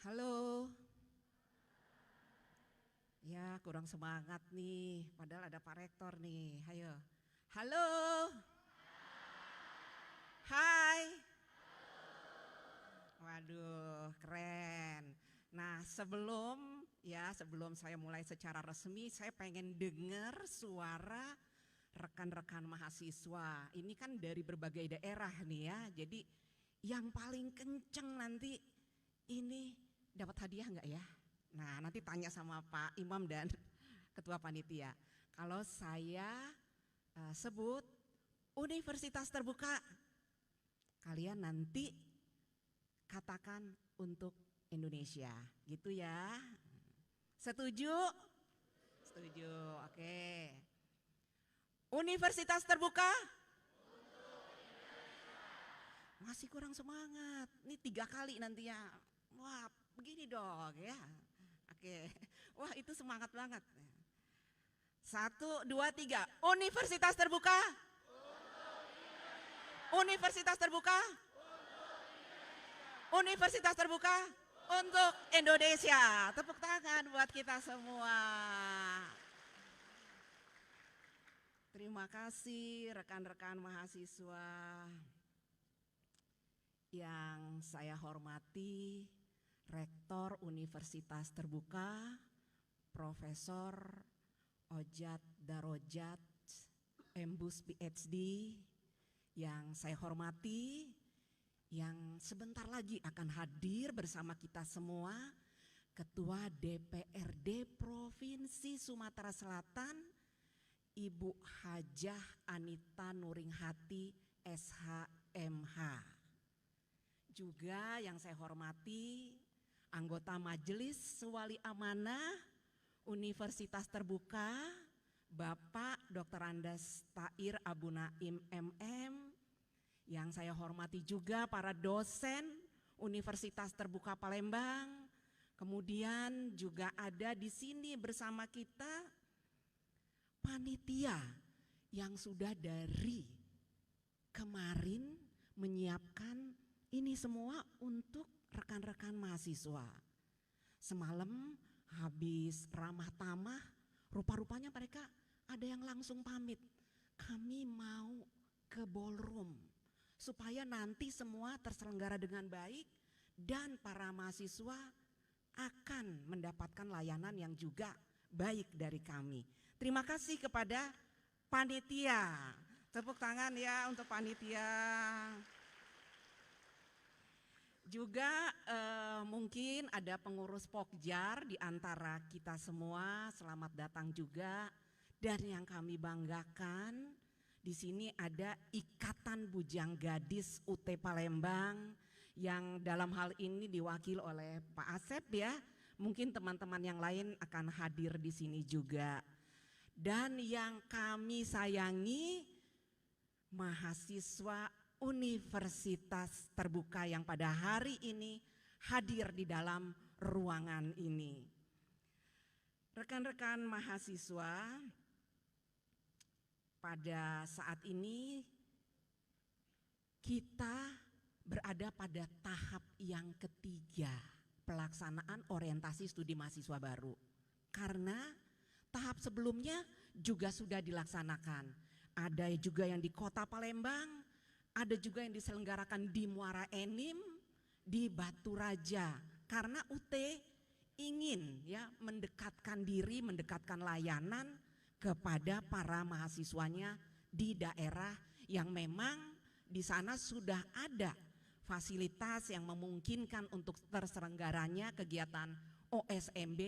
Halo. Ya, kurang semangat nih, padahal ada Pak Rektor nih. Ayo. Halo. Hai. Waduh, keren. Nah, sebelum saya mulai secara resmi, saya pengen dengar suara rekan-rekan mahasiswa. Ini kan dari berbagai daerah nih ya. Jadi yang paling kenceng nanti ini dapat hadiah enggak ya? Nah, nanti tanya sama Pak Imam dan Ketua Panitia. Kalau saya sebut Universitas Terbuka, kalian nanti katakan untuk Indonesia, gitu ya. Setuju? Setuju, oke. Universitas Terbuka? Masih kurang semangat, ini 3 kali nanti ya. Wah, begini dong ya. Oke, wah itu semangat banget. 1, 2, 3, Universitas Terbuka? Universitas Terbuka? Universitas Terbuka untuk Indonesia. Tepuk tangan buat kita semua. Terima kasih rekan-rekan mahasiswa yang saya hormati, Rektor Universitas Terbuka, Profesor Ojat Darojat, Embus PhD, yang saya hormati, yang sebentar lagi akan hadir bersama kita semua, Ketua DPRD Provinsi Sumatera Selatan, Ibu Hajah Anita Nuringhati SHMH. Juga yang saya hormati anggota Majelis Wali Amanah Universitas Terbuka, Bapak Dr. Andes Tair Abu Naim MM. Yang saya hormati juga para dosen Universitas Terbuka Palembang. Kemudian juga ada di sini bersama kita panitia yang sudah dari kemarin menyiapkan ini semua untuk rekan-rekan mahasiswa. Semalam habis ramah tamah, rupa-rupanya mereka ada yang langsung pamit. Kami mau ke ballroom supaya nanti semua terselenggara dengan baik dan para mahasiswa akan mendapatkan layanan yang juga baik dari kami. Terima kasih kepada panitia. Tepuk tangan ya untuk panitia. Juga mungkin ada pengurus Pokjar di antara kita semua, selamat datang juga. Dan yang kami banggakan, di sini ada Ikatan Bujang Gadis UT Palembang yang dalam hal ini diwakili oleh Pak Asep ya. Mungkin teman-teman yang lain akan hadir di sini juga. Dan yang kami sayangi, mahasiswa Universitas Terbuka yang pada hari ini hadir di dalam ruangan ini. Rekan-rekan mahasiswa, pada saat ini kita berada pada tahap yang ketiga pelaksanaan orientasi studi mahasiswa baru. Karena tahap sebelumnya juga sudah dilaksanakan. Ada juga yang di Kota Palembang, ada juga yang diselenggarakan di Muara Enim, di Batu Raja. Karena UT ingin ya mendekatkan diri, mendekatkan layanan kepada para mahasiswanya di daerah yang memang di sana sudah ada fasilitas yang memungkinkan untuk terselenggaranya kegiatan OSMB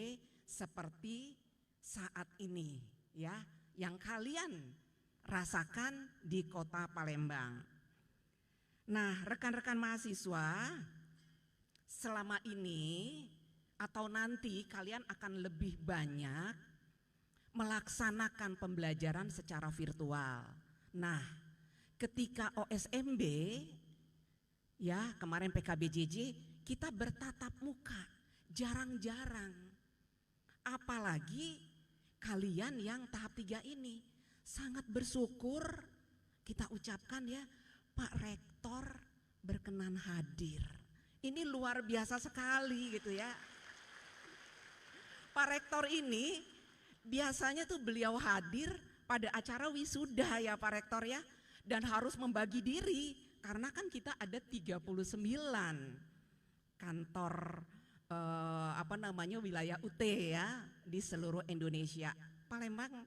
seperti saat ini ya, yang kalian rasakan di Kota Palembang. Nah, rekan-rekan mahasiswa, selama ini atau nanti kalian akan lebih banyak melaksanakan pembelajaran secara virtual. Nah, ketika OSMB ya kemarin PKBJJ kita bertatap muka, jarang-jarang. Apalagi kalian yang tahap 3 ini sangat bersyukur kita ucapkan ya, Pak Rektor berkenan hadir Ini luar biasa sekali gitu ya. Pak Rektor ini biasanya tuh beliau hadir pada acara wisuda ya Pak Rektor ya. Dan harus membagi diri karena kan kita ada 39 kantor wilayah UT ya di seluruh Indonesia. Palembang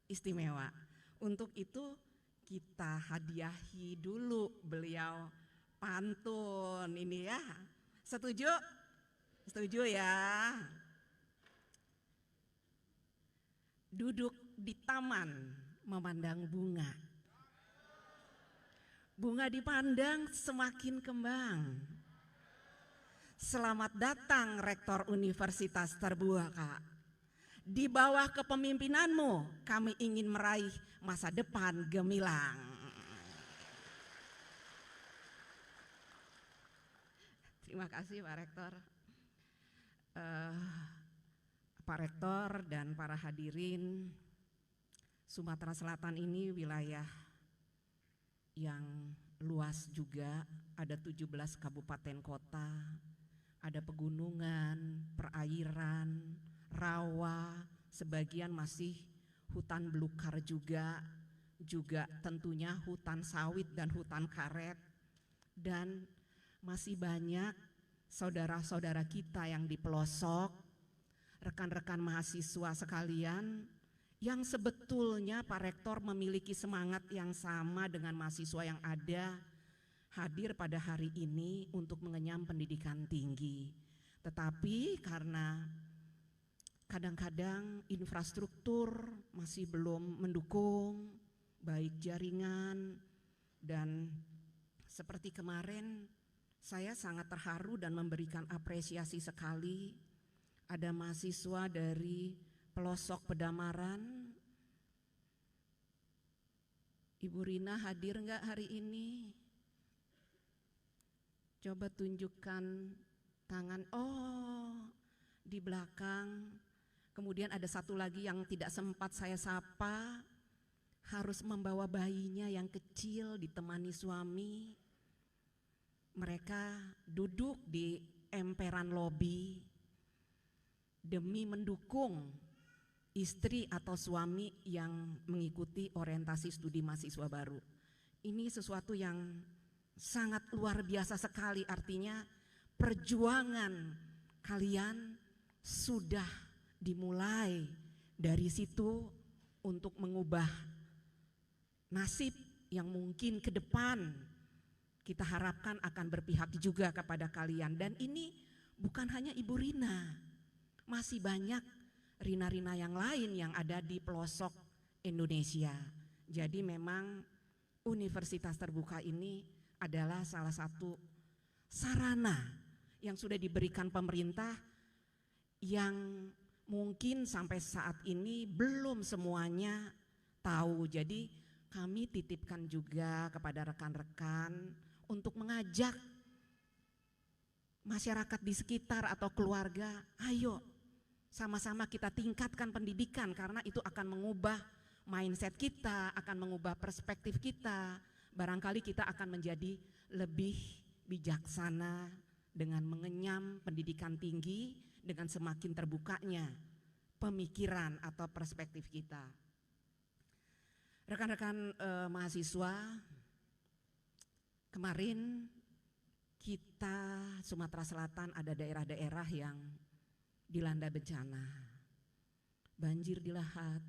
istimewa. Untuk itu kita hadiahi dulu beliau pantun ini ya. Setuju? Setuju ya. Duduk di taman memandang bunga. Bunga dipandang semakin kembang. Selamat datang Rektor Universitas Terbuka. Di bawah kepemimpinanmu kami ingin meraih masa depan gemilang. Terima kasih Pak Rektor. Pak Rektor dan para hadirin, Sumatera Selatan ini wilayah yang luas juga, ada 17 kabupaten kota, ada pegunungan, perairan, rawa, sebagian masih hutan belukar juga tentunya hutan sawit dan hutan karet, dan masih banyak saudara-saudara kita yang di pelosok, rekan-rekan mahasiswa sekalian, yang sebetulnya Pak Rektor memiliki semangat yang sama dengan mahasiswa yang ada hadir pada hari ini untuk mengenyam pendidikan tinggi. Tetapi karena kadang-kadang infrastruktur masih belum mendukung, baik jaringan, dan seperti kemarin saya sangat terharu dan memberikan apresiasi sekali ada mahasiswa dari pelosok Pedamaran. Ibu Rina hadir enggak hari ini? Coba tunjukkan tangan. Oh, di belakang. Kemudian ada satu lagi yang tidak sempat saya sapa, harus membawa bayinya yang kecil ditemani suami. Mereka duduk di emperan lobi demi mendukung istri atau suami yang mengikuti orientasi studi mahasiswa baru. Ini sesuatu yang sangat luar biasa sekali, artinya perjuangan kalian sudah dimulai dari situ untuk mengubah nasib yang mungkin ke depan kita harapkan akan berpihak juga kepada kalian. Dan ini bukan hanya Ibu Rina, masih banyak Rina-Rina yang lain yang ada di pelosok Indonesia. Jadi memang Universitas Terbuka ini adalah salah satu sarana yang sudah diberikan pemerintah yang mungkin sampai saat ini belum semuanya tahu. Jadi kami titipkan juga kepada rekan-rekan untuk mengajak masyarakat di sekitar atau keluarga, ayo sama-sama kita tingkatkan pendidikan karena itu akan mengubah mindset kita, akan mengubah perspektif kita. Barangkali kita akan menjadi lebih bijaksana dengan mengenyam pendidikan tinggi dengan semakin terbukanya pemikiran atau perspektif kita. Rekan-rekan mahasiswa, kemarin kita Sumatera Selatan ada daerah-daerah yang dilanda bencana, banjir di Lahat,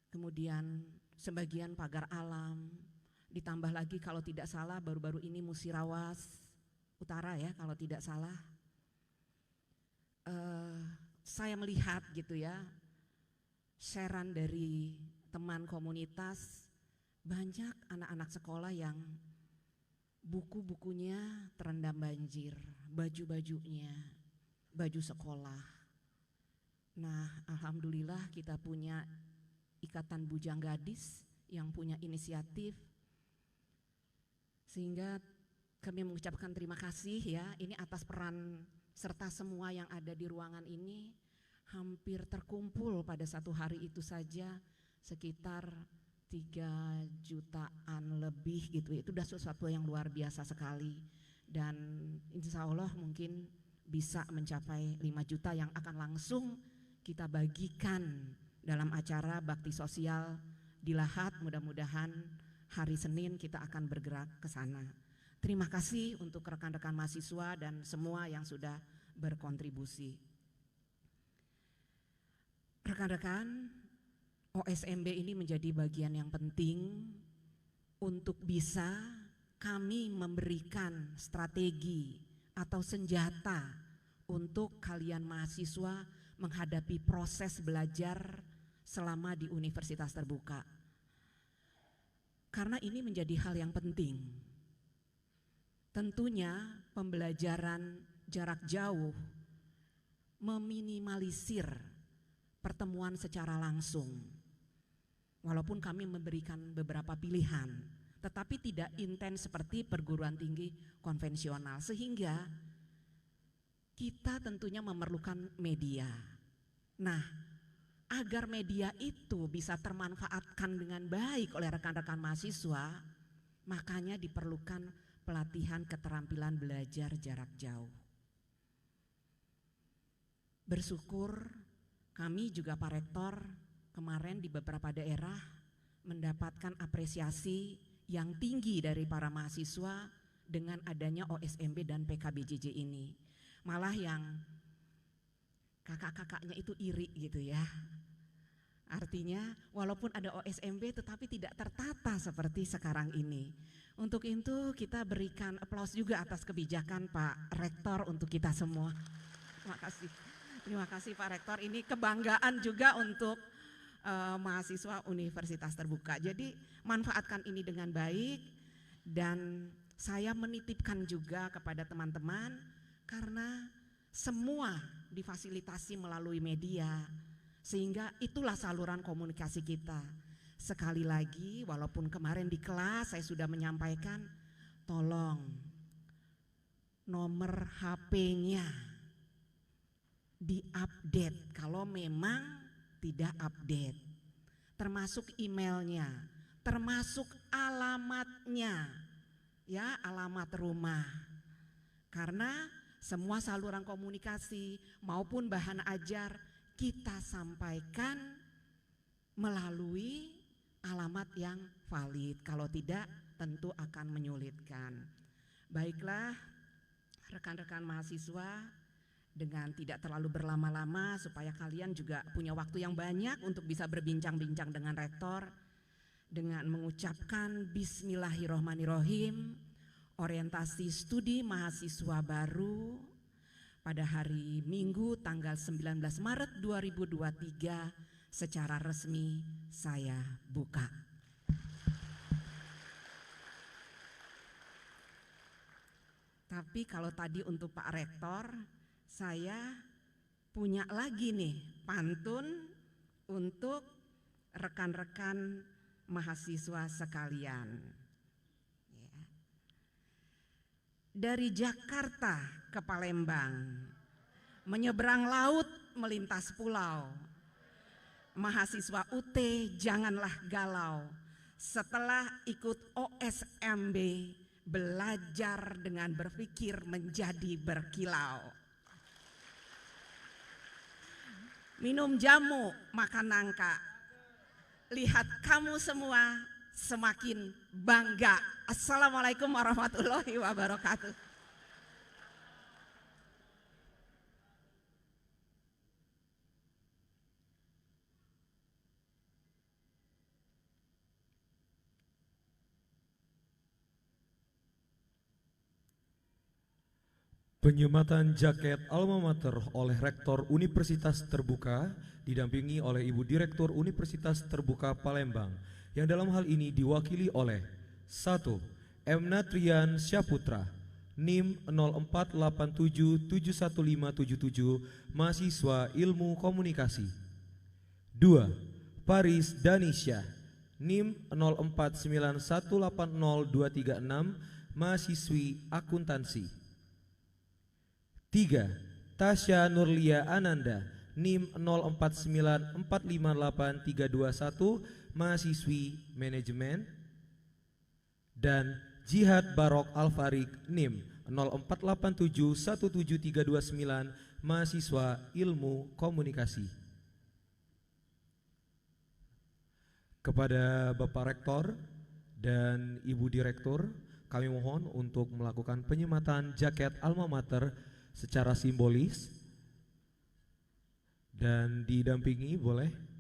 kemudian sebagian pagar alam, ditambah lagi kalau tidak salah baru-baru ini Musirawas Utara ya kalau tidak salah. Saya melihat gitu ya, sharean dari teman komunitas, banyak anak-anak sekolah yang buku-bukunya terendam banjir, baju-bajunya, baju sekolah. Nah, alhamdulillah kita punya Ikatan Bujang Gadis yang punya inisiatif, sehingga kami mengucapkan terima kasih ya, ini atas peran serta semua yang ada di ruangan ini. Hampir terkumpul pada satu hari itu saja sekitar 3 jutaan lebih gitu, itu sudah sesuatu yang luar biasa sekali. dan insya Allah mungkin bisa mencapai 5 juta yang akan langsung kita bagikan dalam acara bakti sosial di Lahat. Mudah-mudahan hari Senin kita akan bergerak ke sana. Terima kasih untuk rekan-rekan mahasiswa dan semua yang sudah berkontribusi. Rekan-rekan, OSMB ini menjadi bagian yang penting untuk bisa kami memberikan strategi atau senjata untuk kalian mahasiswa menghadapi proses belajar selama di Universitas Terbuka. Karena ini menjadi hal yang penting. Tentunya pembelajaran jarak jauh meminimalisir pertemuan secara langsung. Walaupun kami memberikan beberapa pilihan, tetapi tidak intens seperti perguruan tinggi konvensional, sehingga kita tentunya memerlukan media. Nah, agar media itu bisa termanfaatkan dengan baik oleh rekan-rekan mahasiswa, makanya diperlukan pelatihan keterampilan belajar jarak jauh. Bersyukur kami juga Pak Rektor kemarin di beberapa daerah mendapatkan apresiasi yang tinggi dari para mahasiswa dengan adanya OSMB dan PKBJJ ini. Malah yang kakak-kakaknya itu iri gitu ya. Artinya walaupun ada OSMB tetapi tidak tertata seperti sekarang ini. Untuk itu kita berikan aplaus juga atas kebijakan Pak Rektor untuk kita semua. Terima kasih. Terima kasih Pak Rektor, ini kebanggaan juga untuk mahasiswa Universitas Terbuka. Jadi manfaatkan ini dengan baik, dan saya menitipkan juga kepada teman-teman karena semua difasilitasi melalui media, sehingga itulah saluran komunikasi kita. Sekali lagi, walaupun kemarin di kelas saya sudah menyampaikan, tolong nomor HP-nya diupdate kalau memang tidak update, termasuk emailnya, termasuk alamatnya, ya, alamat rumah. Karena semua saluran komunikasi maupun bahan ajar kita sampaikan melalui alamat yang valid. Kalau tidak tentu akan menyulitkan. Baiklah rekan-rekan mahasiswa, dengan tidak terlalu berlama-lama supaya kalian juga punya waktu yang banyak untuk bisa berbincang-bincang dengan rektor, dengan mengucapkan Bismillahirrohmanirrohim, orientasi studi mahasiswa baru pada hari Minggu tanggal 19 Maret 2023 secara resmi saya buka. Tapi kalau tadi untuk Pak Rektor, saya punya lagi nih pantun untuk rekan-rekan mahasiswa sekalian. Dari Jakarta ke Palembang, menyeberang laut melintas pulau, mahasiswa UT janganlah galau, setelah ikut OSMB belajar dengan berpikir menjadi berkilau. Minum jamu, makan nangka, lihat kamu semua semakin bangga. Assalamualaikum warahmatullahi wabarakatuh. Penyematan jaket alma mater oleh Rektor Universitas Terbuka didampingi oleh Ibu Direktur Universitas Terbuka Palembang yang dalam hal ini diwakili oleh 1. M. Natrian Syaputra, NIM 0487711577, mahasiswa Ilmu Komunikasi. 2. Paris Danisha, NIM 0491802336, mahasiswi Akuntansi. 3. Tasya Nurlia Ananda, NIM 04945831, mahasiswi Manajemen. Dan Jihad Barok Alfarik, NIM 0487173329 mahasiswa Ilmu Komunikasi. Kepada Bapak Rektor dan Ibu Direktur, kami mohon untuk melakukan penyematan jaket alma mater secara simbolis dan didampingi boleh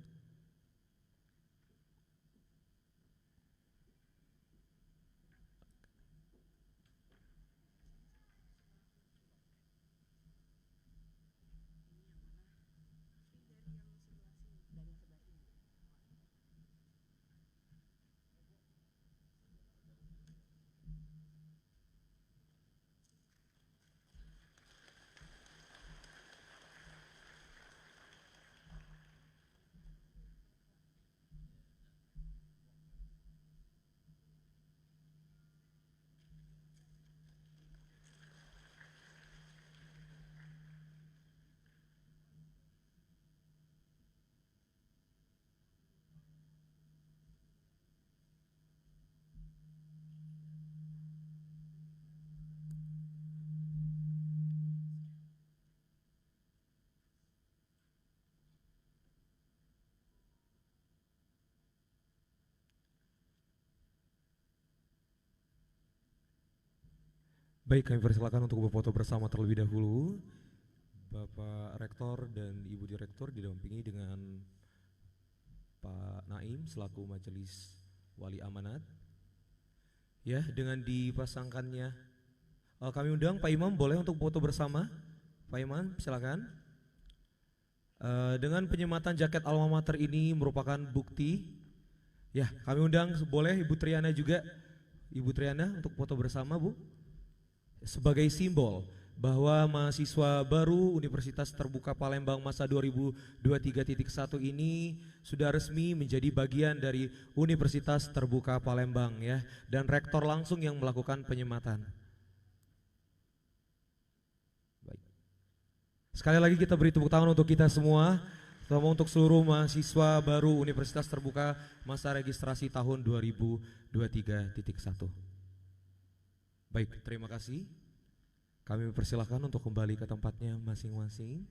baik, kami persilakan untuk berfoto bersama terlebih dahulu. Bapak Rektor dan Ibu Direktur didampingi dengan Pak Naim selaku Majelis Wali Amanat. Ya, dengan dipasangkannya kami undang Pak Imam boleh untuk foto bersama. Pak Imam, silakan. Dengan penyematan jaket alma mater ini merupakan bukti. Ya, kami undang boleh Ibu Triana juga. Ibu Triana untuk foto bersama, Bu. Sebagai simbol bahwa mahasiswa baru Universitas Terbuka Palembang masa 2023.1 ini sudah resmi menjadi bagian dari Universitas Terbuka Palembang ya, dan rektor langsung yang melakukan penyematan. Baik. Sekali lagi kita beri tepuk tangan untuk kita semua, terutama untuk seluruh mahasiswa baru Universitas Terbuka masa registrasi tahun 2023.1. Baik, terima kasih. Kami persilahkan untuk kembali ke tempatnya masing-masing.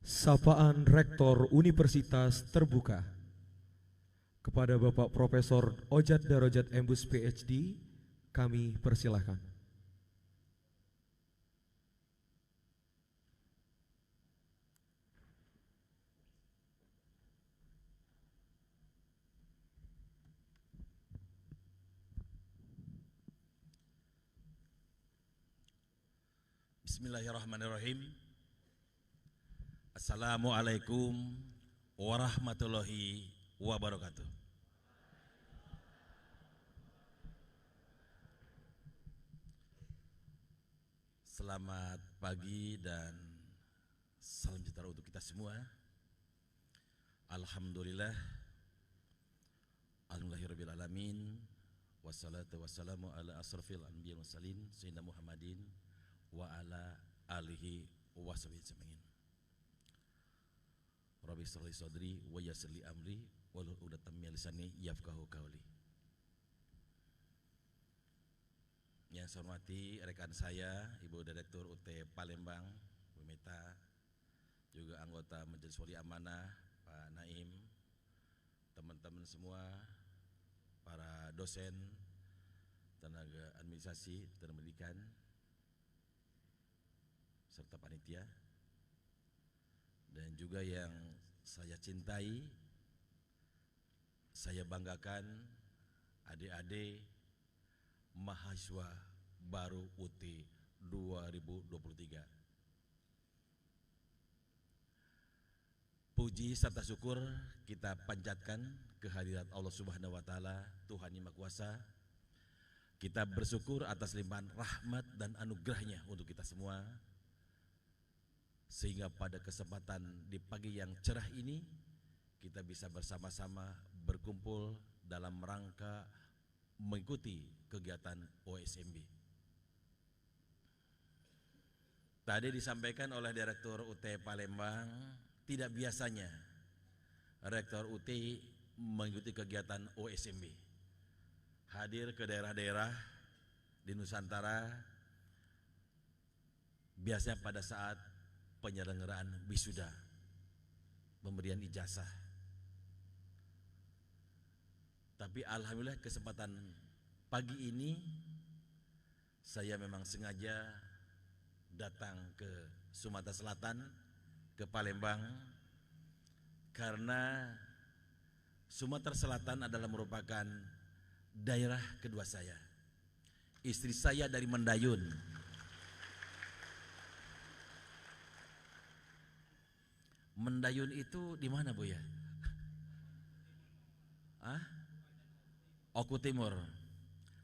Sapaan Rektor Universitas Terbuka kepada Bapak Profesor Ojat Darajat Embus PhD, kami persilahkan. Bismillahirrahmanirrahim. Assalamualaikum warahmatullahi wabarakatuh. Selamat pagi dan salam sejahtera untuk kita semua. Alhamdulillah, alhamdulillahirabbil alamin, wassalatu wassalamu ala asrafil anbiya wal mursalin sayyidina Muhammadin wa ala alihi wa sahbihi ajmain. Rabbi shrah li sadri wa yassir li amri wahlul 'uqdatam min lisani yafqahu qawli. Yang saya hormati rekan saya Ibu Direktur UT Palembang, Bu Meta, juga anggota Majelis Wali Amanah Pak Naim, teman-teman semua, para dosen, tenaga administrasi, tenaga pendidikan, serta panitia, dan juga yang saya cintai, saya banggakan, adik-adik mahasiswa baru UT 2023. Puji serta syukur kita panjatkan kehadirat Allah Subhanahu wa Ta'ala, Tuhan Yang Maha Kuasa. Kita bersyukur atas limpahan rahmat dan anugerahnya untuk kita semua. sehingga pada kesempatan di pagi yang cerah ini kita bisa bersama-sama berkumpul dalam rangka mengikuti kegiatan OSMB. Tadi disampaikan oleh Direktur UT Palembang, tidak biasanya Rektor UT mengikuti kegiatan OSMB, hadir ke daerah-daerah di Nusantara, biasanya pada saat penyelenggaraan wisuda, pemberian ijazah. Tapi alhamdulillah kesempatan pagi ini saya memang sengaja datang ke Sumatera Selatan, ke Palembang, karena Sumatera Selatan adalah merupakan daerah kedua saya. Istri saya dari Mendayun. Mendayun itu di mana, Bu ya? Oku Timur.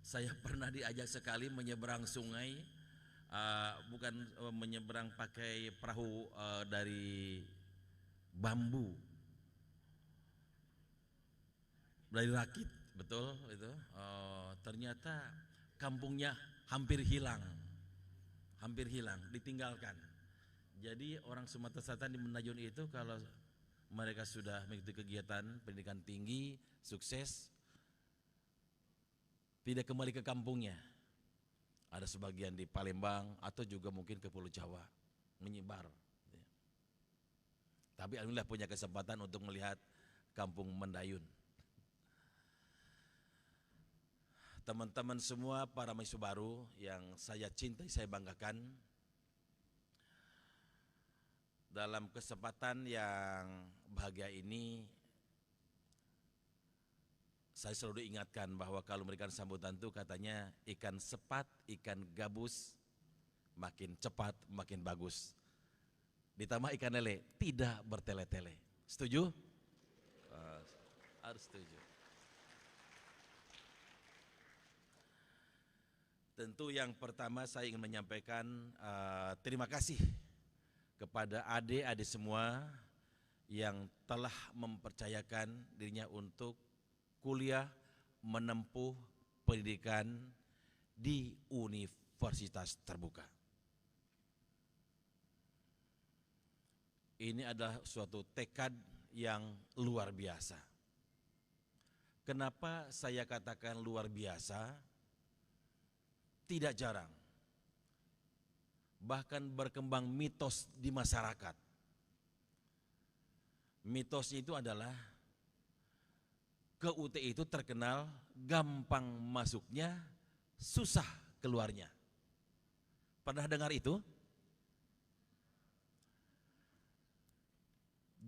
Saya pernah diajak sekali menyeberang sungai, bukan menyeberang pakai perahu dari bambu, dari rakit, betul itu. Ternyata kampungnya hampir hilang, ditinggalkan. Jadi orang Sumatera Selatan di Mendayun itu kalau mereka sudah mengikuti kegiatan pendidikan tinggi, sukses, tidak kembali ke kampungnya. Ada sebagian di Palembang atau juga mungkin ke Pulau Jawa, menyebar. Tapi alhamdulillah punya kesempatan untuk melihat kampung Mendayun. Teman-teman semua, para mahasiswa baru yang saya cintai, saya banggakan, dalam kesempatan yang bahagia ini, saya selalu diingatkan bahwa kalau memberikan sambutan itu katanya ikan sepat, ikan gabus, makin cepat, makin bagus. Ditambah ikan lele, tidak bertele-tele. Setuju? Harus setuju. Tentu yang pertama saya ingin menyampaikan terima kasih kepada adik-adik semua yang telah mempercayakan dirinya untuk kuliah menempuh pendidikan di universitas terbuka. Ini adalah suatu tekad yang luar biasa. Kenapa saya katakan luar biasa? Tidak jarang, bahkan berkembang mitos di masyarakat. Mitosnya itu adalah ke UT itu terkenal gampang masuknya, susah keluarnya. Pernah dengar itu?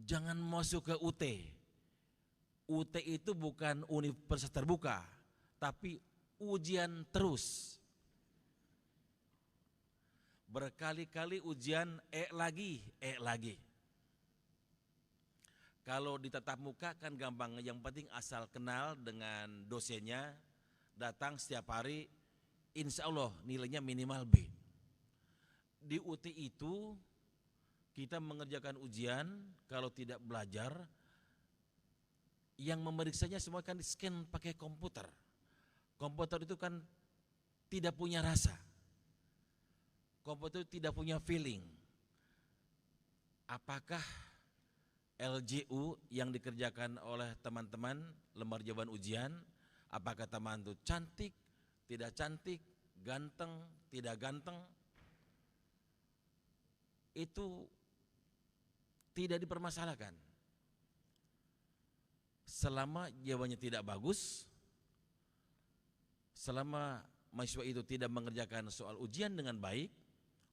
Jangan masuk ke UT. UT itu bukan universitas terbuka, tapi ujian terus. Berkali-kali ujian, lagi. Kalau di tatap muka kan gampang, yang penting asal kenal dengan dosennya, datang setiap hari, insya Allah nilainya minimal B. Di UT itu kita mengerjakan ujian, kalau tidak belajar, yang memeriksanya semua kan di-scan pakai komputer. Komputer itu kan tidak punya rasa. Komputer itu tidak punya feeling. Apakah LJU yang dikerjakan oleh teman-teman lembar jawaban ujian, apakah teman itu cantik, tidak cantik, ganteng, tidak ganteng, itu tidak dipermasalahkan. Selama jawabannya tidak bagus, selama mahasiswa itu tidak mengerjakan soal ujian dengan baik,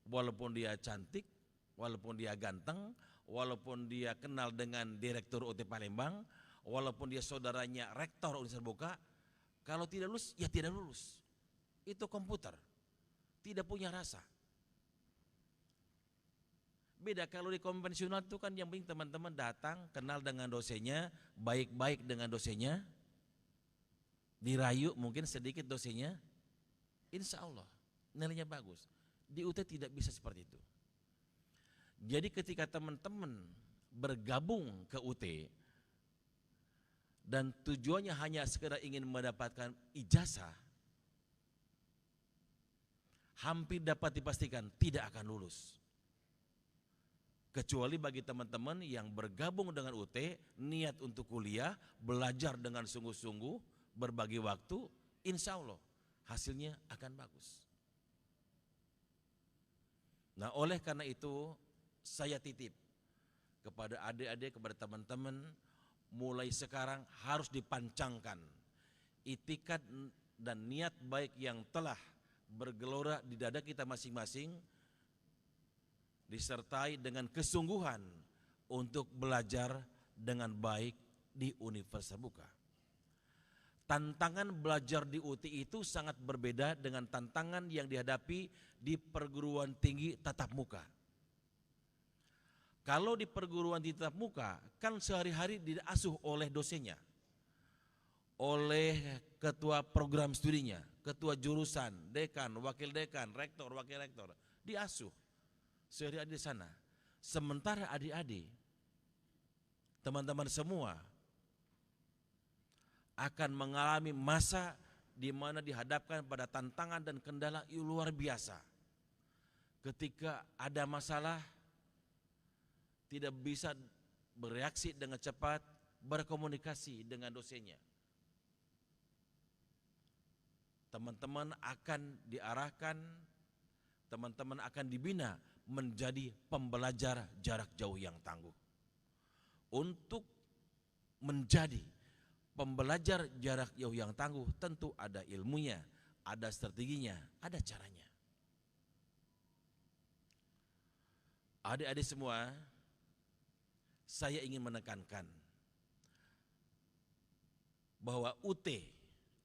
walaupun dia cantik, walaupun dia ganteng, walaupun dia kenal dengan Direktur UT Palembang, walaupun dia saudaranya Rektor Universitas Terbuka, kalau tidak lulus, ya tidak lulus. Itu komputer, tidak punya rasa. Beda kalau di konvensional itu kan yang penting teman-teman datang, kenal dengan dosennya, baik-baik dengan dosennya, dirayu mungkin sedikit dosennya, insya Allah nilainya bagus. Di UT tidak bisa seperti itu. Jadi ketika teman-teman bergabung ke UT dan tujuannya hanya sekedar ingin mendapatkan ijazah, hampir dapat dipastikan tidak akan lulus. Kecuali bagi teman-teman yang bergabung dengan UT, niat untuk kuliah, belajar dengan sungguh-sungguh, berbagi waktu, insya Allah hasilnya akan bagus. Nah, oleh karena itu saya titip kepada adik-adik, kepada teman-teman, mulai sekarang harus dipancangkan itikat dan niat baik yang telah bergelora di dada kita masing-masing, disertai dengan kesungguhan untuk belajar dengan baik di Universitas Terbuka. Tantangan belajar di UT itu sangat berbeda dengan tantangan yang dihadapi di perguruan tinggi tatap muka. Kalau di perguruan tinggi tatap muka, kan sehari-hari diasuh oleh dosennya, oleh ketua program studinya, ketua jurusan, dekan, wakil dekan, rektor, wakil rektor, diasuh sehari-hari di sana. Sementara adik-adik, teman-teman semua akan mengalami masa di mana dihadapkan pada tantangan dan kendala yang luar biasa. Ketika ada masalah, tidak bisa bereaksi dengan cepat, berkomunikasi dengan dosennya. Teman-teman akan diarahkan, teman-teman akan dibina menjadi pembelajar jarak jauh yang tangguh. Untuk menjadi pembelajar jarak jauh yang tangguh tentu ada ilmunya, ada strateginya, ada caranya. Adik-adik semua, saya ingin menekankan bahwa UT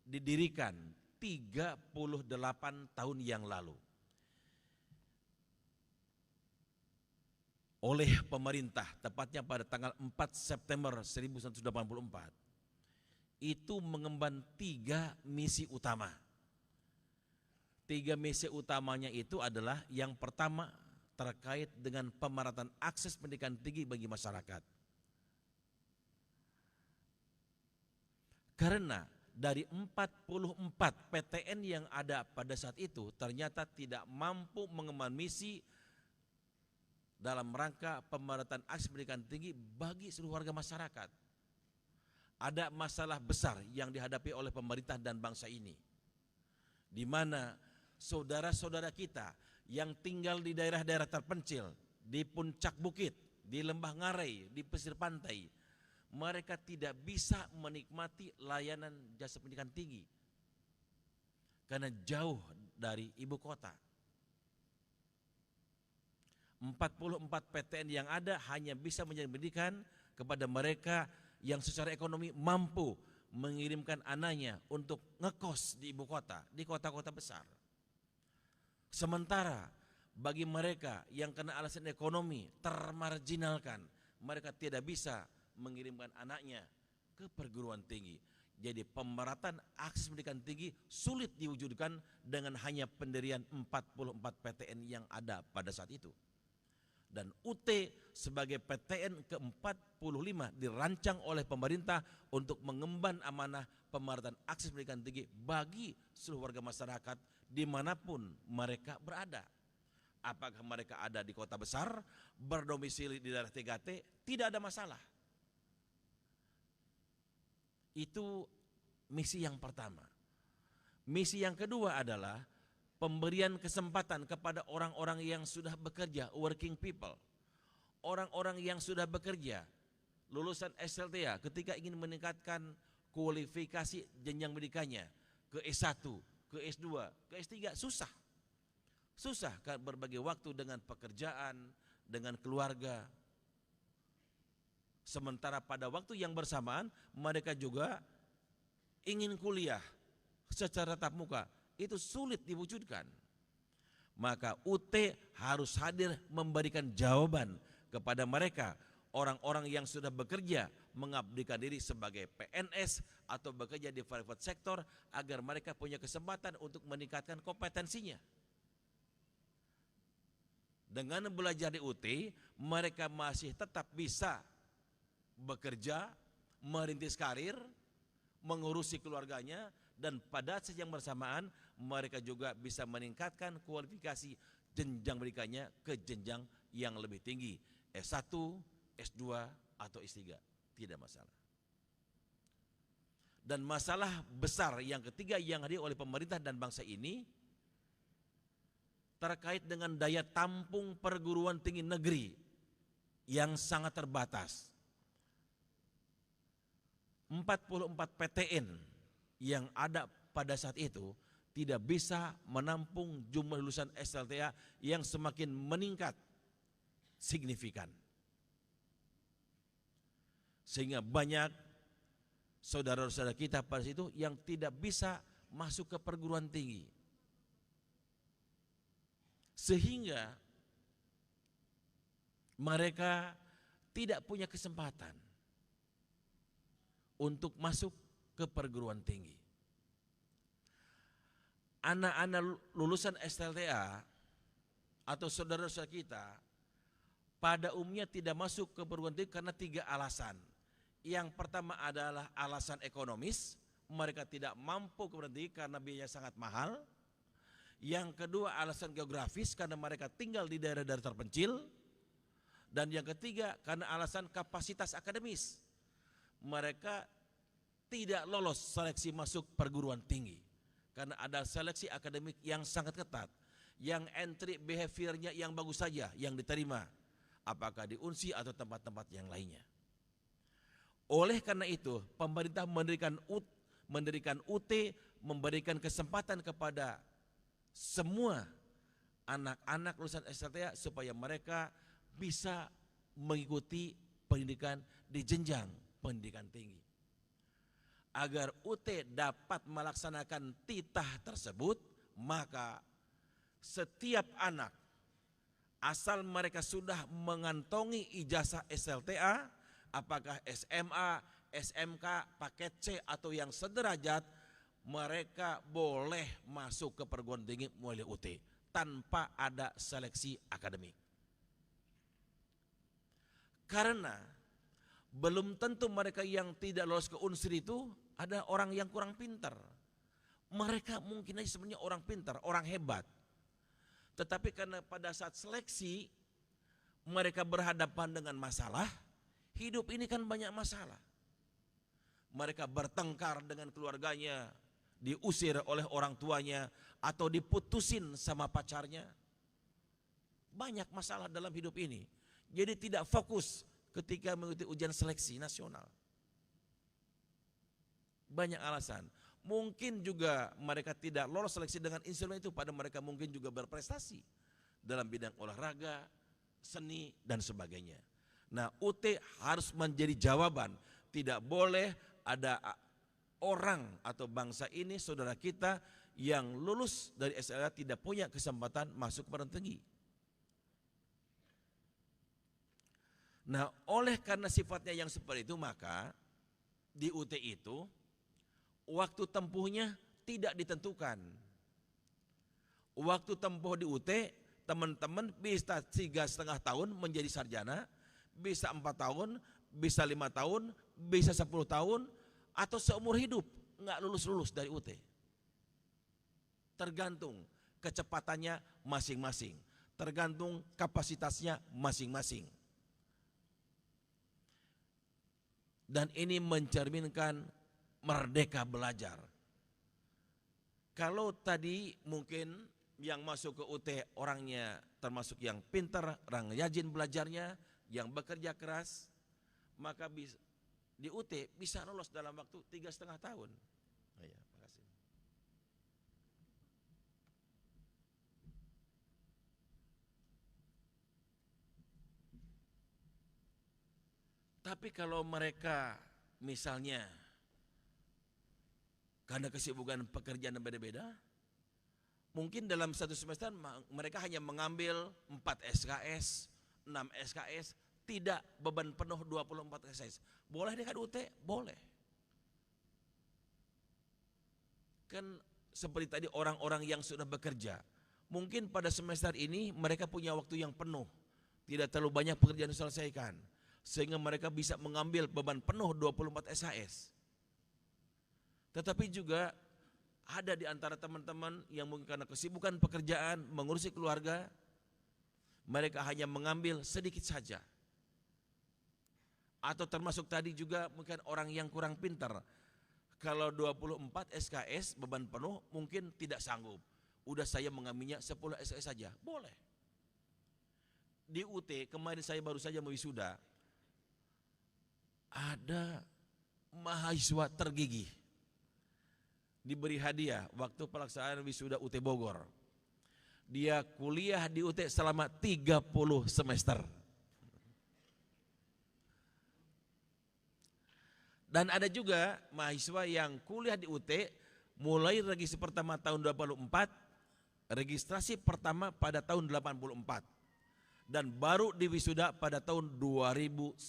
didirikan 38 tahun yang lalu oleh pemerintah, tepatnya pada tanggal 4 September 1984, itu mengemban 3 misi utama. 3 misi utamanya itu adalah yang pertama terkait dengan pemerataan akses pendidikan tinggi bagi masyarakat. Karena dari 44 PTN yang ada pada saat itu ternyata tidak mampu mengemban misi dalam rangka pemerataan akses pendidikan tinggi bagi seluruh warga masyarakat. Ada masalah besar yang dihadapi oleh pemerintah dan bangsa ini, di mana saudara-saudara kita yang tinggal di daerah-daerah terpencil, di puncak bukit, di lembah ngarai, di pesisir pantai, mereka tidak bisa menikmati layanan jasa pendidikan tinggi karena jauh dari ibu kota. 44 PTN yang ada hanya bisa menjadi pendidikan kepada mereka yang secara ekonomi mampu mengirimkan anaknya untuk ngekos di ibu kota, di kota-kota besar. Sementara bagi mereka yang kena alasan ekonomi termarginalkan, mereka tidak bisa mengirimkan anaknya ke perguruan tinggi. Jadi pemerataan akses pendidikan tinggi sulit diwujudkan dengan hanya pendirian 44 PTN yang ada pada saat itu. Dan UT sebagai PTN ke-45 dirancang oleh pemerintah untuk mengemban amanah pemerataan akses pendidikan tinggi bagi seluruh warga masyarakat dimanapun mereka berada. Apakah mereka ada di kota besar, berdomisili di daerah 3T, tidak ada masalah. Itu misi yang pertama. Misi yang kedua adalah pemberian kesempatan kepada orang-orang yang sudah bekerja, working people. Orang-orang yang sudah bekerja, lulusan SLTA, ketika ingin meningkatkan kualifikasi jenjang pendidikannya ke S1, ke S2, ke S3, susah. Susah kan berbagi waktu dengan pekerjaan, dengan keluarga. Sementara pada waktu yang bersamaan mereka juga ingin kuliah secara tatap muka. Itu sulit diwujudkan. Maka UT harus hadir memberikan jawaban kepada mereka, orang-orang yang sudah bekerja mengabdikan diri sebagai PNS atau bekerja di private sector, agar mereka punya kesempatan untuk meningkatkan kompetensinya. Dengan belajar di UT, mereka masih tetap bisa bekerja, merintis karir, mengurusi keluarganya, dan pada saat yang bersamaan mereka juga bisa meningkatkan kualifikasi jenjang pendidikannya ke jenjang yang lebih tinggi, S1, S2, atau S3, tidak masalah. Dan masalah besar yang ketiga yang hadir oleh pemerintah dan bangsa ini terkait dengan daya tampung perguruan tinggi negeri yang sangat terbatas. 44 PTN yang ada pada saat itu tidak bisa menampung jumlah lulusan SLTA yang semakin meningkat signifikan. Sehingga banyak saudara-saudara kita pada situ yang tidak bisa masuk ke perguruan tinggi. Sehingga mereka tidak punya kesempatan untuk masuk ke perguruan tinggi. Anak-anak lulusan SLTA atau saudara-saudara kita pada umumnya tidak masuk ke perguruan tinggi karena 3 alasan. Yang pertama adalah alasan ekonomis, mereka tidak mampu ke perguruan tinggi karena biayanya sangat mahal. Yang kedua alasan geografis, karena mereka tinggal di daerah-daerah terpencil. Dan yang ketiga karena alasan kapasitas akademis, mereka tidak lolos seleksi masuk perguruan tinggi karena ada seleksi akademik yang sangat ketat, yang entry behaviornya yang bagus saja yang diterima, apakah di UNSI atau tempat-tempat yang lainnya. Oleh karena itu pemerintah mendirikan UT, memberikan kesempatan kepada semua anak-anak lulusan SLTA supaya mereka bisa mengikuti pendidikan di jenjang pendidikan tinggi. Agar UT dapat melaksanakan titah tersebut, maka setiap anak asal mereka sudah mengantongi ijazah SLTA, apakah SMA, SMK, paket C atau yang sederajat, mereka boleh masuk ke perguruan tinggi melalui UT tanpa ada seleksi akademik. Karena belum tentu mereka yang tidak lolos ke unsur itu ada orang yang kurang pintar. Mereka mungkin aja sebenarnya orang pintar, orang hebat. Tetapi karena pada saat seleksi mereka berhadapan dengan masalah, hidup ini kan banyak masalah. Mereka bertengkar dengan keluarganya, diusir oleh orang tuanya, atau diputusin sama pacarnya. Banyak masalah dalam hidup ini. Jadi tidak fokus ketika mengikuti ujian seleksi nasional. Banyak alasan. Mungkin juga mereka tidak lolos seleksi dengan instrumen itu, pada mereka mungkin juga berprestasi dalam bidang olahraga, seni, dan sebagainya. Nah, UT harus menjadi jawaban. Tidak boleh ada orang atau bangsa ini, saudara kita yang lulus dari SLTA tidak punya kesempatan masuk ke perguruan tinggi. Nah, oleh karena sifatnya yang seperti itu, maka di UT itu waktu tempuhnya tidak ditentukan. Waktu tempuh di UT, teman-teman bisa 3,5 tahun menjadi sarjana, bisa 4 tahun, bisa 5 tahun, bisa 10 tahun, atau seumur hidup nggak lulus-lulus dari UT. Tergantung kecepatannya masing-masing, tergantung kapasitasnya masing-masing. Dan ini mencerminkan merdeka belajar. Kalau tadi mungkin yang masuk ke UT orangnya termasuk yang pintar, orang rajin belajarnya, yang bekerja keras, maka di UT bisa lolos dalam waktu 3,5 tahun. Oh ya, makasih. Tapi kalau mereka misalnya karena kesibukan pekerjaan yang beda-beda, mungkin dalam satu semester mereka hanya mengambil 4 SKS, 6 SKS, tidak beban penuh 24 SKS. Boleh dekat UT? Boleh. Kan seperti tadi orang-orang yang sudah bekerja, Mungkin pada semester ini mereka punya waktu yang penuh, tidak terlalu banyak pekerjaan diselesaikan, sehingga mereka bisa mengambil beban penuh 24 SKS. Tetapi juga ada di antara teman-teman yang mungkin karena kesibukan pekerjaan, mengurusi keluarga, mereka hanya mengambil sedikit saja. Atau termasuk tadi juga mungkin orang yang kurang pintar. Kalau 24 SKS beban penuh mungkin tidak sanggup. Udah saya mengambilnya 10 SKS saja, boleh. Di UT kemarin saya baru saja mewisuda, ada mahasiswa tergigih diberi hadiah waktu pelaksanaan wisuda UT Bogor. Dia kuliah di UT selama 30 semester. Dan ada juga mahasiswa yang kuliah di UT mulai registrasi pertama tahun 24, registrasi pertama pada tahun 84 dan baru diwisuda pada tahun 2019.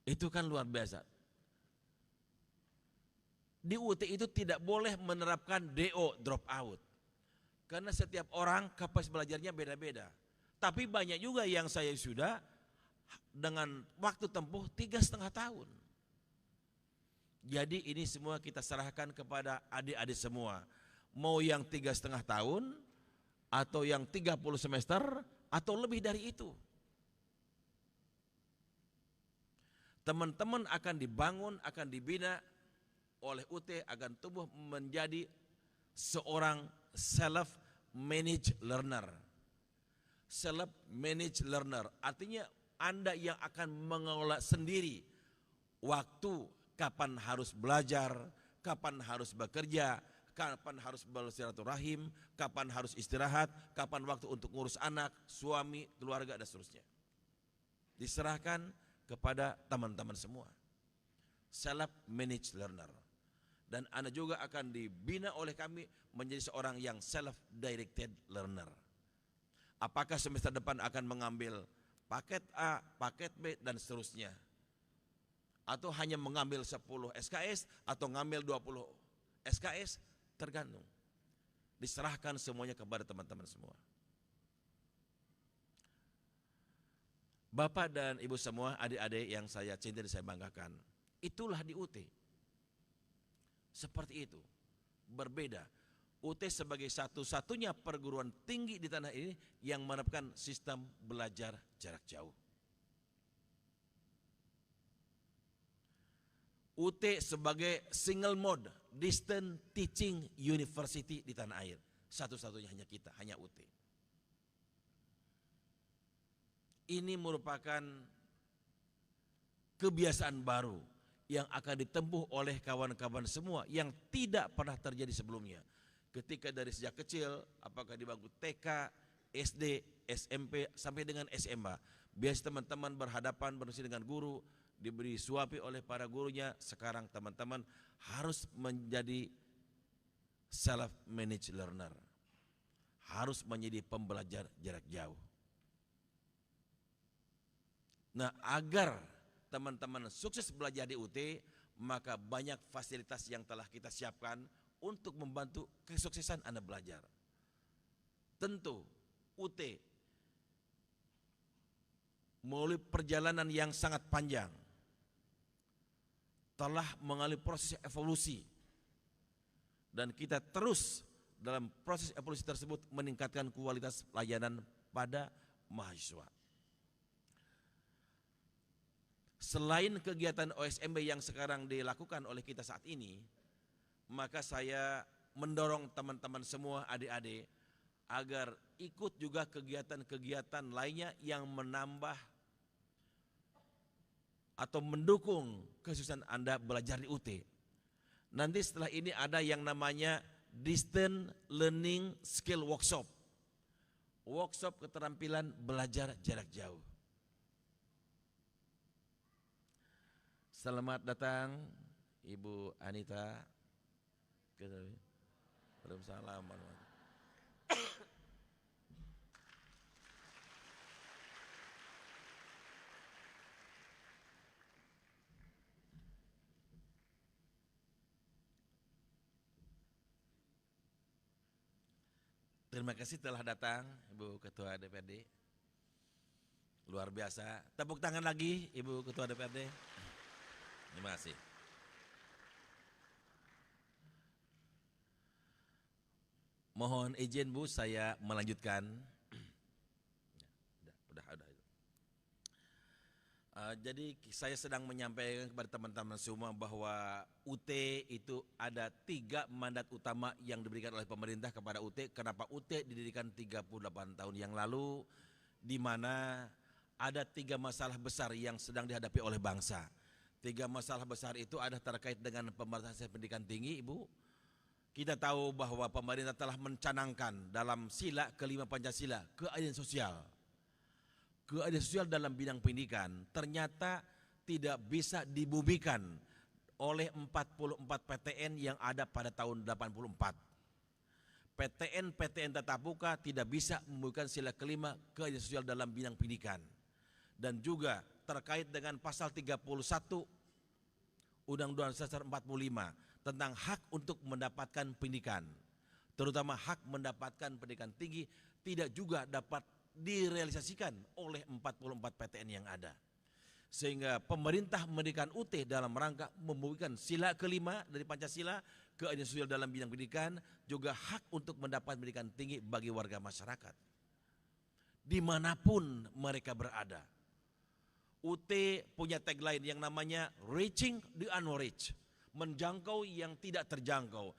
Itu kan luar biasa. Di UT itu tidak boleh menerapkan DO, drop out. Karena setiap orang kapasitas belajarnya beda-beda. Tapi banyak juga yang saya sudah dengan waktu tempuh 3,5 tahun. Jadi ini semua kita serahkan kepada adik-adik semua. Mau yang 3,5 tahun, atau yang 30 semester, atau lebih dari itu. Teman-teman akan dibangun, akan dibina oleh UT akan tumbuh menjadi seorang self-managed learner. Self-managed learner artinya Anda yang akan mengelola sendiri waktu, kapan harus belajar, kapan harus bekerja, kapan harus bersilaturahim, kapan harus istirahat, kapan waktu untuk ngurus anak, suami, keluarga, dan seterusnya. Diserahkan kepada teman-teman semua. Self-managed learner. Dan Anda juga akan dibina oleh kami menjadi seorang yang self-directed learner. Apakah semester depan akan mengambil paket A, paket B, dan seterusnya. Atau hanya mengambil 10 SKS atau mengambil 20 SKS, tergantung. Diserahkan semuanya kepada teman-teman semua. Bapak dan Ibu semua, adik-adik yang saya cintai dan saya banggakan, itulah di UT. Seperti itu, berbeda. UT sebagai satu-satunya perguruan tinggi di tanah ini yang menerapkan sistem belajar jarak jauh. UT sebagai single mode distance teaching university di tanah air. Satu-satunya hanya kita, hanya UT. Ini merupakan kebiasaan baru yang akan ditempuh oleh kawan-kawan semua yang tidak pernah terjadi sebelumnya. Ketika dari sejak kecil, apakah di bangku TK, SD, SMP, sampai dengan SMA, biasa teman-teman berhadapan berusia dengan guru, diberi suapi oleh para gurunya. Sekarang teman-teman harus menjadi self-managed learner, harus menjadi pembelajar jarak jauh. Nah, agar teman-teman sukses belajar di UT, maka banyak fasilitas yang telah kita siapkan untuk membantu kesuksesan Anda belajar. Tentu UT melalui perjalanan yang sangat panjang telah mengalami proses evolusi, dan kita terus dalam proses evolusi tersebut meningkatkan kualitas pelayanan pada mahasiswa. Selain kegiatan OSMB yang sekarang dilakukan oleh kita saat ini, maka saya mendorong teman-teman semua, adik-adik, agar ikut juga kegiatan-kegiatan lainnya yang menambah atau mendukung kesuksesan Anda belajar di UT. Nanti setelah ini ada yang namanya Distance Learning Skill Workshop. Workshop keterampilan belajar jarak jauh. Selamat datang Ibu Anita. Waalaikumsalam. Terima kasih telah datang Ibu Ketua DPRD. Luar biasa. Tepuk tangan lagi Ibu Ketua DPRD. Terima kasih. Mohon izin Bu, saya melanjutkan. Jadi saya sedang menyampaikan kepada teman-teman semua bahwa UT itu ada 3 mandat utama yang diberikan oleh pemerintah kepada UT. Kenapa UT didirikan 38 tahun yang lalu, di mana ada 3 masalah besar yang sedang dihadapi oleh bangsa. 3 masalah besar itu ada terkait dengan pembatasan pendidikan tinggi, Ibu. Kita tahu bahwa pemerintah telah mencanangkan dalam sila kelima Pancasila keadilan sosial. Keadilan sosial dalam bidang pendidikan ternyata tidak bisa dibumikan oleh 44 PTN yang ada pada tahun 84. PTN tetap muka tidak bisa membumikan sila kelima keadilan sosial dalam bidang pendidikan. Dan juga terkait dengan pasal 31 Undang-Undang Dasar 45 tentang hak untuk mendapatkan pendidikan, terutama hak mendapatkan pendidikan tinggi, tidak juga dapat direalisasikan oleh 44 PTN yang ada. Sehingga pemerintah mendirikan UT dalam rangka membumikan sila kelima dari Pancasila, keadilan sosial dalam bidang pendidikan, juga hak untuk mendapat pendidikan tinggi bagi warga masyarakat dimanapun mereka berada. UT punya tagline yang namanya reaching the unreached, menjangkau yang tidak terjangkau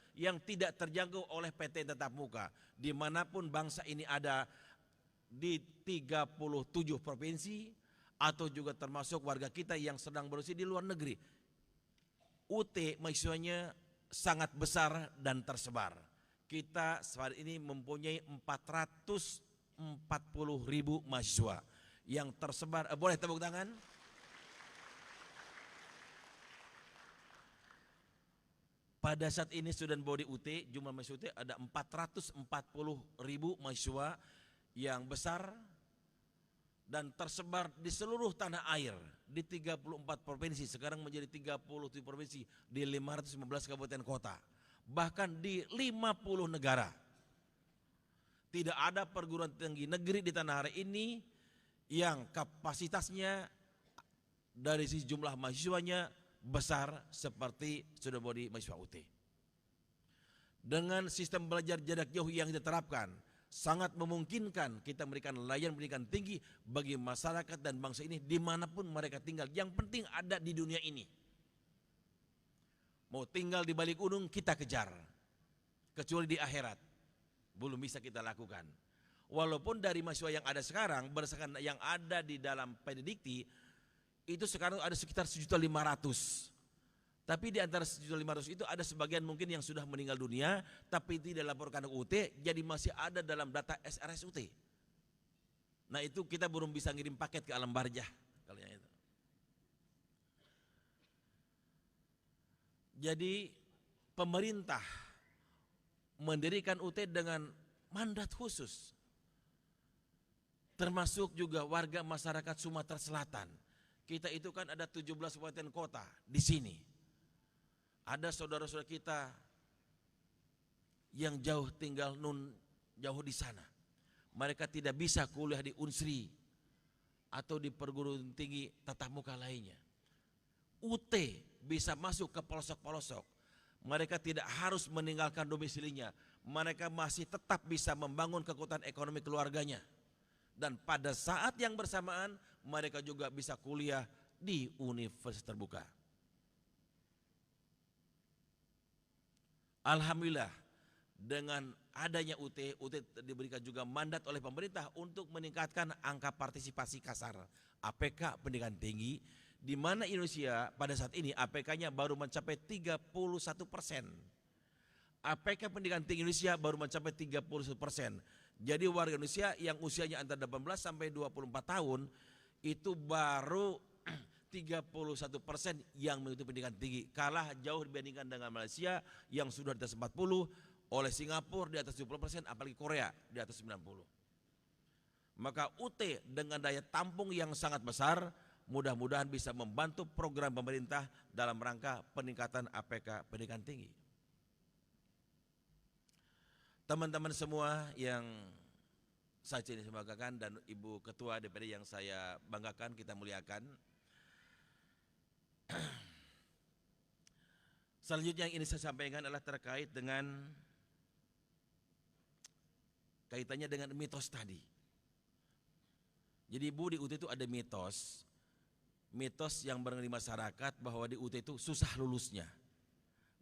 oleh PTN tatap muka dimanapun bangsa ini ada, di 37 provinsi atau juga termasuk warga kita yang sedang berusaha di luar negeri. UT mahasiswanya sangat besar dan tersebar. Kita saat ini mempunyai 440.000 mahasiswa yang tersebar. Boleh tepuk tangan? Pada saat ini student body UT, jumlah mahasiswa UT ada 440.000 mahasiswa yang besar dan tersebar di seluruh tanah air di 34 provinsi, sekarang menjadi 37 provinsi di 515 kabupaten kota, bahkan di 50 negara. Tidak ada perguruan tinggi negeri di tanah air ini yang kapasitasnya dari sisi jumlah mahasiswanya besar seperti student body mahasiswa UT. Dengan sistem belajar jarak jauh yang diterapkan, sangat memungkinkan kita memberikan layanan pendidikan tinggi bagi masyarakat dan bangsa ini dimanapun mereka tinggal. Yang penting ada di dunia ini. Mau tinggal di balik gunung kita kejar, kecuali di akhirat belum bisa kita lakukan. Walaupun dari mahasiswa yang ada sekarang berdasarkan yang ada di dalam Pendikti itu sekarang ada sekitar 1.500.000. Tapi di antara 1.500.000 itu ada sebagian mungkin yang sudah meninggal dunia, tapi tidak dilaporkan ke UT, jadi masih ada dalam data SRSUT. Nah itu kita belum bisa ngirim paket ke Alam Barjah. Kalau yang itu. Jadi pemerintah mendirikan UT dengan mandat khusus, termasuk juga warga masyarakat Sumatera Selatan. Kita itu kan ada 17 kabupaten kota di sini. Ada saudara-saudara kita yang jauh tinggal jauh di sana. Mereka tidak bisa kuliah di Unsri atau di perguruan tinggi tatap muka lainnya. UT bisa masuk ke pelosok-pelosok. Mereka tidak harus meninggalkan domisilinya. Mereka masih tetap bisa membangun kekuatan ekonomi keluarganya. Dan pada saat yang bersamaan mereka juga bisa kuliah di universitas terbuka. Alhamdulillah dengan adanya UT diberikan juga mandat oleh pemerintah untuk meningkatkan angka partisipasi kasar APK pendidikan tinggi, di mana Indonesia pada saat ini APK-nya baru mencapai 31%. APK pendidikan tinggi Indonesia baru mencapai 31%. Jadi warga Indonesia yang usianya antara 18 sampai 24 tahun itu baru 31% yang mengikuti pendidikan tinggi, kalah jauh dibandingkan dengan Malaysia yang sudah di atas 40, oleh Singapura di atas 70%, apalagi Korea di atas 90. Maka UT dengan daya tampung yang sangat besar mudah-mudahan bisa membantu program pemerintah dalam rangka peningkatan APK pendidikan tinggi. teman-teman semua yang saya cintai banggakan dan Ibu Ketua DPD yang saya banggakan, kita muliakan. Selanjutnya yang ini saya sampaikan adalah terkait dengan kaitannya dengan mitos tadi. Jadi Ibu, di UT itu ada mitos yang berada di masyarakat bahwa di UT itu susah lulusnya,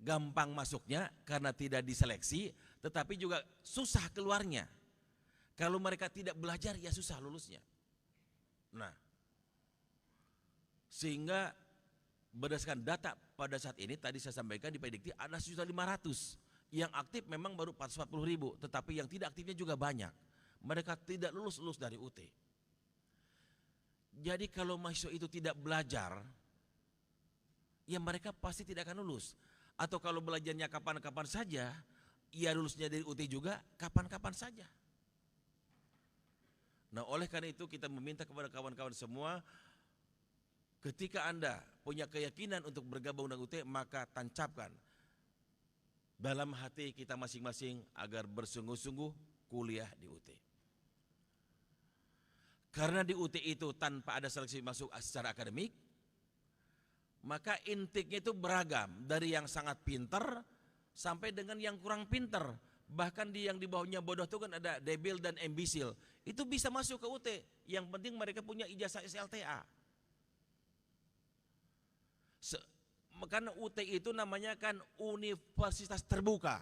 gampang masuknya karena tidak diseleksi, tetapi juga susah keluarnya. Kalau mereka tidak belajar ya susah lulusnya. Nah, sehingga berdasarkan data pada saat ini tadi saya sampaikan di Predikti ada 1.500.000. Yang aktif memang baru 440.000, tetapi yang tidak aktifnya juga banyak. Mereka tidak lulus dari UT. Jadi kalau mahasiswa itu tidak belajar, ya mereka pasti tidak akan lulus. Atau kalau belajarnya kapan-kapan saja, ya lulusnya dari UT juga kapan-kapan saja. Nah, oleh karena itu kita meminta kepada kawan-kawan semua, ketika Anda punya keyakinan untuk bergabung dengan UT, maka tancapkan dalam hati kita masing-masing agar bersungguh-sungguh kuliah di UT. Karena di UT itu tanpa ada seleksi masuk secara akademik, maka intake-nya itu beragam, dari yang sangat pintar sampai dengan yang kurang pintar. Bahkan yang di bawahnya bodoh itu kan ada debil dan imbisil. Itu bisa masuk ke UT, yang penting mereka punya ijazah SLTA. Karena UT itu namanya kan universitas terbuka.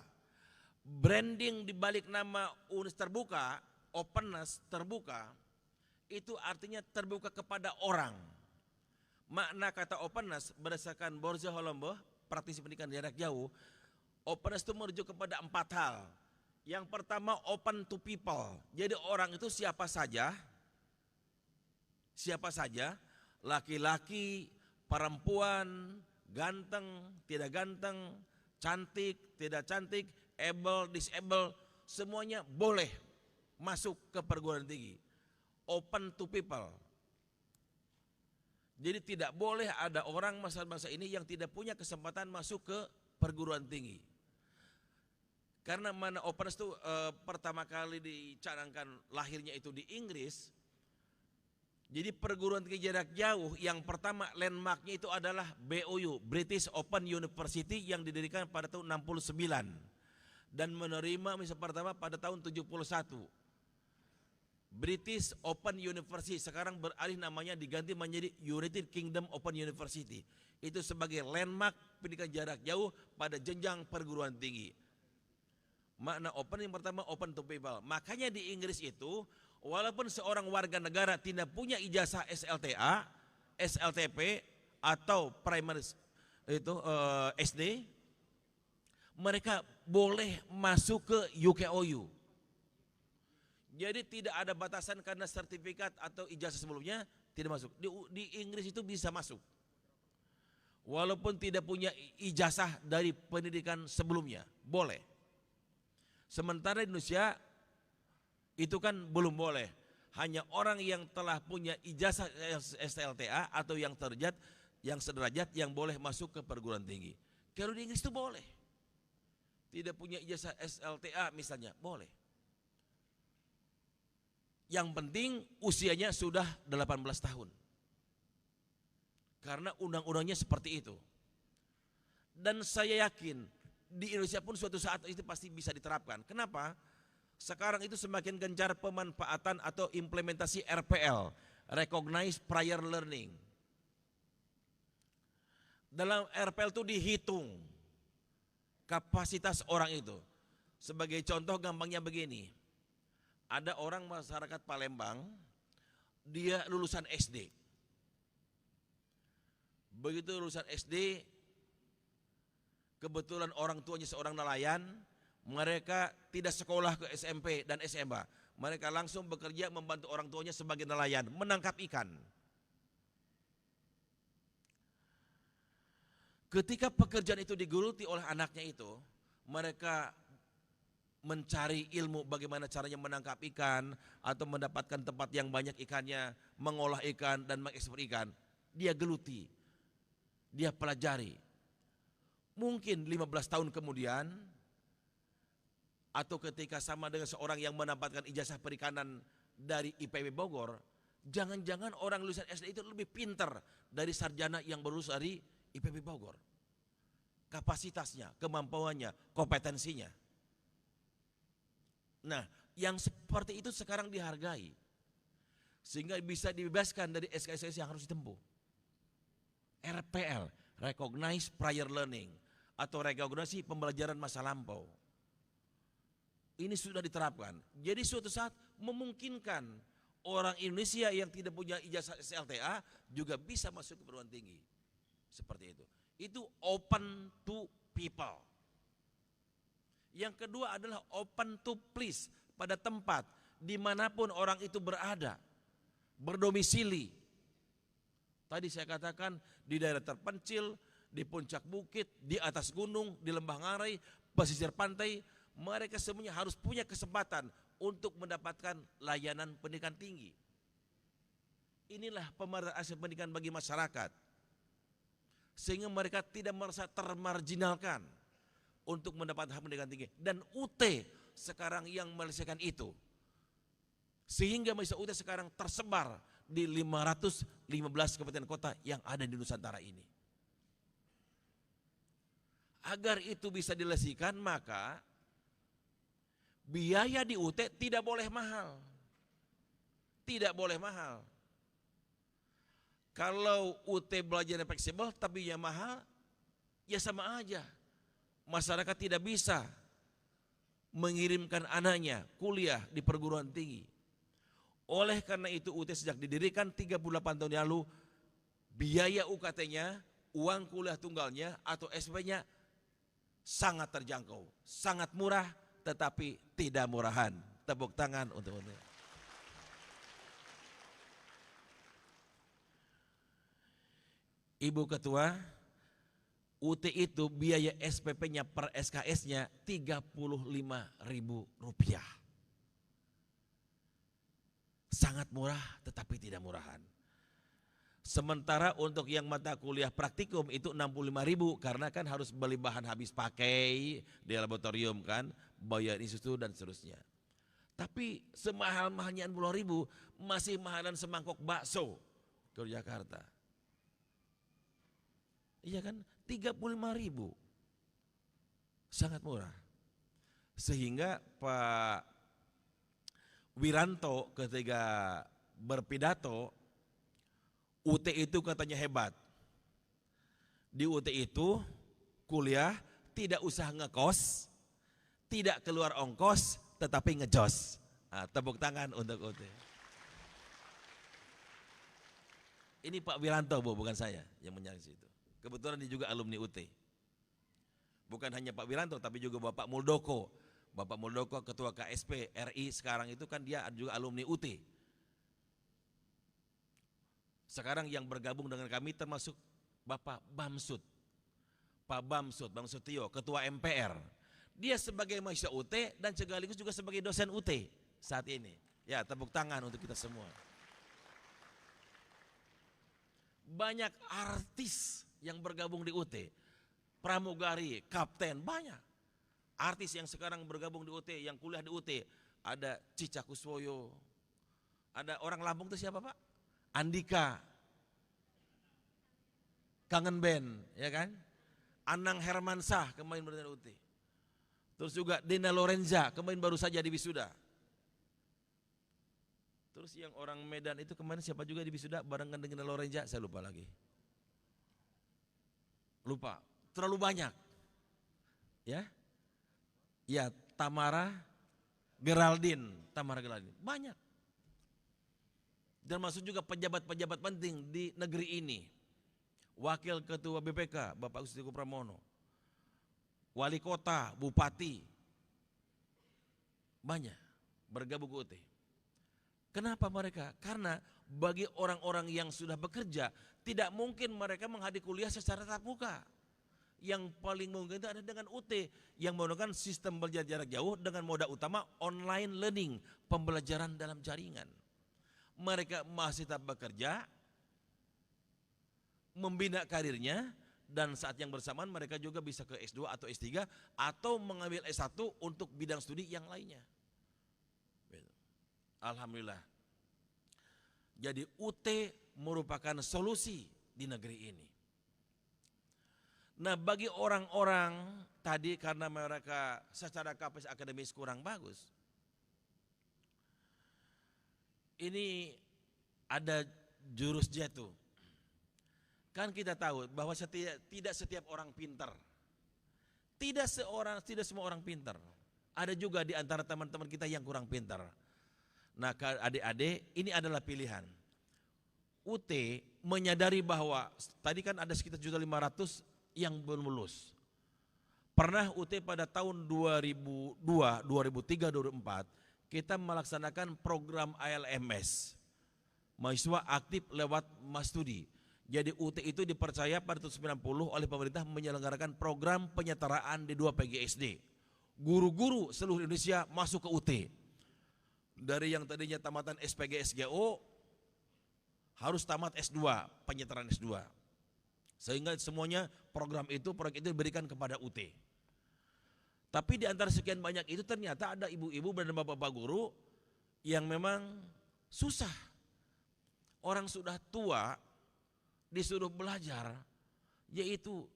Branding dibalik nama universitas terbuka, openness terbuka, itu artinya terbuka kepada orang. Makna kata openness berdasarkan Borja Holombo, praktisi pendidikan jarak jauh, openness itu merujuk kepada 4 hal. Yang pertama open to people. Jadi orang itu siapa saja, laki-laki, perempuan, ganteng, tidak ganteng, cantik, tidak cantik, able, disable, semuanya boleh masuk ke perguruan tinggi. Open to people. Jadi tidak boleh ada orang masa-masa ini yang tidak punya kesempatan masuk ke perguruan tinggi. Karena mana openness itu pertama kali dicanangkan lahirnya itu di Inggris. Jadi perguruan tinggi jarak jauh yang pertama landmarknya itu adalah BOU, British Open University, yang didirikan pada tahun 69 dan menerima misa pertama pada tahun 71. British Open University sekarang beralih namanya diganti menjadi United Kingdom Open University. Itu sebagai landmark pendidikan jarak jauh pada jenjang perguruan tinggi. Makna open yang pertama open to people. Makanya di Inggris itu walaupun seorang warga negara tidak punya ijazah SLTA, SLTP atau primary itu SD, mereka boleh masuk ke UKOU. Jadi tidak ada batasan karena sertifikat atau ijazah sebelumnya tidak masuk. Di Inggris itu bisa masuk. Walaupun tidak punya ijazah dari pendidikan sebelumnya, boleh. Sementara di Indonesia itu kan belum boleh. Hanya orang yang telah punya ijazah SLTA atau yang sederajat yang boleh masuk ke perguruan tinggi. Kalau di Inggris itu boleh. Tidak punya ijazah SLTA misalnya, boleh. Yang penting usianya sudah 18 tahun. Karena undang-undangnya seperti itu. Dan saya yakin di Indonesia pun suatu saat itu pasti bisa diterapkan. Kenapa? Sekarang itu semakin gencar pemanfaatan atau implementasi RPL, Recognized Prior Learning. Dalam RPL itu dihitung kapasitas orang itu. Sebagai contoh gampangnya begini. Ada orang masyarakat Palembang, dia lulusan SD. Begitu lulusan SD, kebetulan orang tuanya seorang nelayan, mereka tidak sekolah ke SMP dan SMA. Mereka langsung bekerja membantu orang tuanya sebagai nelayan, menangkap ikan. Ketika pekerjaan itu digeluti oleh anaknya itu, mereka mencari ilmu bagaimana caranya menangkap ikan atau mendapatkan tempat yang banyak ikannya, mengolah ikan dan mengekspor ikan. Dia geluti, dia pelajari. Mungkin 15 tahun kemudian atau ketika sama dengan seorang yang mendapatkan ijazah perikanan dari IPB Bogor, jangan-jangan orang lulusan SD itu lebih pintar dari sarjana yang lulus dari IPB Bogor. Kapasitasnya, kemampuannya, kompetensinya. Nah, yang seperti itu sekarang dihargai. Sehingga bisa dibebaskan dari SKSS yang harus ditempuh. RPL, Recognize Prior Learning, atau rekognisi pembelajaran masa lampau. Ini sudah diterapkan. Jadi suatu saat memungkinkan orang Indonesia yang tidak punya ijazah SLTA juga bisa masuk ke perguruan tinggi. Seperti itu. Itu open to people. Yang kedua adalah open to place, pada tempat dimanapun orang itu berada, berdomisili. Tadi saya katakan di daerah terpencil, di puncak bukit, di atas gunung, di lembah ngarai, pesisir pantai, mereka semuanya harus punya kesempatan untuk mendapatkan layanan pendidikan tinggi. Inilah pemerataan akses pendidikan bagi masyarakat. Sehingga mereka tidak merasa termarginalkan untuk mendapat hak pendidikan tinggi. Dan UT sekarang yang menyelesaikan itu. Sehingga mahasiswa UT sekarang tersebar di 515 kabupaten kota yang ada di Nusantara ini. Agar itu bisa dilesaikan, maka biaya di UT tidak boleh mahal. Tidak boleh mahal. Kalau UT belajarnya fleksibel tapi ya mahal, ya sama aja. Masyarakat tidak bisa mengirimkan anaknya kuliah di perguruan tinggi. Oleh karena itu UT sejak didirikan 38 tahun lalu, biaya UKT-nya, uang kuliah tunggalnya atau SP-nya sangat terjangkau, sangat murah, tetapi tidak murahan. Tepuk tangan untuk UT. Ibu Ketua, UT itu biaya SPP-nya per SKS-nya Rp35.000. Sangat murah tetapi tidak murahan. Sementara untuk yang mata kuliah praktikum itu 65.000 karena kan harus beli bahan habis pakai di laboratorium kan, bayar institut dan seterusnya. Tapi semahal-mahalnya 60.000 masih mahalan semangkok bakso ke Jakarta. Iya kan? 35.000. Sangat murah. Sehingga Pak Wiranto ketika berpidato, UT itu katanya hebat. Di UT itu kuliah tidak usah ngekos, tidak keluar ongkos, tetapi ngejos. Nah, tepuk tangan untuk UT. Ini Pak Wiranto, Bu, bukan saya yang menyaksikan itu. Kebetulan dia juga alumni UT. Bukan hanya Pak Wiranto, tapi juga Bapak Muldoko. Bapak Muldoko Ketua KSP RI sekarang itu kan dia juga alumni UT. Sekarang yang bergabung dengan kami termasuk Bapak Bamsud. Pak Bamsud, Bamsud Tio, Ketua MPR. Dia sebagai mahasiswa UT dan sekaligus juga sebagai dosen UT saat ini. Ya, tepuk tangan untuk kita semua. Banyak artis yang bergabung di UT. Pramugari, kapten, banyak. Artis yang sekarang bergabung di UT, yang kuliah di UT. Ada Cica Kuswoyo. Ada orang Lampung itu siapa, Pak? Andika. Kangen Band, ya kan? Anang Hermansah kemarin berada di UT. Terus juga Dina Lorenza kemarin baru saja di wisuda. Terus yang orang Medan itu kemarin siapa juga di wisuda barengan dengan Dina Lorenza, saya lupa lagi. Lupa, terlalu banyak. Ya. Ya, Tamara Geraldine, banyak. Dan masuk juga pejabat-pejabat penting di negeri ini. Wakil Ketua BPK, Bapak Gustiko Pramono. Wali Kota, Bupati. Banyak bergabung ke UT. Kenapa mereka? Karena bagi orang-orang yang sudah bekerja, tidak mungkin mereka menghadiri kuliah secara tatap muka. Yang paling mungkin itu ada dengan UT yang menggunakan sistem belajar jarak jauh dengan moda utama online learning, pembelajaran dalam jaringan. Mereka masih tetap bekerja, membina karirnya dan saat yang bersamaan mereka juga bisa ke S2 atau S3 atau mengambil S1 untuk bidang studi yang lainnya. Alhamdulillah. Jadi UT merupakan solusi di negeri ini. Nah, bagi orang-orang tadi karena mereka secara kapasitas akademis kurang bagus, ini ada jurus jatuh. Kan kita tahu bahwa tidak setiap orang pintar. Tidak semua orang pintar. Ada juga di antara teman-teman kita yang kurang pintar. Nah, adik-adik, ini adalah pilihan. UT menyadari bahwa tadi kan ada sekitar 1.500.000 yang belum lulus. Pernah UT pada tahun 2002, 2003, 2004 kita melaksanakan program ALMS, mahasiswa aktif lewat Masstudi. Jadi UT itu dipercaya pada tahun 90 oleh pemerintah menyelenggarakan program penyetaraan di 2 PGSD. Guru-guru seluruh Indonesia masuk ke UT. Dari yang tadinya tamatan SPG SGO harus tamat S2, penyetaraan S2. Sehingga semuanya proyek itu diberikan kepada UT. Tapi di antara sekian banyak itu ternyata ada ibu-ibu dan bapak-bapak guru yang memang susah. Orang sudah tua disuruh belajar, yaitu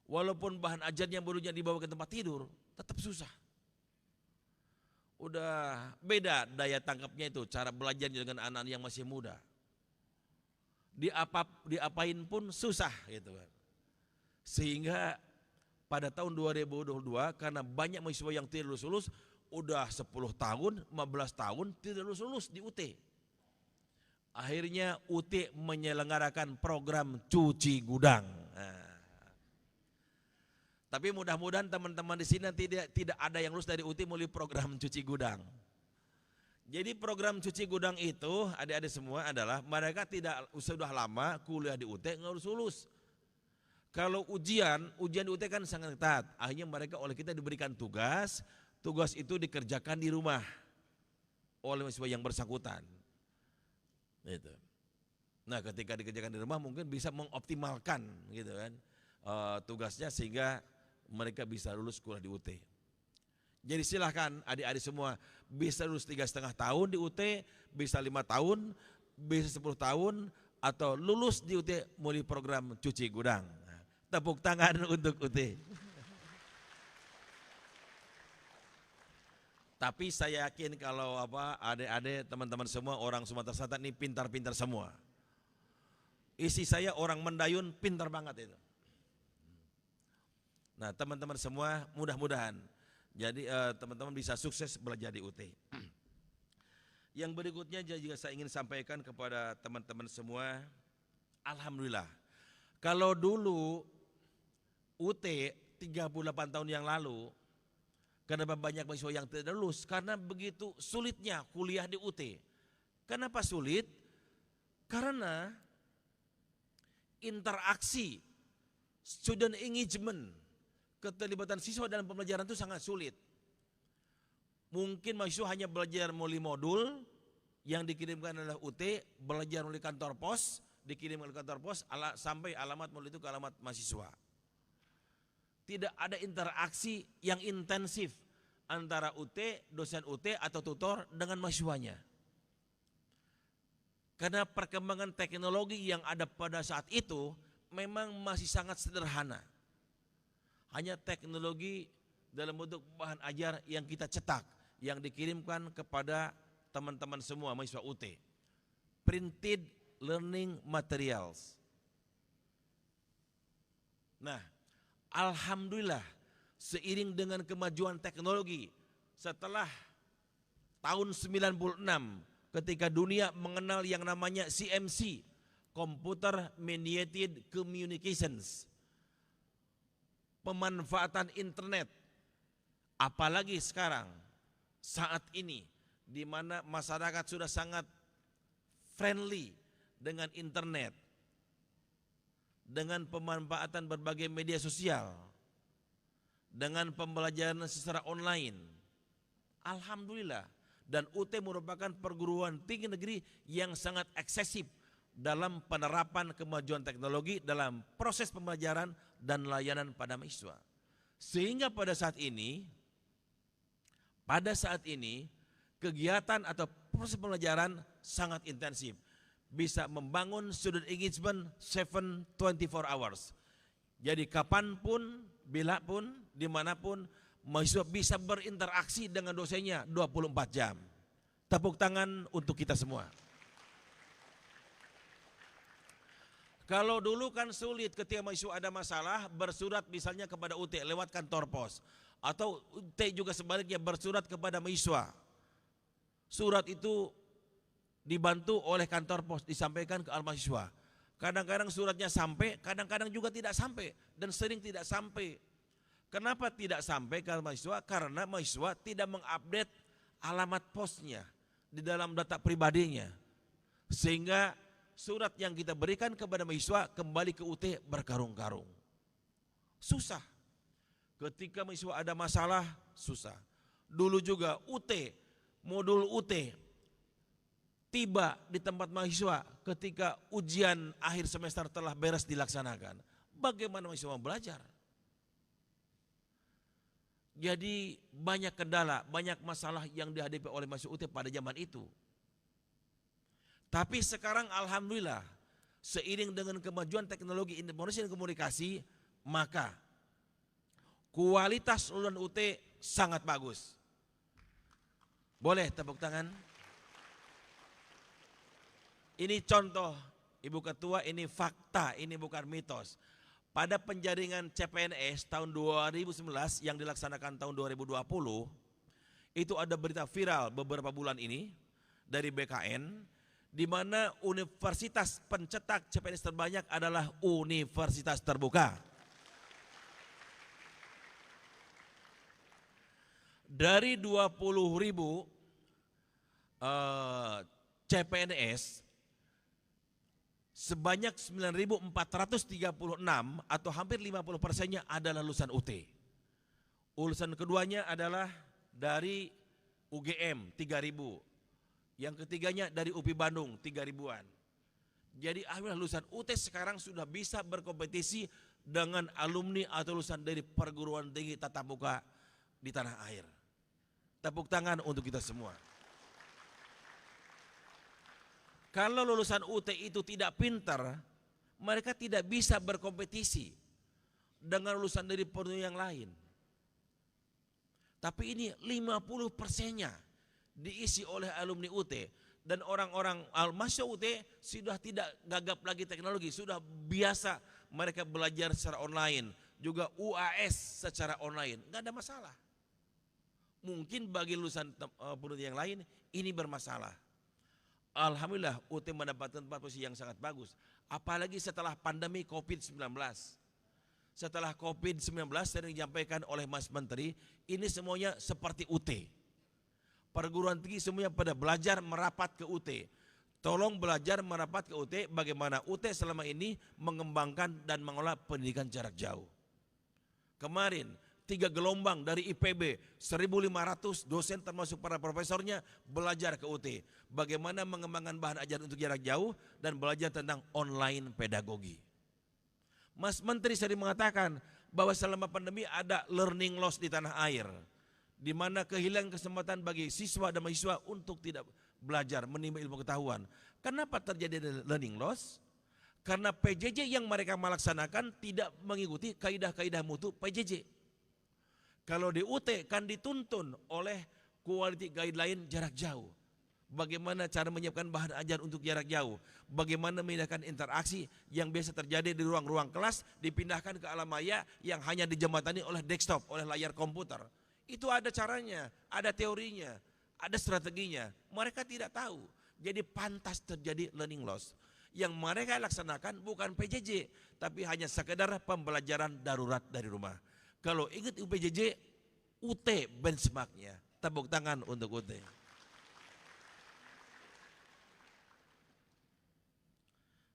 walaupun bahan ajarnya barunya dibawa ke tempat tidur, tetap susah. Udah beda daya tangkapnya itu, cara belajar dengan anak yang masih muda. Diapain pun susah gitu kan. Sehingga pada tahun 2022 karena banyak mahasiswa yang tidak lulus, udah 10 tahun, 15 tahun tidak lulus di UT. Akhirnya UT menyelenggarakan program cuci gudang. Nah, tapi mudah-mudahan teman-teman di sini tidak ada yang lulus dari UT melalui program cuci gudang. Jadi program cuci gudang itu adik-adik semua adalah mereka sudah lama kuliah di UT nggak harus lulus. Kalau ujian di UT kan sangat ketat. Akhirnya mereka oleh kita diberikan tugas itu dikerjakan di rumah oleh mahasiswa yang bersangkutan. Gitu. Nah, ketika dikerjakan di rumah mungkin bisa mengoptimalkan gitu kan tugasnya sehingga mereka bisa lulus kuliah di UT. Jadi silahkan adik-adik semua bisa lulus 3,5 tahun di UT, bisa 5 tahun, bisa 10 tahun, atau lulus di UT melalui program cuci gudang. Nah, tepuk tangan untuk UT. Tapi saya yakin kalau adik-adik teman-teman semua orang Sumatera Selatan ini pintar-pintar semua. Isi saya orang Mendayun pintar banget itu. Nah, teman-teman semua mudah-mudahan jadi teman-teman bisa sukses belajar di UT. Yang berikutnya juga saya ingin sampaikan kepada teman-teman semua, alhamdulillah. Kalau dulu UT 38 tahun yang lalu, kenapa banyak mahasiswa yang tidak lulus? Karena begitu sulitnya kuliah di UT. Kenapa sulit? Karena interaksi, student engagement, keterlibatan siswa dalam pembelajaran itu sangat sulit. Mungkin mahasiswa hanya belajar melalui modul yang dikirimkan oleh UT, belajar melalui kantor pos, dikirim oleh kantor pos sampai alamat modul itu ke alamat mahasiswa. Tidak ada interaksi yang intensif antara UT, dosen UT atau tutor dengan mahasiswanya. Karena perkembangan teknologi yang ada pada saat itu memang masih sangat sederhana. Hanya teknologi dalam bentuk bahan ajar yang kita cetak, yang dikirimkan kepada teman-teman semua mahasiswa UT. Printed learning materials. Nah, alhamdulillah seiring dengan kemajuan teknologi setelah tahun 96 ketika dunia mengenal yang namanya CMC, Computer Mediated Communications, pemanfaatan internet, apalagi sekarang saat ini di mana masyarakat sudah sangat friendly dengan internet, dengan pemanfaatan berbagai media sosial, dengan pembelajaran secara online. Alhamdulillah, dan UT merupakan perguruan tinggi negeri yang sangat aksesif dalam penerapan kemajuan teknologi dalam proses pembelajaran dan layanan pada mahasiswa. Sehingga pada saat ini kegiatan atau proses pembelajaran sangat intensif. Bisa membangun student engagement 7/24 hours. Jadi kapanpun, bilapun, dimanapun, mahasiswa bisa berinteraksi dengan dosennya 24 jam. Tepuk tangan untuk kita semua. Kalau dulu kan sulit ketika mahasiswa ada masalah, bersurat misalnya kepada UT lewat kantor pos. Atau UT juga sebaliknya bersurat kepada mahasiswa. Surat itu dibantu oleh kantor pos, disampaikan ke mahasiswa. Kadang-kadang suratnya sampai, kadang-kadang juga tidak sampai. Dan sering tidak sampai. Kenapa tidak sampai ke mahasiswa? Karena mahasiswa tidak mengupdate alamat posnya di dalam data pribadinya. Sehingga surat yang kita berikan kepada mahasiswa kembali ke UT berkarung-karung. Susah. Ketika mahasiswa ada masalah, susah. Dulu juga modul UT tiba di tempat mahasiswa ketika ujian akhir semester telah beres dilaksanakan. Bagaimana mahasiswa mau belajar? Jadi banyak kendala, banyak masalah yang dihadapi oleh mahasiswa UT pada zaman itu. Tapi sekarang alhamdulillah seiring dengan kemajuan teknologi informasi dan komunikasi, maka kualitas lulusan UT sangat bagus. Boleh tepuk tangan? Ini contoh Ibu Ketua, ini fakta, ini bukan mitos. Pada penjaringan CPNS tahun 2019 yang dilaksanakan tahun 2020, itu ada berita viral beberapa bulan ini dari BKN, di mana universitas pencetak CPNS terbanyak adalah Universitas Terbuka. Dari 20.000 CPNS, sebanyak 9.436 atau hampir 50%-nya adalah lulusan UT. Lulusan keduanya adalah dari UGM 3.000. Yang ketiganya dari UPI Bandung 3.000-an. Jadi alhamdulillah lulusan UT sekarang sudah bisa berkompetisi dengan alumni atau lulusan dari perguruan tinggi tatap muka di tanah air. Tepuk tangan untuk kita semua. Kalau lulusan UT itu tidak pintar, mereka tidak bisa berkompetisi dengan lulusan dari perguruan yang lain. Tapi ini 50%-nya diisi oleh alumni UT, dan orang-orang mahasiswa UT sudah tidak gagap lagi teknologi, sudah biasa mereka belajar secara online, juga UAS secara online, nggak ada masalah. Mungkin bagi lulusan perguruan yang lain ini bermasalah. Alhamdulillah UT mendapatkan posisi yang sangat bagus, apalagi setelah pandemi COVID-19. Setelah COVID-19 sering disampaikan oleh Mas Menteri, ini semuanya seperti UT. Perguruan tinggi semuanya pada belajar merapat ke UT. Tolong belajar merapat ke UT bagaimana UT selama ini mengembangkan dan mengelola pendidikan jarak jauh. Kemarin 3 gelombang dari IPB, 1.500 dosen termasuk para profesornya belajar ke UT. Bagaimana mengembangkan bahan ajar untuk jarak jauh dan belajar tentang online pedagogi. Mas Menteri sering mengatakan bahwa selama pandemi ada learning loss di tanah air, di mana kehilangan kesempatan bagi siswa dan mahasiswa untuk tidak belajar, menimba ilmu pengetahuan. Kenapa terjadi learning loss? Karena PJJ yang mereka melaksanakan tidak mengikuti kaidah-kaidah mutu PJJ. Kalau di UT kan dituntun oleh quality guideline jarak jauh. Bagaimana cara menyiapkan bahan ajar untuk jarak jauh, bagaimana memindahkan interaksi yang biasa terjadi di ruang-ruang kelas dipindahkan ke alam maya yang hanya dijembatani oleh desktop, oleh layar komputer. Itu ada caranya, ada teorinya, ada strateginya. Mereka tidak tahu. Jadi pantas terjadi learning loss. Yang mereka laksanakan bukan PJJ, tapi hanya sekedar pembelajaran darurat dari rumah. Kalau ingat PJJ, UT benchmarknya. Tepuk tangan untuk UT.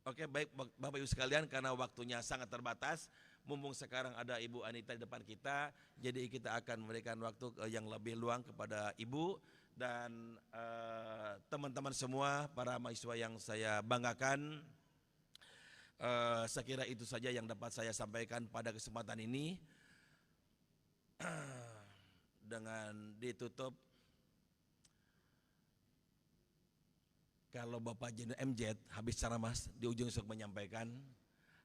Oke, baik Bapak Ibu sekalian, karena waktunya sangat terbatas, mumpung sekarang ada Ibu Anita di depan kita, jadi kita akan memberikan waktu yang lebih luang kepada Ibu dan teman-teman semua, para mahasiswa yang saya banggakan. Saya kira itu saja yang dapat saya sampaikan pada kesempatan ini. Dengan ditutup, kalau Bapak Jenderal MZ habis ceramah di ujung sok menyampaikan,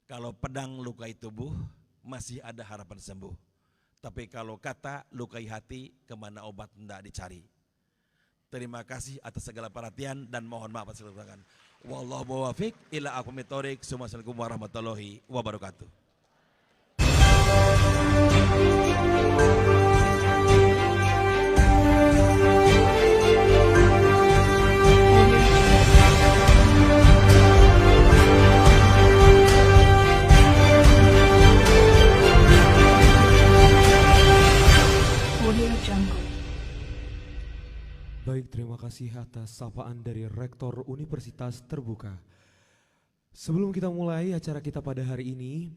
kalau pedang lukai tubuh masih ada harapan sembuh. Tapi kalau kata lukai hati, kemana obat hendak dicari. Terima kasih atas segala perhatian dan mohon maaf atas segala kekurangan. Wallahu muwaffiq ila aqwamit thoriq. Assalamualaikum warahmatullahi wabarakatuh. Baik, terima kasih atas sapaan dari Rektor Universitas Terbuka. Sebelum kita mulai acara kita pada hari ini,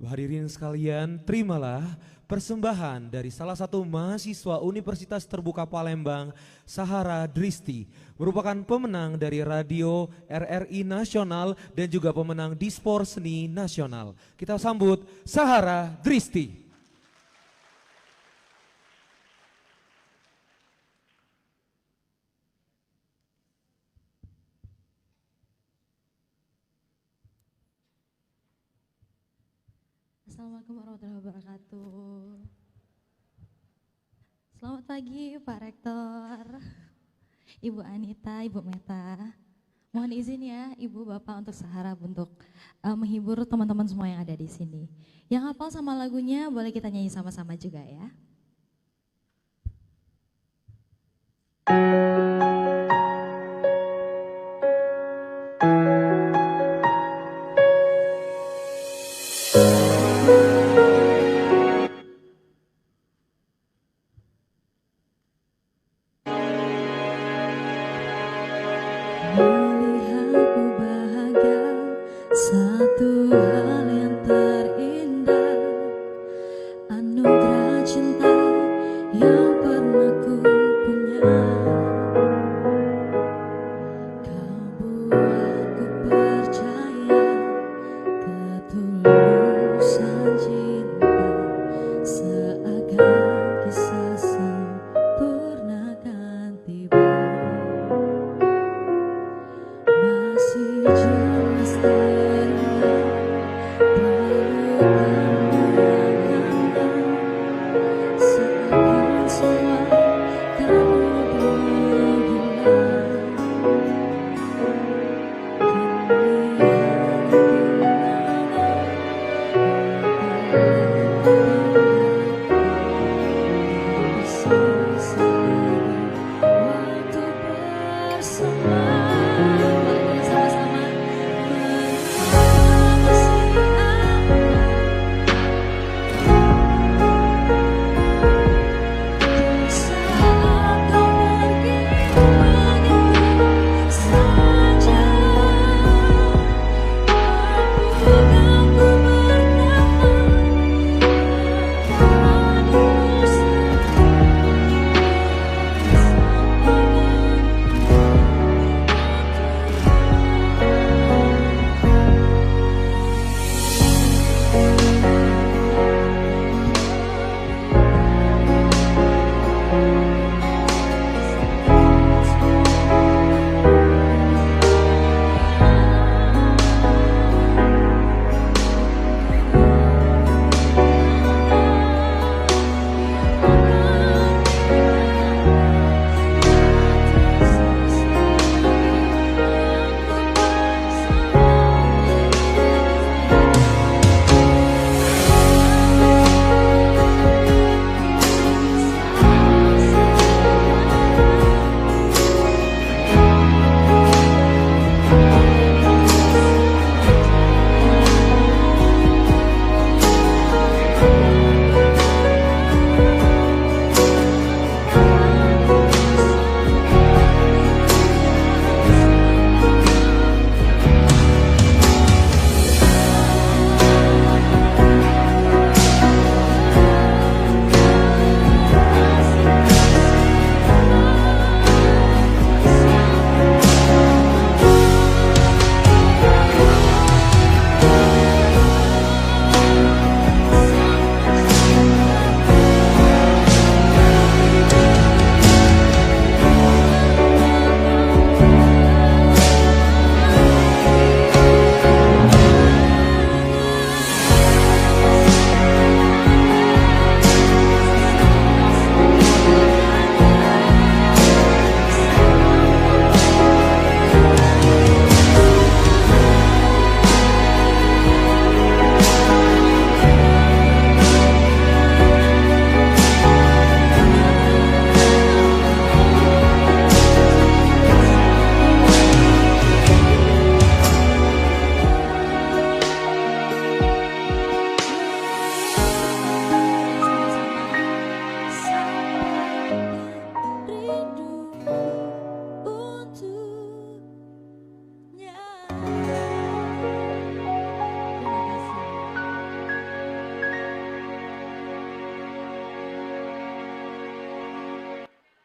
hadirin sekalian, terimalah persembahan dari salah satu mahasiswa Universitas Terbuka Palembang, Sahara Dristi, merupakan pemenang dari Radio RRI Nasional dan juga pemenang Dispor Seni Nasional. Kita sambut Sahara Dristi. Assalamualaikum warahmatullahi wabarakatuh. Selamat pagi Pak Rektor, Ibu Anita, Ibu Meta. Mohon izin ya Ibu Bapak untuk Sahara untuk menghibur teman-teman semua yang ada di sini. Yang hafal sama lagunya boleh kita nyanyi sama-sama juga ya. Melihatmu bahagia, satu hal yang terindah, anugerah cinta yang pernah ku punya. Kau buatku percaya ketulusan cinta, seakan kisah sempurna kan tiba. Masih jelas teringat pelukanmu yang hangat, seakan semua kamu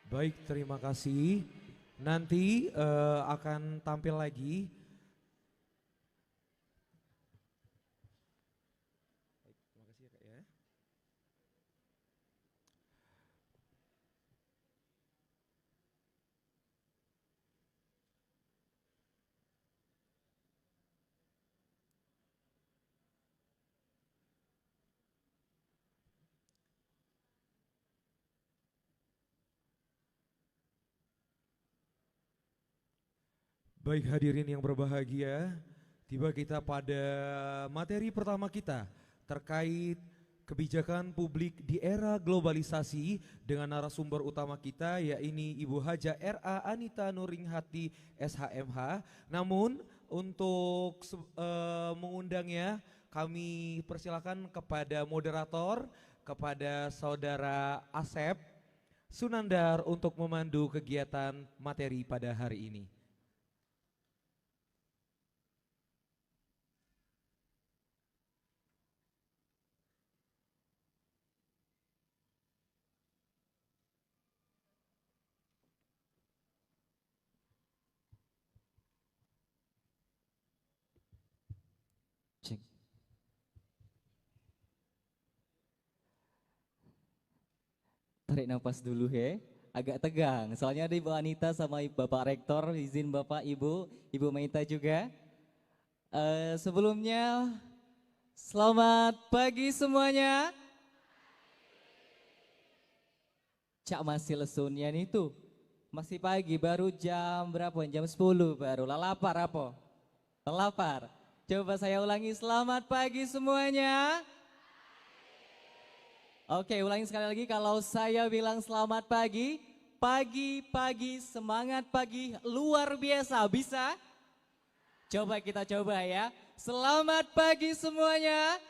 Baik, terima kasih. Nanti akan tampil lagi. Baik, terima kasih ya Kak ya. Baik hadirin yang berbahagia, tiba kita pada materi pertama kita terkait kebijakan publik di era globalisasi dengan narasumber utama kita yaitu Ibu Haja R.A. Anita Nuringhati SHMH. Namun untuk mengundangnya kami persilakan kepada moderator, kepada Saudara Asep Sunandar untuk memandu kegiatan materi pada hari ini. Cek. Tarik nafas dulu ya, agak tegang. Soalnya ada Ibu Anita sama Bapak Rektor, izin Bapak Ibu, Ibu Meita juga. Sebelumnya, selamat pagi semuanya. Cak masih lesunnya nih tuh, masih pagi, baru jam berapa? Jam 10 baru, lapar apa? Lapar. Coba saya ulangi, selamat pagi semuanya. Oke, ulangi sekali lagi, kalau saya bilang selamat pagi, pagi-pagi, semangat pagi, luar biasa, bisa? Coba kita coba ya, selamat pagi semuanya.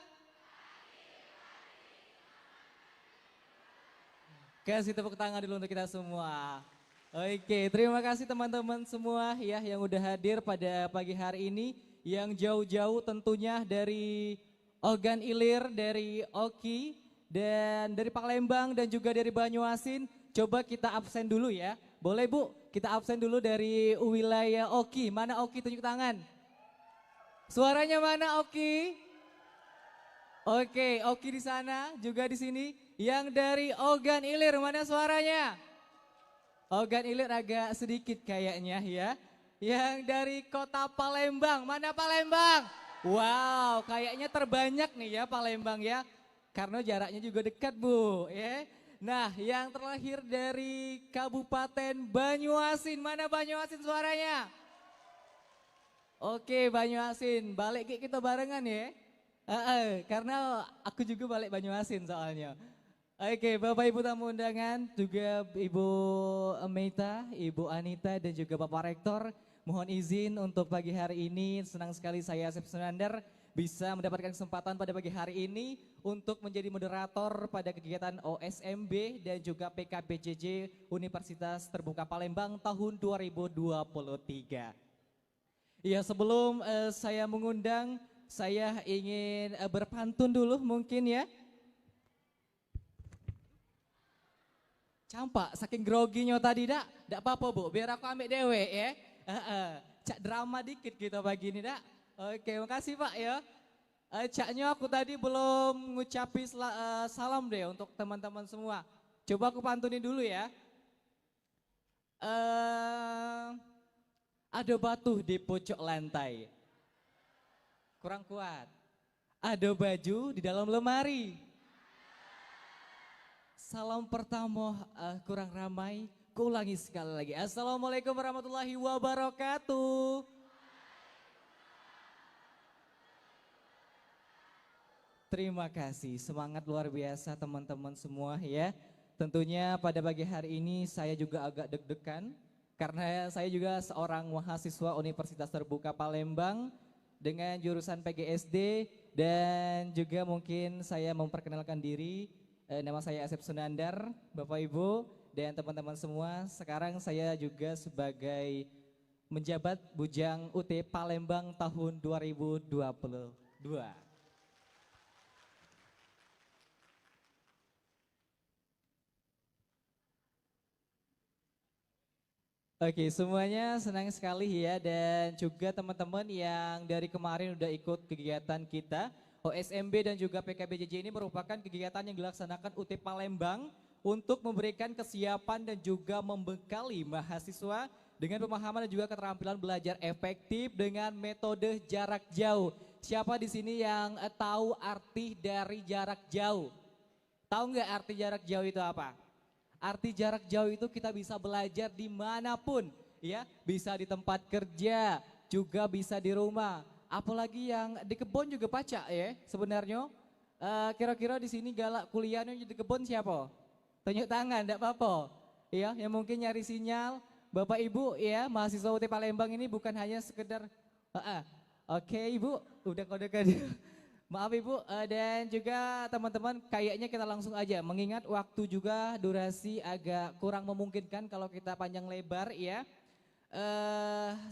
Kasih tepuk tangan dulu untuk kita semua. Oke, terima kasih teman-teman semua ya yang udah hadir pada pagi hari ini. Yang jauh-jauh tentunya dari Ogan Ilir, dari Oki, dan dari Palembang dan juga dari Banyuasin. Coba kita absen dulu ya. Boleh Bu, kita absen dulu dari wilayah Oki. Mana Oki, tunjuk tangan. Suaranya mana Oki? Oke, Oki di sana, juga di sini. Yang dari Ogan Ilir, mana suaranya? Ogan Ilir agak sedikit kayaknya ya. Yang dari kota Palembang, mana Palembang? Wow, kayaknya terbanyak nih ya Palembang ya. Karena jaraknya juga dekat Bu. Ya. Nah, yang terlahir dari Kabupaten Banyuasin, mana Banyuasin suaranya? Oke Banyuasin, balik kita barengan ya. Karena aku juga balik Banyuasin soalnya. Oke, Bapak Ibu tamu undangan, juga Ibu Meita, Ibu Anita dan juga Bapak Rektor, mohon izin untuk pagi hari ini senang sekali saya Asep Sunandar bisa mendapatkan kesempatan pada pagi hari ini untuk menjadi moderator pada kegiatan OSMB dan juga PKBJJ Universitas Terbuka Palembang tahun 2023. Ya, sebelum saya mengundang, saya ingin berpantun dulu mungkin ya. Campak, saking groginya tadi dak apa-apa Bu, biar aku ambil dewe ya. Cak drama dikit gitu pagi ini dak. Oke, makasih Pak ya. Caknya aku tadi belum ngucapi salam deh untuk teman-teman semua. Coba aku pantunin dulu ya. Ada batu di pojok lantai. Kurang kuat. Ada baju di dalam lemari. Salam pertama kurang ramai, kuulangi sekali lagi. Assalamualaikum warahmatullahi wabarakatuh. Terima kasih, semangat luar biasa teman-teman semua ya. Tentunya pada pagi hari ini saya juga agak deg-degan karena saya juga seorang mahasiswa Universitas Terbuka Palembang dengan jurusan PGSD dan juga mungkin saya memperkenalkan diri. Nama saya Asep Sunandar, Bapak Ibu dan teman-teman semua. Sekarang saya juga sebagai menjabat Bujang UT Palembang tahun 2022. Oke, semuanya senang sekali ya, dan juga teman-teman yang dari kemarin udah ikut kegiatan kita OSMB dan juga PKBJJ ini merupakan kegiatan yang dilaksanakan UT Palembang untuk memberikan kesiapan dan juga membekali mahasiswa dengan pemahaman dan juga keterampilan belajar efektif dengan metode jarak jauh. Siapa di sini yang tahu arti dari jarak jauh? Tahu nggak arti jarak jauh itu apa? Arti jarak jauh itu kita bisa belajar dimanapun, ya, bisa di tempat kerja, juga bisa di rumah. Apalagi yang di kebun juga pacak ya sebenarnya. Kira-kira di sini galak kuliahnya di kebun siapa? Tunjuk tangan, enggak apa-apa. Ya, yang mungkin nyari sinyal, Bapak Ibu ya, mahasiswa UT Palembang ini bukan hanya sekedar Oke Ibu, udah kode-kode. Maaf Ibu, dan juga teman-teman, kayaknya kita langsung aja, mengingat waktu juga durasi agak kurang memungkinkan kalau kita panjang lebar ya.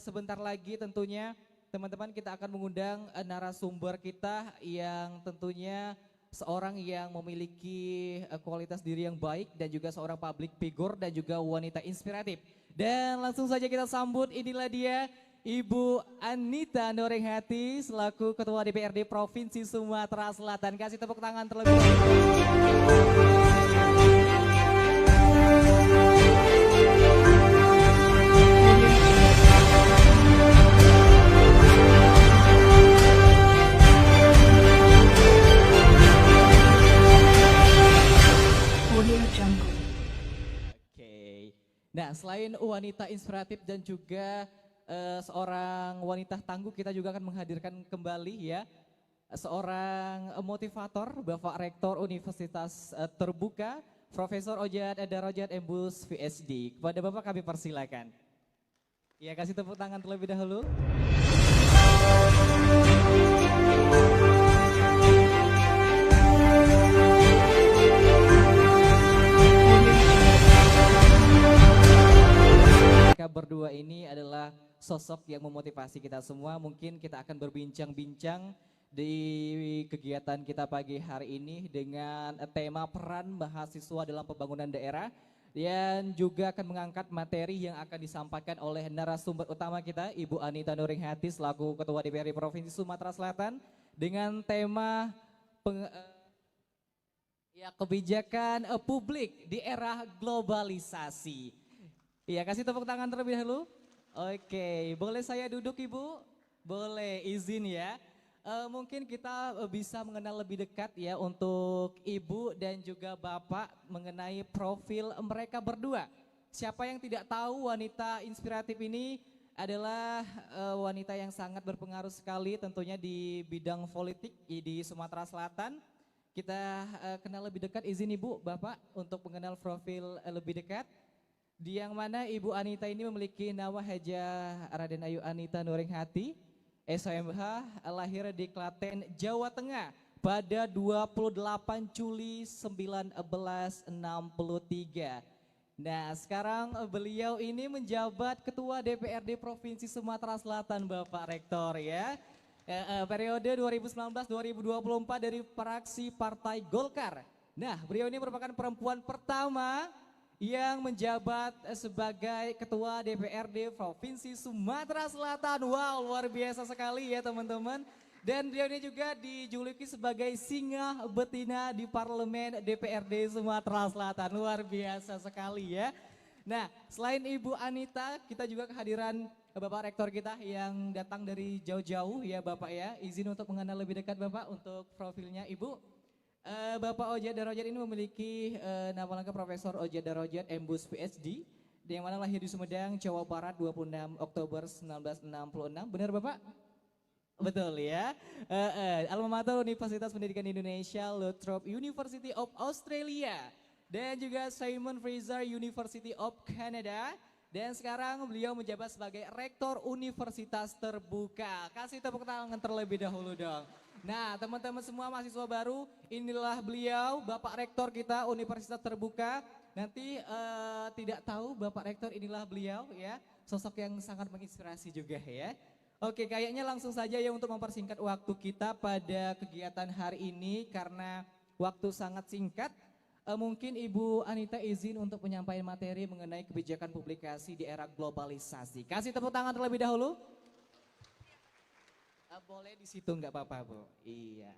Sebentar lagi tentunya teman-teman kita akan mengundang narasumber kita yang tentunya seorang yang memiliki kualitas diri yang baik dan juga seorang public figure dan juga wanita inspiratif. Dan langsung saja kita sambut, inilah dia Ibu Anita Nuringhati selaku Ketua DPRD Provinsi Sumatera Selatan. Kasih tepuk tangan terlebih dahulu. Oke. Nah, selain wanita inspiratif dan juga seorang wanita tangguh, kita juga akan menghadirkan kembali ya seorang motivator, Bapak Rektor Universitas Terbuka, Profesor Ojad Darajat Embus PhD. Kepada Bapak kami persilakan. Ya, kasih tepuk tangan terlebih dahulu. Mereka berdua ini adalah sosok yang memotivasi kita semua. Mungkin kita akan berbincang-bincang di kegiatan kita pagi hari ini dengan tema peran mahasiswa dalam pembangunan daerah, dan juga akan mengangkat materi yang akan disampaikan oleh narasumber utama kita, Ibu Anita Nuringhati selaku Ketua DPRD Provinsi Sumatera Selatan dengan tema kebijakan publik di era globalisasi. Iya, kasih tepuk tangan terlebih dahulu. Oke, boleh saya duduk Ibu? Boleh, izin ya. Mungkin kita bisa mengenal lebih dekat ya untuk Ibu dan juga Bapak mengenai profil mereka berdua. Siapa yang tidak tahu, wanita inspiratif ini adalah wanita yang sangat berpengaruh sekali tentunya di bidang politik di Sumatera Selatan. Kita kenal lebih dekat, izin Ibu, Bapak untuk mengenal profil lebih dekat. Di yang mana Ibu Anita ini memiliki nama Hajah Raden Ayu Anita Nuringhati, SMH, lahir di Klaten, Jawa Tengah pada 28 Juli 1963. Nah, sekarang beliau ini menjabat Ketua DPRD Provinsi Sumatera Selatan, Bapak Rektor ya. Periode 2019-2024 dari fraksi Partai Golkar. Nah, beliau ini merupakan perempuan pertama yang menjabat sebagai Ketua DPRD Provinsi Sumatera Selatan. Wow, luar biasa sekali ya teman-teman. Dan beliau ini juga dijuluki sebagai singa betina di Parlemen DPRD Sumatera Selatan. Luar biasa sekali ya. Nah, selain Ibu Anita, kita juga kehadiran Bapak Rektor kita yang datang dari jauh-jauh ya Bapak ya. Izin untuk mengenal lebih dekat Bapak untuk profilnya Ibu. Bapak Ojad Darajat ini memiliki nama lengkap Profesor Ojad Darajat Embus PhD, yang mana lahir di Sumedang, Jawa Barat 26 Oktober 1966. Benar Bapak? Betul ya. Alma Mater Universitas Pendidikan Indonesia, Lothrop University of Australia, dan juga Simon Fraser University of Canada. Dan sekarang beliau menjabat sebagai Rektor Universitas Terbuka. Kasih tepuk tangan terlebih dahulu dong. Nah, teman-teman semua mahasiswa baru, inilah beliau, Bapak Rektor kita Universitas Terbuka. Nanti tidak tahu Bapak Rektor, inilah beliau ya, sosok yang sangat menginspirasi juga ya. Oke, kayaknya langsung saja ya untuk mempersingkat waktu kita pada kegiatan hari ini karena waktu sangat singkat. Mungkin Ibu Anita izin untuk menyampaikan materi mengenai kebijakan publikasi di era globalisasi. Kasih tepuk tangan terlebih dahulu. Boleh di situ nggak apa-apa Bu. Iya.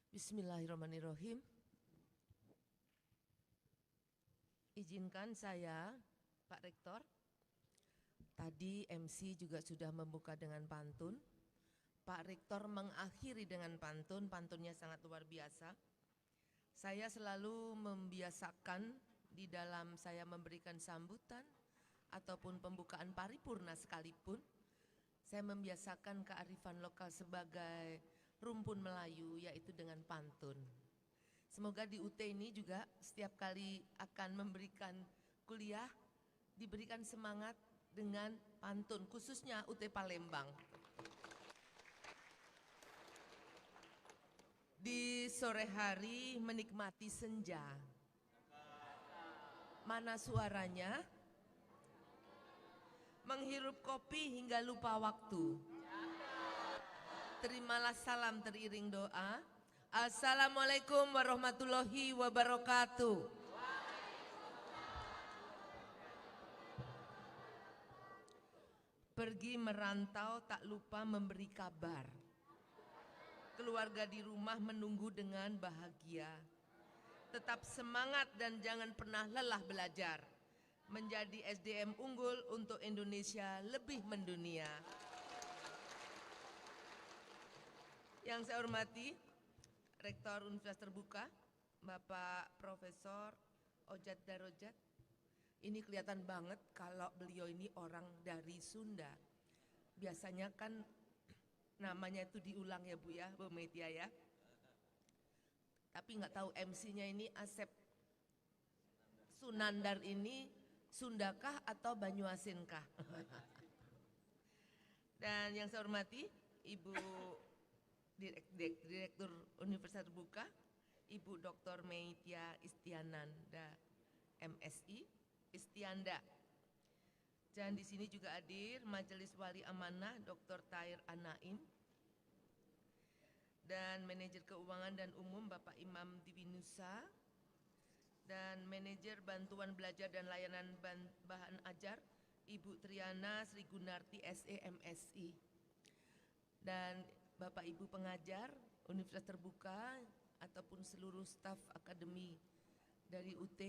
Bismillahirrahmanirrahim. Izinkan saya, Pak Rektor, tadi MC juga sudah membuka dengan pantun. Pak Rektor mengakhiri dengan pantun, pantunnya sangat luar biasa. Saya selalu membiasakan di dalam saya memberikan sambutan ataupun pembukaan paripurna sekalipun, saya membiasakan kearifan lokal sebagai rumpun Melayu, yaitu dengan pantun. Semoga di UT ini juga setiap kali akan memberikan kuliah, diberikan semangat dengan pantun, khususnya UT Palembang. Di sore hari menikmati senja. Mana suaranya? Menghirup kopi hingga lupa waktu. Terimalah salam teriring doa. Assalamualaikum warahmatullahi wabarakatuh. Pergi merantau tak lupa memberi kabar. Keluarga di rumah menunggu dengan bahagia. Tetap semangat dan jangan pernah lelah belajar. Menjadi SDM unggul untuk Indonesia lebih mendunia. Yang saya hormati, Rektor Universitas Terbuka, Bapak Profesor Ojat Darojat. Ini kelihatan banget kalau beliau ini orang dari Sunda. Biasanya kan namanya itu diulang ya Bu ya, Bu Metia ya. Tapi nggak tahu MC-nya ini Asep Sunandar ini Sundakah atau Banyuasinkah? Dan yang saya hormati Ibu Direktur Universitas Terbuka, Ibu Dr. Meitya Istiananda, MSI, Istianda. Dan di sini juga hadir Majelis Wali Amanah Dr. Tahir Anaim dan Manajer Keuangan dan Umum Bapak Imam Diwinusa dan Manajer Bantuan Belajar dan Layanan Bahan Ajar Ibu Triana Sri Gunarti SE MSI dan Bapak Ibu pengajar Universitas Terbuka ataupun seluruh staf akademi dari UT.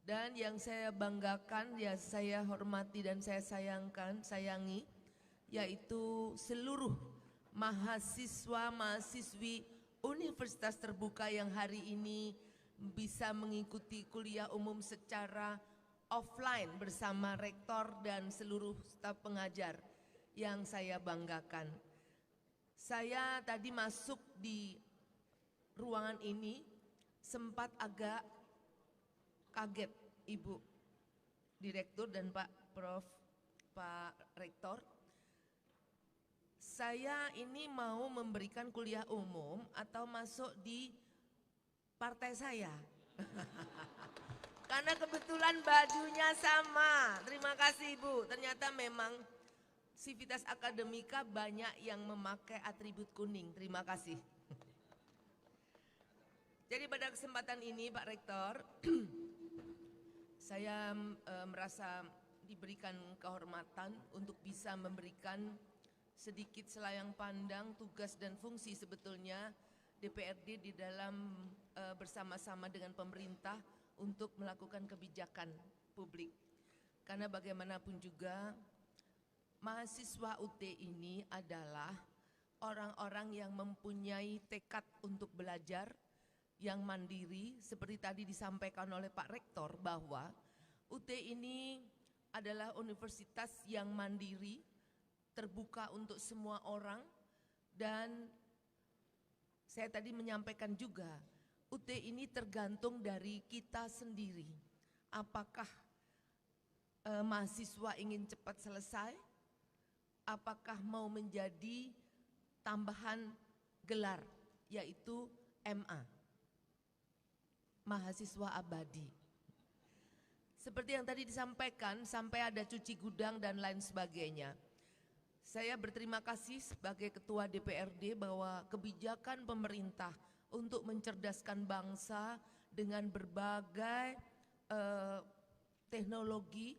Dan yang saya banggakan, ya saya hormati dan saya sayangi, yaitu seluruh mahasiswa-mahasiswi Universitas Terbuka yang hari ini bisa mengikuti kuliah umum secara offline bersama rektor dan seluruh staf pengajar yang saya banggakan. Saya tadi masuk di ruangan ini sempat agak kaget Ibu Direktur dan Pak Prof, Pak Rektor. Saya ini mau memberikan kuliah umum atau masuk di partai saya. Karena kebetulan bajunya sama. Terima kasih Ibu, ternyata memang Sivitas Akademika banyak yang memakai atribut kuning. Terima kasih. Jadi pada kesempatan ini Pak Rektor, saya merasa diberikan kehormatan untuk bisa memberikan sedikit selayang pandang tugas dan fungsi sebetulnya DPRD di dalam bersama-sama dengan pemerintah untuk melakukan kebijakan publik. Karena bagaimanapun juga mahasiswa UT ini adalah orang-orang yang mempunyai tekad untuk belajar, yang mandiri, seperti tadi disampaikan oleh Pak Rektor bahwa UT ini adalah universitas yang mandiri, terbuka untuk semua orang, dan saya tadi menyampaikan juga, UT ini tergantung dari kita sendiri. Apakah mahasiswa ingin cepat selesai? Apakah mau menjadi tambahan gelar, yaitu MA, mahasiswa abadi. seperti yang tadi disampaikan, sampai ada cuci gudang dan lain sebagainya. Saya berterima kasih sebagai Ketua DPRD bahwa kebijakan pemerintah untuk mencerdaskan bangsa dengan berbagai teknologi,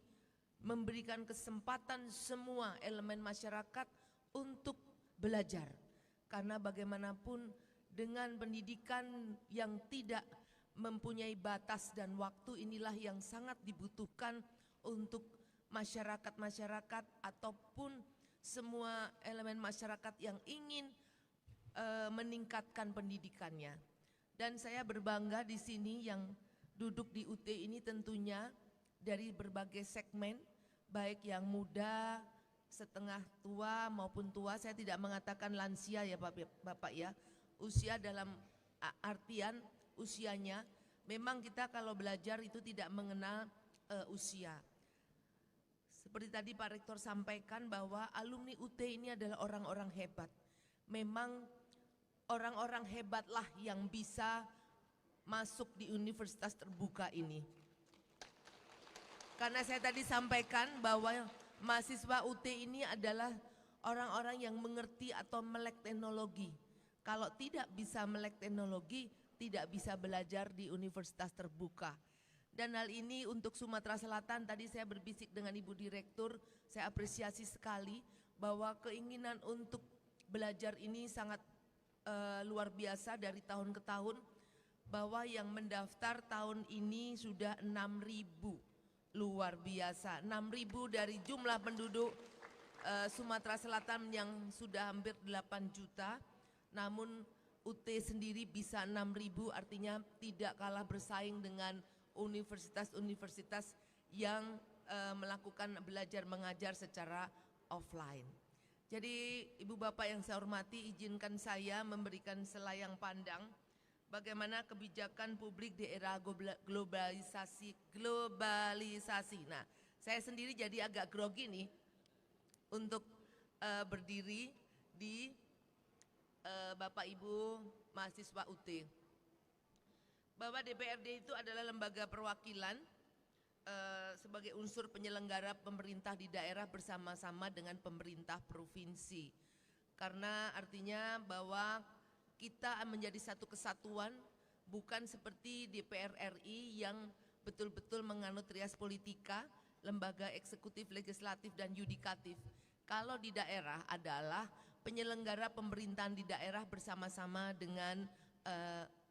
memberikan kesempatan semua elemen masyarakat untuk belajar. Karena bagaimanapun dengan pendidikan yang tidak mempunyai batas dan waktu, inilah yang sangat dibutuhkan untuk masyarakat-masyarakat ataupun semua elemen masyarakat yang ingin meningkatkan pendidikannya. Dan saya berbangga di sini yang duduk di UT ini tentunya dari berbagai segmen, baik yang muda, setengah tua maupun tua. Saya tidak mengatakan lansia ya Bapak ya, usia dalam artian usianya. Memang kita kalau belajar itu tidak mengenal usia. Seperti tadi Pak Rektor sampaikan bahwa alumni UT ini adalah orang-orang hebat. Memang orang-orang hebatlah yang bisa masuk di universitas terbuka ini. Karena saya tadi sampaikan bahwa mahasiswa UT ini adalah orang-orang yang mengerti atau melek teknologi. Kalau tidak bisa melek teknologi, tidak bisa belajar di universitas terbuka. Dan hal ini untuk Sumatera Selatan, tadi saya berbisik dengan Ibu Direktur, saya apresiasi sekali bahwa keinginan untuk belajar ini sangat luar biasa dari tahun ke tahun, bahwa yang mendaftar tahun ini sudah 6.000, luar biasa. 6.000 dari jumlah penduduk Sumatera Selatan yang sudah hampir 8 juta, namun UT sendiri bisa 6.000, artinya tidak kalah bersaing dengan universitas-universitas yang melakukan belajar mengajar secara offline. Jadi Ibu Bapak yang saya hormati, izinkan saya memberikan selayang pandang bagaimana kebijakan publik di era globalisasi. Nah, saya sendiri jadi agak grogi nih untuk berdiri di Bapak Ibu mahasiswa UT. Bahwa DPRD itu adalah lembaga perwakilan sebagai unsur penyelenggara pemerintah di daerah bersama-sama dengan pemerintah provinsi. Karena artinya bahwa kita menjadi satu kesatuan, bukan seperti DPR RI yang betul-betul menganut trias politika, lembaga eksekutif, legislatif, dan yudikatif. Kalau di daerah adalah penyelenggara pemerintahan di daerah bersama-sama dengan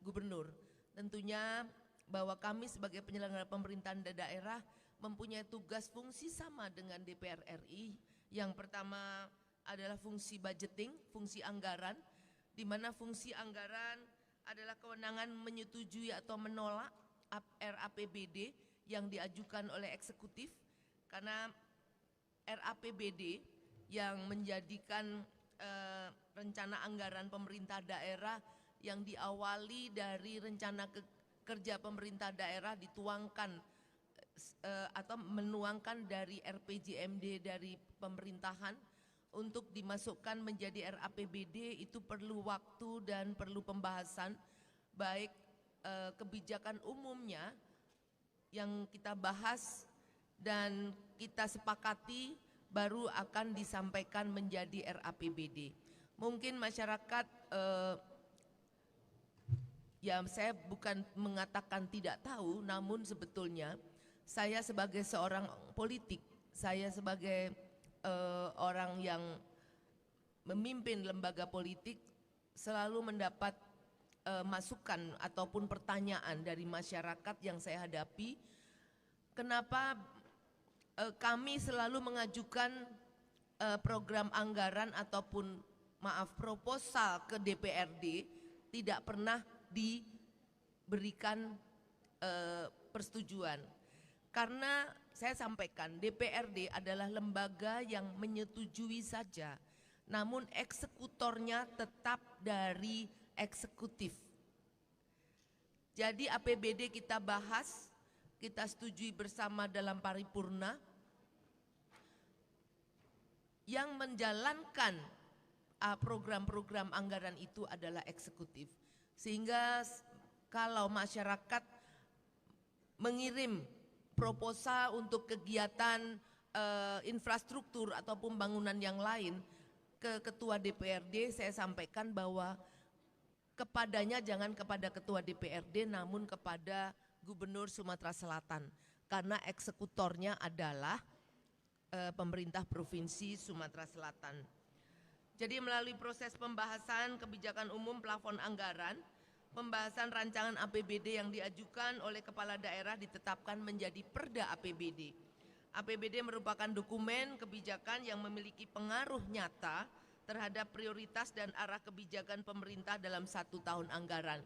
gubernur. Tentunya bahwa kami sebagai penyelenggara pemerintahan di daerah mempunyai tugas fungsi sama dengan DPR RI. Yang pertama adalah fungsi budgeting, fungsi anggaran, di mana fungsi anggaran adalah kewenangan menyetujui atau menolak RAPBD yang diajukan oleh eksekutif, karena RAPBD yang menjadikan rencana anggaran pemerintah daerah yang diawali dari rencana kerja pemerintah daerah dituangkan atau menuangkan dari RPJMD dari pemerintahan untuk dimasukkan menjadi RAPBD, itu perlu waktu dan perlu pembahasan, baik kebijakan umumnya yang kita bahas dan kita sepakati baru akan disampaikan menjadi RAPBD. Mungkin masyarakat ya, saya bukan mengatakan tidak tahu, namun sebetulnya saya sebagai seorang politik, saya sebagai orang yang memimpin lembaga politik selalu mendapat masukan ataupun pertanyaan dari masyarakat yang saya hadapi. Kenapa kami selalu mengajukan program anggaran ataupun proposal ke DPRD tidak pernah diberikan persetujuan. Karena saya sampaikan DPRD adalah lembaga yang menyetujui saja, namun eksekutornya tetap dari eksekutif. Jadi APBD kita bahas, kita setujui bersama dalam paripurna, yang menjalankan program-program anggaran itu adalah eksekutif. Sehingga kalau masyarakat mengirim proposal untuk kegiatan infrastruktur atau pembangunan yang lain ke Ketua DPRD, saya sampaikan bahwa kepadanya jangan kepada Ketua DPRD namun kepada Gubernur Sumatera Selatan, karena eksekutornya adalah pemerintah Provinsi Sumatera Selatan. Jadi melalui proses pembahasan kebijakan umum plafon anggaran, pembahasan rancangan APBD yang diajukan oleh kepala daerah ditetapkan menjadi Perda APBD. APBD merupakan dokumen kebijakan yang memiliki pengaruh nyata terhadap prioritas dan arah kebijakan pemerintah dalam 1 tahun anggaran.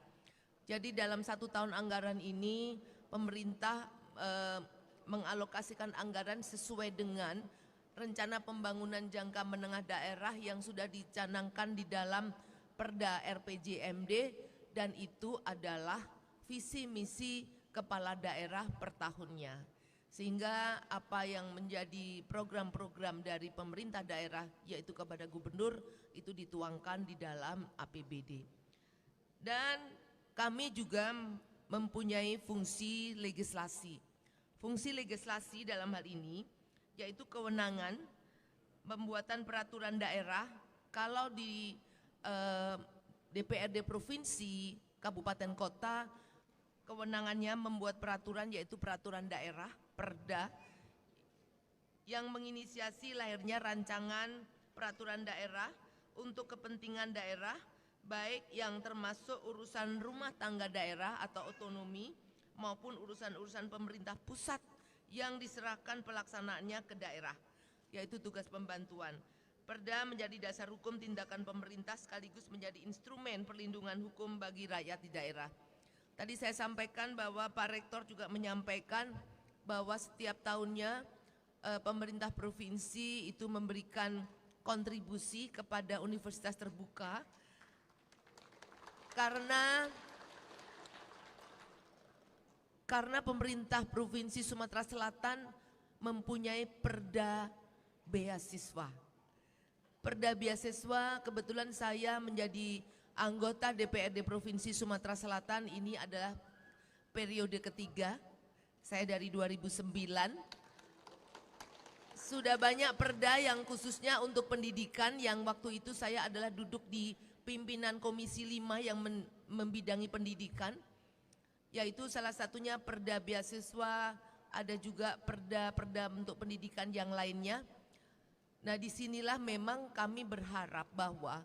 Jadi dalam 1 tahun anggaran ini pemerintah mengalokasikan anggaran sesuai dengan rencana pembangunan jangka menengah daerah yang sudah dicanangkan di dalam Perda RPJMD, dan itu adalah visi misi kepala daerah per tahunnya. Sehingga apa yang menjadi program-program dari pemerintah daerah yaitu kepada gubernur itu dituangkan di dalam APBD. Dan kami juga mempunyai fungsi legislasi. Fungsi legislasi dalam hal ini yaitu kewenangan pembuatan peraturan daerah. Kalau di DPRD provinsi, kabupaten kota, kewenangannya membuat peraturan yaitu peraturan daerah, Perda, yang menginisiasi lahirnya rancangan peraturan daerah untuk kepentingan daerah, baik yang termasuk urusan rumah tangga daerah atau otonomi maupun urusan-urusan pemerintah pusat yang diserahkan pelaksanaannya ke daerah, yaitu tugas pembantuan. Perda menjadi dasar hukum tindakan pemerintah sekaligus menjadi instrumen perlindungan hukum bagi rakyat di daerah. Tadi saya sampaikan bahwa Pak Rektor juga menyampaikan bahwa setiap tahunnya pemerintah provinsi itu memberikan kontribusi kepada universitas terbuka karena pemerintah Provinsi Sumatera Selatan mempunyai Perda Beasiswa. Perda Beasiswa, kebetulan saya menjadi anggota DPRD Provinsi Sumatera Selatan, ini adalah periode ketiga, saya dari 2009. Sudah banyak perda yang khususnya untuk pendidikan, yang waktu itu saya adalah duduk di pimpinan Komisi 5 yang membidangi pendidikan, yaitu salah satunya Perda Beasiswa, ada juga perda-perda untuk pendidikan yang lainnya. Nah, disinilah memang kami berharap bahwa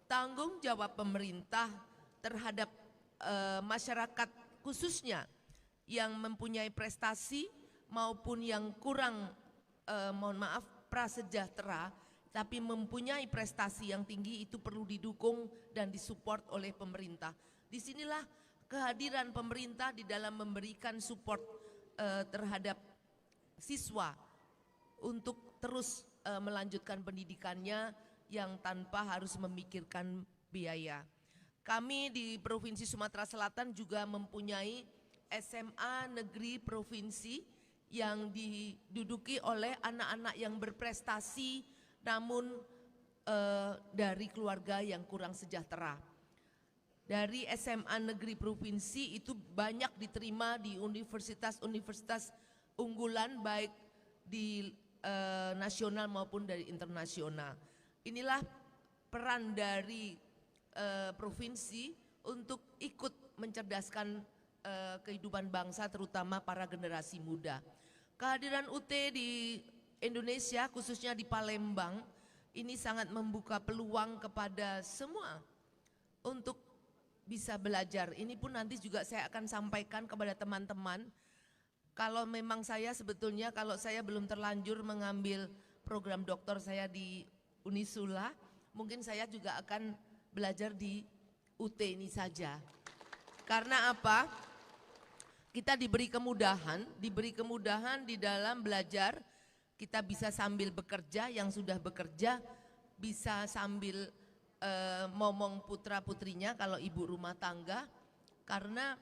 tanggung jawab pemerintah terhadap masyarakat khususnya yang mempunyai prestasi maupun yang kurang, prasejahtera, tapi mempunyai prestasi yang tinggi, itu perlu didukung dan disupport oleh pemerintah. Disinilah kehadiran pemerintah di dalam memberikan support terhadap siswa untuk terus melanjutkan pendidikannya yang tanpa harus memikirkan biaya. Kami di Provinsi Sumatera Selatan juga mempunyai SMA negeri provinsi yang diduduki oleh anak-anak yang berprestasi namun dari keluarga yang kurang sejahtera. Dari SMA negeri provinsi itu banyak diterima di universitas-universitas unggulan baik di nasional maupun dari internasional. Inilah peran dari provinsi untuk ikut mencerdaskan kehidupan bangsa, terutama para generasi muda. Kehadiran UT di Indonesia, khususnya di Palembang, ini sangat membuka peluang kepada semua untuk bisa belajar. Ini pun nanti juga saya akan sampaikan kepada teman-teman. Kalau memang saya sebetulnya, kalau saya belum terlanjur mengambil program doktor saya di Unisula, mungkin saya juga akan belajar di UT ini saja. Karena apa? Kita diberi kemudahan di dalam belajar. Kita bisa sambil bekerja, yang sudah bekerja bisa sambil momong putra-putrinya kalau ibu rumah tangga, karena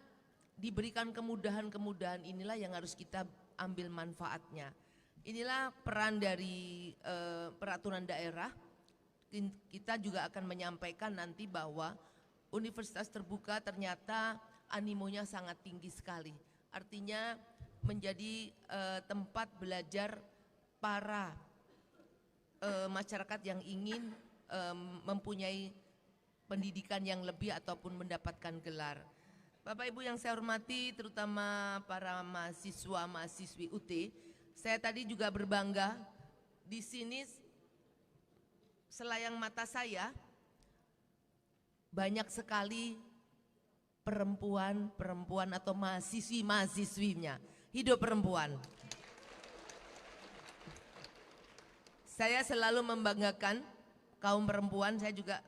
diberikan kemudahan-kemudahan inilah yang harus kita ambil manfaatnya. Inilah peran dari peraturan daerah. Kita juga akan menyampaikan nanti bahwa universitas terbuka ternyata animonya sangat tinggi sekali. Artinya menjadi tempat belajar para masyarakat yang ingin mempunyai pendidikan yang lebih ataupun mendapatkan gelar. Bapak Ibu yang saya hormati, terutama para mahasiswa-mahasiswi UT, saya tadi juga berbangga di sini selayang mata saya banyak sekali perempuan atau mahasiswi-mahasiswinya. Hidup perempuan. Saya selalu membanggakan kaum perempuan, saya juga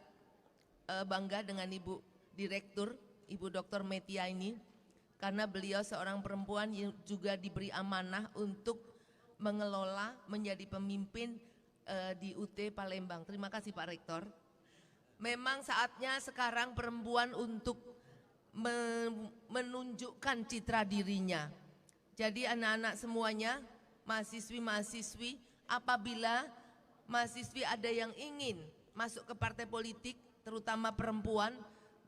bangga dengan Ibu Direktur, Ibu Dr. Metia ini, karena beliau seorang perempuan yang juga diberi amanah untuk mengelola, menjadi pemimpin di UT Palembang. Terima kasih Pak Rektor. Memang saatnya sekarang perempuan untuk menunjukkan citra dirinya. Jadi anak-anak semuanya, mahasiswi-mahasiswi, apabila mahasiswi ada yang ingin masuk ke partai politik, terutama perempuan,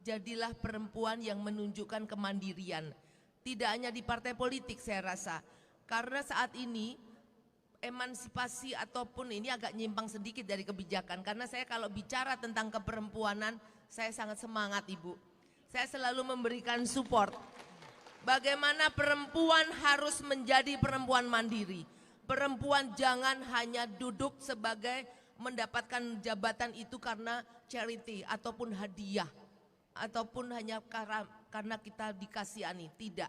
jadilah perempuan yang menunjukkan kemandirian. Tidak hanya di partai politik saya rasa, karena saat ini emansipasi ataupun ini agak nyimpang sedikit dari kebijakan, karena saya kalau bicara tentang keperempuanan, saya sangat semangat Ibu. Saya selalu memberikan support. Bagaimana perempuan harus menjadi perempuan mandiri. Perempuan jangan hanya duduk sebagai mendapatkan jabatan itu karena charity ataupun hadiah. Ataupun hanya karena kita dikasihani. Tidak.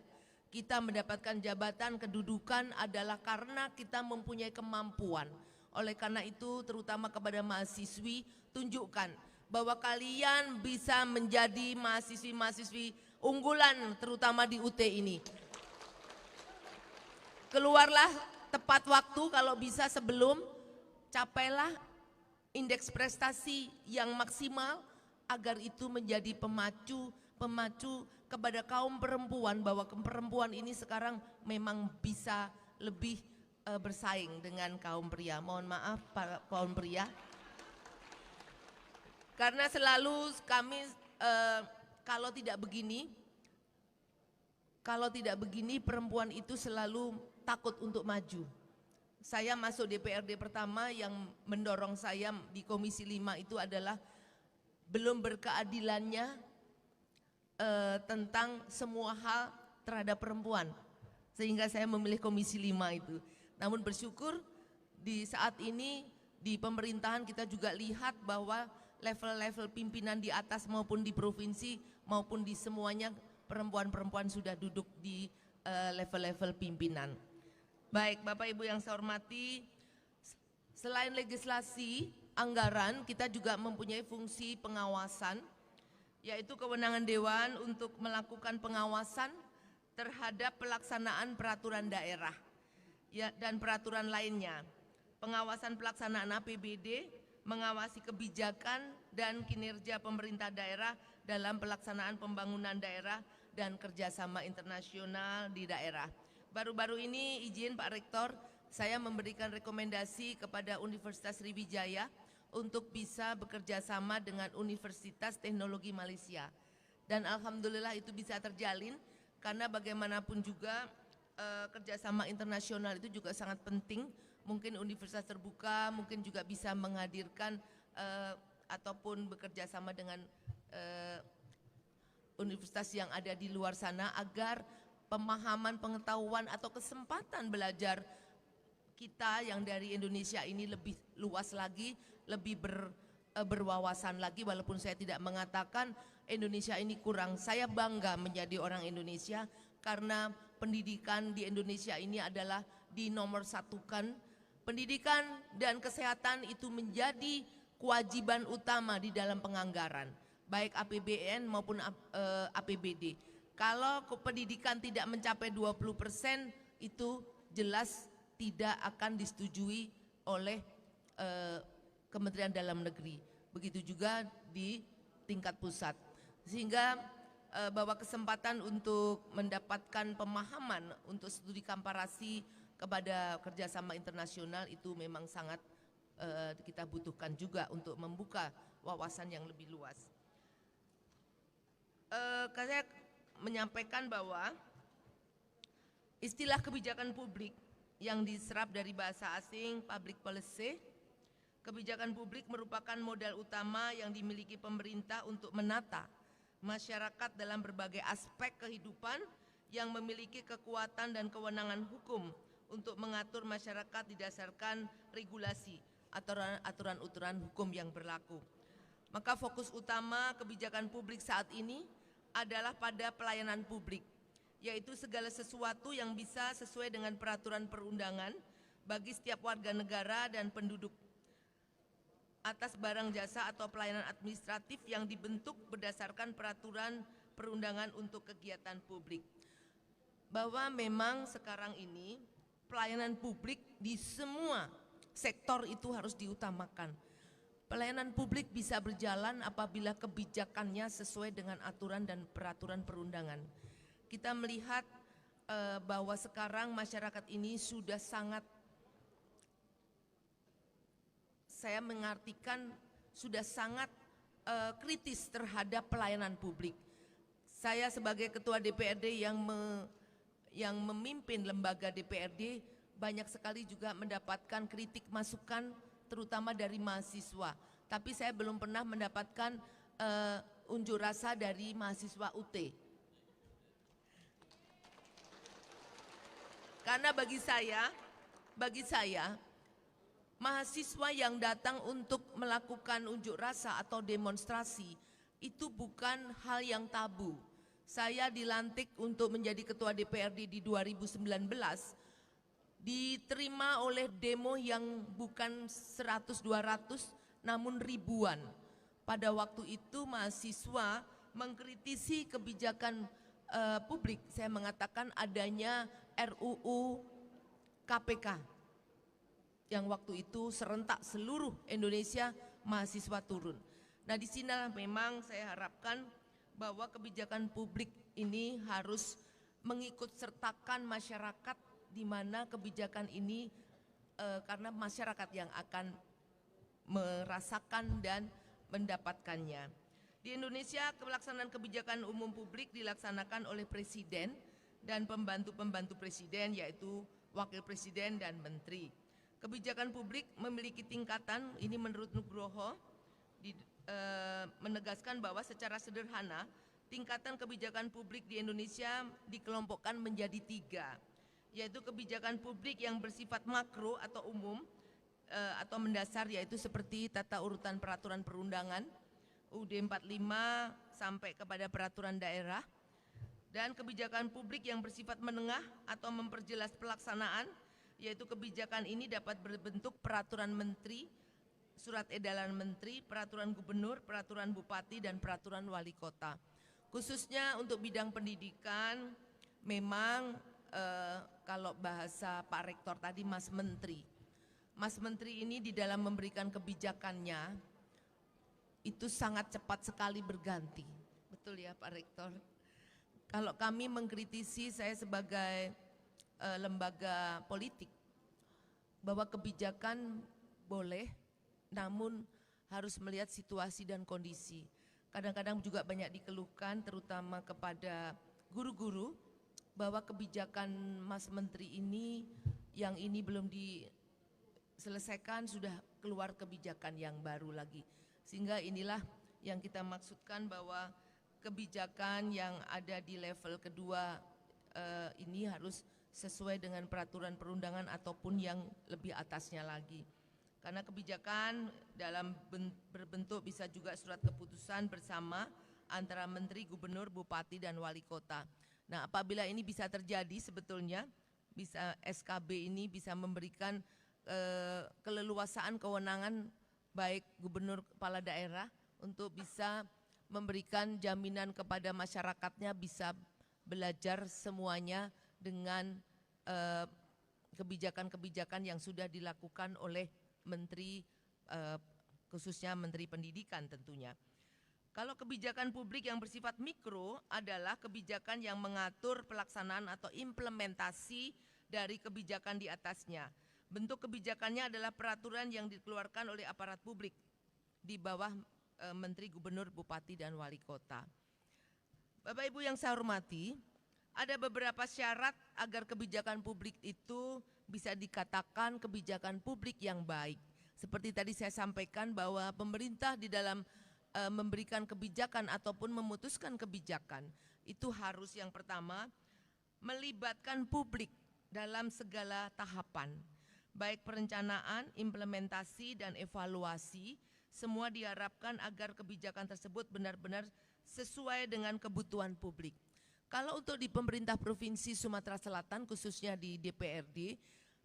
Kita mendapatkan jabatan kedudukan adalah karena kita mempunyai kemampuan. Oleh karena itu terutama kepada mahasiswi, tunjukkan bahwa kalian bisa menjadi mahasiswi-mahasiswi unggulan terutama di UT ini. Keluarlah tepat waktu kalau bisa sebelum, capailah indeks prestasi yang maksimal agar itu menjadi pemacu kepada kaum perempuan bahwa perempuan ini sekarang memang bisa lebih bersaing dengan kaum pria. Mohon maaf para kaum pria. Karena selalu kami kalau tidak begini perempuan itu selalu takut untuk maju. Saya masuk DPRD pertama yang mendorong saya di Komisi 5 itu adalah belum berkeadilannya tentang semua hal terhadap perempuan. Sehingga saya memilih Komisi 5 itu. Namun bersyukur di saat ini di pemerintahan kita juga lihat bahwa level-level pimpinan di atas maupun di provinsi maupun di semuanya perempuan-perempuan sudah duduk di level-level pimpinan. Baik Bapak Ibu yang saya hormati, selain legislasi, anggaran, kita juga mempunyai fungsi pengawasan, yaitu kewenangan Dewan untuk melakukan pengawasan terhadap pelaksanaan peraturan daerah dan peraturan lainnya. Pengawasan pelaksanaan APBD, mengawasi kebijakan dan kinerja pemerintah daerah dalam pelaksanaan pembangunan daerah dan kerjasama internasional di daerah. Baru-baru ini izin Pak Rektor, saya memberikan rekomendasi kepada Universitas Sriwijaya untuk bisa bekerja sama dengan Universitas Teknologi Malaysia. Dan alhamdulillah itu bisa terjalin karena bagaimanapun juga kerjasama internasional itu juga sangat penting. Mungkin universitas terbuka, mungkin juga bisa menghadirkan ataupun bekerja sama dengan universitas yang ada di luar sana agar pemahaman, pengetahuan atau kesempatan belajar kita yang dari Indonesia ini lebih luas lagi, lebih berwawasan lagi. Walaupun saya tidak mengatakan Indonesia ini kurang, saya bangga menjadi orang Indonesia karena pendidikan di Indonesia ini adalah dinomorsatukan. Pendidikan dan kesehatan itu menjadi kewajiban utama di dalam penganggaran, baik APBN maupun APBD. Kalau pendidikan tidak mencapai 20%, itu jelas tidak akan disetujui oleh Kementerian Dalam Negeri. Begitu juga di tingkat pusat. Sehingga bahwa kesempatan untuk mendapatkan pemahaman untuk studi komparasi kepada kerjasama internasional itu memang sangat kita butuhkan juga untuk membuka wawasan yang lebih luas. Saya menyampaikan bahwa Istilah kebijakan publik yang diserap dari bahasa asing public policy. Kebijakan publik merupakan modal utama yang dimiliki pemerintah untuk menata masyarakat dalam berbagai aspek kehidupan yang memiliki kekuatan dan kewenangan hukum untuk mengatur masyarakat didasarkan regulasi atau aturan-aturan hukum yang berlaku. Maka fokus utama kebijakan publik saat ini adalah pada pelayanan publik, yaitu segala sesuatu yang bisa sesuai dengan peraturan perundangan bagi setiap warga negara dan penduduk atas barang jasa atau pelayanan administratif yang dibentuk berdasarkan peraturan perundangan untuk kegiatan publik. Bahwa memang sekarang ini pelayanan publik di semua sektor itu harus diutamakan. Pelayanan publik bisa berjalan apabila kebijakannya sesuai dengan aturan dan peraturan perundangan. Kita melihat bahwa sekarang masyarakat ini sudah sangat, saya mengartikan sudah sangat kritis terhadap pelayanan publik. Saya sebagai ketua DPRD yang memimpin lembaga DPRD banyak sekali juga mendapatkan kritik masukan terutama dari mahasiswa. Tapi saya belum pernah mendapatkan unjuk rasa dari mahasiswa UT. Karena bagi saya mahasiswa yang datang untuk melakukan unjuk rasa atau demonstrasi itu bukan hal yang tabu. Saya dilantik untuk menjadi ketua DPRD di 2019, diterima oleh demo yang bukan 100-200 namun ribuan. Pada waktu itu mahasiswa mengkritisi kebijakan publik. Saya mengatakan adanya RUU KPK yang waktu itu serentak seluruh Indonesia mahasiswa turun. Nah, di sinilah memang saya harapkan bahwa kebijakan publik ini harus mengikut sertakan masyarakat, di mana kebijakan ini karena masyarakat yang akan merasakan dan mendapatkannya. Di Indonesia pelaksanaan kebijakan umum publik dilaksanakan oleh Presiden dan pembantu-pembantu Presiden, yaitu Wakil Presiden dan Menteri. Kebijakan publik memiliki tingkatan, ini menurut Nugroho, menegaskan bahwa secara sederhana tingkatan kebijakan publik di Indonesia dikelompokkan menjadi 3, yaitu kebijakan publik yang bersifat makro atau umum atau mendasar, yaitu seperti tata urutan peraturan perundangan UUD 45 sampai kepada peraturan daerah, dan kebijakan publik yang bersifat menengah atau memperjelas pelaksanaan, yaitu kebijakan ini dapat berbentuk peraturan menteri, surat edaran menteri, peraturan gubernur, peraturan bupati, dan peraturan wali kota. Khususnya untuk bidang pendidikan, memang kalau bahasa Pak Rektor tadi Mas Menteri. Mas Menteri ini di dalam memberikan kebijakannya itu sangat cepat sekali berganti. Betul ya Pak Rektor? Kalau kami mengkritisi, saya sebagai lembaga politik, bahwa kebijakan boleh, namun harus melihat situasi dan kondisi. Kadang-kadang juga banyak dikeluhkan terutama kepada guru-guru bahwa kebijakan Mas Menteri ini yang ini belum diselesaikan, sudah keluar kebijakan yang baru lagi. Sehingga inilah yang kita maksudkan bahwa kebijakan yang ada di level kedua ini harus sesuai dengan peraturan perundangan ataupun yang lebih atasnya lagi. Karena kebijakan dalam berbentuk bisa juga surat keputusan bersama antara menteri, gubernur, bupati, dan wali kota. Nah, apabila ini bisa terjadi, sebetulnya bisa SKB ini bisa memberikan keleluasaan kewenangan baik gubernur, kepala daerah untuk bisa memberikan jaminan kepada masyarakatnya bisa belajar semuanya dengan kebijakan-kebijakan yang sudah dilakukan oleh menteri, khususnya menteri pendidikan tentunya. Kalau kebijakan publik yang bersifat mikro adalah kebijakan yang mengatur pelaksanaan atau implementasi dari kebijakan di atasnya. Bentuk kebijakannya adalah peraturan yang dikeluarkan oleh aparat publik di bawah menteri, gubernur, bupati, dan wali kota. Bapak Ibu yang saya hormati, Ada beberapa syarat agar kebijakan publik itu bisa dikatakan kebijakan publik yang baik. Seperti tadi saya sampaikan bahwa pemerintah di dalam memberikan kebijakan ataupun memutuskan kebijakan itu harus yang pertama melibatkan publik dalam segala tahapan, baik perencanaan, implementasi, dan evaluasi. Semua diharapkan agar kebijakan tersebut benar-benar sesuai dengan kebutuhan publik. Kalau untuk di pemerintah Provinsi Sumatera Selatan, khususnya di DPRD,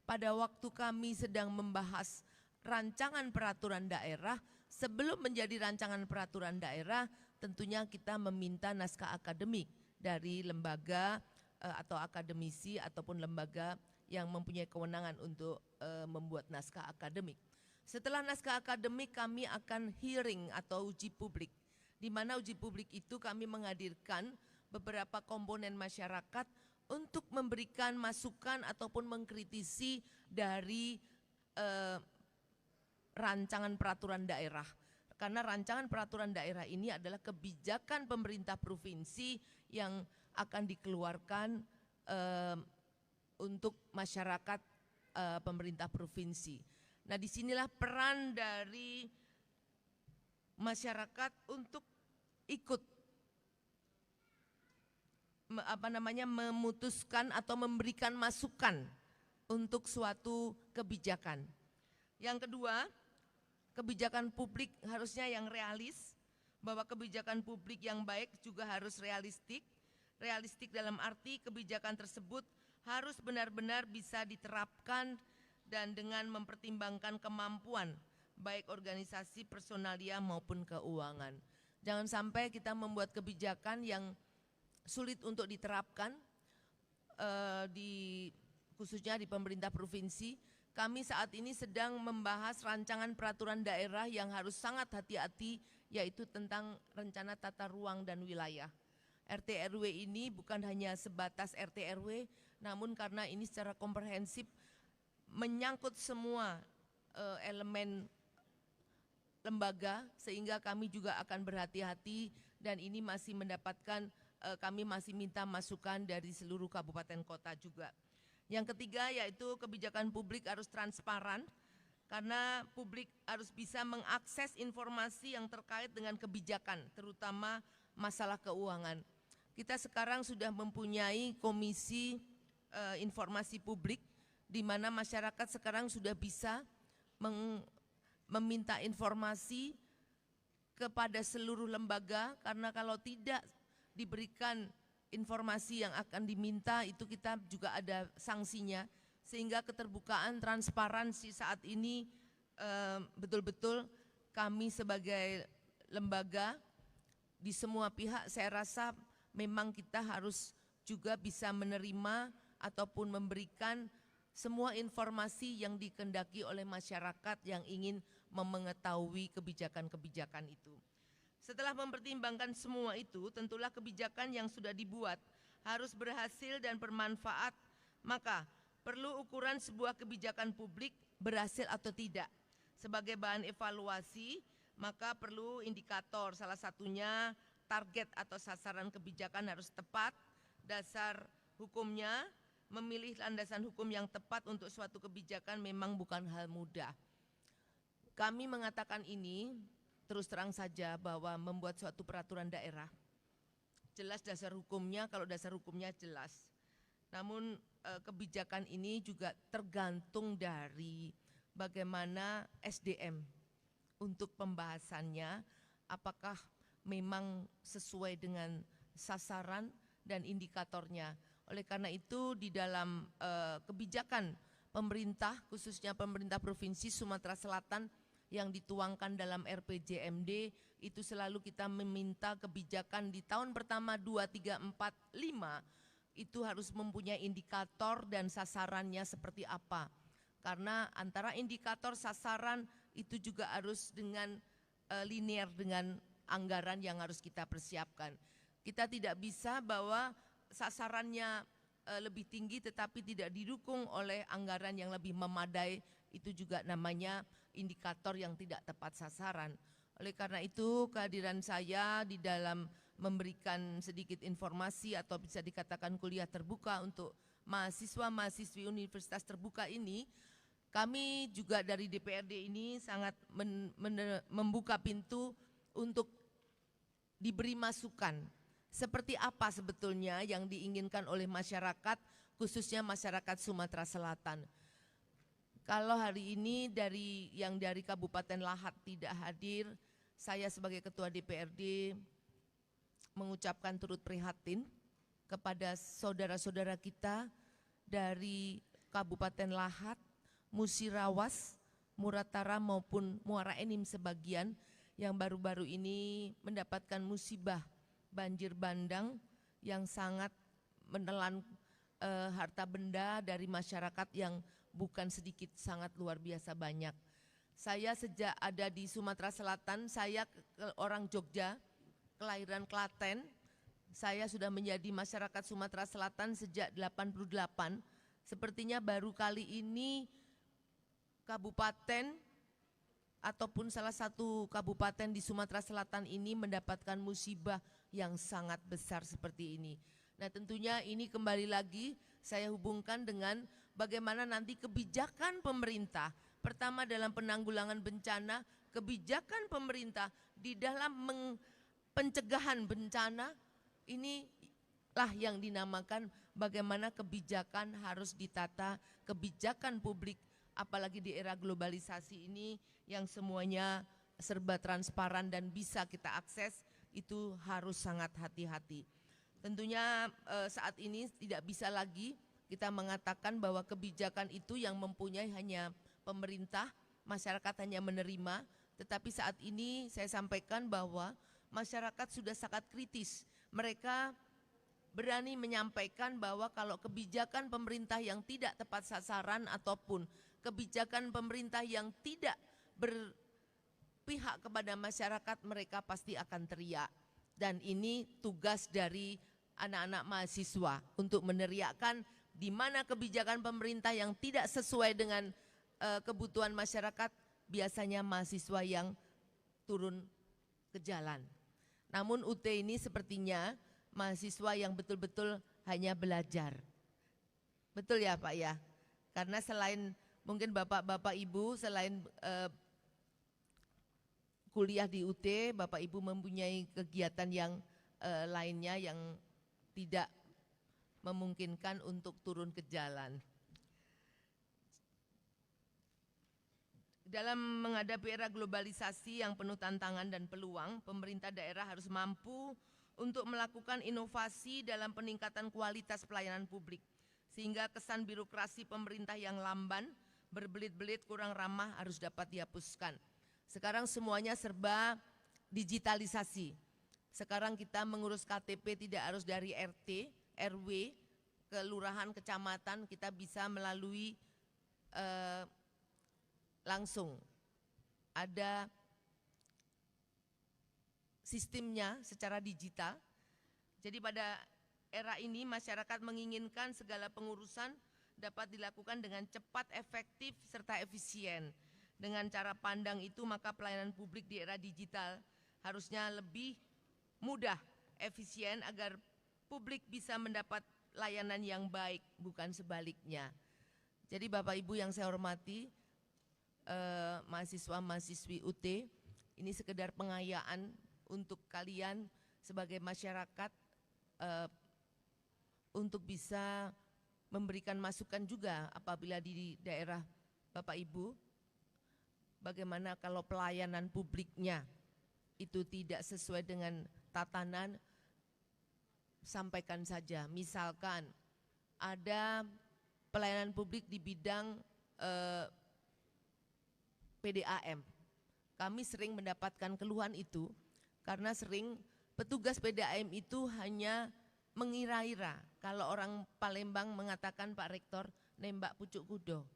pada waktu kami sedang membahas rancangan peraturan daerah, sebelum menjadi rancangan peraturan daerah, tentunya kita meminta naskah akademik dari lembaga atau akademisi ataupun lembaga yang mempunyai kewenangan untuk membuat naskah akademik. Setelah naskah akademik kami akan hearing atau uji publik, di mana uji publik itu kami menghadirkan beberapa komponen masyarakat untuk memberikan masukan ataupun mengkritisi dari rancangan peraturan daerah. Karena rancangan peraturan daerah ini adalah kebijakan pemerintah provinsi yang akan dikeluarkan untuk masyarakat pemerintah provinsi. Nah, disinilah peran dari masyarakat untuk ikut memutuskan atau memberikan masukan untuk suatu kebijakan. Yang kedua, kebijakan publik harusnya yang realis, bahwa kebijakan publik yang baik juga harus realistik. Realistik dalam arti kebijakan tersebut harus benar-benar bisa diterapkan dan dengan mempertimbangkan kemampuan baik organisasi, personalia maupun keuangan. Jangan sampai kita membuat kebijakan yang sulit untuk diterapkan khususnya di pemerintah provinsi. Kami saat ini sedang membahas rancangan peraturan daerah yang harus sangat hati-hati, yaitu tentang rencana tata ruang dan wilayah. RT RW ini bukan hanya sebatas RT RW, namun karena ini secara komprehensif menyangkut semua elemen lembaga, sehingga kami juga akan berhati-hati dan ini masih mendapatkan, kami masih minta masukan dari seluruh kabupaten kota juga. Yang ketiga yaitu kebijakan publik harus transparan, karena publik harus bisa mengakses informasi yang terkait dengan kebijakan, terutama masalah keuangan. Kita sekarang sudah mempunyai komisi informasi publik, di mana masyarakat sekarang sudah bisa meminta informasi kepada seluruh lembaga, karena kalau tidak diberikan informasi yang akan diminta itu kita juga ada sanksinya, sehingga keterbukaan transparansi saat ini betul-betul kami sebagai lembaga di semua pihak, saya rasa memang kita harus juga bisa menerima ataupun memberikan semua informasi yang dikehendaki oleh masyarakat yang ingin mengetahui kebijakan-kebijakan itu. Setelah mempertimbangkan semua itu, tentulah kebijakan yang sudah dibuat harus berhasil dan bermanfaat, maka perlu ukuran sebuah kebijakan publik berhasil atau tidak. Sebagai bahan evaluasi, maka perlu indikator, salah satunya target atau sasaran kebijakan harus tepat, dasar hukumnya, memilih landasan hukum yang tepat untuk suatu kebijakan memang bukan hal mudah. Kami mengatakan ini terus terang saja bahwa membuat suatu peraturan daerah jelas dasar hukumnya, kalau dasar hukumnya jelas. Namun kebijakan ini juga tergantung dari bagaimana SDM untuk pembahasannya, apakah memang sesuai dengan sasaran dan indikatornya. Oleh karena itu di dalam kebijakan pemerintah, khususnya pemerintah Provinsi Sumatera Selatan yang dituangkan dalam RPJMD, itu selalu kita meminta kebijakan di tahun pertama 2, 3, 4, 5 itu harus mempunyai indikator dan sasarannya seperti apa. Karena antara indikator sasaran itu juga harus dengan linear dengan anggaran yang harus kita persiapkan. Kita tidak bisa bahwa sasarannya lebih tinggi tetapi tidak didukung oleh anggaran yang lebih memadai, itu juga namanya indikator yang tidak tepat sasaran. Oleh karena itu kehadiran saya di dalam memberikan sedikit informasi atau bisa dikatakan kuliah terbuka untuk mahasiswa-mahasiswi Universitas Terbuka ini, kami juga dari DPRD ini sangat membuka pintu untuk diberi masukan. Seperti apa sebetulnya yang diinginkan oleh masyarakat, khususnya masyarakat Sumatera Selatan. Kalau hari ini dari Kabupaten Lahat tidak hadir, saya sebagai Ketua DPRD mengucapkan turut prihatin kepada saudara-saudara kita dari Kabupaten Lahat, Musirawas, Muratara maupun Muara Enim sebagian yang baru-baru ini mendapatkan musibah banjir bandang yang sangat menelan harta benda dari masyarakat yang bukan sedikit, sangat luar biasa banyak. Saya sejak ada di Sumatera Selatan, saya orang Jogja, kelahiran Klaten, saya sudah menjadi masyarakat Sumatera Selatan sejak 88, sepertinya baru kali ini kabupaten ataupun salah satu kabupaten di Sumatera Selatan ini mendapatkan musibah yang sangat besar seperti ini. Nah tentunya ini kembali lagi saya hubungkan dengan bagaimana nanti kebijakan pemerintah, pertama dalam penanggulangan bencana, kebijakan pemerintah di dalam pencegahan bencana, inilah yang dinamakan bagaimana kebijakan harus ditata, kebijakan publik, apalagi di era globalisasi ini yang semuanya serba transparan dan bisa kita akses, itu harus sangat hati-hati. Tentunya saat ini tidak bisa lagi kita mengatakan bahwa kebijakan itu yang mempunyai hanya pemerintah, masyarakat hanya menerima, tetapi saat ini saya sampaikan bahwa masyarakat sudah sangat kritis. Mereka berani menyampaikan bahwa kalau kebijakan pemerintah yang tidak tepat sasaran ataupun kebijakan pemerintah yang tidak berpihak kepada masyarakat, mereka pasti akan teriak. Dan ini tugas dari anak-anak mahasiswa untuk meneriakkan di mana kebijakan pemerintah yang tidak sesuai dengan kebutuhan masyarakat, biasanya mahasiswa yang turun ke jalan. Namun UT ini sepertinya mahasiswa yang betul-betul hanya belajar. Betul ya Pak ya? Karena selain mungkin Bapak-Bapak Ibu, selain kuliah di UT, Bapak Ibu mempunyai kegiatan yang lainnya yang tidak memungkinkan untuk turun ke jalan. Dalam menghadapi era globalisasi yang penuh tantangan dan peluang, pemerintah daerah harus mampu untuk melakukan inovasi dalam peningkatan kualitas pelayanan publik, sehingga kesan birokrasi pemerintah yang lamban, berbelit-belit, kurang ramah harus dapat dihapuskan. Sekarang semuanya serba digitalisasi. Sekarang kita mengurus KTP tidak harus dari RT, RW, kelurahan, kecamatan, kita bisa melalui langsung. Ada sistemnya secara digital. Jadi pada era ini masyarakat menginginkan segala pengurusan dapat dilakukan dengan cepat, efektif, serta efisien. Dengan cara pandang itu maka pelayanan publik di era digital harusnya lebih mudah, efisien agar publik bisa mendapat layanan yang baik, bukan sebaliknya. Jadi Bapak Ibu yang saya hormati, mahasiswa-mahasiswi UT, ini sekedar pengayaan untuk kalian sebagai masyarakat untuk bisa memberikan masukan juga apabila di daerah Bapak Ibu, bagaimana kalau pelayanan publiknya itu tidak sesuai dengan tatanan, sampaikan saja. Misalkan ada pelayanan publik di bidang PDAM. Kami sering mendapatkan keluhan itu karena sering petugas PDAM itu hanya mengira-ira. Kalau orang Palembang mengatakan Pak Rektor nembak pucuk kudo.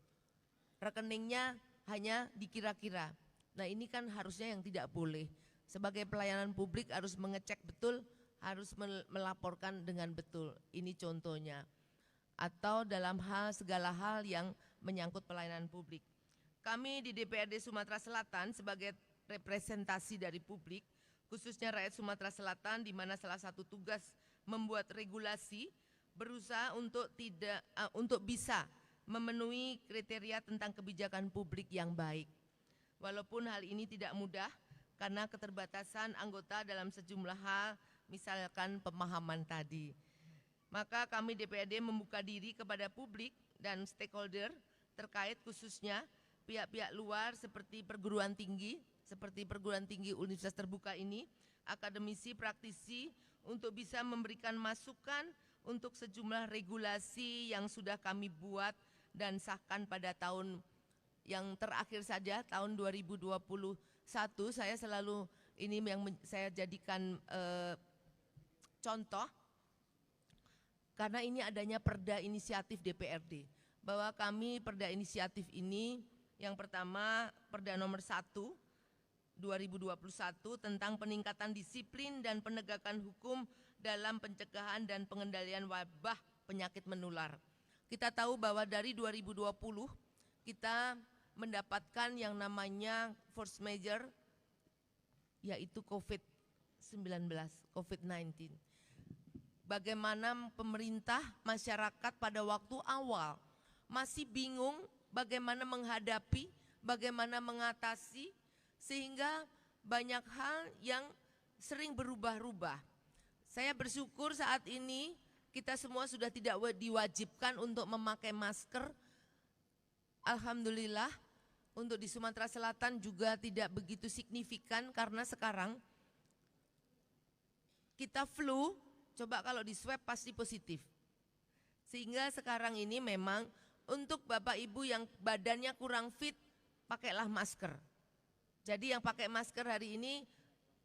Rekeningnya hanya dikira-kira. Nah ini kan harusnya yang tidak boleh. Sebagai pelayanan publik harus mengecek betul, harus melaporkan dengan betul. Ini contohnya. Atau dalam segala hal yang menyangkut pelayanan publik. Kami di DPRD Sumatera Selatan sebagai representasi dari publik, khususnya rakyat Sumatera Selatan, di mana salah satu tugas membuat regulasi, berusaha untuk bisa memenuhi kriteria tentang kebijakan publik yang baik. Walaupun hal ini tidak mudah karena keterbatasan anggota dalam sejumlah hal, misalkan pemahaman tadi. Maka kami DPRD membuka diri kepada publik dan stakeholder terkait, khususnya pihak-pihak luar seperti perguruan tinggi Universitas Terbuka ini, akademisi, praktisi, untuk bisa memberikan masukan untuk sejumlah regulasi yang sudah kami buat dan sahkan pada tahun yang terakhir saja, tahun 2021. Saya selalu ini yang saya jadikan contoh, karena ini adanya perda inisiatif DPRD, bahwa kami perda inisiatif ini, yang pertama perda nomor 1 2021 tentang peningkatan disiplin dan penegakan hukum dalam pencegahan dan pengendalian wabah penyakit menular. Kita tahu bahwa dari 2020 kita mendapatkan yang namanya force major, yaitu COVID-19. Bagaimana pemerintah, masyarakat pada waktu awal masih bingung bagaimana menghadapi, bagaimana mengatasi, sehingga banyak hal yang sering berubah-ubah. Saya bersyukur saat ini kita semua sudah tidak diwajibkan untuk memakai masker. Alhamdulillah, untuk di Sumatera Selatan juga tidak begitu signifikan, karena sekarang kita flu, coba kalau di swab pasti positif. Sehingga sekarang ini memang untuk Bapak Ibu yang badannya kurang fit, pakailah masker. Jadi yang pakai masker hari ini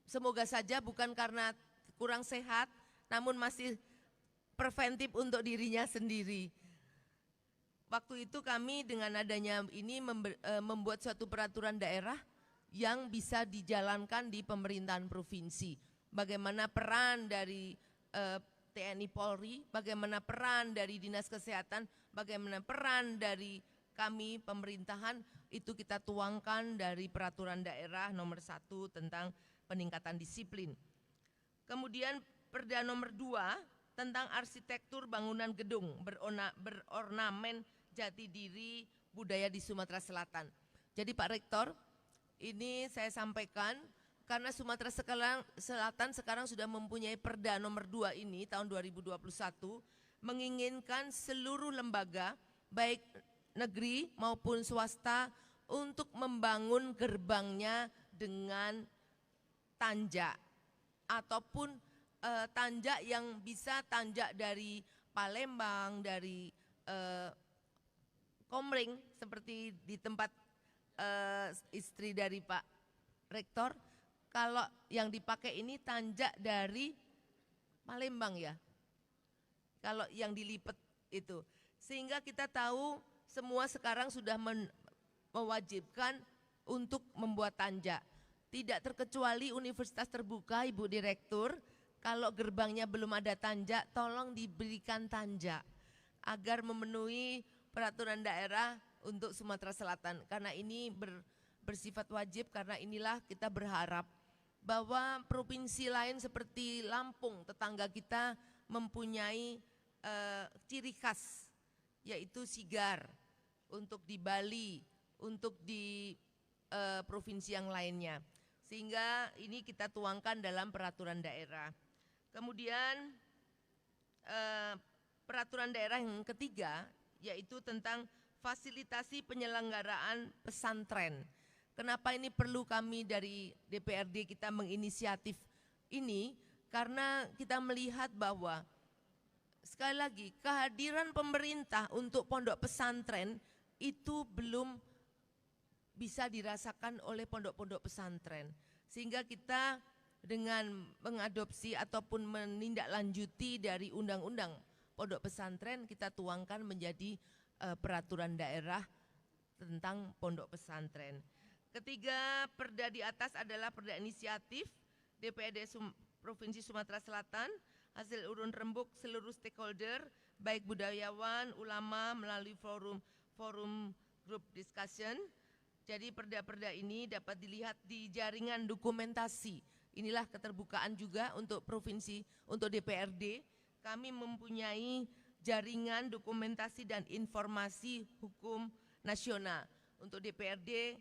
semoga saja bukan karena kurang sehat, namun masih preventif untuk dirinya sendiri. Waktu itu kami dengan adanya ini membuat suatu peraturan daerah yang bisa dijalankan di pemerintahan provinsi. Bagaimana peran dari TNI Polri, bagaimana peran dari Dinas Kesehatan, bagaimana peran dari kami pemerintahan, itu kita tuangkan dari peraturan daerah nomor 1 tentang peningkatan disiplin. Kemudian perda nomor 2 tentang arsitektur bangunan gedung berornamen jati diri budaya di Sumatera Selatan. Jadi Pak Rektor, ini saya sampaikan karena Sumatera Selatan sekarang sudah mempunyai perda nomor 2 ini tahun 2021, menginginkan seluruh lembaga baik negeri maupun swasta untuk membangun gerbangnya dengan tanjak ataupun tanjak yang bisa tanjak dari Palembang, dari Komering, seperti di tempat istri dari Pak Rektor. Kalau yang dipakai ini tanjak dari Palembang ya, kalau yang dilipat itu. Sehingga kita tahu semua sekarang sudah mewajibkan untuk membuat tanjak. Tidak terkecuali Universitas Terbuka, Ibu Direktur, kalau gerbangnya belum ada tanjak, tolong diberikan tanjak agar memenuhi peraturan daerah untuk Sumatera Selatan. Karena ini bersifat wajib, karena inilah kita berharap bahwa provinsi lain seperti Lampung, tetangga kita, mempunyai ciri khas, yaitu sigar untuk di Bali, untuk di provinsi yang lainnya. Sehingga ini kita tuangkan dalam peraturan daerah. Kemudian peraturan daerah yang ketiga, yaitu tentang fasilitasi penyelenggaraan pesantren. Kenapa ini perlu kami dari DPRD kita menginisiatif ini? Karena kita melihat bahwa sekali lagi kehadiran pemerintah untuk pondok pesantren itu belum bisa dirasakan oleh pondok-pondok pesantren. Sehingga kita dengan mengadopsi ataupun menindaklanjuti dari undang-undang pondok pesantren, kita tuangkan menjadi peraturan daerah tentang pondok pesantren. Ketiga perda di atas adalah perda inisiatif DPRD Provinsi Sumatera Selatan, hasil urun rembuk seluruh stakeholder, baik budayawan, ulama, melalui forum group discussion, Jadi perda-perda ini dapat dilihat di jaringan dokumentasi. Inilah keterbukaan juga untuk provinsi, untuk DPRD. Kami mempunyai jaringan dokumentasi dan informasi hukum nasional. Untuk DPRD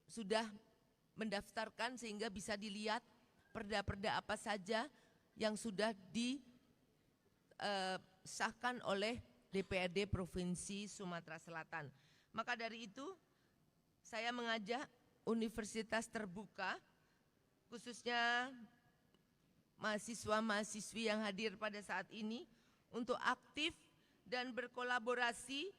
sudah mendaftarkan sehingga bisa dilihat perda-perda apa saja yang sudah disahkan oleh DPRD Provinsi Sumatera Selatan. Maka dari itu saya mengajak universitas terbuka, khususnya mahasiswa-mahasiswi yang hadir pada saat ini, untuk aktif dan berkolaborasi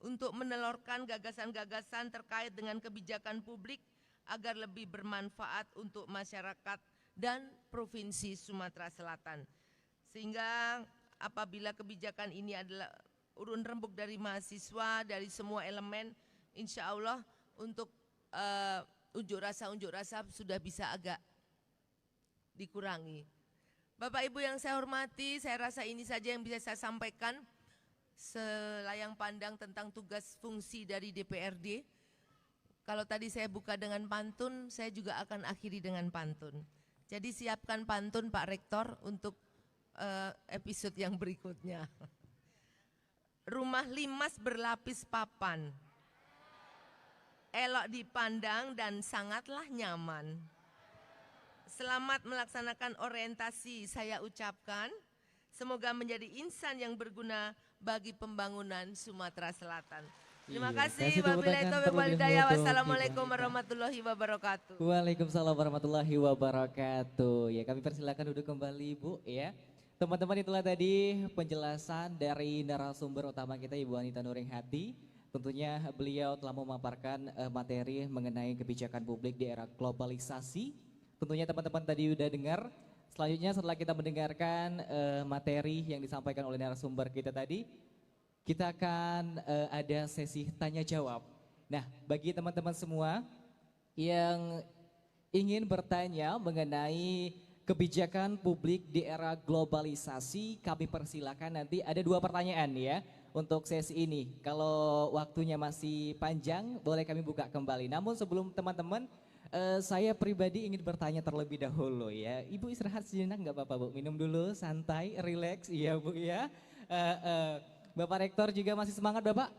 untuk menelurkan gagasan-gagasan terkait dengan kebijakan publik agar lebih bermanfaat untuk masyarakat dan Provinsi Sumatera Selatan. Sehingga apabila kebijakan ini adalah urun rembuk dari mahasiswa, dari semua elemen, insya Allah untuk unjuk rasa sudah bisa agak dikurangi. Bapak Ibu yang saya hormati, saya rasa ini saja yang bisa saya sampaikan selayang pandang tentang tugas fungsi dari DPRD. Kalau tadi saya buka dengan pantun, saya juga akan akhiri dengan pantun. Jadi siapkan pantun Pak Rektor untuk episode yang berikutnya. Rumah limas berlapis papan, elok dipandang dan sangatlah nyaman. Selamat melaksanakan orientasi saya ucapkan. Semoga menjadi insan yang berguna bagi pembangunan Sumatera Selatan. Terima kasih. Wabillahi taufiq wal hidayah. Wassalamualaikum warahmatullahi wabarakatuh. Waalaikumsalam warahmatullahi wabarakatuh. Ya, kami persilakan duduk kembali Bu ya. Teman-teman, itulah tadi penjelasan dari narasumber utama kita Ibu Anita Nuringhati. Tentunya beliau telah memaparkan materi mengenai kebijakan publik di era globalisasi. Tentunya teman-teman tadi udah dengar. Selanjutnya setelah kita mendengarkan materi yang disampaikan oleh narasumber kita tadi, kita akan ada sesi tanya jawab. Nah, bagi teman-teman semua yang ingin bertanya mengenai kebijakan publik di era globalisasi, kami persilakan nanti ada 2 pertanyaan ya untuk sesi ini. Kalau waktunya masih panjang, boleh kami buka kembali. Namun sebelum teman-teman, saya pribadi ingin bertanya terlebih dahulu ya. Ibu istirahat sejenak nggak apa-apa Bu? Minum dulu, santai, relax, iya Bu ya. Bapak Rektor juga masih semangat Bapak?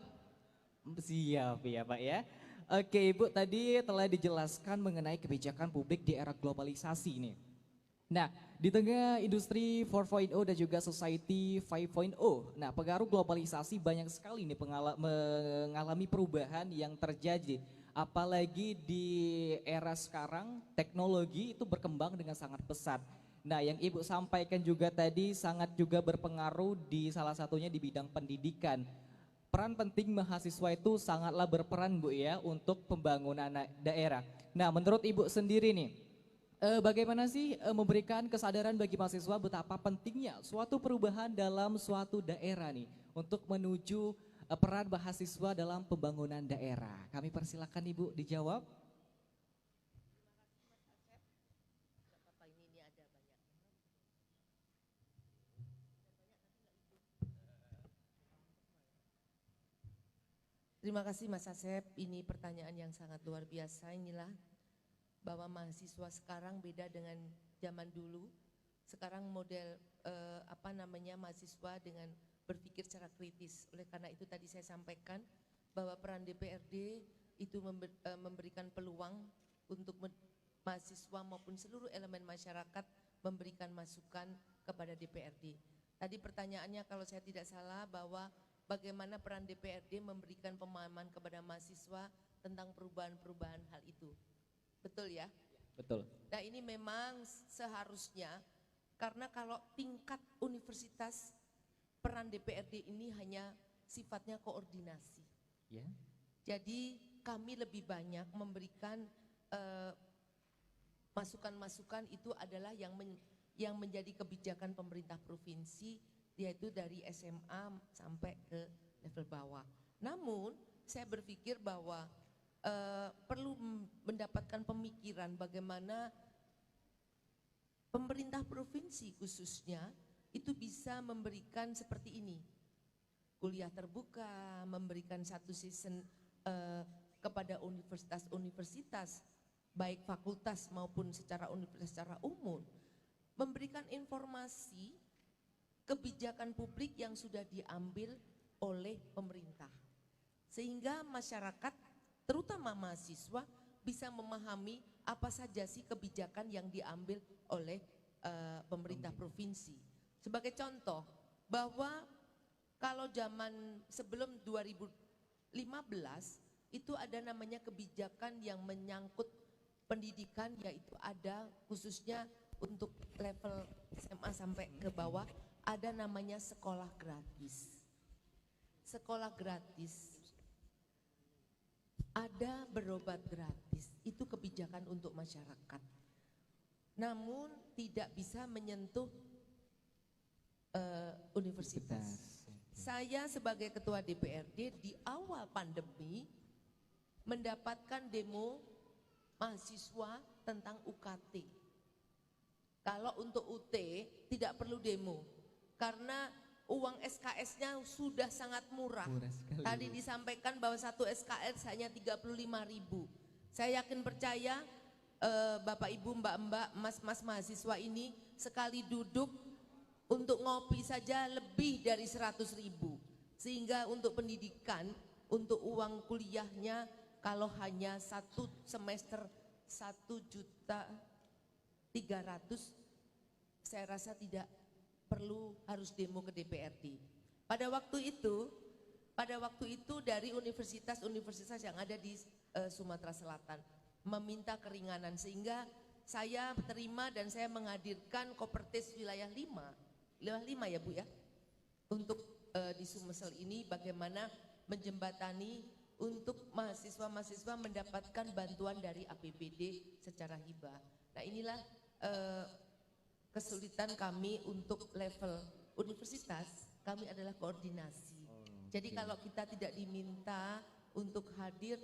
Siap ya Pak ya. Oke Ibu, tadi telah dijelaskan mengenai kebijakan publik di era globalisasi nih. Nah, di tengah industri 4.0 dan juga society 5.0, nah pengaruh globalisasi banyak sekali nih mengalami perubahan yang terjadi. Apalagi di era sekarang, teknologi itu berkembang dengan sangat pesat. Nah, yang Ibu sampaikan juga tadi sangat juga berpengaruh di salah satunya di bidang pendidikan. Peran penting mahasiswa itu sangatlah berperan Bu ya untuk pembangunan daerah. Nah, menurut Ibu sendiri nih, bagaimana sih memberikan kesadaran bagi mahasiswa betapa pentingnya suatu perubahan dalam suatu daerah nih untuk menuju peran mahasiswa dalam pembangunan daerah? Kami persilakan Ibu dijawab. Terima kasih Mas Asep, ini pertanyaan yang sangat luar biasa. Inilah bahwa mahasiswa sekarang beda dengan zaman dulu. Sekarang model mahasiswa dengan berpikir secara kritis. Oleh karena itu tadi saya sampaikan bahwa peran DPRD itu memberikan peluang untuk mahasiswa maupun seluruh elemen masyarakat memberikan masukan kepada DPRD. Tadi pertanyaannya kalau saya tidak salah bahwa bagaimana peran DPRD memberikan pemahaman kepada mahasiswa tentang perubahan-perubahan hal itu. Betul ya? Betul. Nah, ini memang seharusnya, karena kalau tingkat universitas peran DPRD ini hanya sifatnya koordinasi. Ya. Jadi kami lebih banyak memberikan masukan-masukan itu adalah yang menjadi kebijakan pemerintah provinsi, yaitu dari SMA sampai ke level bawah. Namun saya berpikir bahwa perlu mendapatkan pemikiran bagaimana pemerintah provinsi khususnya itu bisa memberikan seperti ini. Kuliah terbuka, memberikan satu season kepada universitas-universitas, baik fakultas maupun secara universitas secara umum, memberikan informasi kebijakan publik yang sudah diambil oleh pemerintah. Sehingga masyarakat, terutama mahasiswa, bisa memahami apa saja sih kebijakan yang diambil oleh pemerintah provinsi. Sebagai contoh, bahwa kalau zaman sebelum 2015 itu ada namanya kebijakan yang menyangkut pendidikan, yaitu ada khususnya untuk level SMA sampai ke bawah, ada namanya sekolah gratis. Sekolah gratis, ada berobat gratis, itu kebijakan untuk masyarakat. Namun tidak bisa menyentuh universitas. Saya sebagai ketua DPRD di awal pandemi mendapatkan demo mahasiswa tentang UKT. Kalau untuk UT tidak perlu demo karena uang SKS-nya sudah sangat murah. Tadi disampaikan bahwa satu SKS hanya 35.000. Saya yakin percaya Bapak Ibu, Mbak-mbak, Mas-mas mahasiswa ini sekali duduk untuk ngopi saja lebih dari 100.000. Sehingga untuk pendidikan, untuk uang kuliahnya kalau hanya satu semester 1.300.000, saya rasa tidak perlu harus demo ke DPRD. Pada waktu itu dari universitas-universitas yang ada di Sumatera Selatan meminta keringanan, sehingga saya terima dan saya menghadirkan Kopertis wilayah 5 ya Bu ya, untuk di Sumsel ini bagaimana menjembatani untuk mahasiswa-mahasiswa mendapatkan bantuan dari APBD secara hibah. Nah inilah kesulitan kami untuk level universitas, kami adalah koordinasi. Jadi kalau kita tidak diminta untuk hadir,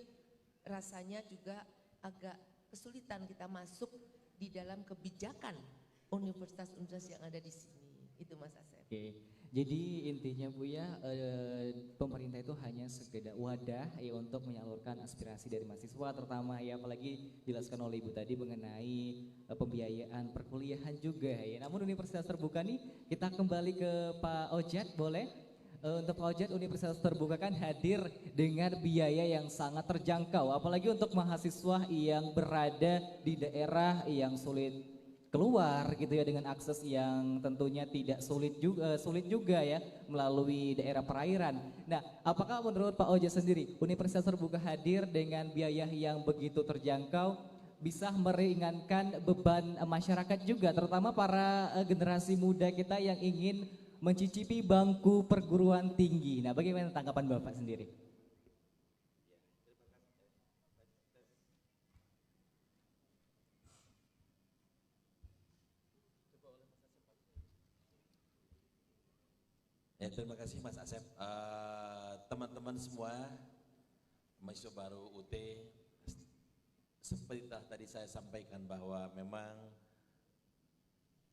rasanya juga agak kesulitan kita masuk di dalam kebijakan universitas-universitas yang ada di sini. Itu Mas Asep. Oke. Jadi intinya Bu ya, pemerintah itu hanya sekedar wadah ya untuk menyalurkan aspirasi dari mahasiswa, terutama ya apalagi dijelaskan oleh Ibu tadi mengenai pembiayaan perkuliahan juga ya. Namun universitas terbuka nih, kita kembali ke Pak Ojat boleh? Untuk Pak Ojat, universitas terbuka kan hadir dengan biaya yang sangat terjangkau, apalagi untuk mahasiswa yang berada di daerah yang sulit keluar gitu ya, dengan akses yang tentunya tidak sulit juga ya melalui daerah perairan. Nah, apakah menurut Pak Ojat sendiri universitas terbuka hadir dengan biaya yang begitu terjangkau bisa meringankan beban masyarakat juga, terutama para generasi muda kita yang ingin mencicipi bangku perguruan tinggi? Nah, bagaimana tanggapan Bapak sendiri? Ya, terima kasih Mas Asep. Teman-teman semua, mahasiswa baru UT, seperti tadi saya sampaikan bahwa memang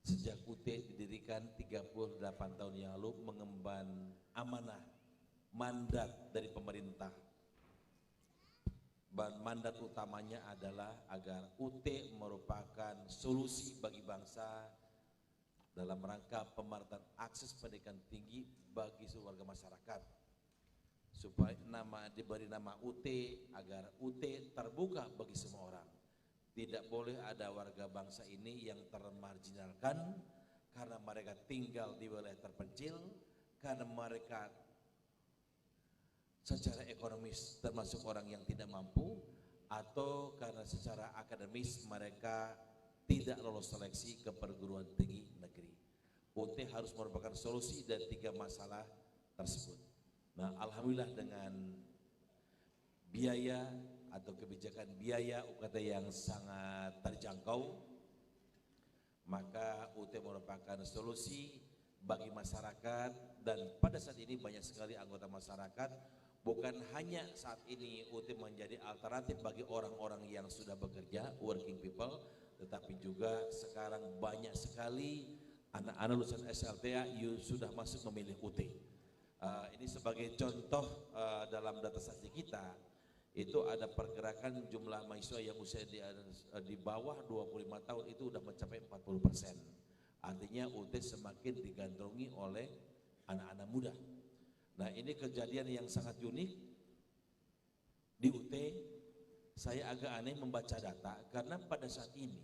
sejak UT didirikan 38 tahun yang lalu mengemban amanah, mandat dari pemerintah. Mandat utamanya adalah agar UT merupakan solusi bagi bangsa dalam rangka pemerataan akses pendidikan tinggi bagi seluruh warga masyarakat, supaya diberi nama UT agar UT terbuka bagi semua orang. Tidak boleh ada warga bangsa ini yang termarginalkan karena mereka tinggal di wilayah terpencil, karena mereka secara ekonomis termasuk orang yang tidak mampu, atau karena secara akademis mereka tidak lolos seleksi ke perguruan tinggi negeri. UT harus merupakan solusi dari 3 masalah tersebut. Nah, alhamdulillah dengan biaya atau kebijakan biaya UKT yang sangat terjangkau, maka UT merupakan solusi bagi masyarakat. Dan pada saat ini banyak sekali anggota masyarakat, bukan hanya saat ini UT menjadi alternatif bagi orang-orang yang sudah bekerja, working people, tetapi juga sekarang banyak sekali anak-anak lulusan SLTA sudah masuk memilih UT. Ini sebagai contoh dalam data statistik kita, itu ada pergerakan jumlah mahasiswa yang usia di bawah 25 tahun itu udah mencapai 40%. Artinya UT semakin digandrungi oleh anak-anak muda. Nah, ini kejadian yang sangat unik di UT. Saya agak aneh membaca data karena pada saat ini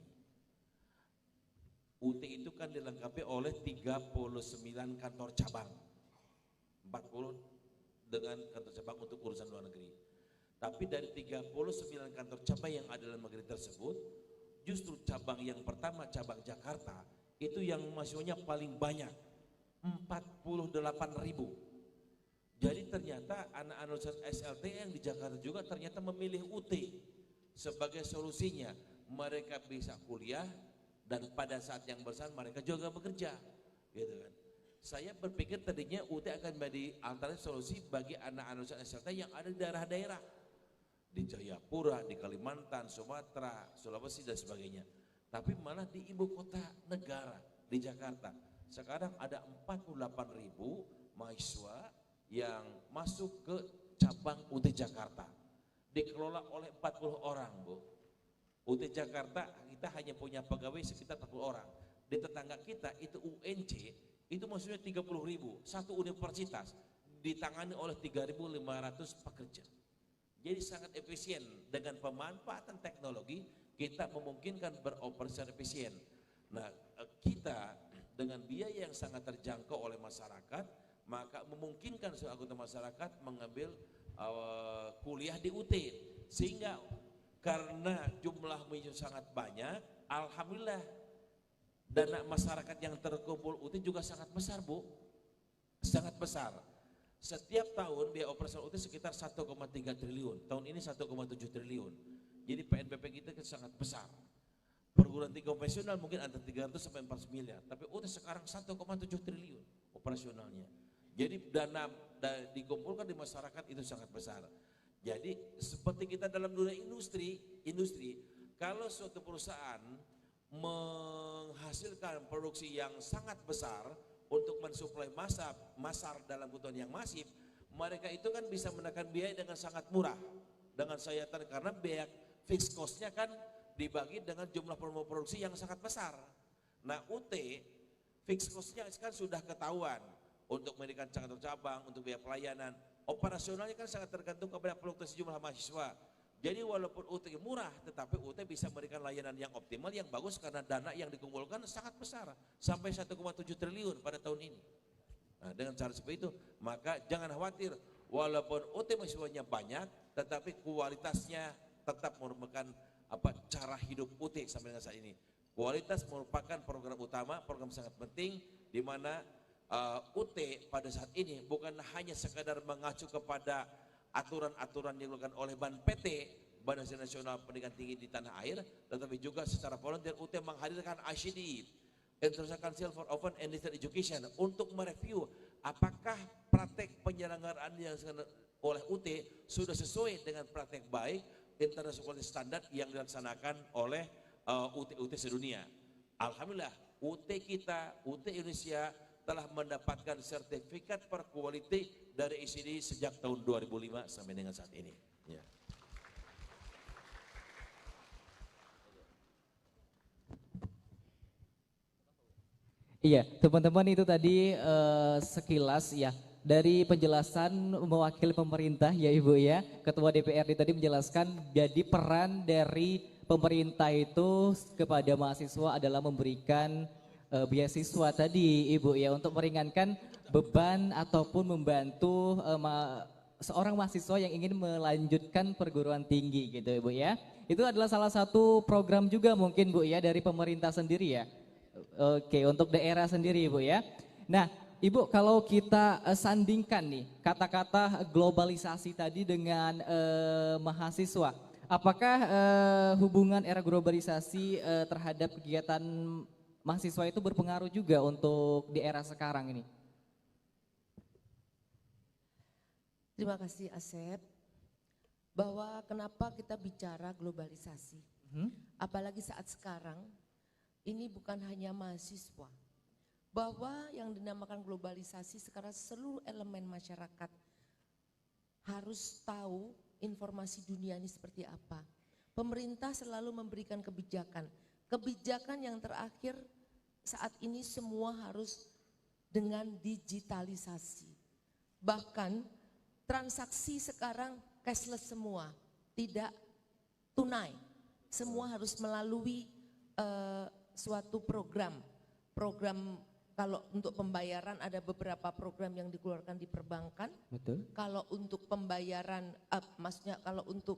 UT itu kan dilengkapi oleh 39 kantor cabang, 40 dengan kantor cabang untuk urusan luar negeri. Tapi dari 39 kantor cabang yang ada dalam negeri tersebut, justru cabang yang pertama, cabang Jakarta, itu yang mahasiswanya paling banyak, 48.000. Jadi ternyata anak-anak lulusan SLT yang di Jakarta juga ternyata memilih UT sebagai solusinya. Mereka bisa kuliah dan pada saat yang bersamaan mereka juga bekerja, gitu kan. Saya berpikir tadinya UT akan menjadi alternatif solusi bagi anak-anak lulusan SLT yang ada di daerah-daerah, di Jayapura, di Kalimantan, Sumatera, Sulawesi dan sebagainya. Tapi malah di ibu kota negara, di Jakarta, sekarang ada 48.000 mahasiswa yang masuk ke cabang UT Jakarta. Dikelola oleh 40 orang, Bu. UT Jakarta kita hanya punya pegawai sekitar 40 orang. Di tetangga kita itu UNC, itu maksudnya 30.000, satu universitas ditangani oleh 3.500 pekerja. Jadi sangat efisien dengan pemanfaatan teknologi kita memungkinkan beroperasi efisien. Nah, kita dengan biaya yang sangat terjangkau oleh masyarakat, maka memungkinkan seluruh anggota masyarakat mengambil kuliah di UT. Sehingga karena jumlah mahasiswa sangat banyak, alhamdulillah dana masyarakat yang terkumpul UT juga sangat besar, Bu. Sangat besar. Setiap tahun biaya operasional UT sekitar 1,3 triliun. Tahun ini 1,7 triliun. Jadi PNBP kita kan sangat besar. Perguruan tinggi konvensional mungkin antara 300 sampai 400 miliar. Tapi UT sekarang 1,7 triliun operasionalnya. Jadi dana dikumpulkan di masyarakat itu sangat besar. Jadi seperti kita dalam dunia industri, kalau suatu perusahaan menghasilkan produksi yang sangat besar untuk mensuplai masar dalam kebutuhan yang masif, mereka itu kan bisa menekan biaya dengan sangat murah. Dengan sayatan karena biaya fixed cost-nya kan dibagi dengan jumlah produksi yang sangat besar. Nah, UT fixed cost-nya kan sudah ketahuan untuk mendirikan kantor cabang, untuk biaya pelayanan. Operasionalnya kan sangat tergantung kepada fluktuasi jumlah mahasiswa. Jadi walaupun UT murah, tetapi UT bisa memberikan layanan yang optimal, yang bagus karena dana yang dikumpulkan sangat besar, sampai 1,7 triliun pada tahun ini. Nah, dengan cara seperti itu, maka jangan khawatir, walaupun UT mahasiswanya banyak, tetapi kualitasnya tetap merupakan cara hidup UT sampai dengan saat ini. Kualitas merupakan program utama, program sangat penting, di mana UT pada saat ini bukan hanya sekadar mengacu kepada aturan-aturan yang dilakukan oleh BANPT, Badan Nasional Pendidikan Tinggi di tanah air, tetapi juga secara volunteer UT menghadirkan ICD, International Council for Open and Digital Education, untuk mereview apakah praktek penyelenggaraan yang oleh UT sudah sesuai dengan praktek baik international standard yang dilaksanakan oleh UT-UT sedunia. Alhamdulillah, UT kita, UT Indonesia telah mendapatkan sertifikat per quality dari ICD sejak tahun 2005 sampai dengan saat ini. Ya. Iya, teman-teman itu tadi sekilas ya dari penjelasan mewakili pemerintah ya Ibu ya. Ketua DPRD tadi menjelaskan jadi peran dari pemerintah itu kepada mahasiswa adalah memberikan beasiswa tadi Ibu ya, untuk meringankan beban ataupun membantu seorang mahasiswa yang ingin melanjutkan perguruan tinggi gitu Ibu ya. Itu adalah salah satu program juga mungkin Bu ya dari pemerintah sendiri ya. Oke, untuk daerah sendiri Ibu ya. Nah Ibu, kalau kita sandingkan nih kata-kata globalisasi tadi dengan mahasiswa, apakah hubungan era globalisasi terhadap kegiatan mahasiswa itu berpengaruh juga untuk di era sekarang ini? Terima kasih Asep. Bahwa kenapa kita bicara globalisasi, apalagi saat sekarang, ini bukan hanya mahasiswa. Bahwa yang dinamakan globalisasi sekarang seluruh elemen masyarakat harus tahu informasi dunia ini seperti apa. Pemerintah selalu memberikan kebijakan. Kebijakan yang terakhir saat ini semua harus dengan digitalisasi. Bahkan transaksi sekarang cashless semua, tidak tunai. Semua harus melalui suatu program. Kalau untuk pembayaran ada beberapa program yang dikeluarkan di perbankan. Betul. Kalau untuk pembayaran, maksudnya kalau untuk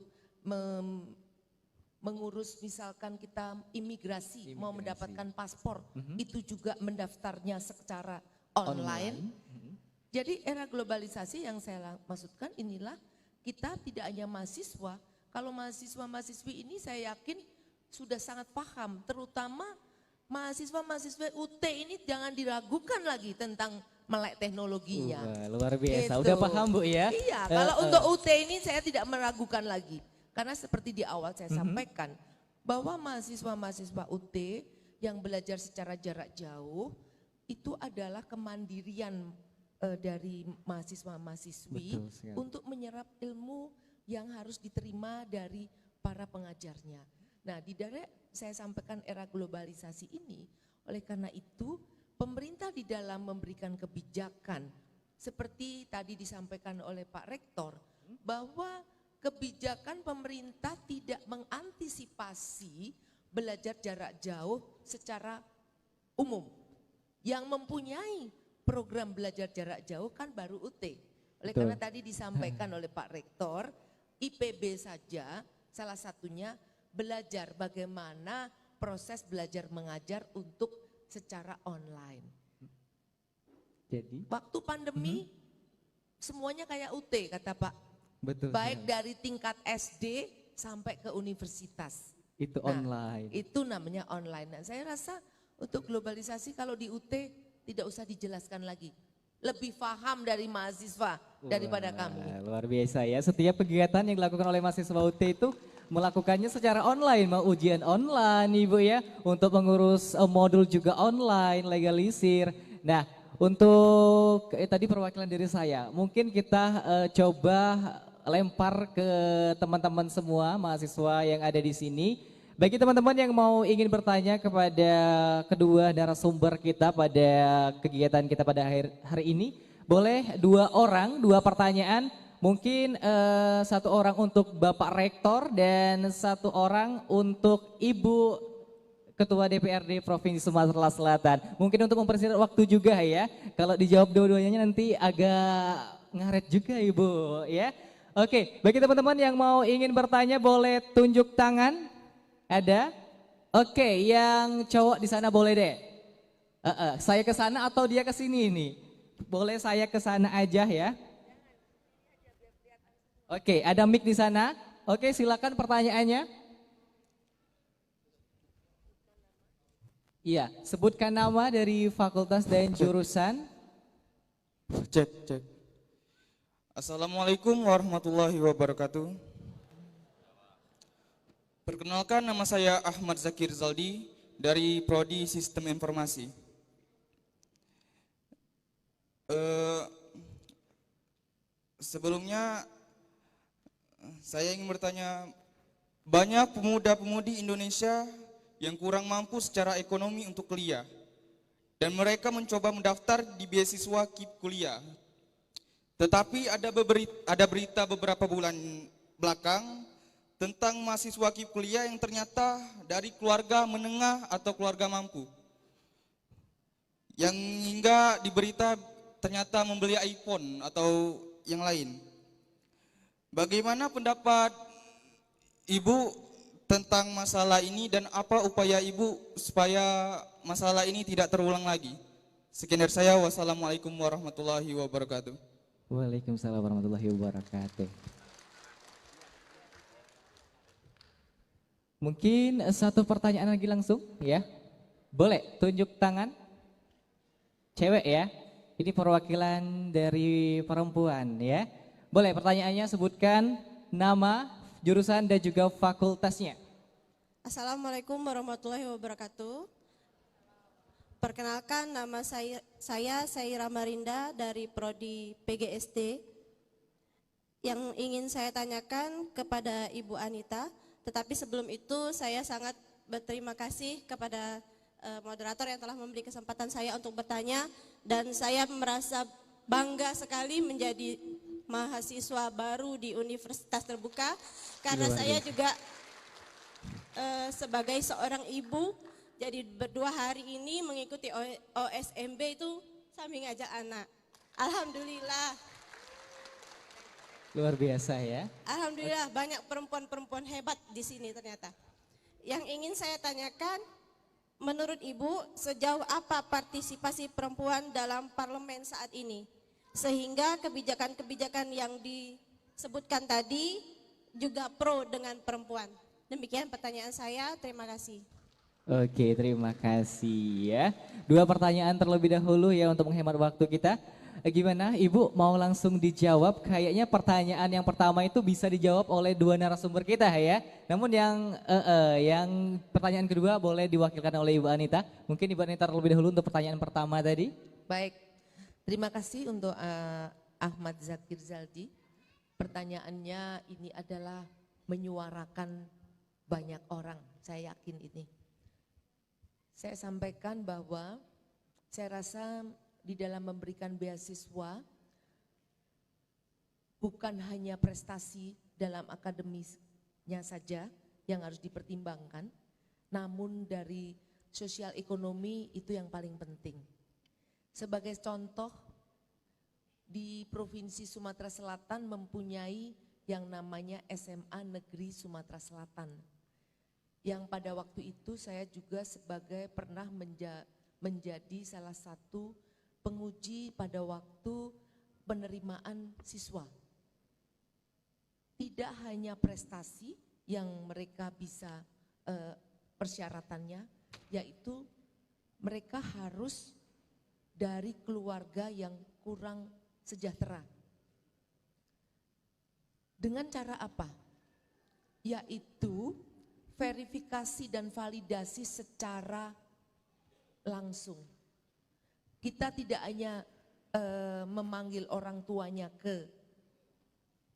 mengurus misalkan kita imigrasi. Mau mendapatkan paspor, itu juga mendaftarnya secara online. Jadi era globalisasi yang saya maksudkan inilah kita tidak hanya mahasiswa, kalau mahasiswa-mahasiswi ini saya yakin sudah sangat paham, terutama mahasiswa-mahasiswa UT ini jangan diragukan lagi tentang melek teknologinya. Luar biasa, Gitu. udah paham Bu ya? Iya, kalau untuk UT ini saya tidak meragukan lagi. Karena seperti di awal saya sampaikan, bahwa mahasiswa-mahasiswa UT yang belajar secara jarak jauh, itu adalah kemandirian dari mahasiswa-mahasiswi untuk menyerap ilmu yang harus diterima dari para pengajarnya. Nah, di dalam saya sampaikan era globalisasi ini, oleh karena itu pemerintah di dalam memberikan kebijakan seperti tadi disampaikan oleh Pak Rektor, bahwa kebijakan pemerintah tidak mengantisipasi belajar jarak jauh secara umum. Yang mempunyai program belajar jarak jauh kan baru UT. Oleh karena tadi disampaikan oleh Pak Rektor, IPB saja salah satunya belajar bagaimana proses belajar mengajar untuk secara online. Jadi waktu pandemi semuanya kayak UT kata Pak. betul. Baik dari tingkat SD sampai ke universitas. Itu online. Itu namanya online. Dan saya rasa untuk globalisasi kalau di UT tidak usah dijelaskan lagi. Lebih paham dari mahasiswa daripada kami. Luar biasa ya, setiap kegiatan yang dilakukan oleh mahasiswa UT itu melakukannya secara online, mau ujian online Ibu ya, untuk mengurus modul juga online, legalisir. Nah, untuk tadi perwakilan dari saya, mungkin kita coba lempar ke teman-teman semua mahasiswa yang ada di sini. Bagi teman-teman yang mau ingin bertanya kepada kedua narasumber kita pada kegiatan kita pada hari ini, boleh 2 orang, 2 pertanyaan. Mungkin 1 orang untuk Bapak Rektor dan 1 orang untuk Ibu Ketua DPRD Provinsi Sumatera Selatan. Mungkin untuk mempersingkat waktu juga ya, kalau dijawab dua-duanya nanti agak ngaret juga Ibu ya. Oke, bagi teman-teman yang mau ingin bertanya boleh tunjuk tangan. Ada? Oke, yang cowok di sana boleh deh. Saya ke sana atau dia ke sini nih? Boleh saya ke sana aja ya. Oke, ada mic di sana. Oke, silakan pertanyaannya. Iya, sebutkan nama dari fakultas dan jurusan. Cek. Assalamualaikum warahmatullahi wabarakatuh. Perkenalkan, nama saya Ahmad Zakir Zaldi dari Prodi Sistem Informasi. Sebelumnya saya ingin bertanya, banyak pemuda-pemudi Indonesia yang kurang mampu secara ekonomi untuk kuliah dan mereka mencoba mendaftar di beasiswa KIP kuliah. Tetapi ada berita beberapa bulan belakang tentang mahasiswa KIP kuliah yang ternyata dari keluarga menengah atau keluarga mampu, yang hingga di berita ternyata membeli iPhone atau yang lain. Bagaimana pendapat Ibu tentang masalah ini dan apa upaya Ibu supaya masalah ini tidak terulang lagi? Sekian dari saya, wassalamualaikum warahmatullahi wabarakatuh. Waalaikumsalam warahmatullahi wabarakatuh. Mungkin 1 pertanyaan lagi langsung ya. Boleh tunjuk tangan. Cewek ya. Ini perwakilan dari perempuan ya. Boleh pertanyaannya, sebutkan nama, jurusan dan juga fakultasnya. Assalamualaikum warahmatullahi wabarakatuh. Perkenalkan, nama saya Saira Marinda dari Prodi PGSD. yang ingin saya tanyakan kepada Ibu Anita, tetapi sebelum itu saya sangat berterima kasih kepada moderator yang telah memberi kesempatan saya untuk bertanya, dan saya merasa bangga sekali menjadi mahasiswa baru di Universitas Terbuka karena saya juga sebagai seorang ibu, jadi berdua hari ini mengikuti OSMB itu sambil ngajak anak. Alhamdulillah. Luar biasa ya. Alhamdulillah banyak perempuan-perempuan hebat di sini ternyata. Yang ingin saya tanyakan, menurut Ibu sejauh apa partisipasi perempuan dalam parlemen saat ini? Sehingga kebijakan-kebijakan yang disebutkan tadi juga pro dengan perempuan. Demikian pertanyaan saya, terima kasih. Oke, terima kasih ya. 2 pertanyaan terlebih dahulu ya untuk menghemat waktu kita. Gimana Ibu, mau langsung dijawab? Kayaknya pertanyaan yang pertama itu bisa dijawab oleh 2 narasumber kita ya. Namun yang pertanyaan kedua boleh diwakilkan oleh Ibu Anita. Mungkin Ibu Anita terlebih dahulu untuk pertanyaan pertama tadi. Baik, terima kasih untuk Ahmad Zakir Zaldi. Pertanyaannya ini adalah menyuarakan banyak orang, saya yakin ini. Saya sampaikan bahwa saya rasa di dalam memberikan beasiswa bukan hanya prestasi dalam akademisnya saja yang harus dipertimbangkan, namun dari sosial ekonomi itu yang paling penting. Sebagai contoh, di Provinsi Sumatera Selatan mempunyai yang namanya SMA Negeri Sumatera Selatan, yang pada waktu itu saya juga sebagai pernah menjadi salah satu penguji pada waktu penerimaan siswa. Tidak hanya prestasi yang mereka bisa persyaratannya, yaitu mereka harus dari keluarga yang kurang sejahtera. Dengan cara apa? Yaitu verifikasi dan validasi secara langsung. Kita tidak hanya memanggil orang tuanya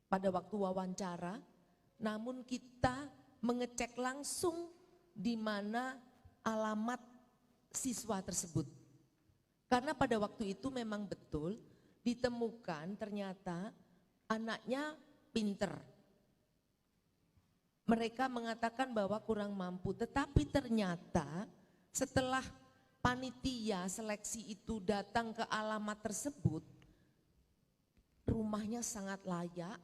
pada waktu wawancara, namun kita mengecek langsung di mana alamat siswa tersebut. Karena pada waktu itu memang betul ditemukan ternyata anaknya pinter. Mereka mengatakan bahwa kurang mampu, tetapi ternyata setelah panitia seleksi itu datang ke alamat tersebut, rumahnya sangat layak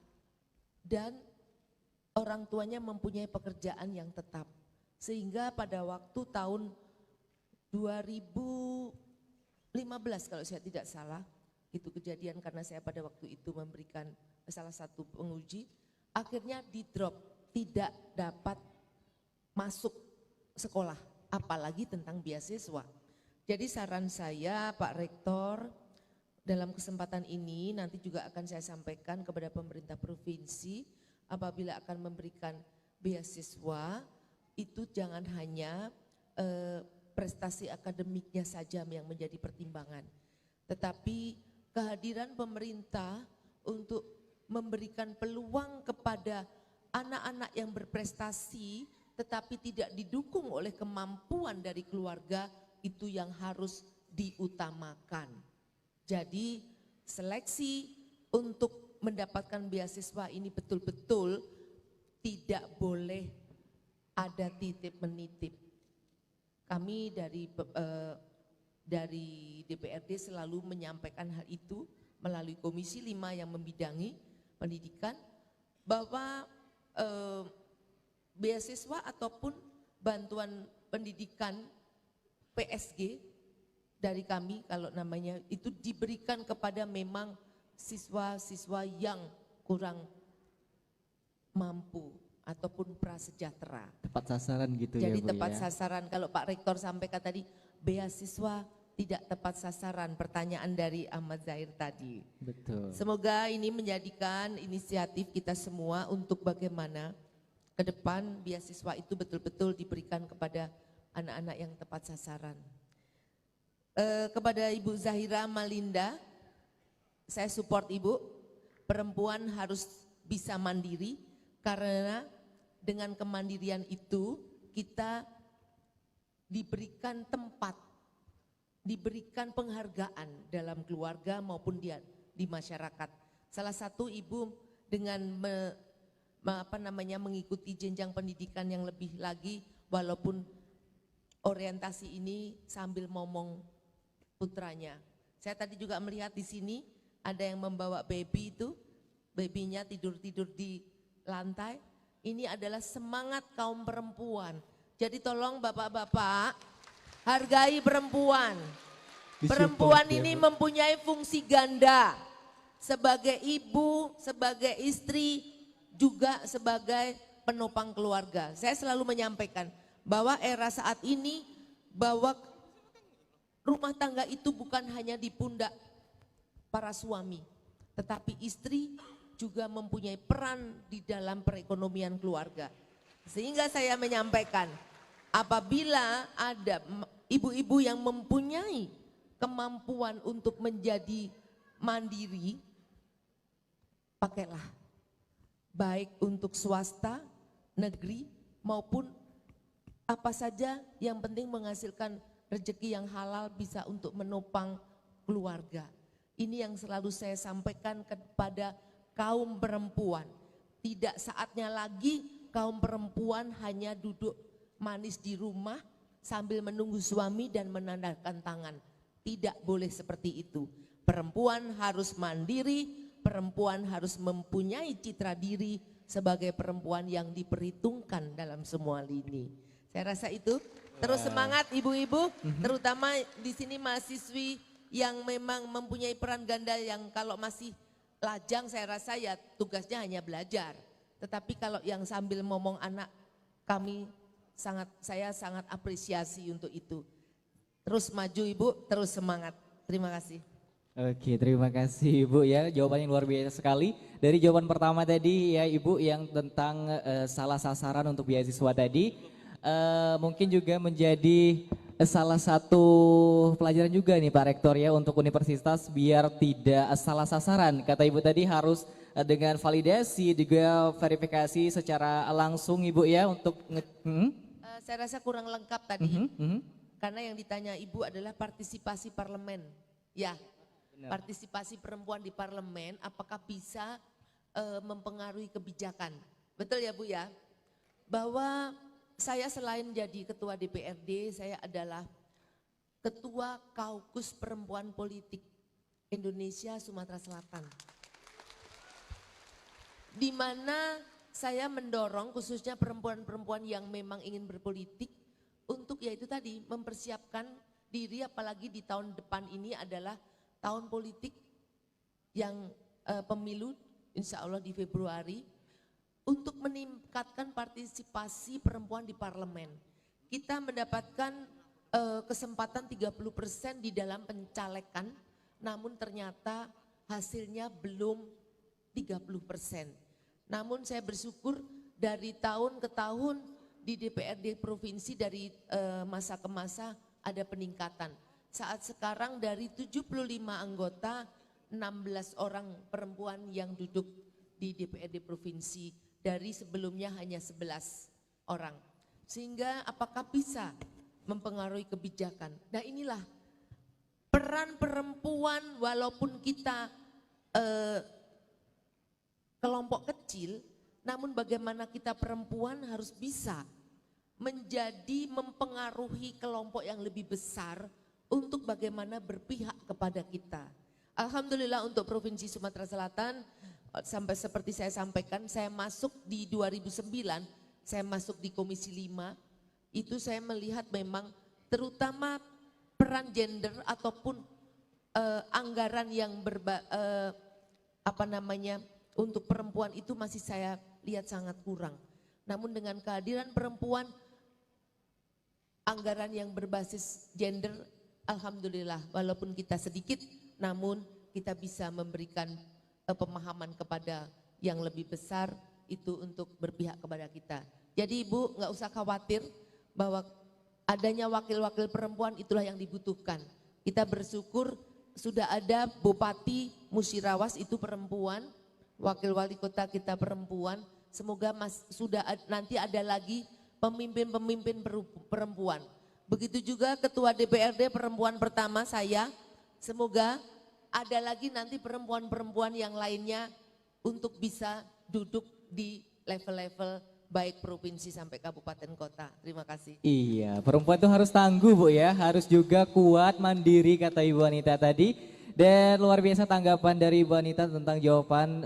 dan orang tuanya mempunyai pekerjaan yang tetap. Sehingga pada waktu tahun 2015 kalau saya tidak salah, itu kejadian karena saya pada waktu itu memberikan salah satu penguji, akhirnya di drop, tidak dapat masuk sekolah, apalagi tentang beasiswa. Jadi saran saya Pak Rektor, dalam kesempatan ini nanti juga akan saya sampaikan kepada pemerintah provinsi, apabila akan memberikan beasiswa, itu jangan hanya prestasi akademiknya saja yang menjadi pertimbangan, tetapi kehadiran pemerintah untuk memberikan peluang kepada anak-anak yang berprestasi tetapi tidak didukung oleh kemampuan dari keluarga, itu yang harus diutamakan. Jadi seleksi untuk mendapatkan beasiswa ini betul-betul tidak boleh ada titip menitip. Kami dari DPRD selalu menyampaikan hal itu melalui Komisi 5 yang membidangi pendidikan, bahwa beasiswa ataupun bantuan pendidikan PSG dari kami kalau namanya itu diberikan kepada memang siswa-siswa yang kurang mampu ataupun prasejahtera. Tepat sasaran gitu ya Bu. Jadi tepat ya. sasaran. Kalau Pak Rektor sampaikan tadi beasiswa tidak tepat sasaran, pertanyaan dari Ahmad Zahir tadi. Betul. Semoga ini menjadikan inisiatif kita semua untuk bagaimana ke depan beasiswa itu betul-betul diberikan kepada anak-anak yang tepat sasaran. Kepada Ibu Zahira Malinda, saya support Ibu, perempuan harus bisa mandiri, karena dengan kemandirian itu kita diberikan tempat, diberikan penghargaan dalam keluarga maupun di masyarakat. Salah satu ibu dengan mengikuti jenjang pendidikan yang lebih lagi, walaupun orientasi ini sambil ngomong putranya. Saya tadi juga melihat di sini ada yang membawa baby itu, babynya tidur-tidur di lantai. Ini adalah semangat kaum perempuan. Jadi tolong bapak-bapak hargai perempuan. Perempuan ini mempunyai fungsi ganda. Sebagai ibu, sebagai istri, juga sebagai penopang keluarga. Saya selalu menyampaikan bahwa era saat ini, bahwa rumah tangga itu bukan hanya di pundak para suami, tetapi istri juga mempunyai peran di dalam perekonomian keluarga. Sehingga saya menyampaikan, apabila ada ibu-ibu yang mempunyai kemampuan untuk menjadi mandiri, pakailah. Baik untuk swasta, negeri, maupun apa saja yang penting menghasilkan rezeki yang halal bisa untuk menopang keluarga. Ini yang selalu saya sampaikan kepada kaum perempuan. Tidak saatnya lagi kaum perempuan hanya duduk manis di rumah sambil menunggu suami dan menandakan tangan. Tidak boleh seperti itu. Perempuan harus mandiri, perempuan harus mempunyai citra diri sebagai perempuan yang diperhitungkan dalam semua lini. Saya rasa itu. Terus semangat ibu-ibu, terutama di sini mahasiswi yang memang mempunyai peran ganda yang kalau masih lajang saya rasa ya tugasnya hanya belajar. Tetapi kalau yang sambil ngomong anak, saya sangat apresiasi untuk itu. Terus maju ibu, terus semangat. Terima kasih. Oke, terima kasih Ibu ya, jawabannya luar biasa sekali. Dari jawaban pertama tadi ya Ibu yang tentang salah sasaran untuk beasiswa tadi, mungkin juga menjadi salah satu pelajaran juga nih Pak Rektor ya untuk universitas biar tidak salah sasaran. Kata Ibu tadi harus dengan validasi juga verifikasi secara langsung Ibu ya untuk saya rasa kurang lengkap tadi karena yang ditanya Ibu adalah partisipasi parlemen. Ya. Benar. Partisipasi perempuan di parlemen apakah bisa mempengaruhi kebijakan. Betul ya Bu ya? Bahwa saya selain jadi ketua DPRD, saya adalah ketua Kaukus Perempuan Politik Indonesia Sumatera Selatan. Di mana saya mendorong khususnya perempuan-perempuan yang memang ingin berpolitik untuk yaitu tadi mempersiapkan diri, apalagi di tahun depan ini adalah tahun politik yang pemilu insya Allah di Februari, untuk meningkatkan partisipasi perempuan di parlemen. Kita mendapatkan kesempatan 30% di dalam pencalekan, namun ternyata hasilnya belum 30%. Namun saya bersyukur dari tahun ke tahun di DPRD provinsi dari masa ke masa ada peningkatan. Saat sekarang dari 75 anggota, 16 orang perempuan yang duduk di DPRD provinsi, dari sebelumnya hanya 11 orang. Sehingga apakah bisa mempengaruhi kebijakan? Nah inilah peran perempuan walaupun kita kelompok kecil, namun bagaimana kita perempuan harus bisa menjadi mempengaruhi kelompok yang lebih besar untuk bagaimana berpihak kepada kita. Alhamdulillah untuk Provinsi Sumatera Selatan, sampai seperti saya sampaikan, saya masuk di 2009, saya masuk di Komisi 5, itu saya melihat memang terutama peran gender ataupun anggaran yang untuk perempuan itu masih saya lihat sangat kurang. Namun dengan kehadiran perempuan, anggaran yang berbasis gender, alhamdulillah walaupun kita sedikit, namun kita bisa memberikan pemahaman kepada yang lebih besar itu untuk berpihak kepada kita. Jadi Ibu nggak usah khawatir bahwa adanya wakil-wakil perempuan itulah yang dibutuhkan. Kita bersyukur sudah ada Bupati Musirawas itu perempuan, wakil wali kota kita perempuan. Semoga nanti ada lagi pemimpin-pemimpin perempuan. Begitu juga ketua DPRD perempuan pertama saya. Semoga ada lagi nanti perempuan-perempuan yang lainnya untuk bisa duduk di level-level baik provinsi sampai kabupaten kota. Terima kasih. Iya, perempuan itu harus tangguh Bu ya, harus juga kuat, mandiri kata Ibu Anita tadi. Dan luar biasa tanggapan dari Ibu Anita tentang jawaban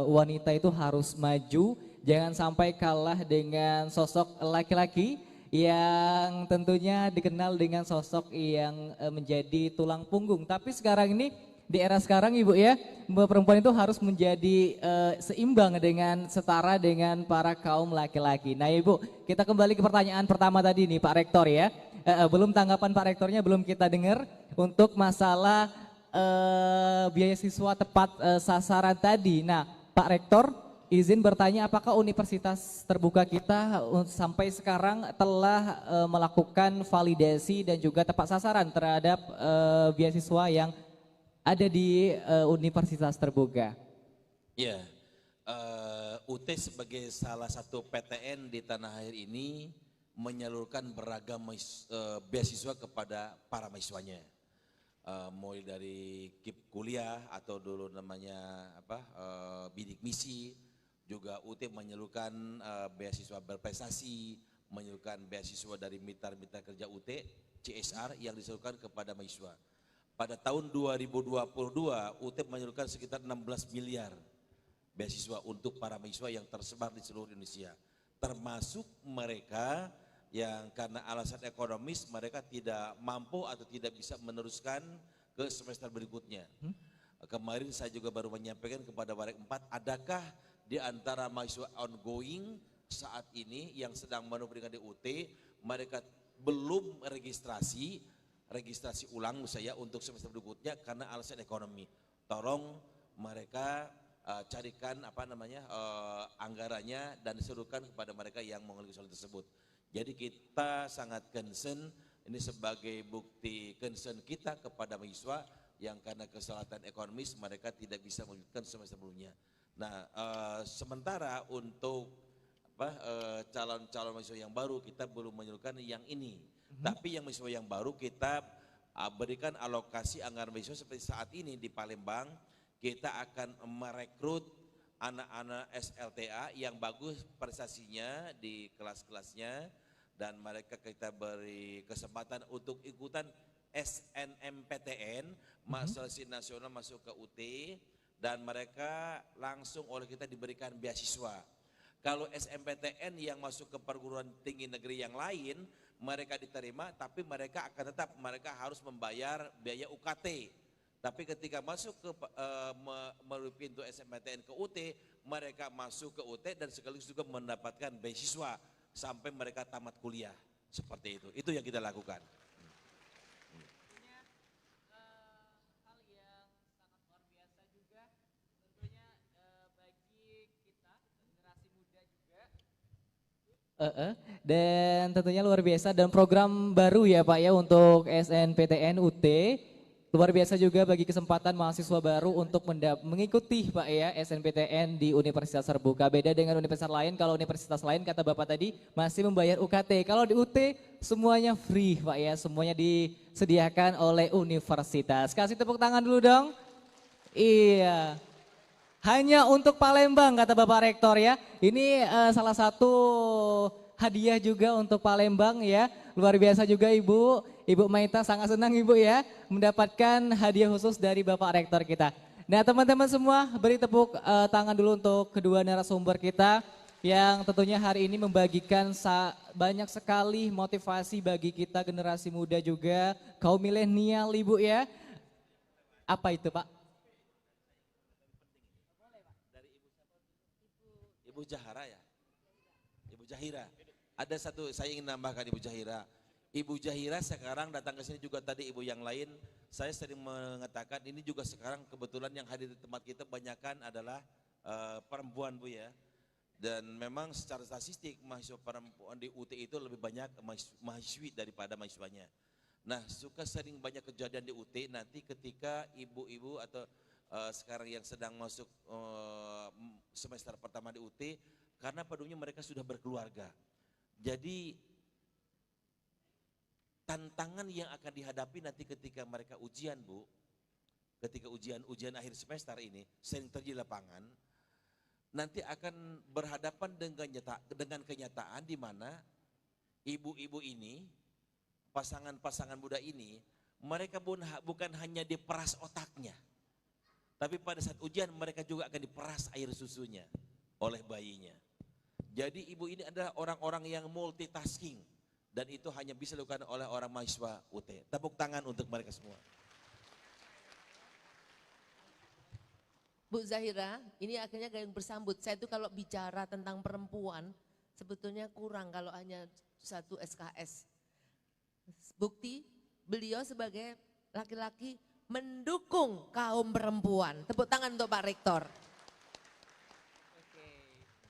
wanita itu harus maju, jangan sampai kalah dengan sosok laki-laki yang tentunya dikenal dengan sosok yang menjadi tulang punggung. Tapi sekarang ini di era sekarang Ibu ya, perempuan itu harus menjadi seimbang dengan setara dengan para kaum laki-laki. Nah Ibu, kita kembali ke pertanyaan pertama tadi nih Pak Rektor ya. Belum tanggapan Pak Rektornya belum kita dengar untuk masalah biaya siswa tepat sasaran tadi. Nah Pak Rektor izin bertanya apakah universitas terbuka kita sampai sekarang telah melakukan validasi dan juga tepat sasaran terhadap beasiswa yang ada di universitas terbuka? Ya, UT sebagai salah satu PTN di tanah air ini menyalurkan beragam beasiswa kepada para mahasiswanya. Mulai dari KIP kuliah atau dulu namanya bidik misi, juga UT menyalurkan beasiswa berprestasi, menyalurkan beasiswa dari mitra-mitra kerja UT, CSR yang disalurkan kepada mahasiswa. Pada tahun 2022, UT menyalurkan sekitar 16 miliar beasiswa untuk para mahasiswa yang tersebar di seluruh Indonesia. Termasuk mereka yang karena alasan ekonomis mereka tidak mampu atau tidak bisa meneruskan ke semester berikutnya. Kemarin saya juga baru menyampaikan kepada Warek 4, adakah di antara mahasiswa ongoing saat ini yang sedang menunggu di UT, mereka belum registrasi ulang saya untuk semester berikutnya karena alasan ekonomi. Tolong mereka carikan anggarannya dan diserukan kepada mereka yang mengalami soal tersebut. Jadi kita sangat concern, ini sebagai bukti concern kita kepada mahasiswa yang karena kesalahan ekonomis mereka tidak bisa melanjutkan semester sebelumnya. Nah, sementara untuk calon-calon mahasiswa yang baru kita belum menyalurkan yang ini. Tapi yang mahasiswa yang baru kita berikan alokasi anggaran mahasiswa seperti saat ini di Palembang, kita akan merekrut anak-anak SLTA yang bagus prestasinya di kelas-kelasnya dan mereka kita beri kesempatan untuk ikutan SNMPTN, Seleksi Nasional masuk ke UT dan mereka langsung oleh kita diberikan beasiswa. Kalau SNMPTN yang masuk ke perguruan tinggi negeri yang lain, mereka diterima tapi mereka akan tetap mereka harus membayar biaya UKT. Tapi ketika masuk ke melalui pintu SNMPTN ke UT, mereka masuk ke UT dan sekaligus juga mendapatkan beasiswa sampai mereka tamat kuliah. Seperti itu. Itu yang kita lakukan. Hal yang sangat luar biasa juga tentunya bagi kita generasi muda juga. Dan tentunya luar biasa dan program baru ya Pak ya untuk SNPTN UT. Luar biasa juga bagi kesempatan mahasiswa baru untuk mengikuti Pak ya SNPTN di Universitas Terbuka. Beda dengan universitas lain, kalau universitas lain kata Bapak tadi masih membayar UKT. Kalau di UT semuanya free Pak ya, semuanya disediakan oleh universitas. Kasih tepuk tangan dulu dong. Iya. Hanya untuk Palembang kata Bapak Rektor ya. Ini salah satu hadiah juga untuk Palembang ya. Luar biasa juga Ibu Maita, sangat senang Ibu ya mendapatkan hadiah khusus dari Bapak Rektor kita. Nah teman-teman semua beri tepuk tangan dulu untuk kedua narasumber kita yang tentunya hari ini membagikan banyak sekali motivasi bagi kita generasi muda juga, kaum milenial Ibu ya. Apa itu Pak? Ibu Jahara ya? Ibu Jahira. Ada satu saya ingin nambahkan Ibu Jahira. Ibu Jahira sekarang datang ke sini juga tadi ibu yang lain, saya sering mengatakan ini juga sekarang kebetulan yang hadir di tempat kita kebanyakan adalah perempuan Bu ya. Dan memang secara statistik mahasiswa perempuan di UT itu lebih banyak mahasiswi daripada mahasiswanya. Nah suka sering banyak kejadian di UT nanti ketika ibu-ibu atau sekarang yang sedang masuk semester pertama di UT, karena pada umumnya mereka sudah berkeluarga. Jadi tantangan yang akan dihadapi nanti ketika mereka ujian, Bu, ketika ujian akhir semester ini sering terjadi di lapangan, nanti akan berhadapan dengan kenyataan di mana ibu-ibu ini, pasangan-pasangan muda ini, mereka bukan hanya diperas otaknya, tapi pada saat ujian mereka juga akan diperas air susunya oleh bayinya. Jadi ibu ini adalah orang-orang yang multitasking, dan itu hanya bisa dilakukan oleh orang mahasiswa UT. Tepuk tangan untuk mereka semua. Bu Zahira, ini akhirnya gayung bersambut. Saya tuh kalau bicara tentang perempuan, sebetulnya kurang kalau hanya satu SKS. Bukti, beliau sebagai laki-laki mendukung kaum perempuan. Tepuk tangan untuk Pak Rektor.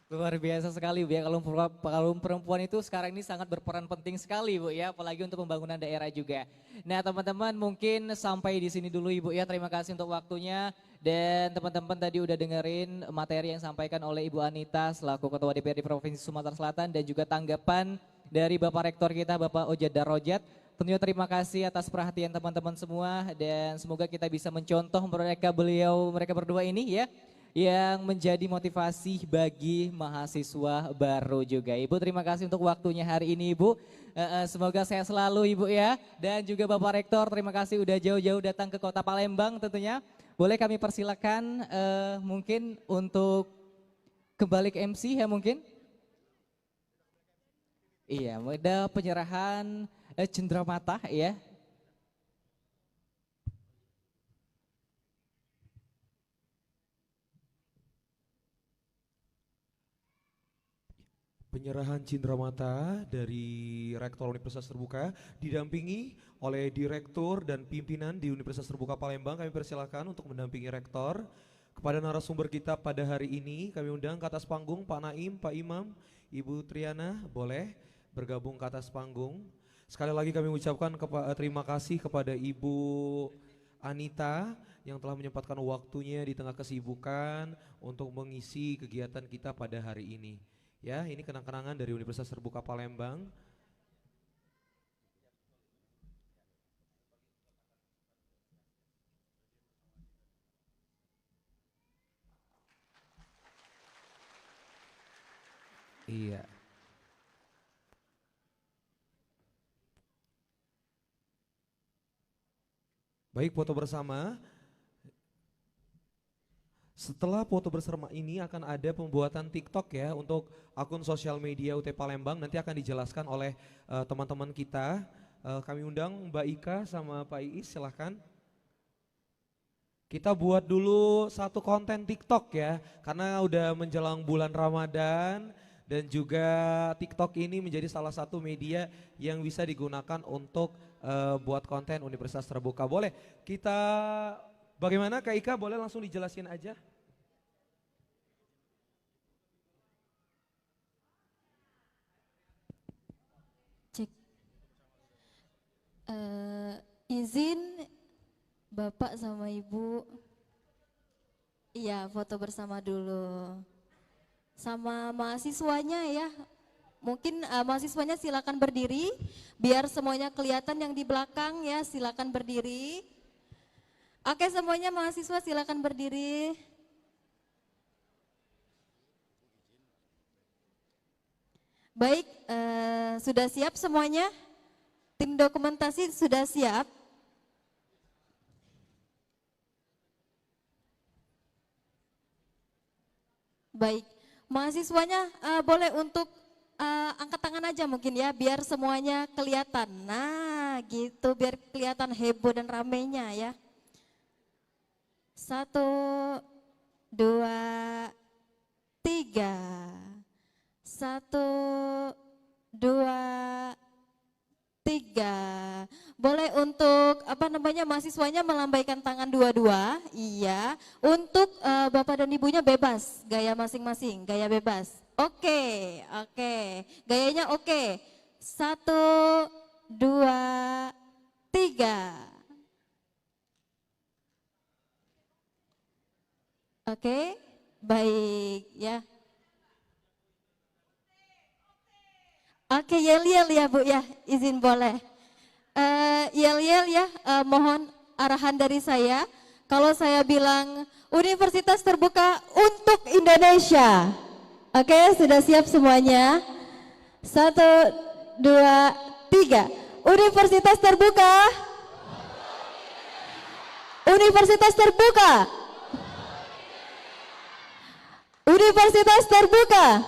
Luar biasa sekali Bu ya, kaum perempuan itu sekarang ini sangat berperan penting sekali Bu ya, apalagi untuk pembangunan daerah juga. Nah teman-teman mungkin sampai di sini dulu Ibu ya, terima kasih untuk waktunya. Dan teman-teman tadi udah dengerin materi yang disampaikan oleh Ibu Anita selaku Ketua DPRD Provinsi Sumatera Selatan dan juga tanggapan dari Bapak Rektor kita Bapak Ojad Darojat. Tentunya terima kasih atas perhatian teman-teman semua dan semoga kita bisa mencontoh mereka berdua ini ya, yang menjadi motivasi bagi mahasiswa baru juga. Ibu terima kasih untuk waktunya hari ini Ibu. Semoga sehat selalu Ibu ya. Dan juga Bapak Rektor terima kasih udah jauh-jauh datang ke Kota Palembang tentunya. Boleh kami persilakan mungkin untuk kembali ke MC ya mungkin. Iya, ada penyerahan cenderamata ya. Penyerahan cenderamata dari Rektor Universitas Terbuka didampingi oleh Direktur dan pimpinan di Universitas Terbuka Palembang. Kami persilakan untuk mendampingi Rektor. Kepada narasumber kita pada hari ini kami undang ke atas panggung Pak Naim, Pak Imam, Ibu Triana boleh bergabung ke atas panggung. Sekali lagi kami ucapkan terima kasih kepada Ibu Anita yang telah menyempatkan waktunya di tengah kesibukan untuk mengisi kegiatan kita pada hari ini. Ya, ini kenang-kenangan dari Universitas Terbuka Palembang. Iya. Baik, foto bersama. Setelah foto bersama ini akan ada pembuatan TikTok ya untuk akun sosial media UT Palembang, nanti akan dijelaskan oleh teman-teman kita. Kami undang Mbak Ika sama Pak Iis, silahkan. Kita buat dulu satu konten TikTok ya, karena udah menjelang bulan Ramadan dan juga TikTok ini menjadi salah satu media yang bisa digunakan untuk buat konten Universitas Terbuka. Boleh kita bagaimana Kak Ika, boleh langsung dijelasin aja? Cek. Izin Bapak sama Ibu. Iya, foto bersama dulu. Sama mahasiswanya ya. Mungkin mahasiswanya silakan berdiri biar semuanya kelihatan yang di belakang ya, silakan berdiri. Oke, semuanya mahasiswa silakan berdiri. Baik, sudah siap semuanya? Tim dokumentasi sudah siap? Baik, mahasiswanya boleh untuk angkat tangan aja mungkin ya, biar semuanya kelihatan. Nah gitu, biar kelihatan heboh dan ramenya ya. 1, 2, 3. 1, 2, 3. Boleh untuk mahasiswanya melambaikan tangan dua-dua. Iya. Untuk Bapak dan Ibunya bebas, gaya masing-masing, gaya bebas. Oke. Gayanya oke. 1, 2, 3. Oke, baik ya. Oke, yel-yel ya Bu ya, izin boleh. Yel-yel ya, mohon arahan dari saya. Kalau saya bilang Universitas Terbuka untuk Indonesia. Oke, sudah siap semuanya? 1, 2, 3. Universitas Terbuka. Universitas Terbuka. Universitas Terbuka.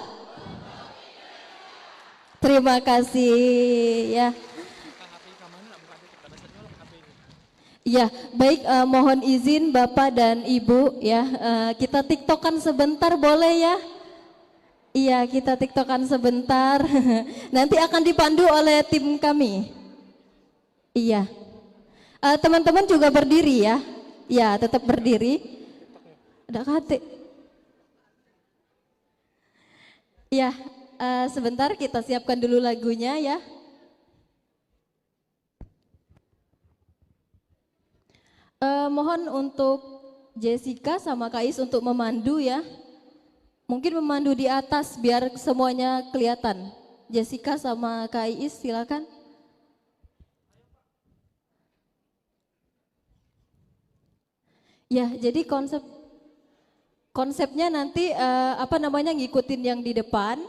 Terima kasih ya. Ya, baik, mohon izin Bapak dan Ibu ya, kita tiktokan sebentar boleh ya? Iya, kita tiktokan sebentar. Nanti akan dipandu oleh tim kami. Iya. Teman-teman juga berdiri ya. Ya, tetap berdiri. Ada kate. Ya, sebentar kita siapkan dulu lagunya ya. Mohon untuk Jessica sama Kais untuk memandu ya. Mungkin memandu di atas biar semuanya kelihatan. Jessica sama Kais silakan. Ya, jadi konsepnya nanti ngikutin yang di depan.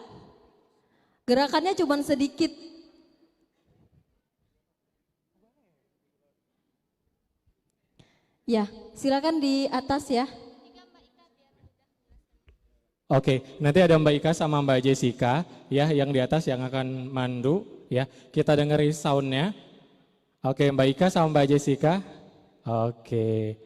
Gerakannya cuma sedikit. Ya, silakan di atas ya. Oke, nanti ada Mbak Ika sama Mbak Jessica ya yang di atas yang akan mandu ya. Kita dengerin soundnya. Oke, Mbak Ika sama Mbak Jessica. Oke.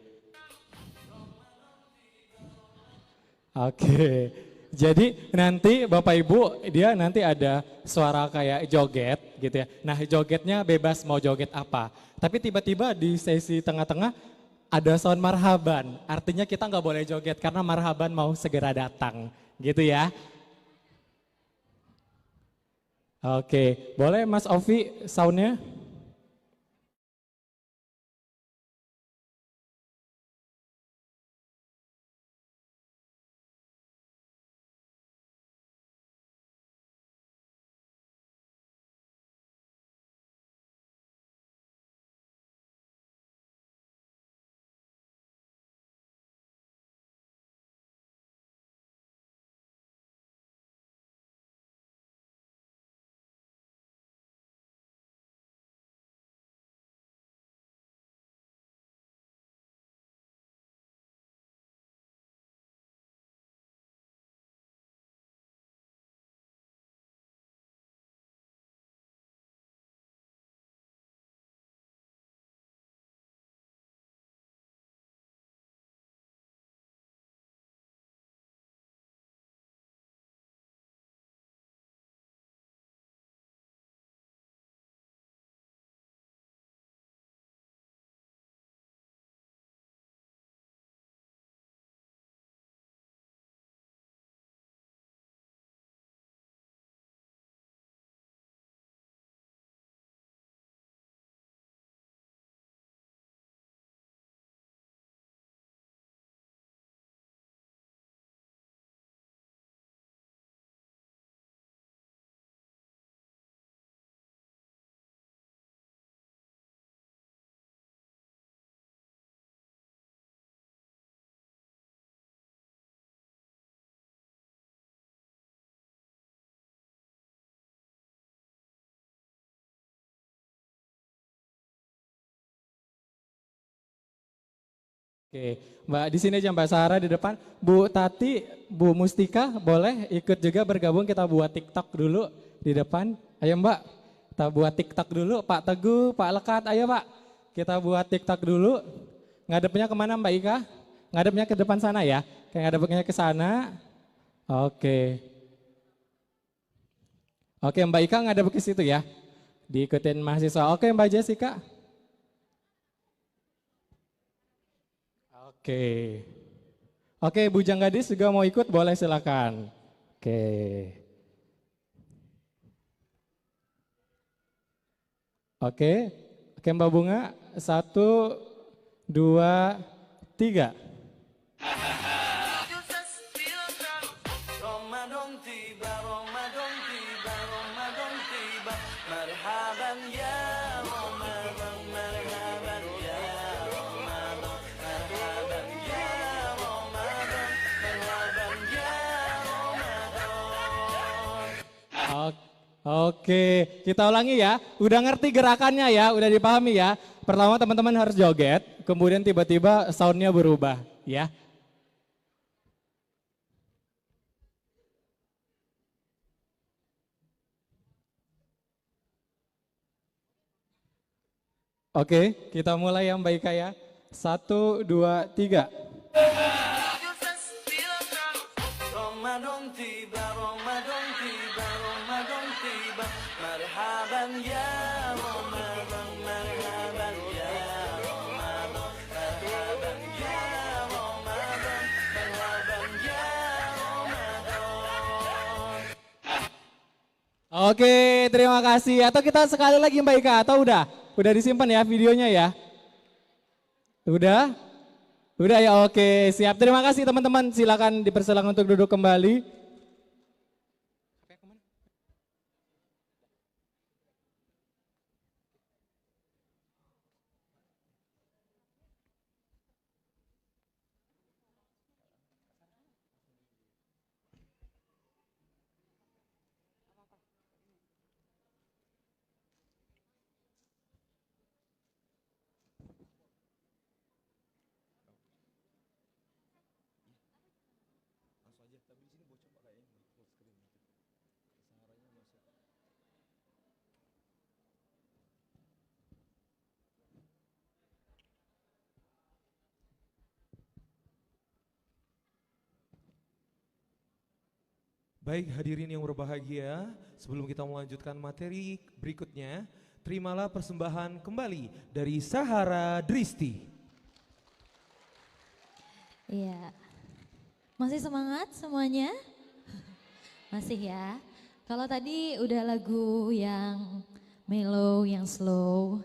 Oke. Jadi nanti Bapak Ibu dia nanti ada suara kayak joget gitu ya. Nah, jogetnya bebas mau joget apa. Tapi tiba-tiba di sesi tengah-tengah ada sound marhaban, artinya kita nggak boleh joget karena marhaban mau segera datang, gitu ya. Oke, boleh Mas Ovi soundnya? Oke, Mbak di sini aja Mbak Sarah di depan. Bu Tati, Bu Mustika boleh ikut juga bergabung kita buat TikTok dulu di depan. Ayo Mbak, kita buat TikTok dulu. Pak Teguh, Pak Lekat, ayo Pak. Kita buat TikTok dulu. Ngadepnya kemana Mbak Ika? Ngadepnya ke depan sana ya? Kayak ngadepnya ke sana. Oke. Oke Mbak Ika ngadep ke situ ya. Diikutin mahasiswa. Oke Mbak Jessica. Oke. Oke, Bujang Gadis juga mau ikut, boleh silakan. Oke. Oke. Oke Mbak Bunga, 1, 2, 3. Oke, kita ulangi ya. Udah ngerti gerakannya ya, udah dipahami ya. Pertama teman-teman harus joget, kemudian tiba-tiba soundnya berubah ya. Oke, kita mulai ya Mbak Ika ya. 1, 2, 3. Oke, terima kasih. Atau kita sekali lagi Mbak Ika, atau udah? Udah disimpan ya videonya ya? Udah? Udah ya, oke. Siap, terima kasih teman-teman. Silakan dipersilakan untuk duduk kembali. Baik hadirin yang berbahagia, sebelum kita melanjutkan materi berikutnya, terimalah persembahan kembali dari Sahara Dristi. Iya, masih semangat semuanya? Masih ya. Kalau tadi udah lagu yang mellow, yang slow.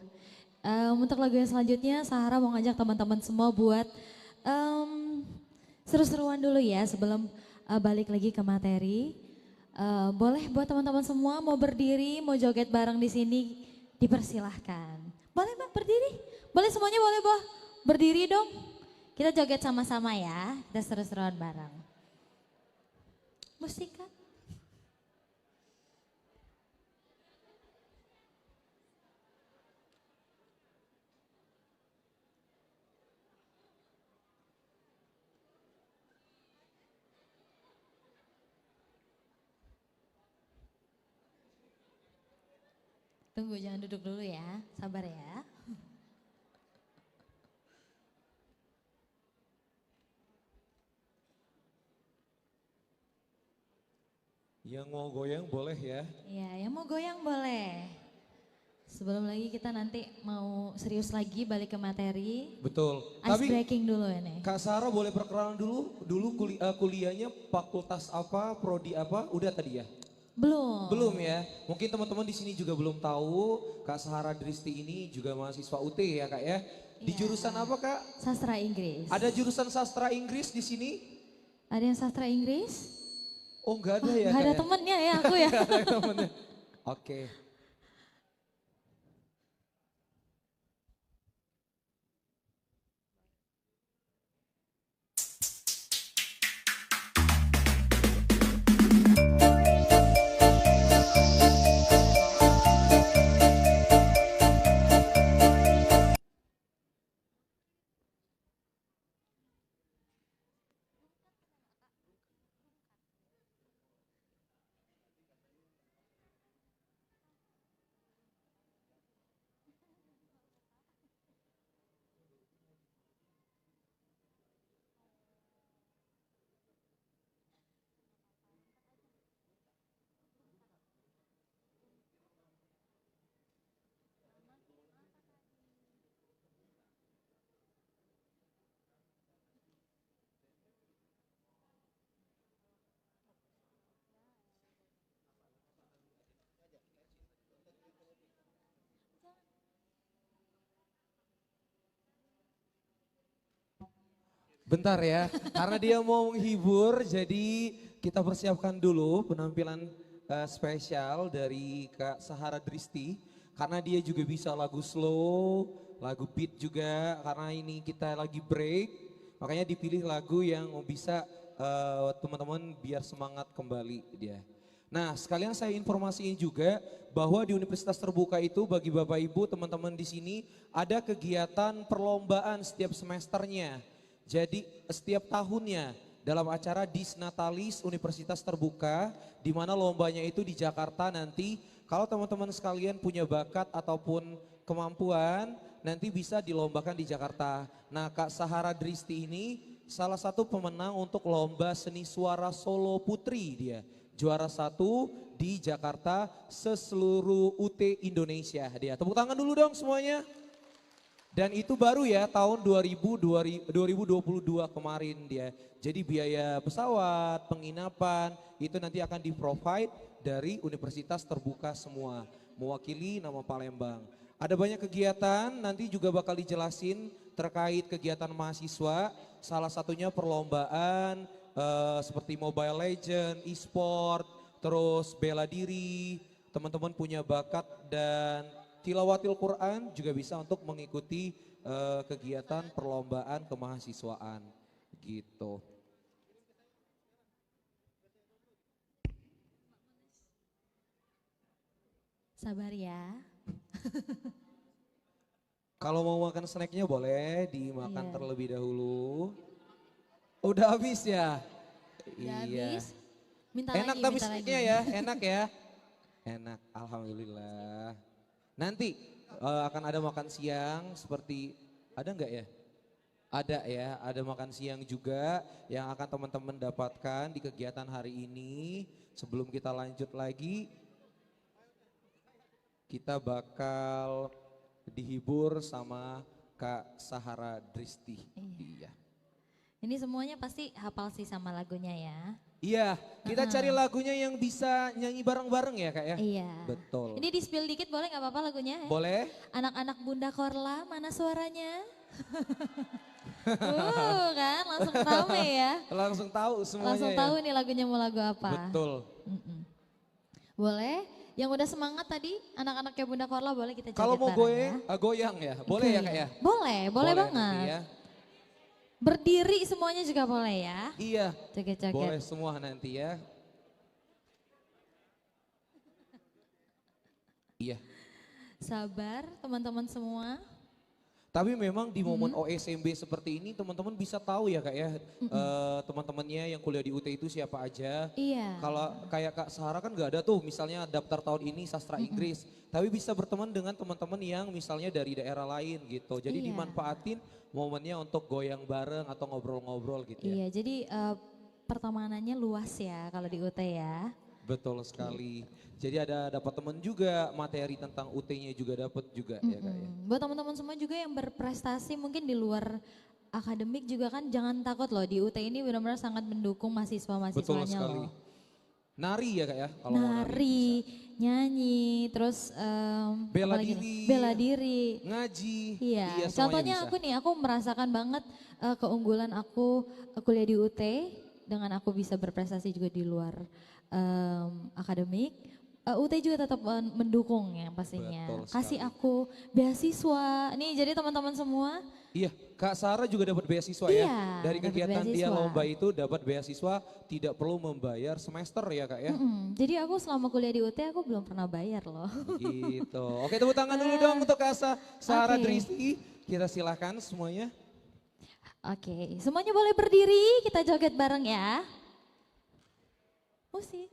Untuk lagu yang selanjutnya, Sahara mau ngajak teman-teman semua buat seru-seruan dulu ya sebelum balik lagi ke materi. Boleh buat teman-teman semua mau berdiri, mau joget bareng di sini, dipersilahkan. Boleh Mbak berdiri? Boleh semuanya boleh Mbak berdiri dong. Kita joget sama-sama ya, kita seru-seruan bareng. Musika. Tunggu, jangan duduk dulu ya, sabar ya. Yang mau goyang boleh ya. Iya, yang mau goyang boleh. Sebelum lagi kita nanti mau serius lagi balik ke materi. Betul. Ice breaking dulu ini. Kak Sarah boleh perkenalan dulu kuliahnya fakultas apa, prodi apa, udah tadi ya? Belum ya. Mungkin teman-teman di sini juga belum tahu Kak Sahara Dristi ini juga mahasiswa UT ya Kak ya. Di jurusan apa Kak? Sastra Inggris. Ada jurusan sastra Inggris di sini? Ada yang sastra Inggris? Oh enggak ada ya Enggak ada Kak, temennya ya aku ya. Nggak ada temennya. Oke. Bentar ya, karena dia mau menghibur, jadi kita persiapkan dulu penampilan spesial dari Kak Sahara Dristi. Karena dia juga bisa lagu slow, lagu beat juga, karena ini kita lagi break. Makanya dipilih lagu yang bisa teman-teman biar semangat kembali dia. Nah, sekalian saya informasiin juga bahwa di Universitas Terbuka itu bagi Bapak Ibu, teman-teman di sini ada kegiatan perlombaan setiap semesternya. Jadi setiap tahunnya dalam acara Disnatalis Universitas Terbuka, di mana lombanya itu di Jakarta nanti. Kalau teman-teman sekalian punya bakat ataupun kemampuan, nanti bisa dilombakan di Jakarta. Nah, Kak Sahara Dristi ini salah satu pemenang untuk lomba seni suara solo putri dia. Juara 1 di Jakarta seluruh UT Indonesia dia. Tepuk tangan dulu dong semuanya. Dan itu baru ya tahun 2022 kemarin dia. Jadi biaya pesawat, penginapan itu nanti akan di-provide dari Universitas Terbuka semua. Mewakili nama Palembang. Ada banyak kegiatan nanti juga bakal dijelasin terkait kegiatan mahasiswa. Salah satunya perlombaan seperti Mobile Legend, e-sport, terus bela diri, teman-teman punya bakat dan tilawatil Quran juga bisa untuk mengikuti kegiatan perlombaan kemahasiswaan gitu. Sabar ya. Kalau mau makan snacknya boleh dimakan Iya. terlebih dahulu. Udah habis ya? Udah Iya. habis. Minta Enak lagi, tapi minta snacknya lagi. ya, enak ya. Enak, alhamdulillah. Nanti akan ada makan siang seperti, ada nggak ya? Ada ya, ada makan siang juga yang akan teman-teman dapatkan di kegiatan hari ini. Sebelum kita lanjut lagi, kita bakal dihibur sama Kak Sahara Dristi. Iya. Ini semuanya pasti hafal sih sama lagunya ya. Iya, kita cari lagunya yang bisa nyanyi bareng-bareng ya Kak ya? Iya. Betul. Ini di spill dikit boleh nggak apa-apa lagunya? Ya? Boleh? Anak-anak Bunda Korla, mana suaranya? Kan langsung rame ya. Langsung tahu semuanya Langsung ya? tahu nih lagunya mau lagu apa. Betul. Boleh? Yang udah semangat tadi, anak-anaknya Bunda Korla boleh kita joget Kalau mau bareng ya. goyang ya? Boleh ya Kak ya? Boleh nanti banget. ya. Berdiri semuanya juga boleh ya. Iya, Joget-joget. boleh semua nanti ya. Iya. Sabar teman-teman semua. Tapi memang di momen OSMB seperti ini teman-teman bisa tahu ya Kak ya, teman-temannya yang kuliah di UT itu siapa aja. Iya. Kalau kayak Kak Sahara kan nggak ada tuh misalnya daftar tahun ini sastra Inggris. Tapi bisa berteman dengan teman-teman yang misalnya dari daerah lain gitu. Jadi Iya. dimanfaatin momennya untuk goyang bareng atau ngobrol-ngobrol gitu ya. Iya, jadi pertemanannya luas ya kalau di UT ya. Betul sekali. Jadi ada dapat teman juga, materi tentang UT-nya juga dapat juga ya Kak ya. Buat teman-teman semua juga yang berprestasi mungkin di luar akademik juga kan jangan takut loh, di UT ini benar-benar sangat mendukung Betul mahasiswa-mahasiswanya sekali. loh. Nari ya Kak ya? Kalau mau Nari, nyanyi, terus Bela apalagi nih? diri. Bela diri. Ngaji. Iya, semuanya contohnya bisa. aku nih, aku merasakan banget keunggulan aku kuliah di UT dengan aku bisa berprestasi juga di luar akademik. UT juga tetap mendukung ya pastinya. Betul Kasih sekali. aku beasiswa. Nih jadi teman-teman semua. Iya, Kak Sarah juga dapat beasiswa Iya, ya. Dari dapat kegiatan dia beasiswa. lomba itu dapat beasiswa tidak perlu membayar semester ya Kak ya. Jadi aku selama kuliah di UT aku belum pernah bayar loh. Gitu. Oke, tepuk tangan dulu dong untuk Kak Sarah Oke. Dristi. Kita silakan semuanya. Oke, semuanya boleh berdiri, kita joget bareng ya. Musik.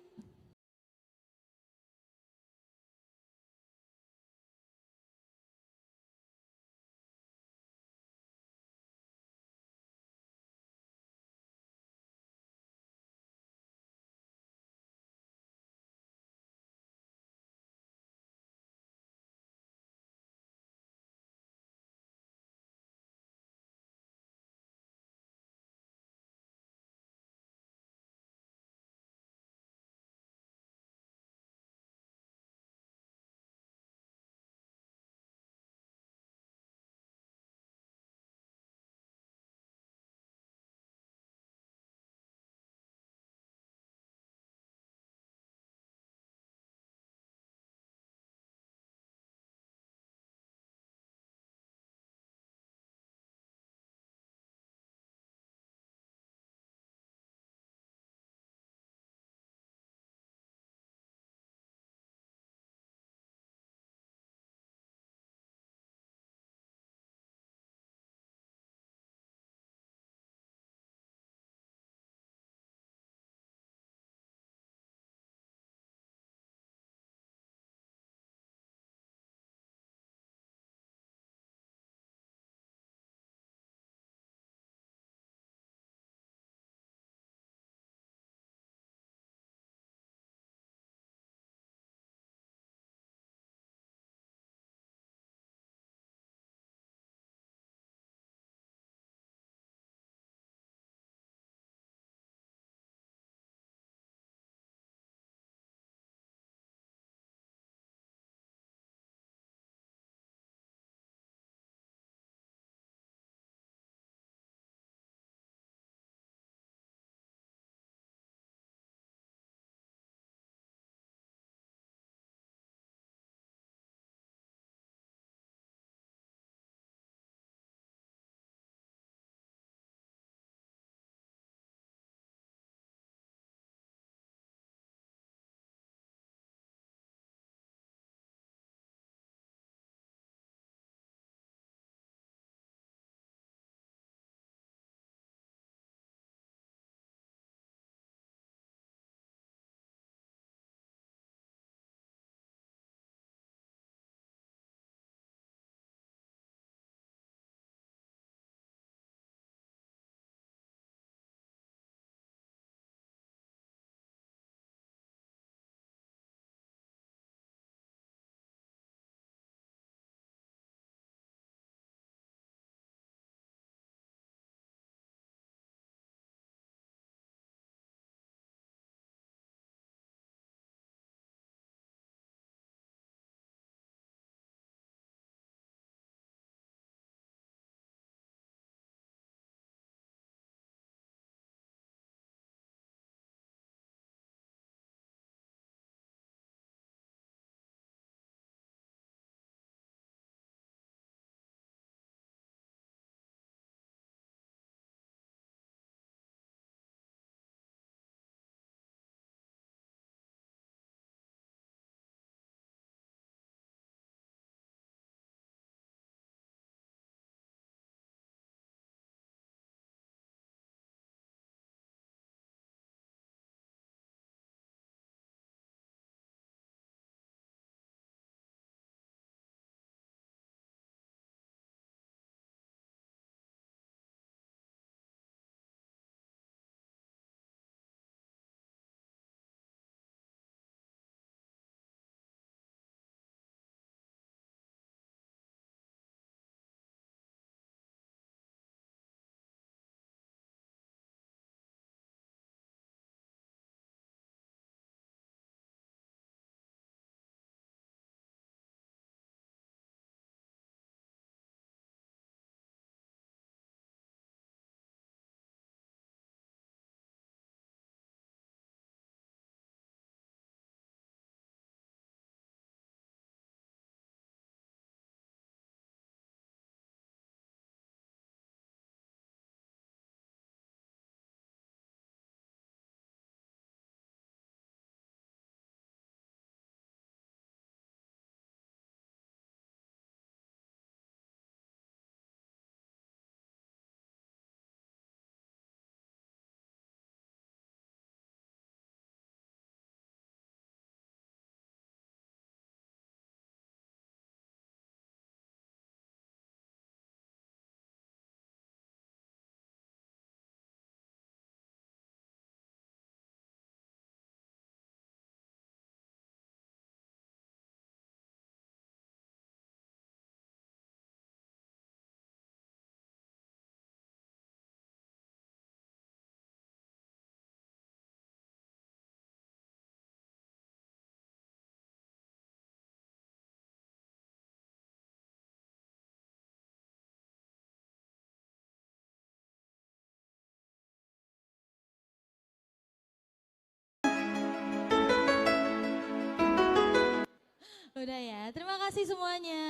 Udah ya, terima kasih semuanya.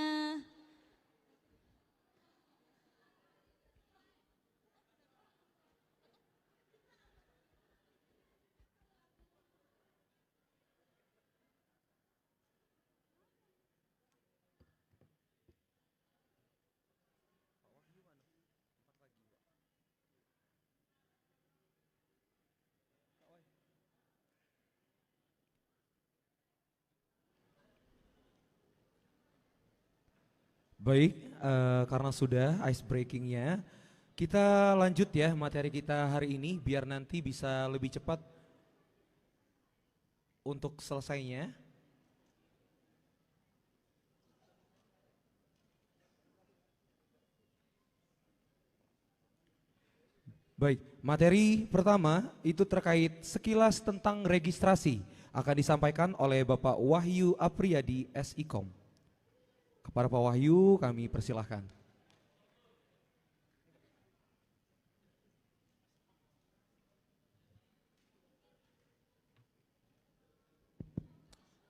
Baik, karena sudah ice breakingnya, kita lanjut ya materi kita hari ini biar nanti bisa lebih cepat untuk selesainya. Baik, materi pertama itu terkait sekilas tentang registrasi akan disampaikan oleh Bapak Wahyu Apriyadi SIKOM. Kepada Pak Wahyu kami persilahkan.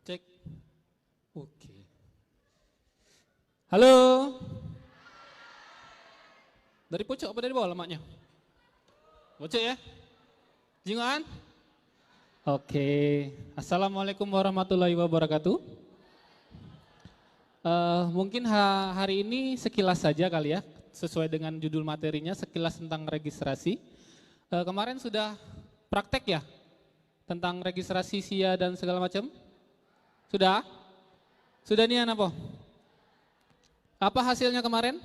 Cek. Oke. Halo. Dari pojok apa dari bawah lemaknya? Pojok ya? Jingoan? Oke. Assalamualaikum warahmatullahi wabarakatuh. Mungkin hari ini sekilas saja kali ya, sesuai dengan judul materinya, sekilas tentang registrasi. Kemarin sudah praktek ya, tentang registrasi SIA dan segala macam? Sudah? Sudah nih apa? Apa hasilnya kemarin?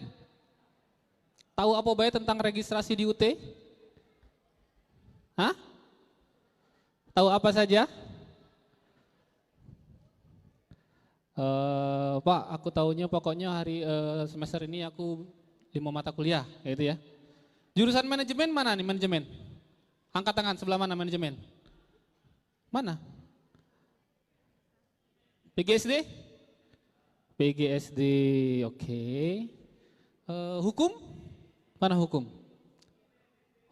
Tahu apa baik tentang registrasi di UT? Hah? Tahu apa saja? Pak, aku tahunya pokoknya hari semester ini aku 5 mata kuliah, gitu ya. Jurusan manajemen mana nih manajemen? Angkat tangan sebelah mana manajemen? Mana? PGSD? PGSD, oke. Hukum? Mana hukum?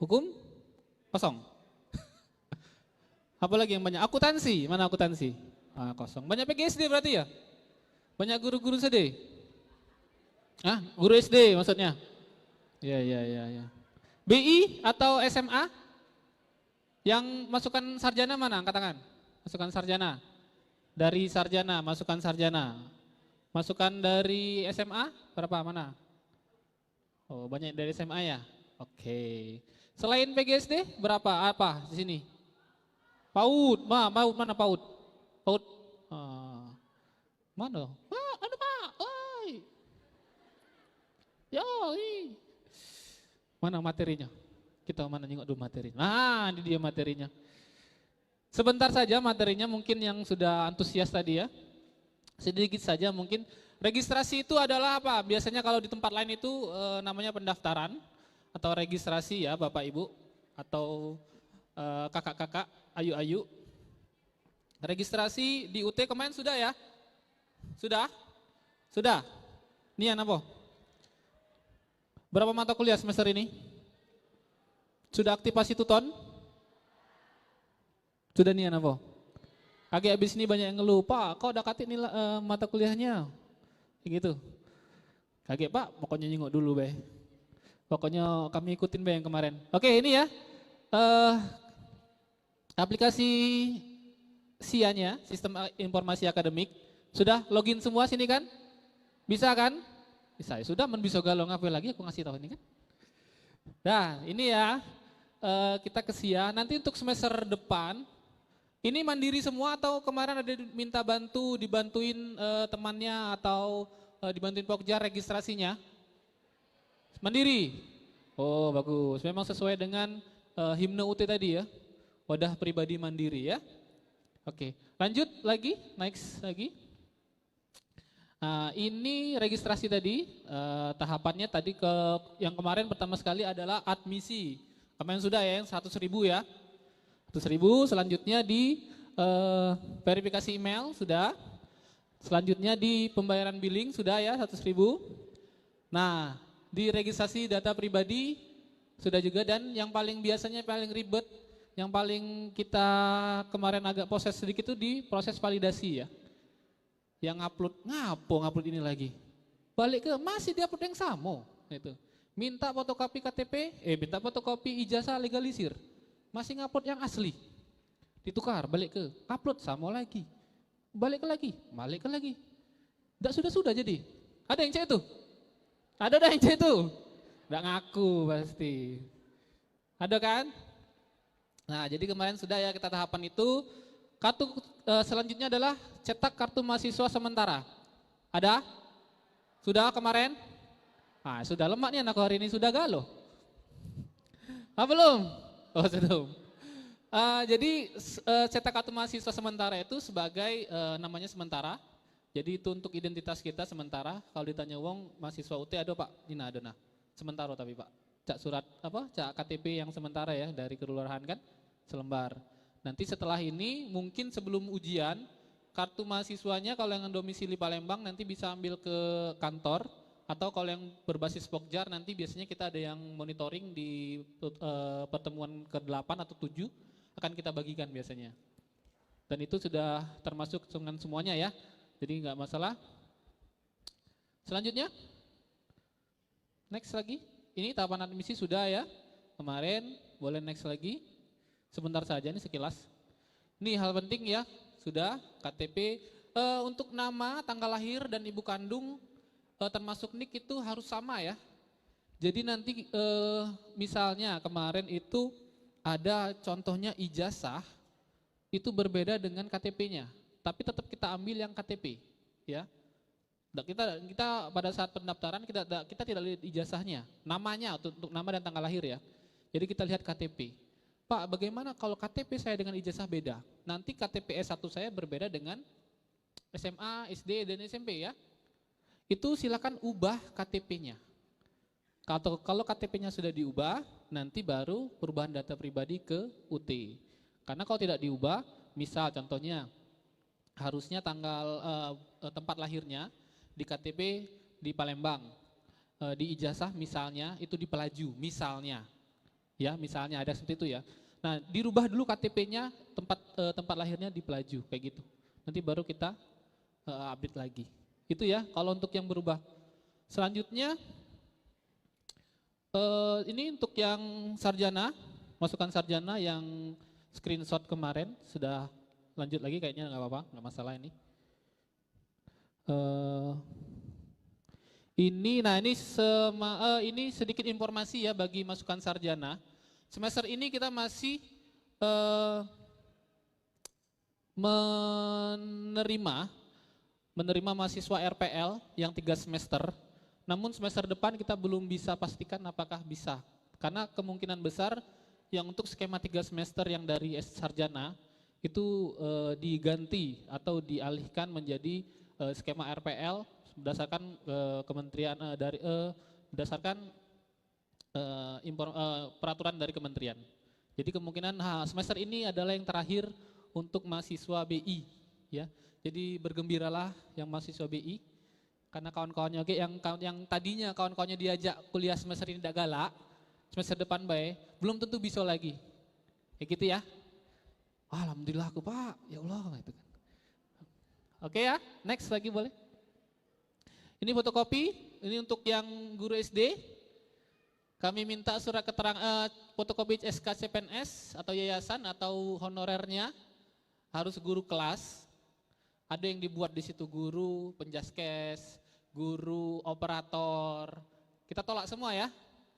Hukum? Kosong. Apalagi yang banyak? Akuntansi, mana akuntansi? Kosong. Banyak PGSD berarti ya? Banyak guru-guru SD? Guru SD maksudnya? Ya. BI atau SMA? Yang masukan sarjana mana? Angkat tangan. Masukan sarjana. Dari sarjana, masukan sarjana. Masukan dari SMA berapa? Mana? Oh, banyak dari SMA ya? Oke. Selain PGSD berapa? Apa di sini? PAUD, mana PAUD? PAUD. Mana? Ada Pak. Oi. Yoi. Mana materinya? Kita mana nengok dulu materinya. Ini dia materinya. Sebentar saja materinya, mungkin yang sudah antusias tadi ya. Sedikit saja mungkin. Registrasi itu adalah apa? Biasanya kalau di tempat lain itu namanya pendaftaran atau registrasi ya Bapak Ibu atau kakak-kakak, ayu-ayu. Registrasi di UT kemarin sudah ya? Sudah? Sudah? Nian apa? Berapa mata kuliah semester ini? Sudah aktivasi tuton? Sudah nian apa? Agak habis ini banyak yang ngeluh, Pak kok udah katik nilai mata kuliahnya? Kayak gitu. Kaget Pak, pokoknya nyengok dulu be. Pokoknya kami ikutin be yang kemarin. Oke ini ya, aplikasi SIA-nya, Sistem Informasi Akademik. Sudah login semua sini kan? Bisa kan? Bisa, ya sudah bisa galong apa lagi aku ngasih tahu ini kan. Nah ini ya, kita ke SIA, nanti untuk semester depan, ini mandiri semua atau kemarin ada minta dibantuin temannya atau dibantuin Pokja registrasinya? Mandiri? Oh bagus, memang sesuai dengan himne UT tadi ya, wadah pribadi mandiri ya. Oke, lanjut lagi, next lagi. Ini registrasi tadi, tahapannya tadi yang kemarin pertama sekali adalah admisi. Kemarin sudah ya, yang 100.000 ya. 100.000, selanjutnya di verifikasi email sudah. Selanjutnya di pembayaran billing sudah ya 100.000. Nah, di registrasi data pribadi sudah juga, dan yang paling biasanya paling ribet, yang paling kita kemarin agak proses sedikit itu di proses validasi ya. yang ngupload ini lagi. Balik ke masih dia upload yang sama itu. Minta fotokopi KTP, minta fotokopi ijazah legalisir. Masih ngupload yang asli. Ditukar, balik ke upload sama lagi. Balik ke lagi. Enggak sudah jadi. Ada yang cek itu? Ada yang cek itu? Enggak ngaku pasti. Ada kan? Nah, jadi kemarin sudah ya kita tahapan itu. Kartu selanjutnya adalah cetak kartu mahasiswa sementara. Ada? Sudah kemarin? Nah, sudah lemak nih anak hari ini, sudah galau. Belum? Oh, belum. Jadi cetak kartu mahasiswa sementara itu sebagai namanya sementara. Jadi itu untuk identitas kita sementara. Kalau ditanya wong mahasiswa UT ada Pak? Dina ada nah. Sementara tapi Pak. Cak surat cak KTP yang sementara ya dari kelurahan kan selembar. Nanti setelah ini mungkin sebelum ujian kartu mahasiswanya kalau yang domisili Palembang nanti bisa ambil ke kantor atau kalau yang berbasis Pokjar nanti biasanya kita ada yang monitoring di pertemuan ke-8 atau 7 akan kita bagikan biasanya. Dan itu sudah termasuk dengan semuanya ya. Jadi nggak masalah. Selanjutnya. Next lagi. Ini tahapan admisi sudah ya. Kemarin boleh next lagi. Sebentar saja nih sekilas. Ini hal penting ya, sudah KTP untuk nama, tanggal lahir dan ibu kandung termasuk NIK itu harus sama ya. Jadi nanti misalnya kemarin itu ada contohnya ijazah itu berbeda dengan KTP-nya, tapi tetap kita ambil yang KTP ya. Kita pada saat pendaftaran kita tidak lihat ijazahnya, namanya untuk nama dan tanggal lahir ya. Jadi kita lihat KTP. Pak, bagaimana kalau KTP saya dengan ijazah beda? Nanti KTP S1 saya berbeda dengan SMA, SD, dan SMP ya. Itu silakan ubah KTP-nya. Kalau KTP-nya sudah diubah, nanti baru perubahan data pribadi ke UT. Karena kalau tidak diubah, misal contohnya harusnya tanggal tempat lahirnya di KTP di Palembang, di ijazah misalnya itu di Pelaju, misalnya. Ya, misalnya ada seperti itu ya. Nah, dirubah dulu KTP-nya tempat lahirnya di Pelaju kayak gitu. Nanti baru kita update lagi. Itu ya kalau untuk yang berubah. Selanjutnya ini untuk yang sarjana, masukan sarjana yang screenshot kemarin sudah lanjut lagi kayaknya nggak apa-apa, nggak masalah ini. Ini sedikit informasi ya bagi masukan sarjana. Semester ini kita masih menerima mahasiswa RPL yang 3 semester. Namun semester depan kita belum bisa pastikan apakah bisa. Karena kemungkinan besar yang untuk skema 3 semester yang dari sarjana itu diganti atau dialihkan menjadi skema RPL berdasarkan berdasarkan peraturan dari kementerian. Jadi kemungkinan semester ini adalah yang terakhir untuk mahasiswa BI ya. Jadi bergembiralah yang mahasiswa BI karena kawan-kawannya yang tadinya kawan-kawannya diajak kuliah semester ini tidak galak, semester depan baik, belum tentu bisa lagi. Kayak gitu ya. Alhamdulillah aku Pak, ya Allah gitu kan. Oke ya, next lagi boleh. Ini fotokopi, ini untuk yang guru SD. Kami minta surat keterangan fotokopi SK CPNS atau yayasan atau honorernya harus guru kelas. Ada yang dibuat di situ guru, penjaskes, guru, operator. Kita tolak semua ya.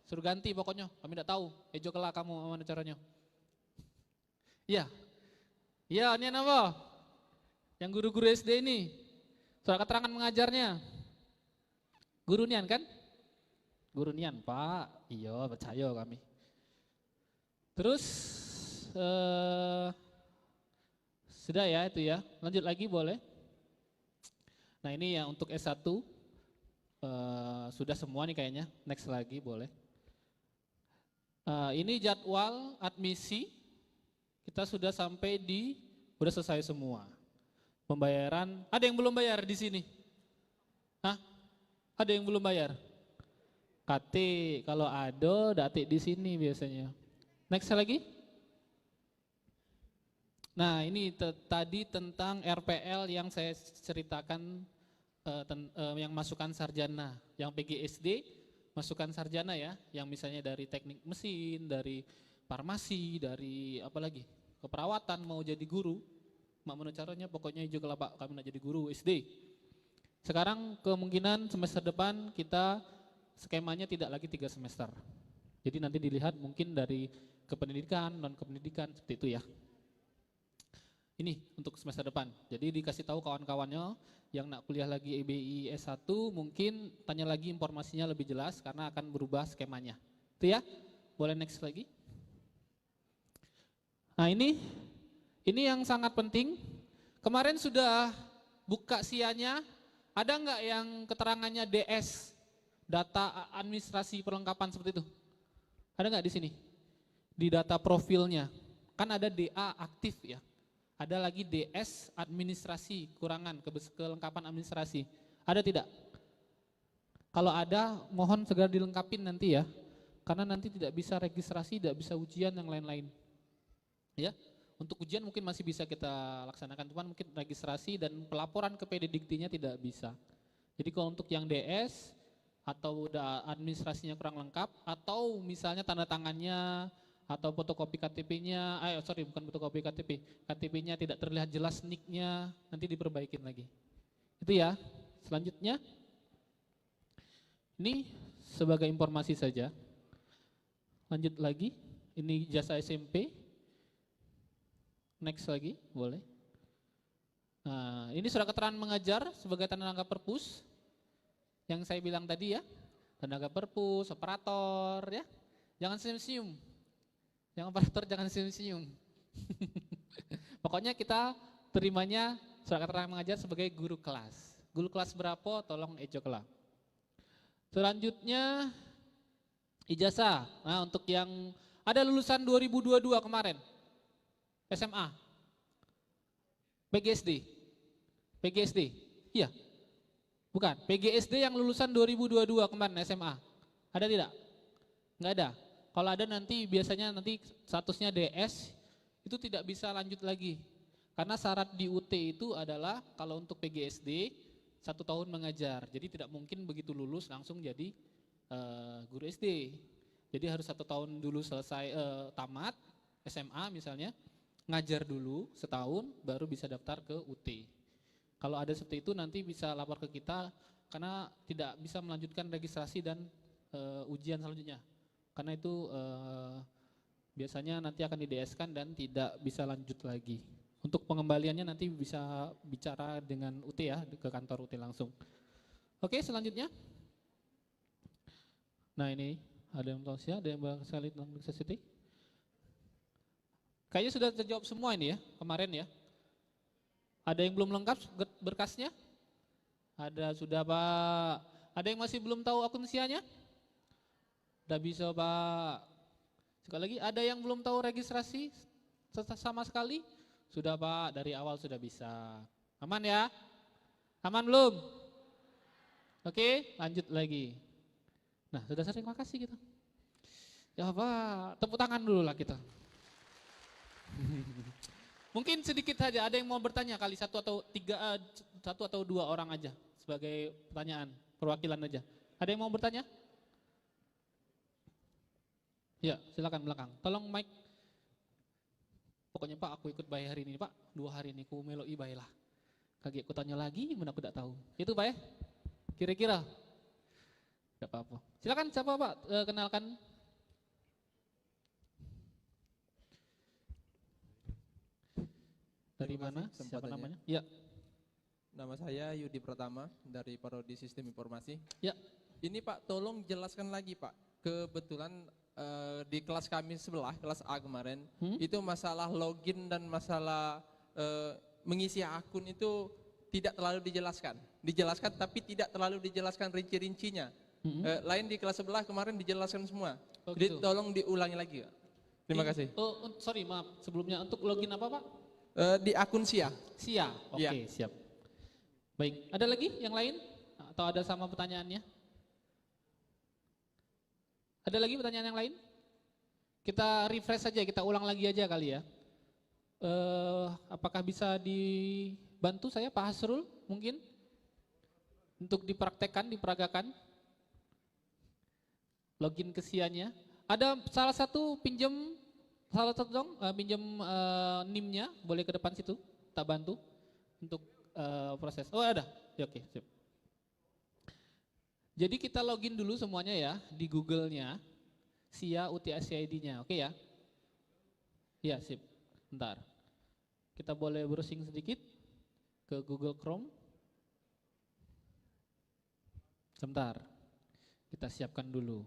Suruh ganti pokoknya. Kami tidak tahu. Ejo kelak kamu mana caranya. Iya. Iya, ini apa? Yang guru-guru SD ini. Surat keterangan mengajarnya. Guru nian kan? Guru nian Pak, iya percaya kami. Terus sudah ya itu ya, lanjut lagi boleh. Nah ini yang untuk S1 sudah semua nih kayaknya, next lagi boleh. Ini jadwal admisi, kita sudah sampai udah selesai semua. Pembayaran, ada yang belum bayar di sini? Hah? Ada yang belum bayar? KT, kalau ada datik di sini biasanya. Next lagi. Nah ini tadi tentang RPL yang saya ceritakan, yang masukan sarjana, yang PGSD masukan sarjana ya, yang misalnya dari teknik mesin, dari farmasi, dari apa lagi, keperawatan, mau jadi guru, mak caranya pokoknya juga lah Pak, kami nak jadi guru SD. Sekarang kemungkinan semester depan kita skemanya tidak lagi 3 semester. Jadi nanti dilihat mungkin dari kependidikan, non kependidikan, seperti itu ya. Ini untuk semester depan. Jadi dikasih tahu kawan-kawannya yang nak kuliah lagi EBI S1 mungkin tanya lagi informasinya lebih jelas karena akan berubah skemanya. Itu ya. Boleh next lagi. Nah ini yang sangat penting. Kemarin sudah buka SIA-nya. Ada nggak yang keterangannya DS, data administrasi perlengkapan seperti itu? Ada nggak di sini? Di data profilnya. Kan ada DA aktif ya. Ada lagi DS administrasi, kurangan, kelengkapan administrasi. Ada tidak? Kalau ada, mohon segera dilengkapin nanti ya. Karena nanti tidak bisa registrasi, tidak bisa ujian yang lain-lain. Ya, untuk ujian mungkin masih bisa kita laksanakan, cuman mungkin registrasi dan pelaporan ke PD Diktinya tidak bisa. Jadi kalau untuk yang DS atau udah administrasinya kurang lengkap, atau misalnya tanda tangannya atau fotokopi KTP-nya, bukan fotokopi KTP, KTP-nya tidak terlihat jelas NIK-nya, nanti diperbaikin lagi. Itu ya. Selanjutnya, ini sebagai informasi saja. Lanjut lagi, ini jasa SMP. Next lagi, boleh. Nah, ini surat keterangan mengajar sebagai tenaga perpus, yang saya bilang tadi ya, tenaga perpus, operator ya, jangan senyum-senyum. Yang operator jangan senyum-senyum. Pokoknya kita terimanya surat keterangan mengajar sebagai guru kelas. Guru kelas berapa tolong ejoklah. Selanjutnya ijazah. Nah, untuk yang ada lulusan 2022 kemarin. SMA. PGSD. PGSD. Iya. Bukan, PGSD yang lulusan 2022 kemarin SMA. Ada tidak? Enggak ada. Kalau ada nanti biasanya nanti statusnya DS itu tidak bisa lanjut lagi. Karena syarat di UT itu adalah kalau untuk PGSD 1 tahun mengajar. Jadi tidak mungkin begitu lulus langsung jadi guru SD. Jadi harus 1 tahun dulu selesai tamat SMA misalnya, ngajar dulu setahun baru bisa daftar ke UT. Kalau ada seperti itu nanti bisa lapor ke kita karena tidak bisa melanjutkan registrasi dan ujian selanjutnya. Karena itu biasanya nanti akan di-DS-kan dan tidak bisa lanjut lagi. Untuk pengembaliannya nanti bisa bicara dengan UT ya, ke kantor UT langsung. Oke, selanjutnya. Nah ini ada yang tahu sih, ada yang sekali tentang necessity. Kayaknya sudah terjawab semua ini ya, kemarin ya. Ada yang belum lengkap berkasnya? Ada sudah Pak. Ada yang masih belum tahu akun SIA-nya? Udah bisa Pak. Sekali lagi, ada yang belum tahu registrasi sama sekali? Sudah Pak, dari awal sudah bisa. Aman ya? Aman belum? Oke, lanjut lagi. Nah, sudah selesai, terima kasih kita. Ya Pak, tepuk tangan dulu lah kita. Mungkin sedikit saja, ada yang mau bertanya kali 1 atau 2 orang aja sebagai pertanyaan, perwakilan aja. Ada yang mau bertanya? Ya, silakan belakang. Tolong mic. Pokoknya Pak, aku ikut bayar hari ini Pak, 2 hari ini ku meloi bayar lah. Kaget aku tanya lagi, mana aku tidak tahu. Itu Pak ya? Kira-kira? Tidak apa-apa. Silakan siapa Pak, kenalkan. Dari mana? Siapa namanya? Ya. Nama saya Yudi Pratama dari Prodi Sistem Informasi. Ya. Ini Pak, tolong jelaskan lagi Pak. Kebetulan di kelas kami sebelah, kelas A kemarin, itu masalah login dan masalah mengisi akun itu tidak terlalu dijelaskan. Dijelaskan tapi tidak terlalu dijelaskan rinci-rincinya. Lain di kelas sebelah kemarin dijelaskan semua. Oh, Jadi gitu. tolong diulangi lagi Pak. Terima kasih. Oh, sorry maaf, sebelumnya untuk login apa Pak? Di akun SIA. SIA, oke Ya. siap. Baik, ada lagi yang lain? Atau ada sama pertanyaannya? Ada lagi pertanyaan yang lain? Kita refresh saja, kita ulang lagi aja kali ya. Apakah bisa dibantu saya Pak Hasrul mungkin untuk dipraktekkan, diperagakan login ke SIA-nya. Ada salah satu pinjam pinjam NIM-nya, boleh ke depan situ, tak bantu untuk proses. Oh ada, ya, oke. Sip. Jadi kita login dulu semuanya ya di Google-nya, SIA UTSID-nya, oke ya? Iya sip, bentar. Kita boleh browsing sedikit ke Google Chrome. Sebentar, kita siapkan dulu.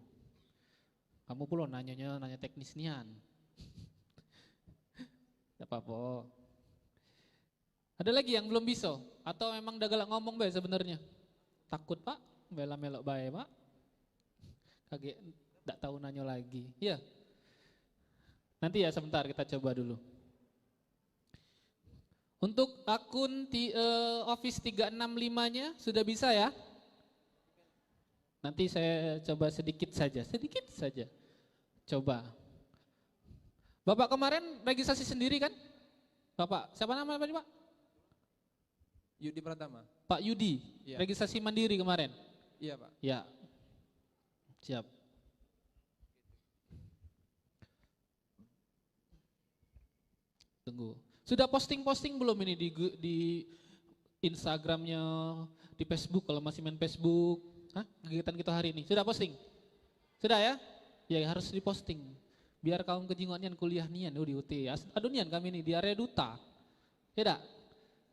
Kamu belum nanya teknis nian. Tidak apa-apa. Ada lagi yang belum bisa? Atau memang udah galak ngomong bae sebenarnya? Takut Pak? Bela melok bae Pak? Kaget, tidak tahu nanya lagi. Iya. Nanti ya sebentar kita coba dulu. Untuk akun Office 365-nya sudah bisa ya? Nanti saya coba sedikit saja. Coba. Bapak kemarin registrasi sendiri kan? Bapak, siapa nama tadi Pak? Yudi Pratama. Pak Yudi, Ya. registrasi mandiri kemarin? Iya Pak. Ya, siap. Tunggu. Sudah posting-posting belum ini di Instagramnya, di Facebook kalau masih main Facebook? Hah? Kegiatan kita hari ini sudah posting? Sudah ya? Ya harus diposting. Biar kaum kejinguan nian kuliah nian di UT. Aduh nian kami ini di area duta. Tidak?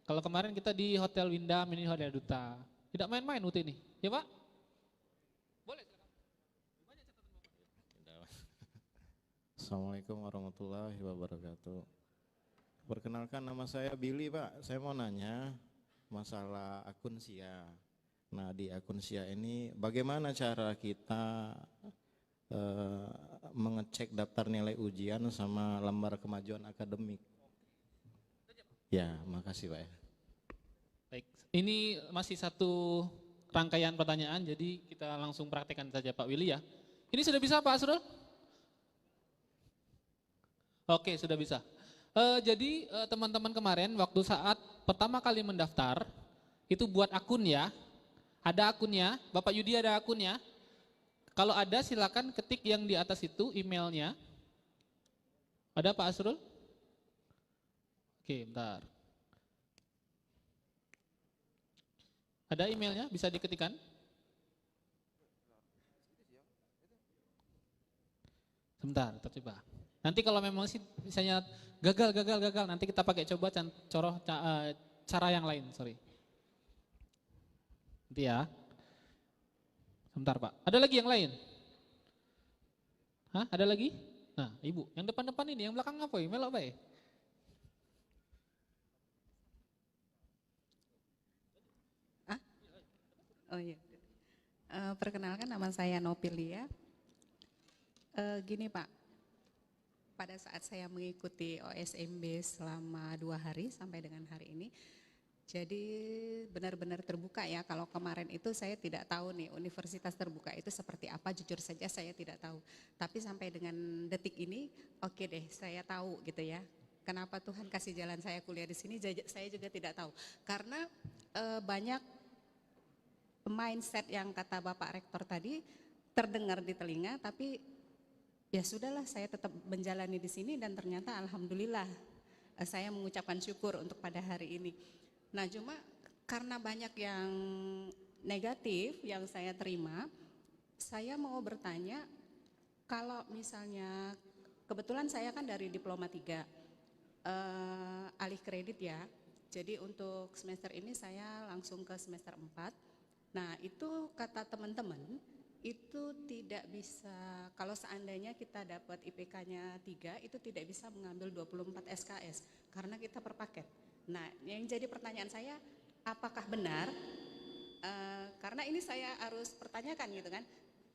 Kalau kemarin kita di Hotel Windam, ini Hotel Duta. Tidak main-main UT ini. Ya Pak? Boleh. Assalamualaikum warahmatullahi wabarakatuh. Perkenalkan nama saya Billy Pak. Saya mau nanya masalah akun SIA. Nah di akun SIA ini bagaimana cara kita mengecek daftar nilai ujian sama lembar kemajuan akademik? Ya, makasih Pak ya. Baik, ini masih satu rangkaian pertanyaan, jadi kita langsung praktekkan saja Pak Willy ya. Ini sudah bisa Pak Asrul? Oke, sudah bisa. Jadi teman-teman kemarin waktu saat pertama kali mendaftar, itu buat akun ya. Ada akunnya, Bapak Yudi ada akunnya. Kalau ada silakan ketik yang di atas itu emailnya. Ada Pak Asrul? Oke, bentar. Ada emailnya, bisa diketikkan? Sebentar, tercoba. Nanti kalau memang sih misalnya gagal, nanti kita pakai coba cara yang lain, sorry. Nanti ya. Sebentar Pak, ada lagi yang lain? Hah, ada lagi? Nah, Ibu, yang depan-depan ini, yang belakang apa ya? Melok baik. Oh iya. Perkenalkan nama saya Nopilia. Gini Pak, pada saat saya mengikuti OSMB selama 2 hari sampai dengan hari ini, jadi benar-benar terbuka ya. Kalau kemarin itu saya tidak tahu nih universitas terbuka itu seperti apa, jujur saja saya tidak tahu. Tapi sampai dengan detik ini, oke deh saya tahu gitu ya. Kenapa Tuhan kasih jalan saya kuliah di sini, saya juga tidak tahu. Karena banyak mindset yang kata Bapak Rektor tadi terdengar di telinga, tapi ya sudahlah saya tetap menjalani di sini dan ternyata alhamdulillah saya mengucapkan syukur untuk pada hari ini. Nah cuma karena banyak yang negatif yang saya terima, saya mau bertanya kalau misalnya kebetulan saya kan dari Diploma 3 alih kredit ya, jadi untuk semester ini saya langsung ke semester 4. Nah itu kata teman-teman itu tidak bisa, kalau seandainya kita dapat IPK-nya 3 itu tidak bisa mengambil 24 SKS karena kita per paket. Nah yang jadi pertanyaan saya apakah benar, karena ini saya harus pertanyakan gitu kan,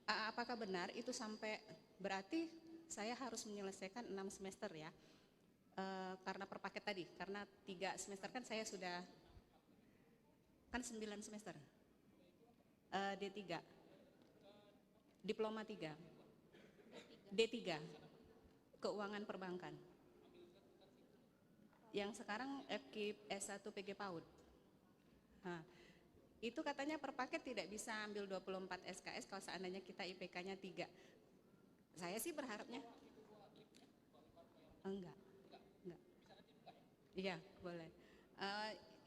apakah benar itu sampai berarti saya harus menyelesaikan 6 semester ya, karena per paket tadi, karena 3 semester kan saya sudah, kan 9 semester. D3, Diploma 3, D3, Keuangan Perbankan. yang sekarang FKIP S1 PG PAUD. Nah, itu katanya per paket tidak bisa ambil 24 SKS kalau seandainya kita IPK-nya 3. Saya sih berharapnya enggak. Iya, boleh.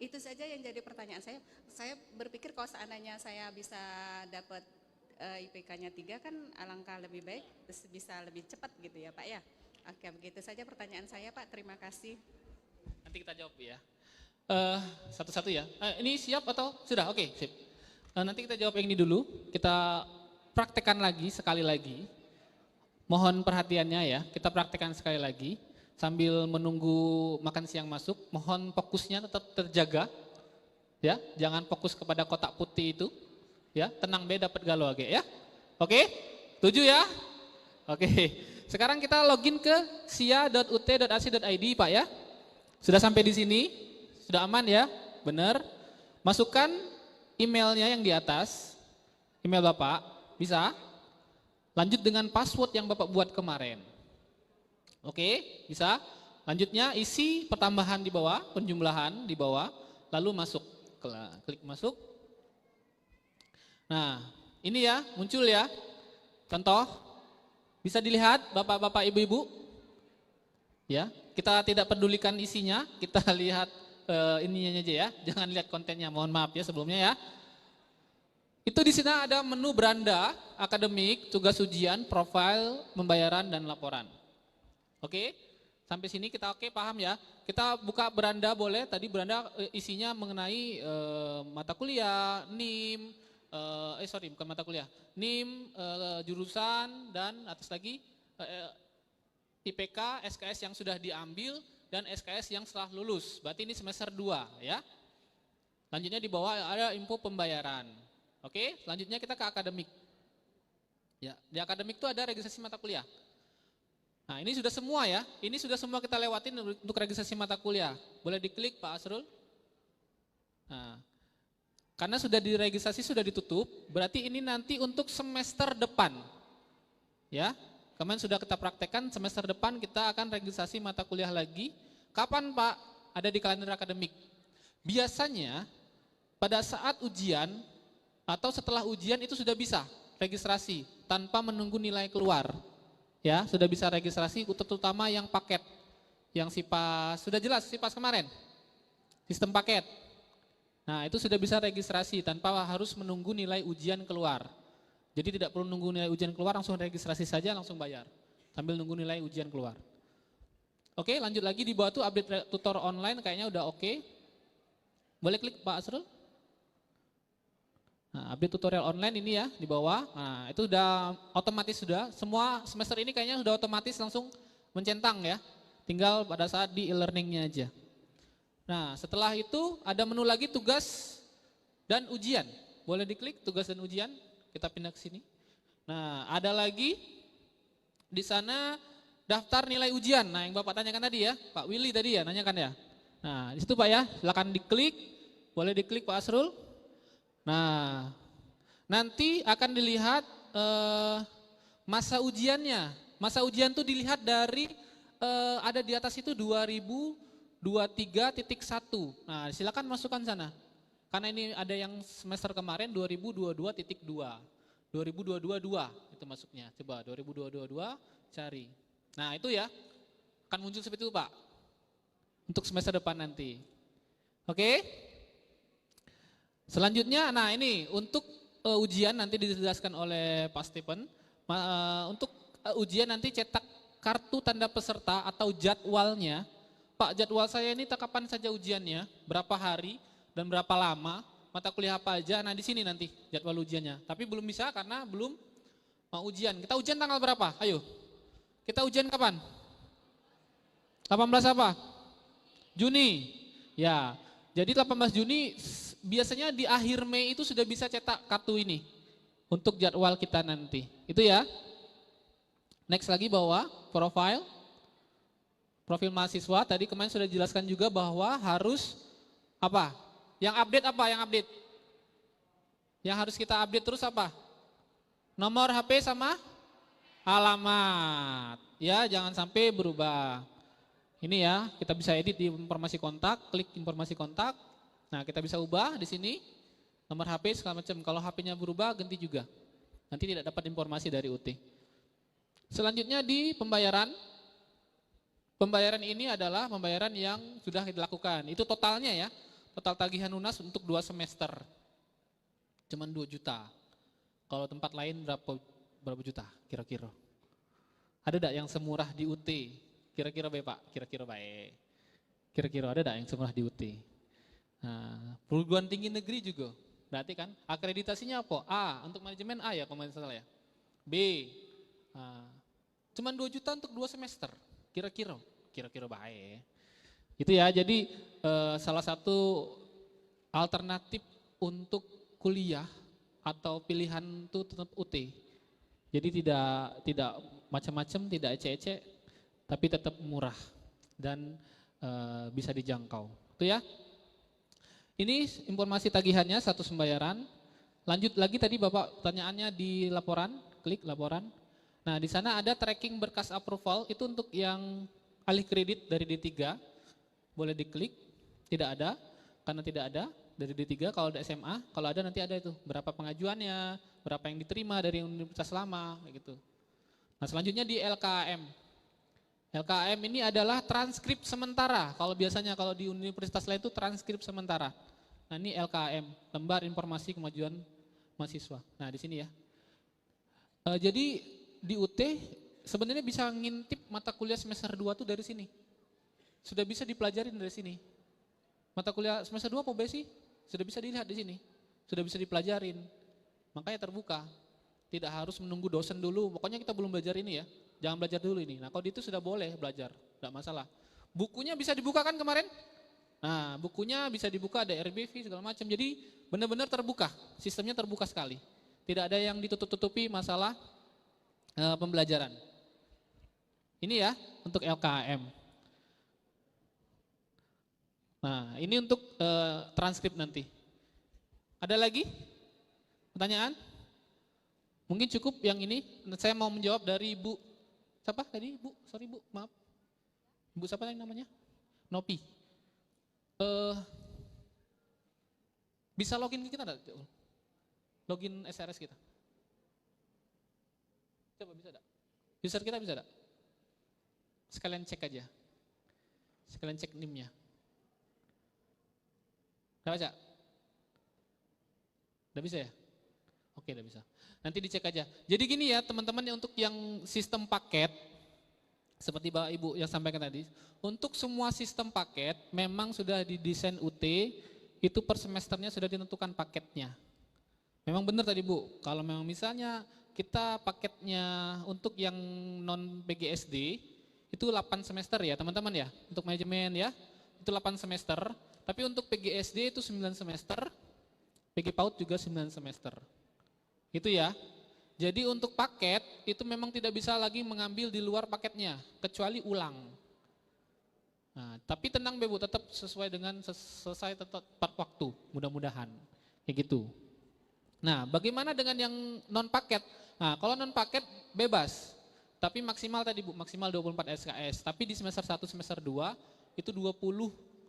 Itu saja yang jadi pertanyaan saya. Saya berpikir kalau seandainya saya bisa dapat IPK-nya 3 kan alangkah lebih baik, bisa lebih cepat gitu ya Pak ya. Oke, begitu saja pertanyaan saya Pak, terima kasih. Nanti kita jawab ya. Satu-satu ya. Ini siap atau sudah? Oke, sip. Nanti kita jawab yang ini dulu. Kita praktekkan lagi sekali lagi. Mohon perhatiannya ya. Kita praktekkan sekali lagi sambil menunggu makan siang masuk. Mohon fokusnya tetap terjaga. Ya, jangan fokus kepada kotak putih itu. Ya, tenang be dapat galau aja ya. Oke? Setuju ya? Oke. Sekarang kita login ke sia.ut.ac.id Pak ya. Sudah sampai di sini? Sudah aman ya? Benar. Masukkan emailnya yang di atas, email Bapak, bisa. Lanjut dengan password yang Bapak buat kemarin. Oke, bisa. Lanjutnya isi pertambahan di bawah, penjumlahan di bawah, lalu masuk. Klik masuk. Nah, ini ya, muncul ya. Contoh, bisa dilihat Bapak-bapak, Ibu-ibu. Ya, kita tidak pedulikan isinya, kita lihat ininya aja ya, jangan lihat kontennya, mohon maaf ya sebelumnya ya. Itu di sini ada menu beranda, akademik, tugas ujian, profil, pembayaran dan laporan. Oke, sampai sini kita oke, paham ya. Kita buka beranda boleh, tadi beranda isinya mengenai mata kuliah, NIM, bukan mata kuliah, NIM, jurusan dan atas lagi IPK, SKS yang sudah diambil dan SKS yang setelah lulus. Berarti ini semester 2 ya. Lanjutnya di bawah ada info pembayaran. Oke, selanjutnya kita ke akademik. Ya, di akademik itu ada registrasi mata kuliah. Nah, ini sudah semua ya. Ini sudah semua kita lewatin untuk registrasi mata kuliah. Boleh diklik Pak Asrul. Nah, karena sudah diregistrasi, sudah ditutup, berarti ini nanti untuk semester depan. Ya. Kemarin sudah kita praktekkan, semester depan kita akan registrasi mata kuliah lagi. Kapan Pak? Ada di kalender akademik. Biasanya pada saat ujian atau setelah ujian itu sudah bisa registrasi tanpa menunggu nilai keluar. Ya, sudah bisa registrasi terutama yang paket. Yang SIPAS, sudah jelas SIPAS kemarin. Sistem paket. Nah, itu sudah bisa registrasi tanpa harus menunggu nilai ujian keluar. Jadi tidak perlu nunggu nilai ujian keluar, langsung registrasi saja, langsung bayar. Sambil nunggu nilai ujian keluar. Oke, lanjut lagi di bawah tuh update tutor online kayaknya udah oke. Boleh klik Pak Asrul. Nah, update tutorial online ini ya di bawah. Nah, itu udah otomatis sudah. Semua semester ini kayaknya sudah otomatis langsung mencentang ya. Tinggal pada saat di e-learningnya aja. Nah, setelah itu ada menu lagi tugas dan ujian. Boleh diklik tugas dan ujian. Kita pindah ke sini. Nah, ada lagi di sana daftar nilai ujian. Nah, yang Bapak tanyakan tadi ya, Pak Willy tadi ya, nanyakan ya. Nah, di situ Pak ya, silakan diklik. Boleh diklik Pak Asrul. Nah, nanti akan dilihat masa ujiannya. Masa ujian tuh dilihat dari ada di atas itu 2023.1. Nah, silakan masukkan sana. Karena ini ada yang semester kemarin 2022.2. 2022 itu masuknya. Coba 2022 cari. Nah, itu ya. Akan muncul seperti itu, Pak. Untuk semester depan nanti. Oke? Selanjutnya, nah ini untuk ujian nanti dijelaskan oleh Pak Stephen. Untuk ujian nanti cetak kartu tanda peserta atau jadwalnya. Pak, jadwal saya ini kapan saja ujiannya, berapa hari dan berapa lama, mata kuliah apa aja. Nah, di sini nanti jadwal ujiannya. Tapi belum bisa karena belum ujian. Kita ujian tanggal berapa? Ayo. Kita ujian kapan? 18 apa? Juni. Ya. Jadi 18 Juni biasanya di akhir Mei itu sudah bisa cetak kartu ini untuk jadwal kita nanti. Itu ya. Next lagi bawah profil mahasiswa. Tadi kemarin sudah dijelaskan juga bahwa harus apa? Yang update apa? Yang update? Yang harus kita update terus apa? Nomor HP sama alamat. Ya, jangan sampai berubah. Ini ya, kita bisa edit di informasi kontak, klik informasi kontak. Nah, kita bisa ubah di sini nomor HP segala macam. Kalau HP-nya berubah, ganti juga. Nanti tidak dapat informasi dari UT. Selanjutnya di pembayaran. Pembayaran ini adalah pembayaran yang sudah dilakukan. Itu totalnya ya. Total tagihan lunas untuk 2 semester. Cuman 2 juta. Kalau tempat lain berapa juta kira-kira? Ada enggak yang semurah di UT? Kira-kira baik Pak, kira-kira baik. Kira-kira ada enggak yang semurah di UT? Nah, perguruan tinggi negeri juga. Berarti kan akreditasinya apa? A, untuk manajemen A ya kalau tidak salah ya. B, cuman 2 juta untuk 2 semester. Kira-kira baik. Itu ya, jadi salah satu alternatif untuk kuliah atau pilihan itu tetap UT. Jadi tidak macam-macam, tidak ecek-ecek, tapi tetap murah dan bisa dijangkau. Itu ya. Ini informasi tagihannya, status pembayaran. Lanjut lagi tadi Bapak pertanyaannya di laporan, klik laporan. Nah, di sana ada tracking berkas approval, itu untuk yang alih kredit dari D3. Boleh diklik, tidak ada, karena tidak ada dari D3. Kalau ada SMA, kalau ada nanti ada itu, berapa pengajuannya, berapa yang diterima dari universitas lama, kayak gitu. Nah, selanjutnya di LKM. LKM ini adalah transkrip sementara. Kalau biasanya kalau di universitas lain itu transkrip sementara. Nah, ini LKM, lembar informasi kemajuan mahasiswa. Nah, di sini ya. Jadi di UT sebenarnya bisa ngintip mata kuliah semester 2 tuh dari sini. Sudah bisa dipelajarin dari sini. Mata kuliah semester 2 apa sih? Sudah bisa dilihat di sini. Sudah bisa dipelajarin. Makanya terbuka. Tidak harus menunggu dosen dulu. Pokoknya kita belum belajar ini ya. Jangan belajar dulu ini. Nah, kalau itu sudah boleh belajar, tidak masalah. Bukunya bisa dibuka kan kemarin? Nah, bukunya bisa dibuka, ada RBV segala macam. Jadi benar-benar terbuka, sistemnya terbuka sekali. Tidak ada yang ditutup-tutupi masalah pembelajaran. Ini ya untuk LKM. Nah, ini untuk transkrip nanti. Ada lagi pertanyaan? Mungkin cukup yang ini. Saya mau menjawab dari Ibu. Siapa tadi? Bu, sorry Bu, maaf. Ibu siapa yang namanya? Nopi. Bisa login kita enggak? Login SRS kita. Coba bisa enggak? User kita bisa enggak? Sekalian cek aja. Sekalian cek NIM-nya. Udah baca? Udah bisa ya? Oke, udah bisa. Nanti dicek aja. Jadi gini ya teman-teman, untuk yang sistem paket, seperti Bapak Ibu yang sampaikan tadi, untuk semua sistem paket memang sudah didesain UT, itu per semesternya sudah ditentukan paketnya. Memang benar tadi Bu, kalau memang misalnya kita paketnya untuk yang non PGSD, itu 8 semester ya teman-teman ya, untuk manajemen ya, itu 8 semester, tapi untuk PGSD itu 9 semester, PG PAUD juga 9 semester. Itu ya. Jadi untuk paket itu memang tidak bisa lagi mengambil di luar paketnya kecuali ulang. Nah, tapi tenang Bu, tetap sesuai dengan selesai tepat waktu, mudah-mudahan. Kayak gitu. Nah, bagaimana dengan yang non paket? Nah, kalau non paket bebas. Tapi maksimal tadi Bu, maksimal 24 SKS. Tapi di semester 1 semester 2 itu 20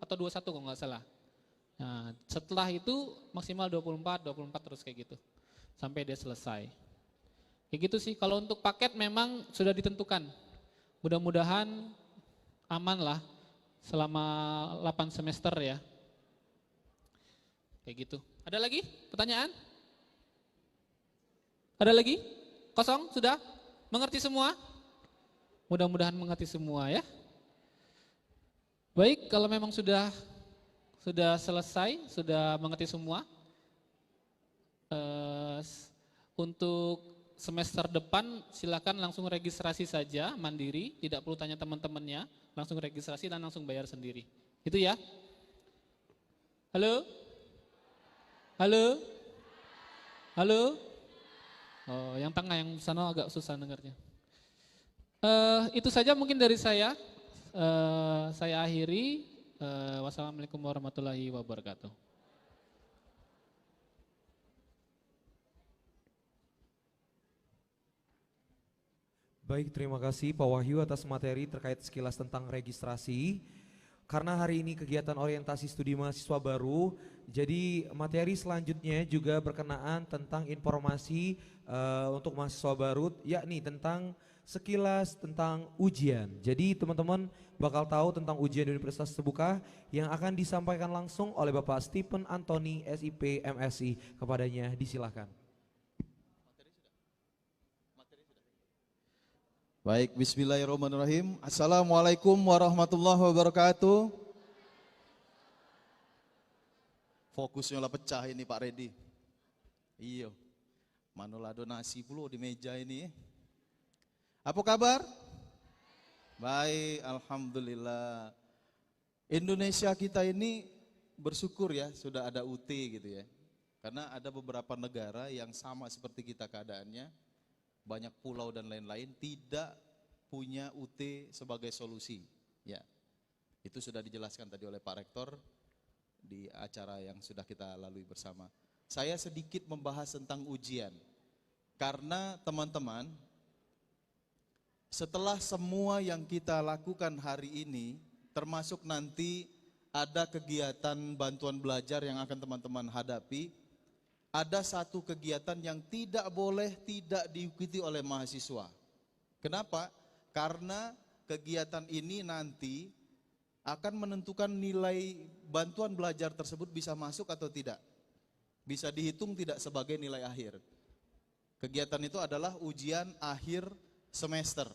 atau 21 kalau nggak salah. Nah, setelah itu maksimal 24 terus kayak gitu. Sampai dia selesai. Kayak gitu sih, kalau untuk paket memang sudah ditentukan. Mudah-mudahan aman lah selama 8 semester ya. Kayak gitu. Ada lagi pertanyaan? Ada lagi? Kosong? Sudah? Mengerti semua? Mudah-mudahan mengerti semua ya. Baik, kalau memang sudah selesai, sudah mengerti semua. Untuk semester depan silakan langsung registrasi saja mandiri, tidak perlu tanya teman-temannya, langsung registrasi dan langsung bayar sendiri. Itu ya. Halo? Halo? Halo? Oh, yang tengah, yang sana agak susah dengarnya. Itu saja mungkin dari saya. Saya akhiri. Wassalamualaikum warahmatullahi wabarakatuh. Baik, terima kasih Pak Wahyu atas materi terkait sekilas tentang registrasi. Karena hari ini kegiatan orientasi studi mahasiswa baru, jadi materi selanjutnya juga berkenaan tentang informasi untuk mahasiswa baru, yakni tentang sekilas tentang ujian. Jadi teman-teman bakal tahu tentang ujian di Universitas Terbuka yang akan disampaikan langsung oleh Bapak Stephen Anthony SIP MSI. Kepadanya disilahkan. Baik, bismillahirrahmanirrahim. Assalamualaikum warahmatullahi wabarakatuh. Fokusnya lah pecah ini Pak Redi. Iya, manolah donasi puluh di meja ini. Apa kabar? Baik, alhamdulillah. Indonesia kita ini bersyukur ya sudah ada UT gitu ya. Karena ada beberapa negara yang sama seperti kita keadaannya, banyak pulau dan lain-lain tidak punya UT sebagai solusi. Ya, itu sudah dijelaskan tadi oleh Pak Rektor di acara yang sudah kita lalui bersama. Saya sedikit membahas tentang ujian, karena teman-teman, setelah semua yang kita lakukan hari ini, termasuk nanti ada kegiatan bantuan belajar yang akan teman-teman hadapi, ada satu kegiatan yang tidak boleh tidak diikuti oleh mahasiswa. Kenapa? Karena kegiatan ini nanti akan menentukan nilai bantuan belajar tersebut bisa masuk atau tidak. Bisa dihitung tidak sebagai nilai akhir. Kegiatan itu adalah ujian akhir semester.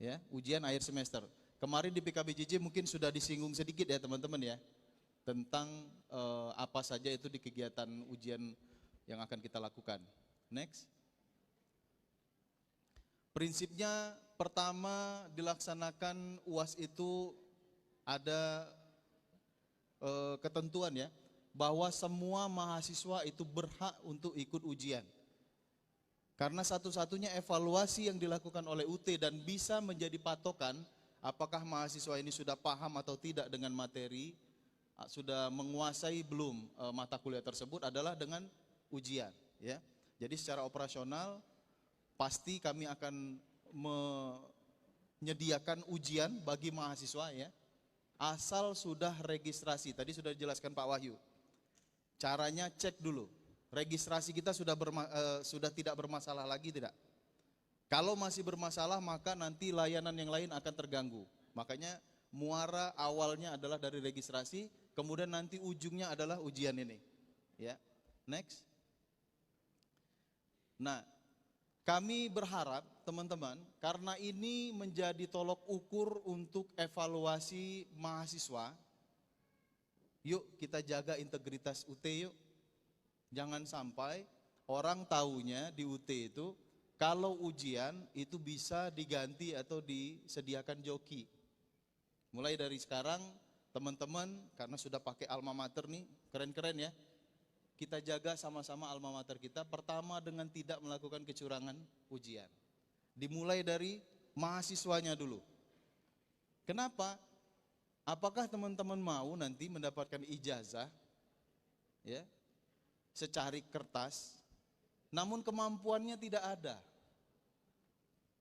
Ya, ujian akhir semester. Kemarin di PKBJJ mungkin sudah disinggung sedikit ya teman-teman ya, tentang apa saja itu di kegiatan ujian yang akan kita lakukan. Next. Prinsipnya pertama dilaksanakan UAS itu ada ketentuan ya, bahwa semua mahasiswa itu berhak untuk ikut ujian. Karena satu-satunya evaluasi yang dilakukan oleh UT dan bisa menjadi patokan apakah mahasiswa ini sudah paham atau tidak dengan materi, sudah menguasai belum mata kuliah tersebut adalah dengan ujian ya. Jadi secara operasional pasti kami akan menyediakan ujian bagi mahasiswa ya, asal sudah registrasi. Tadi sudah dijelaskan Pak Wahyu. Caranya cek dulu, registrasi kita sudah tidak bermasalah lagi tidak? Kalau masih bermasalah maka nanti layanan yang lain akan terganggu. Makanya muara awalnya adalah dari registrasi, kemudian nanti ujungnya adalah ujian ini. Ya, next. Nah, kami berharap teman-teman, karena ini menjadi tolok ukur untuk evaluasi mahasiswa, yuk kita jaga integritas UT yuk. Jangan sampai orang taunya di UT itu kalau ujian itu bisa diganti atau disediakan joki. Mulai dari sekarang teman-teman, karena sudah pakai alma mater nih, keren-keren ya, kita jaga sama-sama alma mater kita. Pertama dengan tidak melakukan kecurangan ujian. Dimulai dari mahasiswanya dulu. Kenapa? Apakah teman-teman mau nanti mendapatkan ijazah ya, secari kertas, namun kemampuannya tidak ada?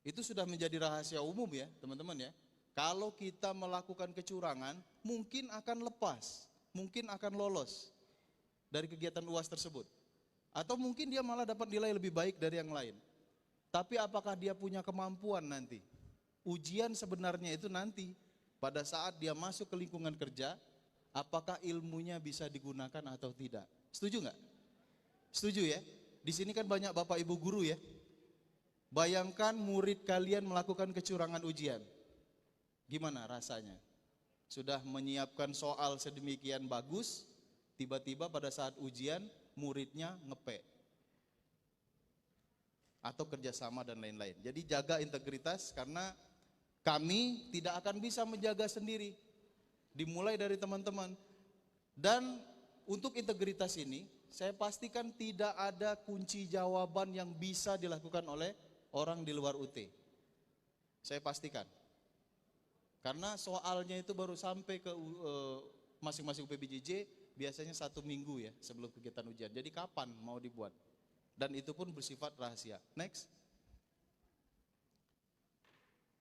Itu sudah menjadi rahasia umum ya teman-teman ya. Kalau kita melakukan kecurangan, mungkin akan lepas, mungkin akan lolos dari kegiatan UAS tersebut. Atau mungkin dia malah dapat nilai lebih baik dari yang lain. Tapi apakah dia punya kemampuan nanti? Ujian sebenarnya itu nanti, pada saat dia masuk ke lingkungan kerja, apakah ilmunya bisa digunakan atau tidak? Setuju nggak? Setuju ya? Di sini kan banyak bapak ibu guru ya. Bayangkan murid kalian melakukan kecurangan ujian. Gimana rasanya? Sudah menyiapkan soal sedemikian bagus, tiba-tiba pada saat ujian muridnya ngepek atau kerjasama dan lain-lain. Jadi jaga integritas, karena kami tidak akan bisa menjaga sendiri. Dimulai dari teman-teman. Dan untuk integritas ini, saya pastikan tidak ada kunci jawaban yang bisa dilakukan oleh orang di luar UT. Saya pastikan. Karena soalnya itu baru sampai ke masing-masing PBJJ biasanya 1 minggu ya sebelum kegiatan ujian. Jadi kapan mau dibuat? Dan itu pun bersifat rahasia. Next.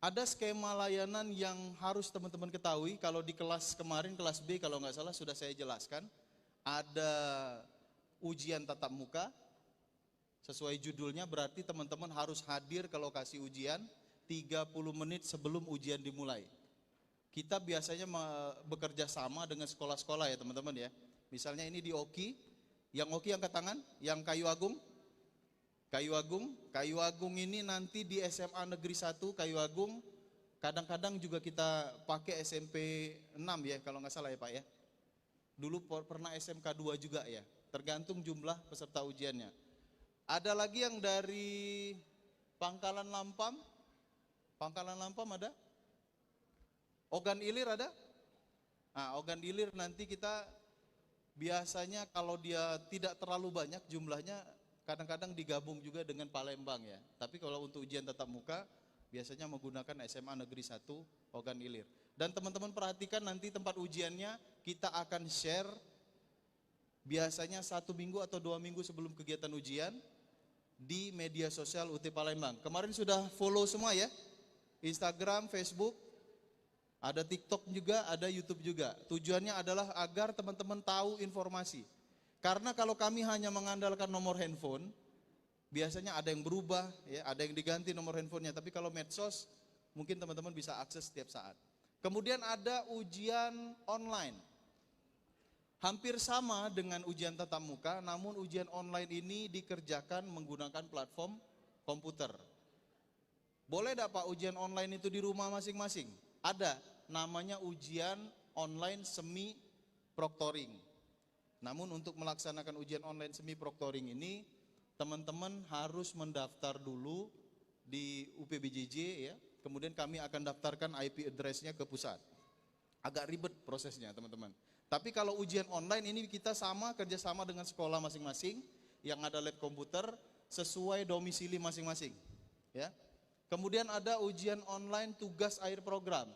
Ada skema layanan yang harus teman-teman ketahui. Kalau di kelas kemarin, kelas B kalau nggak salah sudah saya jelaskan. Ada ujian tatap muka, sesuai judulnya berarti teman-teman harus hadir ke lokasi ujian 30 menit sebelum ujian dimulai. Kita biasanya bekerja sama dengan sekolah-sekolah ya teman-teman ya. Misalnya ini di Oki, yang Oki angkat tangan, yang Kayu Agung. Kayu Agung ini nanti di SMA Negeri 1 Kayu Agung, kadang-kadang juga kita pakai SMP 6 ya kalau nggak salah ya Pak ya. Dulu pernah SMK 2 juga ya, tergantung jumlah peserta ujiannya. Ada lagi yang dari Pangkalan Lampam ada? Ogan Ilir ada? Nah, Ogan Ilir nanti kita biasanya kalau dia tidak terlalu banyak jumlahnya, kadang-kadang digabung juga dengan Palembang ya. Tapi kalau untuk ujian tatap muka biasanya menggunakan SMA Negeri 1 Ogan Ilir. Dan teman-teman perhatikan nanti tempat ujiannya kita akan share biasanya 1 minggu atau 2 minggu sebelum kegiatan ujian di media sosial UT Palembang. Kemarin sudah follow semua ya, Instagram, Facebook, ada TikTok juga, ada YouTube juga. Tujuannya adalah agar teman-teman tahu informasi. Karena kalau kami hanya mengandalkan nomor handphone, biasanya ada yang berubah, ya, ada yang diganti nomor handphonenya. Tapi kalau medsos, mungkin teman-teman bisa akses setiap saat. Kemudian ada ujian online. Hampir sama dengan ujian tatap muka, namun ujian online ini dikerjakan menggunakan platform komputer. Boleh tidak Pak ujian online itu di rumah masing-masing? Ada, namanya ujian online semi proctoring. Namun untuk melaksanakan ujian online semi proctoring ini, teman-teman harus mendaftar dulu di UPBJJ ya. Kemudian kami akan daftarkan IP address-nya ke pusat. Agak ribet prosesnya teman-teman. Tapi kalau ujian online ini kita kerjasama dengan sekolah masing-masing yang ada lab komputer sesuai domisili masing-masing. Ya. Kemudian ada ujian online tugas akhir program.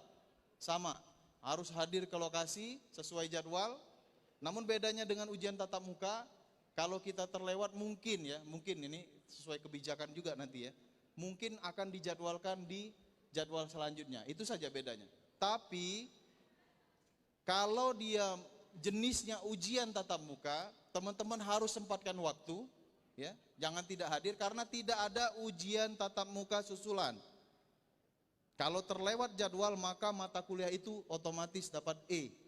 Sama, harus hadir ke lokasi sesuai jadwal. Namun bedanya dengan ujian tatap muka, kalau kita terlewat mungkin ini sesuai kebijakan juga nanti ya, mungkin akan dijadwalkan di jadwal selanjutnya, itu saja bedanya. Tapi kalau dia jenisnya ujian tatap muka, teman-teman harus sempatkan waktu, ya, jangan tidak hadir karena tidak ada ujian tatap muka susulan. Kalau terlewat jadwal maka mata kuliah itu otomatis dapat E.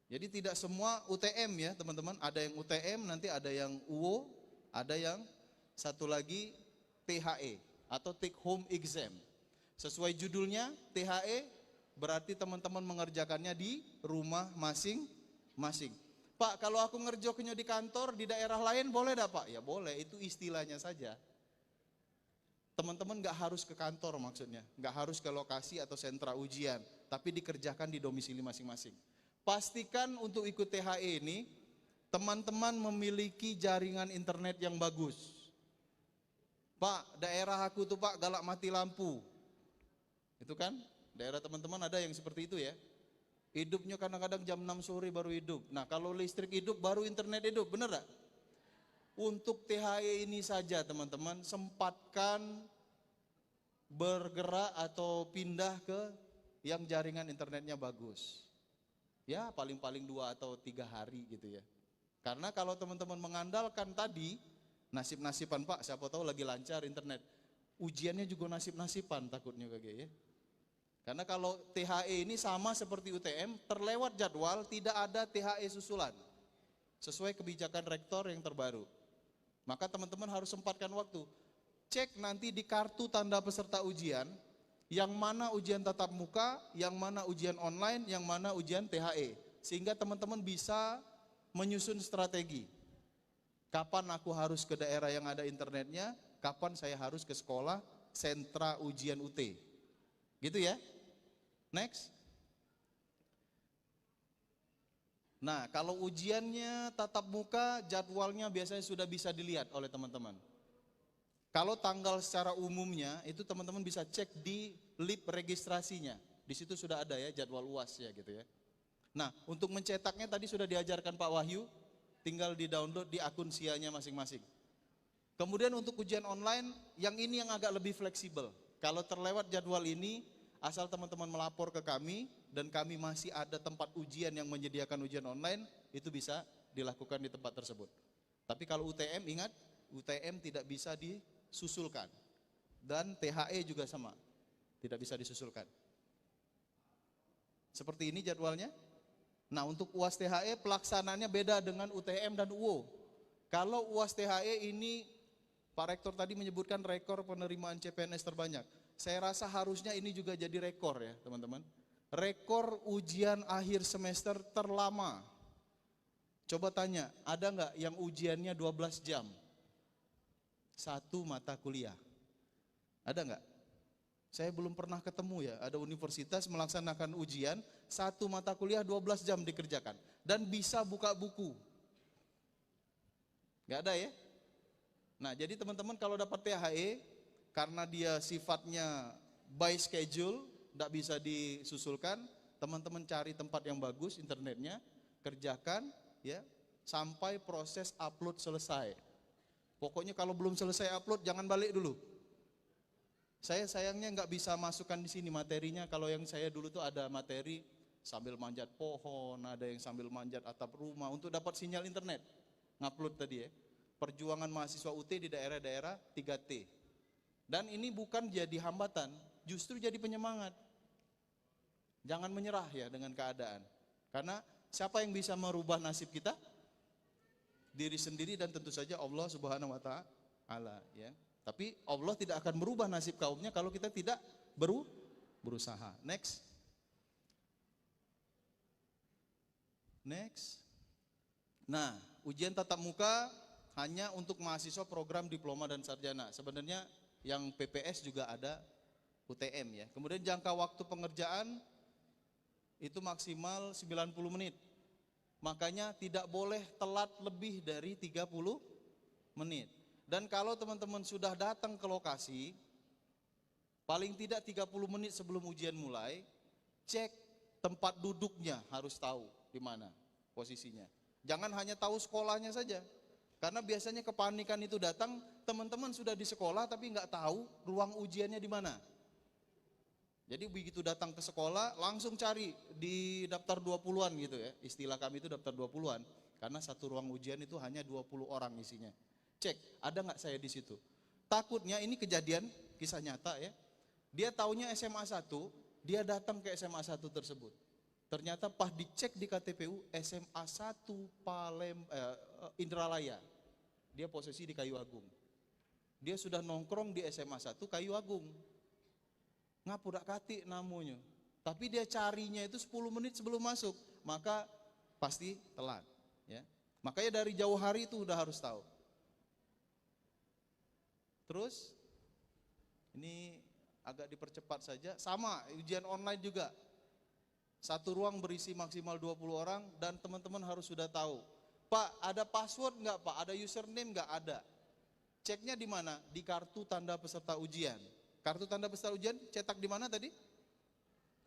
Jadi tidak semua UTM ya teman-teman, ada yang UTM, nanti ada yang UO, ada yang satu lagi THE atau take home exam. Sesuai judulnya THE berarti teman-teman mengerjakannya di rumah masing-masing. Pak, kalau aku ngerjoknya di kantor di daerah lain boleh tidak Pak? Ya boleh, itu istilahnya saja. Teman-teman nggak harus ke kantor maksudnya, nggak harus ke lokasi atau sentra ujian, tapi dikerjakan di domisili masing-masing. Pastikan untuk ikut THE ini, teman-teman memiliki jaringan internet yang bagus. Pak, daerah aku tuh Pak galak mati lampu. Itu kan, daerah teman-teman ada yang seperti itu ya. Hidupnya kadang-kadang jam 6 sore baru hidup. Nah kalau listrik hidup baru internet hidup, bener gak? Untuk THE ini saja teman-teman, sempatkan bergerak atau pindah ke yang jaringan internetnya bagus. Ya paling-paling 2 atau 3 hari gitu ya. Karena kalau teman-teman mengandalkan tadi, nasib-nasiban Pak, siapa tahu lagi lancar internet. Ujiannya juga nasib-nasiban takutnya kayak ya. Karena kalau THE ini sama seperti UTM, terlewat jadwal, tidak ada THE susulan. Sesuai kebijakan rektor yang terbaru. Maka teman-teman harus sempatkan waktu. Cek nanti di kartu tanda peserta ujian, yang mana ujian tatap muka, yang mana ujian online, yang mana ujian THE. Sehingga teman-teman bisa menyusun strategi. Kapan aku harus ke daerah yang ada internetnya, kapan saya harus ke sekolah, sentra ujian UT. Gitu ya. Next. Nah, kalau ujiannya tatap muka, jadwalnya biasanya sudah bisa dilihat oleh teman-teman. Kalau tanggal secara umumnya itu teman-teman bisa cek di lip registrasinya. Di situ sudah ada ya jadwal UAS ya gitu ya. Nah, untuk mencetaknya tadi sudah diajarkan Pak Wahyu, tinggal di-download di akun SIA-nya masing-masing. Kemudian untuk ujian online, yang ini yang agak lebih fleksibel. Kalau terlewat jadwal ini, asal teman-teman melapor ke kami dan kami masih ada tempat ujian yang menyediakan ujian online, itu bisa dilakukan di tempat tersebut. Tapi kalau UTM, ingat, UTM tidak bisa disusulkan. Dan THE juga sama, tidak bisa disusulkan. Seperti ini jadwalnya. Nah, untuk UAS THE pelaksanaannya beda dengan UTM dan UO. Kalau UAS THE ini, Pak Rektor tadi menyebutkan rekor penerimaan CPNS terbanyak. Saya rasa harusnya ini juga jadi rekor ya teman-teman. Rekor ujian akhir semester terlama. Coba tanya, ada nggak yang ujiannya 12 jam? Satu mata kuliah. Ada nggak? Saya belum pernah ketemu ya, ada universitas melaksanakan ujian, satu mata kuliah 12 jam dikerjakan. Dan bisa buka buku. Nggak ada ya? Nah jadi teman-teman kalau dapat THE, karena dia sifatnya by schedule, nggak bisa disusulkan, teman-teman cari tempat yang bagus internetnya, kerjakan ya, sampai proses upload selesai. Pokoknya kalau belum selesai upload jangan balik dulu. Saya sayangnya nggak bisa masukkan di sini materinya. Kalau yang saya dulu tuh ada materi sambil manjat pohon, ada yang sambil manjat atap rumah untuk dapat sinyal internet. Ngupload tadi ya. Perjuangan mahasiswa UT di daerah-daerah 3T. Dan ini bukan jadi hambatan, justru jadi penyemangat. Jangan menyerah ya dengan keadaan. Karena siapa yang bisa merubah nasib kita? Diri sendiri dan tentu saja Allah Subhanahu wa taala ya. Tapi Allah tidak akan merubah nasib kaumnya kalau kita tidak berusaha. Next. Nah, ujian tatap muka hanya untuk mahasiswa program diploma dan sarjana. Sebenarnya yang PPS juga ada UTM ya. Kemudian jangka waktu pengerjaan itu maksimal 90 menit. Makanya tidak boleh telat lebih dari 30 menit. Dan kalau teman-teman sudah datang ke lokasi, paling tidak 30 menit sebelum ujian mulai, cek tempat duduknya, harus tahu di mana posisinya. Jangan hanya tahu sekolahnya saja. Karena biasanya kepanikan itu datang, teman-teman sudah di sekolah tapi nggak tahu ruang ujiannya di mana. Jadi begitu datang ke sekolah, langsung cari di daftar 20-an gitu ya. Istilah kami itu daftar 20-an. Karena satu ruang ujian itu hanya 20 orang isinya. Cek, ada nggak saya di situ? Takutnya ini kejadian, kisah nyata ya. Dia taunya SMA 1, dia datang ke SMA 1 tersebut. Ternyata pas dicek di KTPU, SMA 1 Indralaya. Dia posisi di Kayu Agung. Dia sudah nongkrong di SMA 1 Kayu Agung. Ngapurak kati namanya. Tapi dia carinya itu 10 menit sebelum masuk, maka pasti telat. Ya. Makanya dari jauh hari itu udah harus tahu. Terus, ini agak dipercepat saja, sama ujian online juga. Satu ruang berisi maksimal 20 orang dan teman-teman harus sudah tahu. Pak, ada password nggak Pak? Ada username nggak? Ada. Ceknya di mana? Di kartu tanda peserta ujian. Kartu tanda peserta ujian cetak di mana tadi?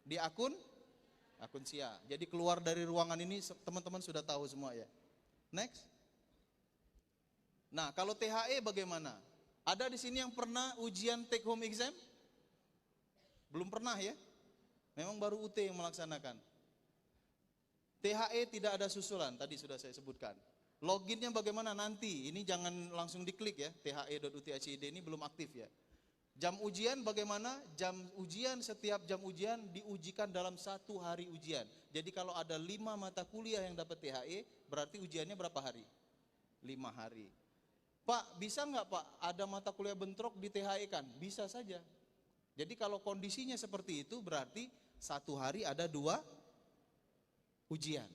Di akun SIA. Jadi keluar dari ruangan ini teman-teman sudah tahu semua ya. Next. Nah, kalau THE bagaimana? Ada di sini yang pernah ujian take home exam? Belum pernah ya? Memang baru UT yang melaksanakan. THE tidak ada susulan, tadi sudah saya sebutkan. Loginnya bagaimana nanti? Ini jangan langsung diklik ya, the.ut.acid ini belum aktif ya. Jam ujian bagaimana? Jam ujian, setiap jam ujian diujikan dalam 1 hari ujian. Jadi kalau ada 5 mata kuliah yang dapat THE, berarti ujiannya berapa hari? 5 hari. Pak, bisa nggak Pak ada mata kuliah bentrok di THE kan? Bisa saja. Jadi kalau kondisinya seperti itu berarti 1 hari ada 2 ujian.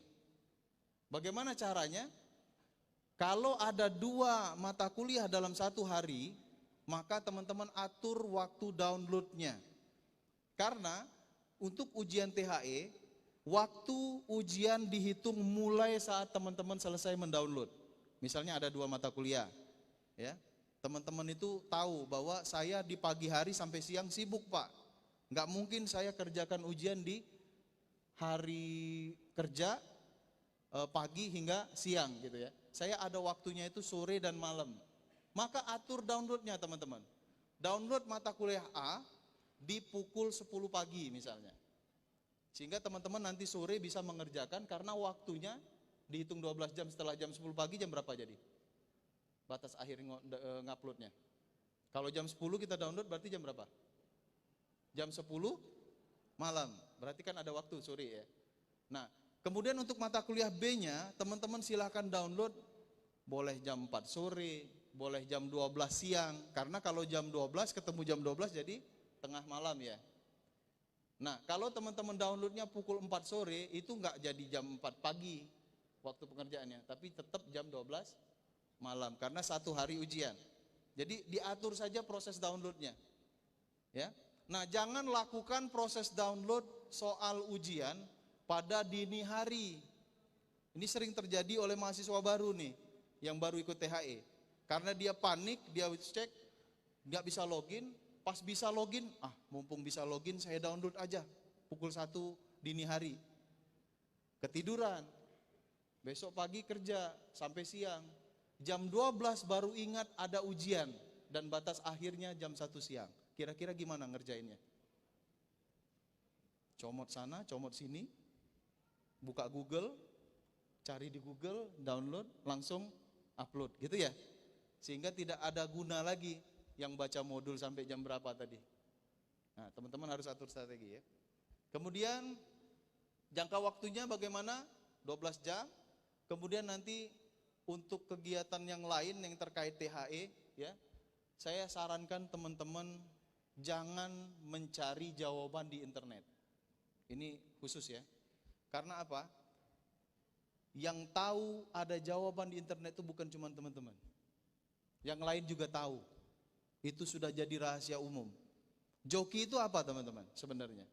Bagaimana caranya? Kalau ada 2 mata kuliah dalam 1 hari, maka teman-teman atur waktu downloadnya. Karena untuk ujian THE, waktu ujian dihitung mulai saat teman-teman selesai mendownload. Misalnya ada 2 mata kuliah. Ya, teman-teman itu tahu bahwa saya di pagi hari sampai siang sibuk Pak. Nggak mungkin saya kerjakan ujian di hari kerja pagi hingga siang gitu ya. Saya ada waktunya itu sore dan malam. Maka atur downloadnya teman-teman. Download mata kuliah A, di pukul 10 pagi misalnya. Sehingga teman-teman nanti sore bisa mengerjakan karena waktunya dihitung 12 jam setelah jam 10 pagi, jam berapa jadi? Batas akhir nguploadnya. Kalau jam 10 kita download berarti jam berapa? Jam 10 malam, berarti kan ada waktu sore ya. Nah, kemudian untuk mata kuliah B-nya, teman-teman silahkan download boleh jam 4 sore, boleh jam 12 siang, karena kalau jam 12 ketemu jam 12 jadi tengah malam ya. Nah, kalau teman-teman downloadnya pukul 4 sore, itu nggak jadi jam 4 pagi waktu pengerjaannya, tapi tetap jam 12 malam, karena satu hari ujian. Jadi diatur saja proses downloadnya. Ya. Nah, jangan lakukan proses download soal ujian pada dini hari. Ini sering terjadi oleh mahasiswa baru nih, yang baru ikut THE. Karena dia panik, dia cek, nggak bisa login. Pas bisa login, mumpung bisa login saya download aja pukul 1 dini hari. Ketiduran, besok pagi kerja sampai siang. Jam 12 baru ingat ada ujian dan batas akhirnya jam 1 siang. Kira-kira gimana ngerjainnya? Comot sana, comot sini, buka Google, cari di Google, download, langsung upload, gitu ya. Sehingga tidak ada guna lagi yang baca modul sampai jam berapa tadi. Nah, teman-teman harus atur strategi ya. Kemudian jangka waktunya bagaimana? 12 jam. Kemudian nanti untuk kegiatan yang lain yang terkait THE ya, saya sarankan teman-teman jangan mencari jawaban di internet. Ini khusus ya. Karena apa? Yang tahu ada jawaban di internet itu bukan cuma teman-teman. Yang lain juga tahu. Itu sudah jadi rahasia umum. Joki itu apa teman-teman sebenarnya?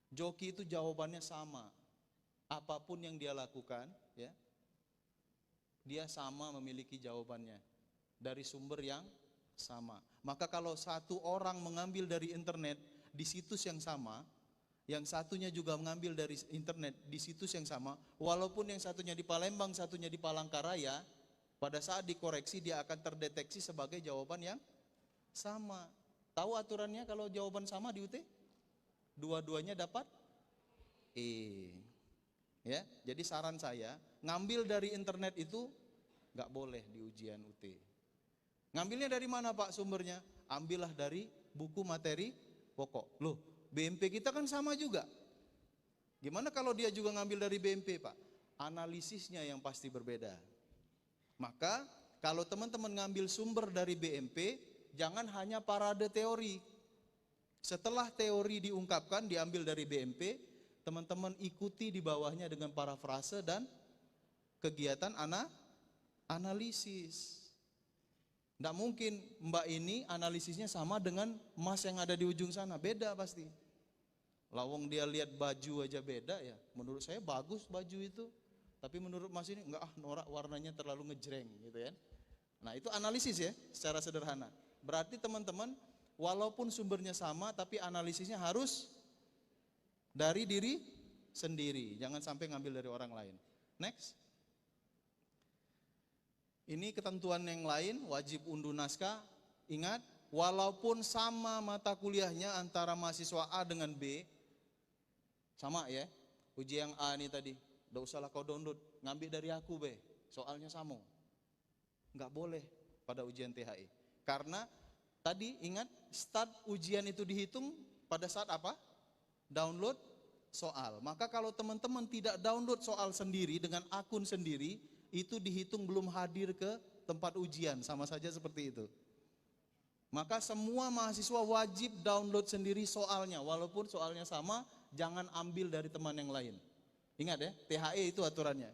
Joki itu jawabannya sama. Apapun yang dia lakukan, ya, dia sama memiliki jawabannya dari sumber yang sama. Maka kalau satu orang mengambil dari internet di situs yang sama, yang satunya juga mengambil dari internet di situs yang sama, walaupun yang satunya di Palembang, satunya di Palangkaraya, pada saat dikoreksi dia akan terdeteksi sebagai jawaban yang sama. Tahu aturannya kalau jawaban sama di UT? Dua-duanya dapat E. Ya, jadi saran saya, ngambil dari internet itu nggak boleh di ujian UT. Ngambilnya dari mana Pak sumbernya? Ambillah dari buku materi pokok. Loh, BMP kita kan sama juga. Gimana kalau dia juga ngambil dari BMP Pak? Analisisnya yang pasti berbeda. Maka kalau teman-teman ngambil sumber dari BMP, jangan hanya parade teori. Setelah teori diungkapkan, diambil dari BMP, teman-teman ikuti di bawahnya dengan parafrase dan kegiatan analisis. Tidak mungkin Mbak ini analisisnya sama dengan Mas yang ada di ujung sana, beda pasti. Lawang dia lihat baju aja beda ya, menurut saya bagus baju itu. Tapi menurut Mas ini enggak, norak warnanya terlalu ngejreng gitu ya. Nah, itu analisis ya secara sederhana. Berarti teman-teman walaupun sumbernya sama tapi analisisnya harus dari diri sendiri. Jangan sampai ngambil dari orang lain. Next. Ini ketentuan yang lain, wajib unduh naskah. Ingat, walaupun sama mata kuliahnya antara mahasiswa A dengan B, sama ya. Uji yang A ini tadi, udah usahlah kau download, ngambil dari aku be, soalnya sama. Nggak boleh pada ujian THE. Karena tadi ingat, start ujian itu dihitung pada saat apa? Download soal. Maka kalau teman-teman tidak download soal sendiri dengan akun sendiri, itu dihitung belum hadir ke tempat ujian, sama saja seperti itu. Maka semua mahasiswa wajib download sendiri soalnya, walaupun soalnya sama, jangan ambil dari teman yang lain. Ingat ya, THE itu aturannya.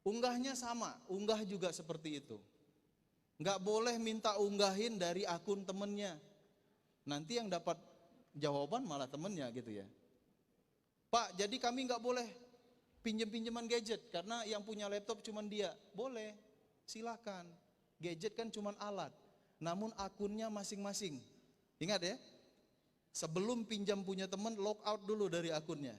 Unggahnya sama, unggah juga seperti itu. Nggak boleh minta unggahin dari akun temennya. Nanti yang dapat jawaban malah temennya gitu ya. Pak, jadi kami nggak boleh pinjem-pinjeman gadget karena yang punya laptop cuman dia. Boleh, silakan. Gadget kan cuman alat, namun akunnya masing-masing. Ingat ya, sebelum pinjam punya teman, log out dulu dari akunnya.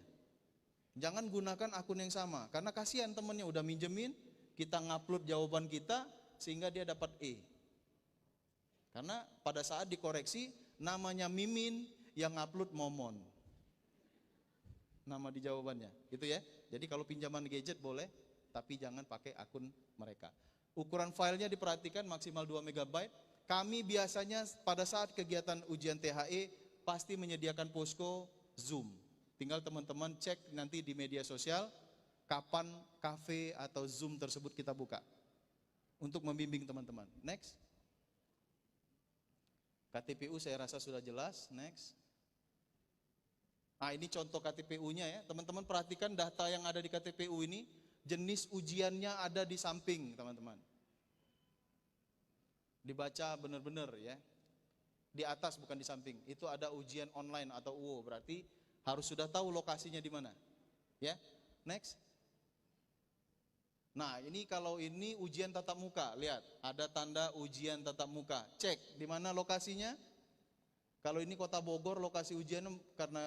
Jangan gunakan akun yang sama, karena kasihan temennya udah minjemin, kita ngupload jawaban kita, sehingga dia dapat E. Karena pada saat dikoreksi, namanya Mimin, yang upload Momon. Nama di jawabannya, gitu ya. Jadi kalau pinjaman gadget boleh, tapi jangan pakai akun mereka. Ukuran filenya diperhatikan maksimal 2 MB. Kami biasanya pada saat kegiatan ujian THE pasti menyediakan posko Zoom. Tinggal teman-teman cek nanti di media sosial kapan kafe atau Zoom tersebut kita buka untuk membimbing teman-teman. Next. KTPU saya rasa sudah jelas. Next. Nah, ini contoh KTPU-nya ya. Teman-teman perhatikan data yang ada di KTPU ini, jenis ujiannya ada di samping, teman-teman. Dibaca benar-benar ya. Di atas bukan di samping. Itu ada ujian online atau UO, berarti harus sudah tahu lokasinya di mana. Ya. Next. Nah, ini kalau ini ujian tatap muka, lihat, ada tanda ujian tatap muka. Cek di mana lokasinya. Kalau ini Kota Bogor, lokasi ujian karena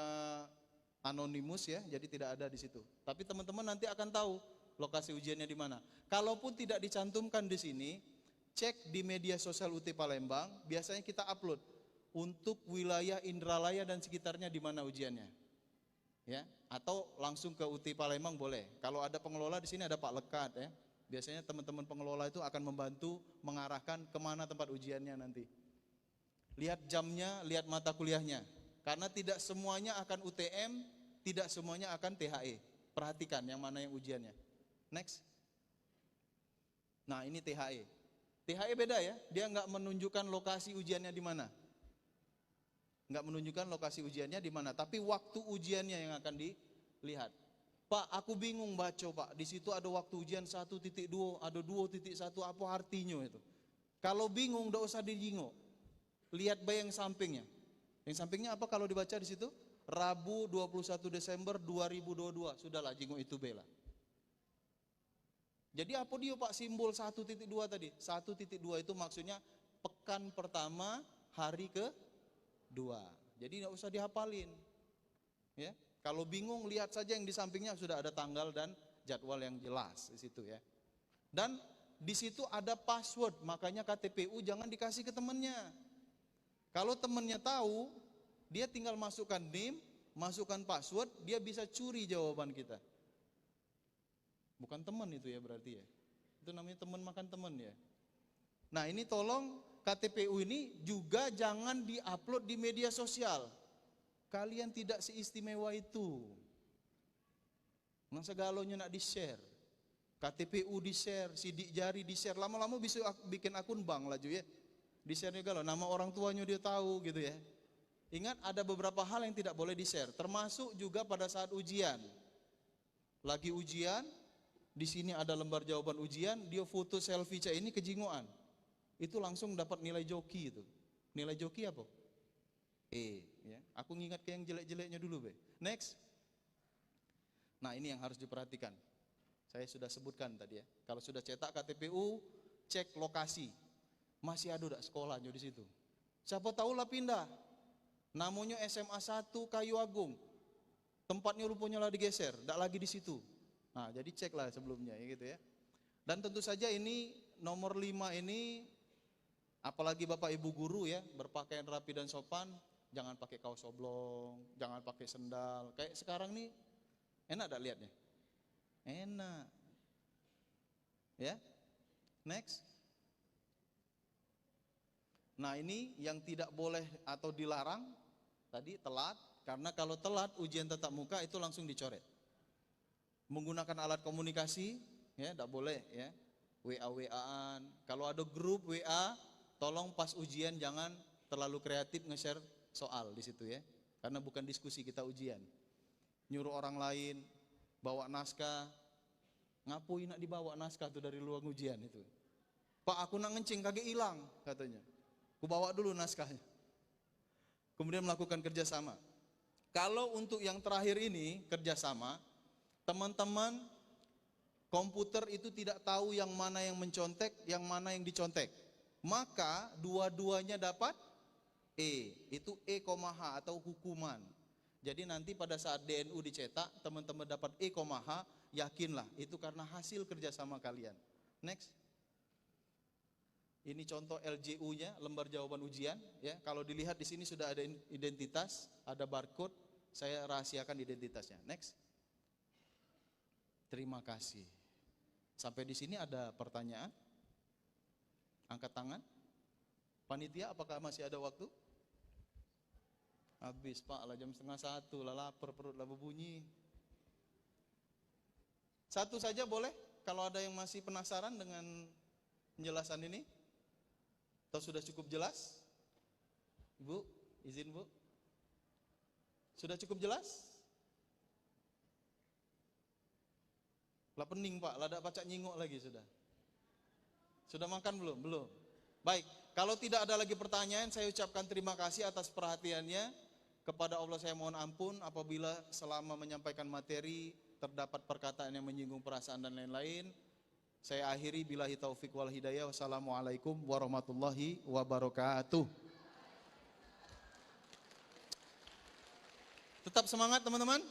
anonimus ya, jadi tidak ada di situ. Tapi teman-teman nanti akan tahu lokasi ujiannya di mana. Kalaupun tidak dicantumkan di sini, cek di media sosial UT Palembang, biasanya kita upload untuk wilayah Indralaya dan sekitarnya di mana ujiannya. Ya, atau langsung ke UT Palembang boleh. Kalau ada pengelola di sini ada Pak Lekat ya. Biasanya teman-teman pengelola itu akan membantu mengarahkan kemana tempat ujiannya nanti. Lihat jamnya, lihat mata kuliahnya. Karena tidak semuanya akan UTM, tidak semuanya akan THE. Perhatikan yang mana yang ujiannya. Next. Nah, ini THE. THE beda ya, dia nggak menunjukkan lokasi ujiannya di mana. Nggak menunjukkan lokasi ujiannya di mana, tapi waktu ujiannya yang akan dilihat. Pak, aku bingung baca Pak, di situ ada waktu ujian 1.2, ada 2.1, apa artinya itu? Kalau bingung, nggak usah dijingok. Lihat baik yang sampingnya. Yang sampingnya apa kalau dibaca di situ? Rabu 21 Desember 2022. Sudahlah, jingok itu bela. Jadi apa dia Pak simbol 1.2 tadi? 1.2 itu maksudnya pekan pertama hari ke-2. Jadi nggak usah dihafalin. Ya, kalau bingung lihat saja yang di sampingnya sudah ada tanggal dan jadwal yang jelas di situ ya. Dan di situ ada password, makanya KTPU jangan dikasih ke temannya. Kalau temannya tahu, dia tinggal masukkan NIM, masukkan password, dia bisa curi jawaban kita. Bukan teman itu ya berarti ya. Itu namanya teman makan teman ya. Nah, ini tolong KTPU ini juga jangan diupload di media sosial. Kalian tidak seistimewa itu. Nang segalonya nak di-share. KTPU di-share, sidik jari di-share, lama-lama bisa bikin akun bank lah ya. Di-share juga loh, nama orang tuanya dia tahu gitu ya. Ingat ada beberapa hal yang tidak boleh di-share, termasuk juga pada saat ujian. Lagi ujian, di sini ada lembar jawaban ujian, dia foto selfie ini kejingoan. Itu langsung dapat nilai joki itu. Nilai joki apa? Ya. Aku ngingat ke yang jelek-jeleknya dulu, be. Next. Nah, ini yang harus diperhatikan. Saya sudah sebutkan tadi ya. Kalau sudah cetak KTPU, cek lokasi. Masih ada sekolahnya di situ. Siapa tahu lah pindah. Namanya SMA 1 Kayu Agung. Tempatnya rupanya lah digeser, tidak lagi di situ. Nah, jadi ceklah sebelumnya ya gitu ya. Dan tentu saja ini nomor 5 ini, apalagi Bapak Ibu guru ya, berpakaian rapi dan sopan, jangan pakai kaos oblong, jangan pakai sendal. Kayak sekarang nih, enak tak lihatnya? Enak. Ya, next. Nah, ini yang tidak boleh atau dilarang, tadi telat, karena kalau telat ujian tatap muka itu langsung dicoret. Menggunakan alat komunikasi, ya tidak boleh ya, WA-WA-an. Kalau ada grup WA, tolong pas ujian jangan terlalu kreatif nge-share soal di situ ya, karena bukan diskusi, kita ujian. Nyuruh orang lain bawa naskah, ngapain nak dibawa naskah tuh dari luar ujian itu? Pak, aku nak ngencing kagak hilang katanya. Aku bawa dulu naskahnya. Kemudian melakukan kerjasama. Kalau untuk yang terakhir ini kerjasama, teman-teman komputer itu tidak tahu yang mana yang mencontek, yang mana yang dicontek. Maka dua-duanya dapat itu E,H atau hukuman. Jadi nanti pada saat DNU dicetak, teman-teman dapat E,H, yakinlah itu karena hasil kerjasama kalian. Next. Ini contoh LJU-nya, lembar jawaban ujian. Ya, kalau dilihat di sini sudah ada identitas, ada barcode. Saya rahasiakan identitasnya. Next. Terima kasih. Sampai di sini ada pertanyaan? Angkat tangan. Panitia, apakah masih ada waktu? Habis Pak, lah jam 12:30, lah lapar perut, lah berbunyi. Satu saja boleh? Kalau ada yang masih penasaran dengan penjelasan ini? Atau sudah cukup jelas? Bu, izin Bu. Sudah cukup jelas? Lah pening Pak, lah ada pacak nyingok lagi sudah. Sudah makan belum? Belum. Baik, kalau tidak ada lagi pertanyaan, saya ucapkan terima kasih atas perhatiannya. Kepada Allah saya mohon ampun apabila selama menyampaikan materi terdapat perkataan yang menyinggung perasaan dan lain-lain. Saya akhiri billahi taufik wal hidayah. Wassalamualaikum warahmatullahi wabarakatuh. Tetap semangat teman-teman.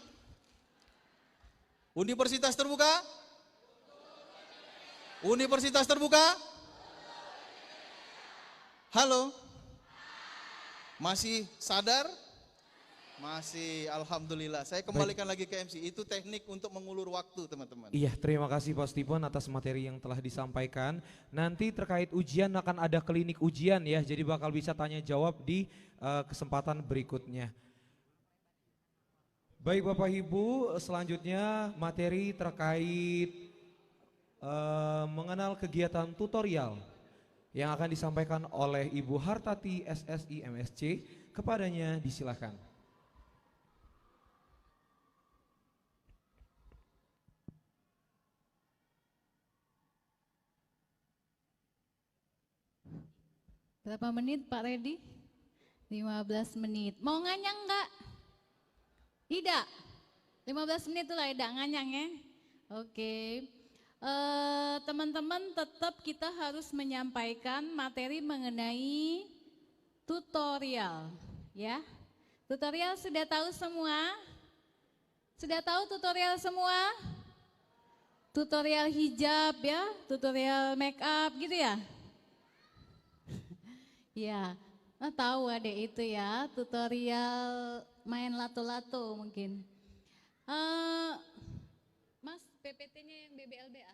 Universitas terbuka? Universitas terbuka? Halo? Masih sadar? Masih, alhamdulillah. Saya kembalikan lagi ke MC. Itu teknik untuk mengulur waktu, teman-teman. Iya, terima kasih Pak Stephen atas materi yang telah disampaikan. Nanti terkait ujian akan ada klinik ujian ya, jadi bakal bisa tanya jawab di kesempatan berikutnya. Baik Bapak Ibu, selanjutnya materi terkait mengenal kegiatan tutorial yang akan disampaikan oleh Ibu Hartati SSI MSc. Kepadanya disilakan. Berapa menit Pak Redi? 15 menit. Mau nganyang enggak? Tidak. 15 menit itulah tidak nganyang ya. Oke. Teman-teman tetap kita harus menyampaikan materi mengenai tutorial ya. Tutorial sudah tahu semua? Sudah tahu tutorial semua? Tutorial hijab ya, tutorial make up gitu ya? Ya, tahu adek itu ya, tutorial main lato-lato mungkin. Mas, PPT-nya yang BBLBA?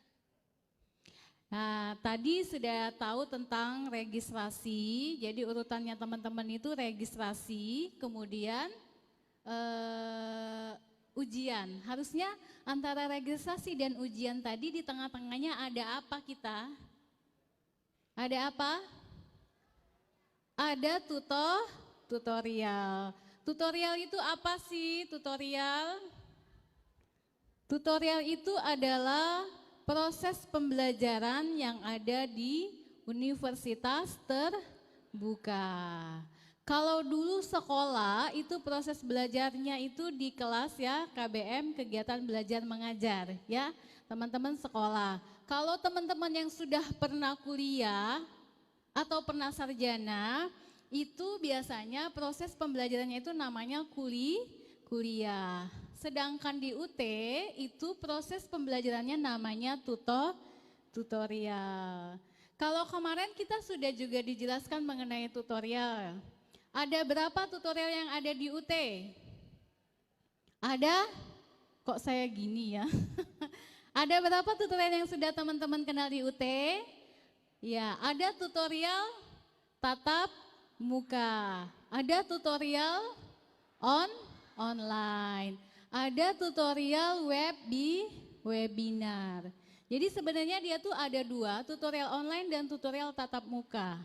Nah, tadi sudah tahu tentang registrasi, jadi urutannya teman-teman itu registrasi, kemudian ujian. Harusnya antara registrasi dan ujian tadi di tengah-tengahnya ada apa kita? Ada apa? Ada tutorial. Tutorial itu apa sih tutorial? Tutorial itu adalah proses pembelajaran yang ada di universitas terbuka. Kalau dulu sekolah itu proses belajarnya itu di kelas ya, KBM, kegiatan belajar mengajar ya, teman-teman sekolah. Kalau teman-teman yang sudah pernah kuliah atau pernah sarjana, itu biasanya proses pembelajarannya itu namanya kuliah. Sedangkan di UT itu proses pembelajarannya namanya tutorial. Kalau kemarin kita sudah juga dijelaskan mengenai tutorial. Ada berapa tutorial yang ada di UT? Ada? Kok saya gini ya? Ada berapa tutorial yang sudah teman-teman kenal di UT? Ya, ada tutorial tatap muka, ada tutorial online, ada tutorial webinar. Jadi sebenarnya dia tuh ada dua, tutorial online dan tutorial tatap muka.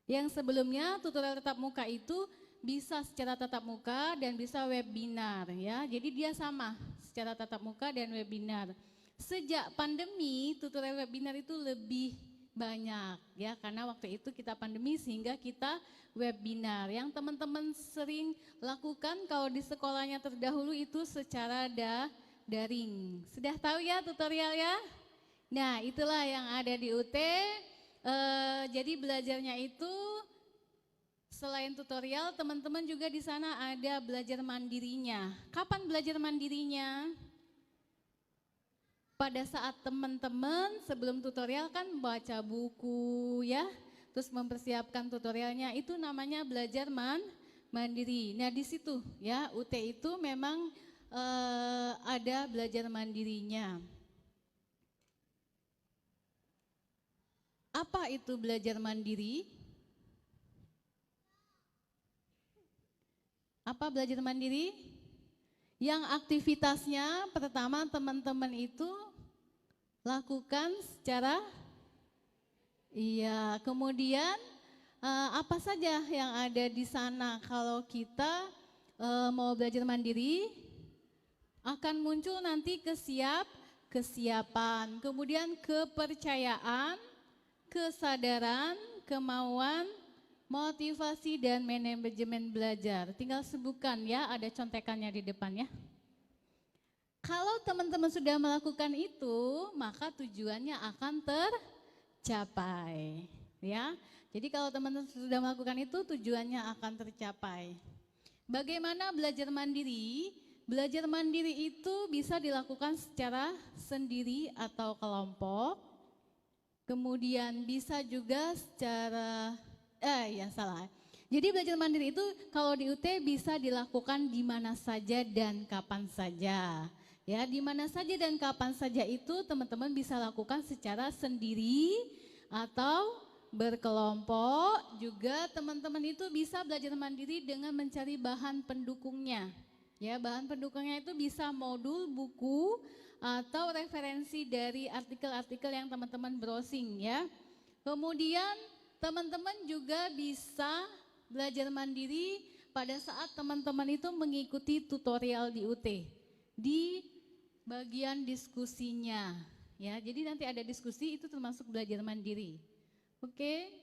Yang sebelumnya tutorial tatap muka itu bisa secara tatap muka dan bisa webinar ya. Jadi dia sama secara tatap muka dan webinar. Sejak pandemi tutorial webinar itu lebih banyak ya, karena waktu itu kita pandemi sehingga kita webinar. Yang teman-teman sering lakukan kalau di sekolahnya terdahulu itu secara daring. Sudah tahu ya tutorial ya? Nah itulah yang ada di UT. Jadi belajarnya itu selain tutorial, teman-teman juga di sana ada belajar mandirinya. Kapan belajar mandirinya? pada saat teman-teman sebelum tutorial kan baca buku ya, terus mempersiapkan tutorialnya, itu namanya belajar mandiri. Nah di situ ya UT itu memang ada belajar mandirinya. Apa itu belajar mandiri? Apa belajar mandiri? Yang aktivitasnya pertama teman-teman itu lakukan secara kemudian apa saja yang ada di sana. Kalau kita mau belajar mandiri akan muncul nanti kesiapan, kemudian kepercayaan, kesadaran, kemauan, motivasi dan manajemen belajar. Tinggal sebutkan ya, ada contekannya di depan ya. Kalau teman-teman sudah melakukan itu, maka tujuannya akan tercapai ya. Jadi kalau teman-teman sudah melakukan itu, tujuannya akan tercapai. Bagaimana belajar mandiri? Belajar mandiri itu bisa dilakukan secara sendiri atau kelompok. Kemudian bisa juga secara Jadi belajar mandiri itu kalau di UT bisa dilakukan di mana saja dan kapan saja. Ya, di mana saja dan kapan saja itu teman-teman bisa lakukan secara sendiri atau berkelompok. Juga teman-teman itu bisa belajar mandiri dengan mencari bahan pendukungnya. Ya, bahan pendukungnya itu bisa modul, buku, atau referensi dari artikel-artikel yang teman-teman browsing ya. Kemudian teman-teman juga bisa belajar mandiri pada saat teman-teman itu mengikuti tutorial di UT. Di bagian diskusinya ya. Jadi nanti ada diskusi, itu termasuk belajar mandiri. Oke.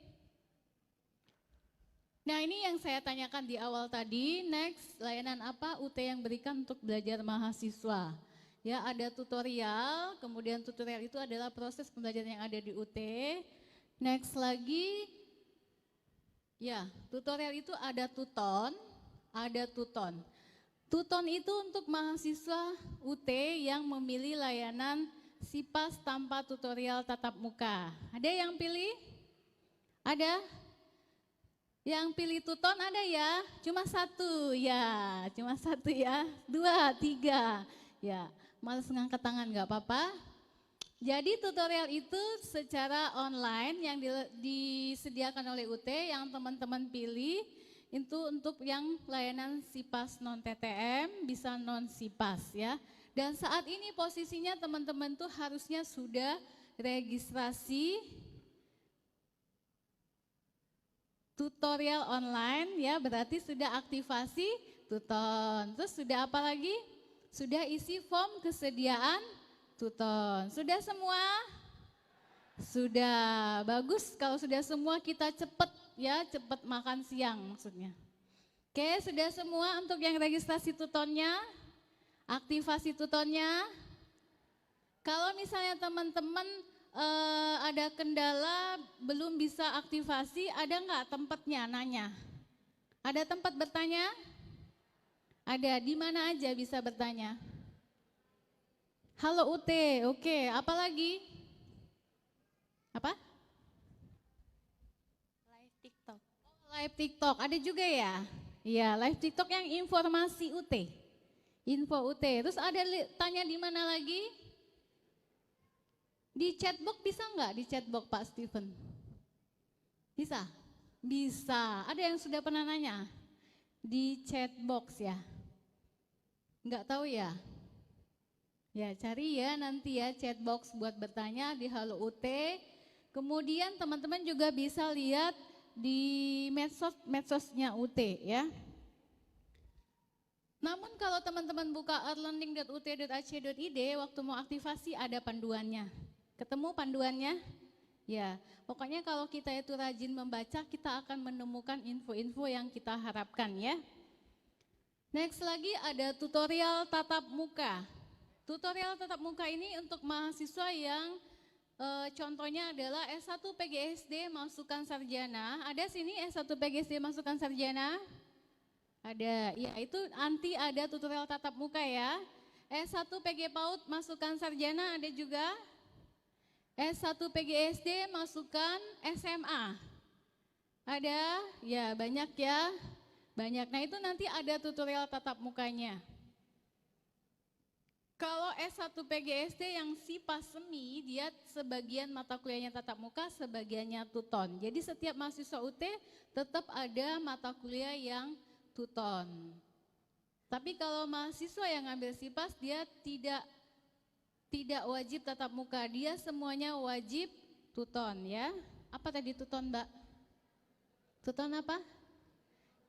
Nah, ini yang saya tanyakan di awal tadi. Next, layanan apa UT yang berikan untuk belajar mahasiswa? Ya, ada tutorial, kemudian tutorial itu adalah proses pembelajaran yang ada di UT. Next lagi, ya tutorial itu ada tuton, ada tuton. Tuton itu untuk mahasiswa UT yang memilih layanan SIPAS tanpa tutorial tatap muka. Ada yang pilih? Ada? Yang pilih tuton ada ya? Cuma satu ya, cuma satu ya, 2, 3 ya. Males ngangkat tangan nggak apa-apa. Jadi tutorial itu secara online yang disediakan oleh UT yang teman-teman pilih itu untuk yang layanan SIPAS non TTM, bisa non SIPAS ya. Dan saat ini posisinya teman-teman tuh harusnya sudah registrasi tutorial online ya, berarti sudah aktivasi tuton. Terus sudah apa lagi? Sudah isi form kesediaan tuton. Sudah semua? Sudah. Bagus kalau sudah semua, kita cepet ya, cepet makan siang maksudnya. Oke, sudah semua untuk yang registrasi tutonnya, aktivasi tutonnya. Kalau misalnya teman-teman ada kendala belum bisa aktivasi, ada nggak tempatnya nanya? Ada tempat bertanya? Ada, di mana aja bisa bertanya? Halo UT, oke, apa lagi? Apa? Live TikTok. Oh, live TikTok, ada juga ya? Iya, live TikTok yang informasi UT. Info UT, terus ada tanya di mana lagi? Di chatbox bisa nggak di chatbox Pak Steven? Bisa? Bisa, ada yang sudah pernah nanya? Di chatbox ya? Nggak tahu ya? Ya cari ya nanti ya chatbox buat bertanya di Halo UT. Kemudian teman-teman juga bisa lihat di medsosnya UT ya. Namun kalau teman-teman buka earlearning.ut.ac.id waktu mau aktivasi ada panduannya. Ketemu panduannya? Ya, pokoknya kalau kita itu rajin membaca, kita akan menemukan info-info yang kita harapkan ya. Next lagi ada tutorial tatap muka. Tutorial tatap muka ini untuk mahasiswa yang contohnya adalah S1 PGSD masukan sarjana. Ada sini S1 PGSD masukan sarjana? Ada, ya itu nanti ada tutorial tatap muka ya. S1 PG PAUD masukkan sarjana ada juga. S1 PG SD masukkan SMA. Ada? Ya, banyak ya. Banyak. Nah, itu nanti ada tutorial tatap mukanya. Kalau S1 PGSD yang SIPAS semi, dia sebagian mata kuliahnya tatap muka, sebagiannya tuton. Jadi setiap mahasiswa UT tetap ada mata kuliah yang tuton. Tapi kalau mahasiswa yang ambil SIPAS, dia tidak wajib tatap muka, dia semuanya wajib tuton ya. Apa tadi tuton, Mbak? Tuton apa?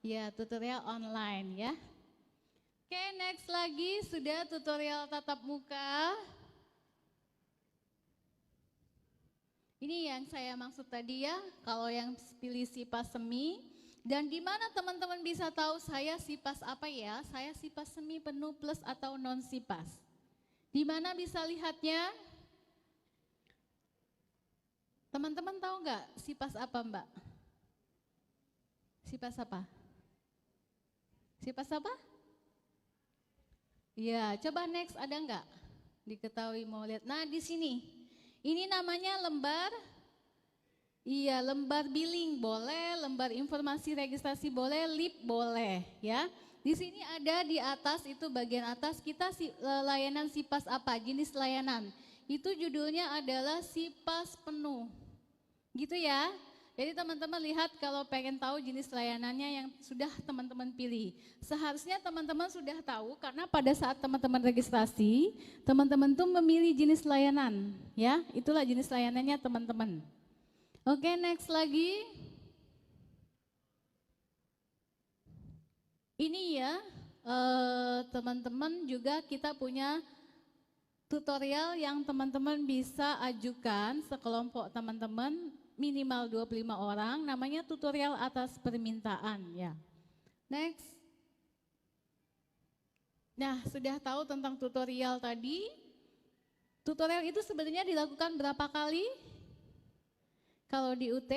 Ya, tutorial online ya. Oke, next lagi sudah tutorial tatap muka. Ini yang saya maksud tadi ya, kalau yang pilih SIPAS semi. Dan di mana teman-teman bisa tahu saya SIPAS apa ya? Saya SIPAS semi penuh plus atau non SIPAS. Di mana bisa lihatnya? Teman-teman tahu nggak SIPAS apa, Mbak? SIPAS apa? SIPAS apa? Ya, coba next ada nggak? Diketahui mau lihat. Nah, di sini. Ini namanya lembar. Iya, lembar billing boleh, lembar informasi registrasi boleh, lip boleh, ya. Di sini ada di atas itu bagian atas kita layanan SIPAS apa? Jenis layanan. Itu judulnya adalah SIPAS penuh. Gitu ya. Jadi teman-teman lihat kalau pengen tahu jenis layanannya yang sudah teman-teman pilih. Seharusnya teman-teman sudah tahu karena pada saat teman-teman registrasi, teman-teman tuh memilih jenis layanan. Ya, itulah jenis layanannya teman-teman. Oke, next lagi. Ini ya, teman-teman juga kita punya tutorial yang teman-teman bisa ajukan sekelompok teman-teman minimal 25 orang, namanya tutorial atas permintaan ya. Next. Nah, sudah tahu tentang tutorial tadi. Tutorial itu sebenarnya dilakukan berapa kali? Kalau di UT?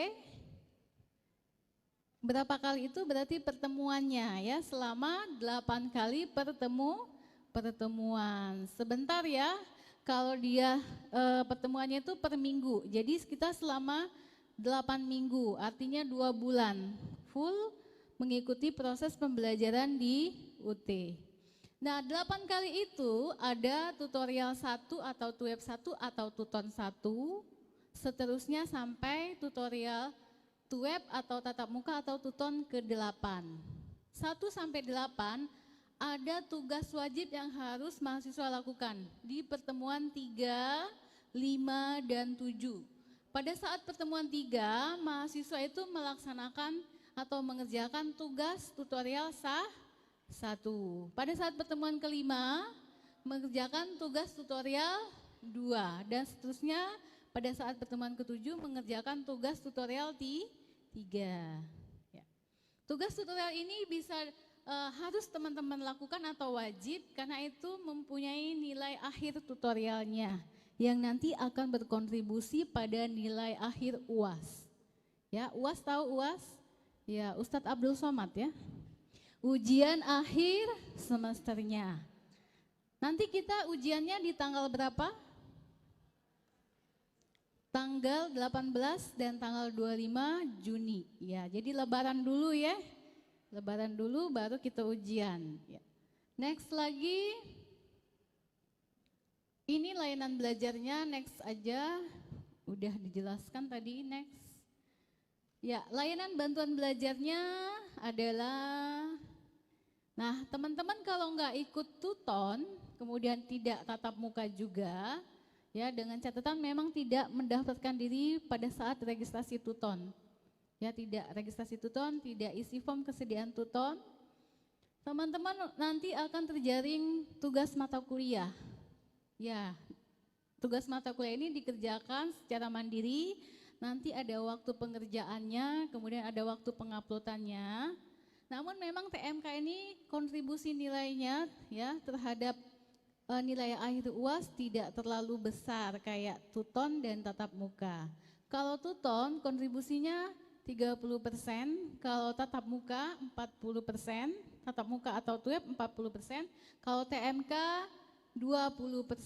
Berapa kali itu berarti pertemuannya ya, selama 8 kali pertemuan. Sebentar ya, kalau dia pertemuannya itu per minggu, jadi kita selama 8 minggu, artinya 2 bulan full mengikuti proses pembelajaran di UT. Nah, 8 kali itu ada tutorial 1 atau tuweb 1 atau tuton 1, seterusnya sampai tutorial tuweb atau tatap muka atau tuton ke-8. 1 sampai 8 ada tugas wajib yang harus mahasiswa lakukan di pertemuan 3, 5, dan 7. Pada saat pertemuan 3, mahasiswa itu melaksanakan atau mengerjakan tugas tutorial 1. Pada saat pertemuan ke-5, mengerjakan tugas tutorial 2. Dan seterusnya pada saat pertemuan ke-7 mengerjakan tugas tutorial 3. Ya. Tugas tutorial ini bisa harus teman-teman lakukan atau wajib karena itu mempunyai nilai akhir tutorialnya yang nanti akan berkontribusi pada nilai akhir UAS. Ya, UAS tahu UAS? Ya, Ustadz Abdul Somad ya. Ujian akhir semesternya. Nanti kita ujiannya di tanggal berapa? Tanggal 18 dan tanggal 25 Juni. Ya, jadi lebaran dulu ya. Lebaran dulu baru kita ujian. Ya. Next lagi. Ini layanan belajarnya, next aja, udah dijelaskan tadi, next. Ya, layanan bantuan belajarnya adalah, nah teman-teman kalau nggak ikut tuton, kemudian tidak tatap muka juga, ya dengan catatan memang tidak mendaftarkan diri pada saat registrasi tuton. Ya, tidak registrasi tuton, tidak isi form kesediaan tuton. Teman-teman nanti akan terjaring tugas mata kuliah. Ya, tugas mata kuliah ini dikerjakan secara mandiri, nanti ada waktu pengerjaannya, kemudian ada waktu penguploadannya. Namun memang TMK ini kontribusi nilainya ya terhadap nilai akhir UAS tidak terlalu besar kayak tuton dan tatap muka. Kalau tuton kontribusinya 30%, kalau tatap muka 40%, tatap muka atau tuweb 40%, kalau TMK 20%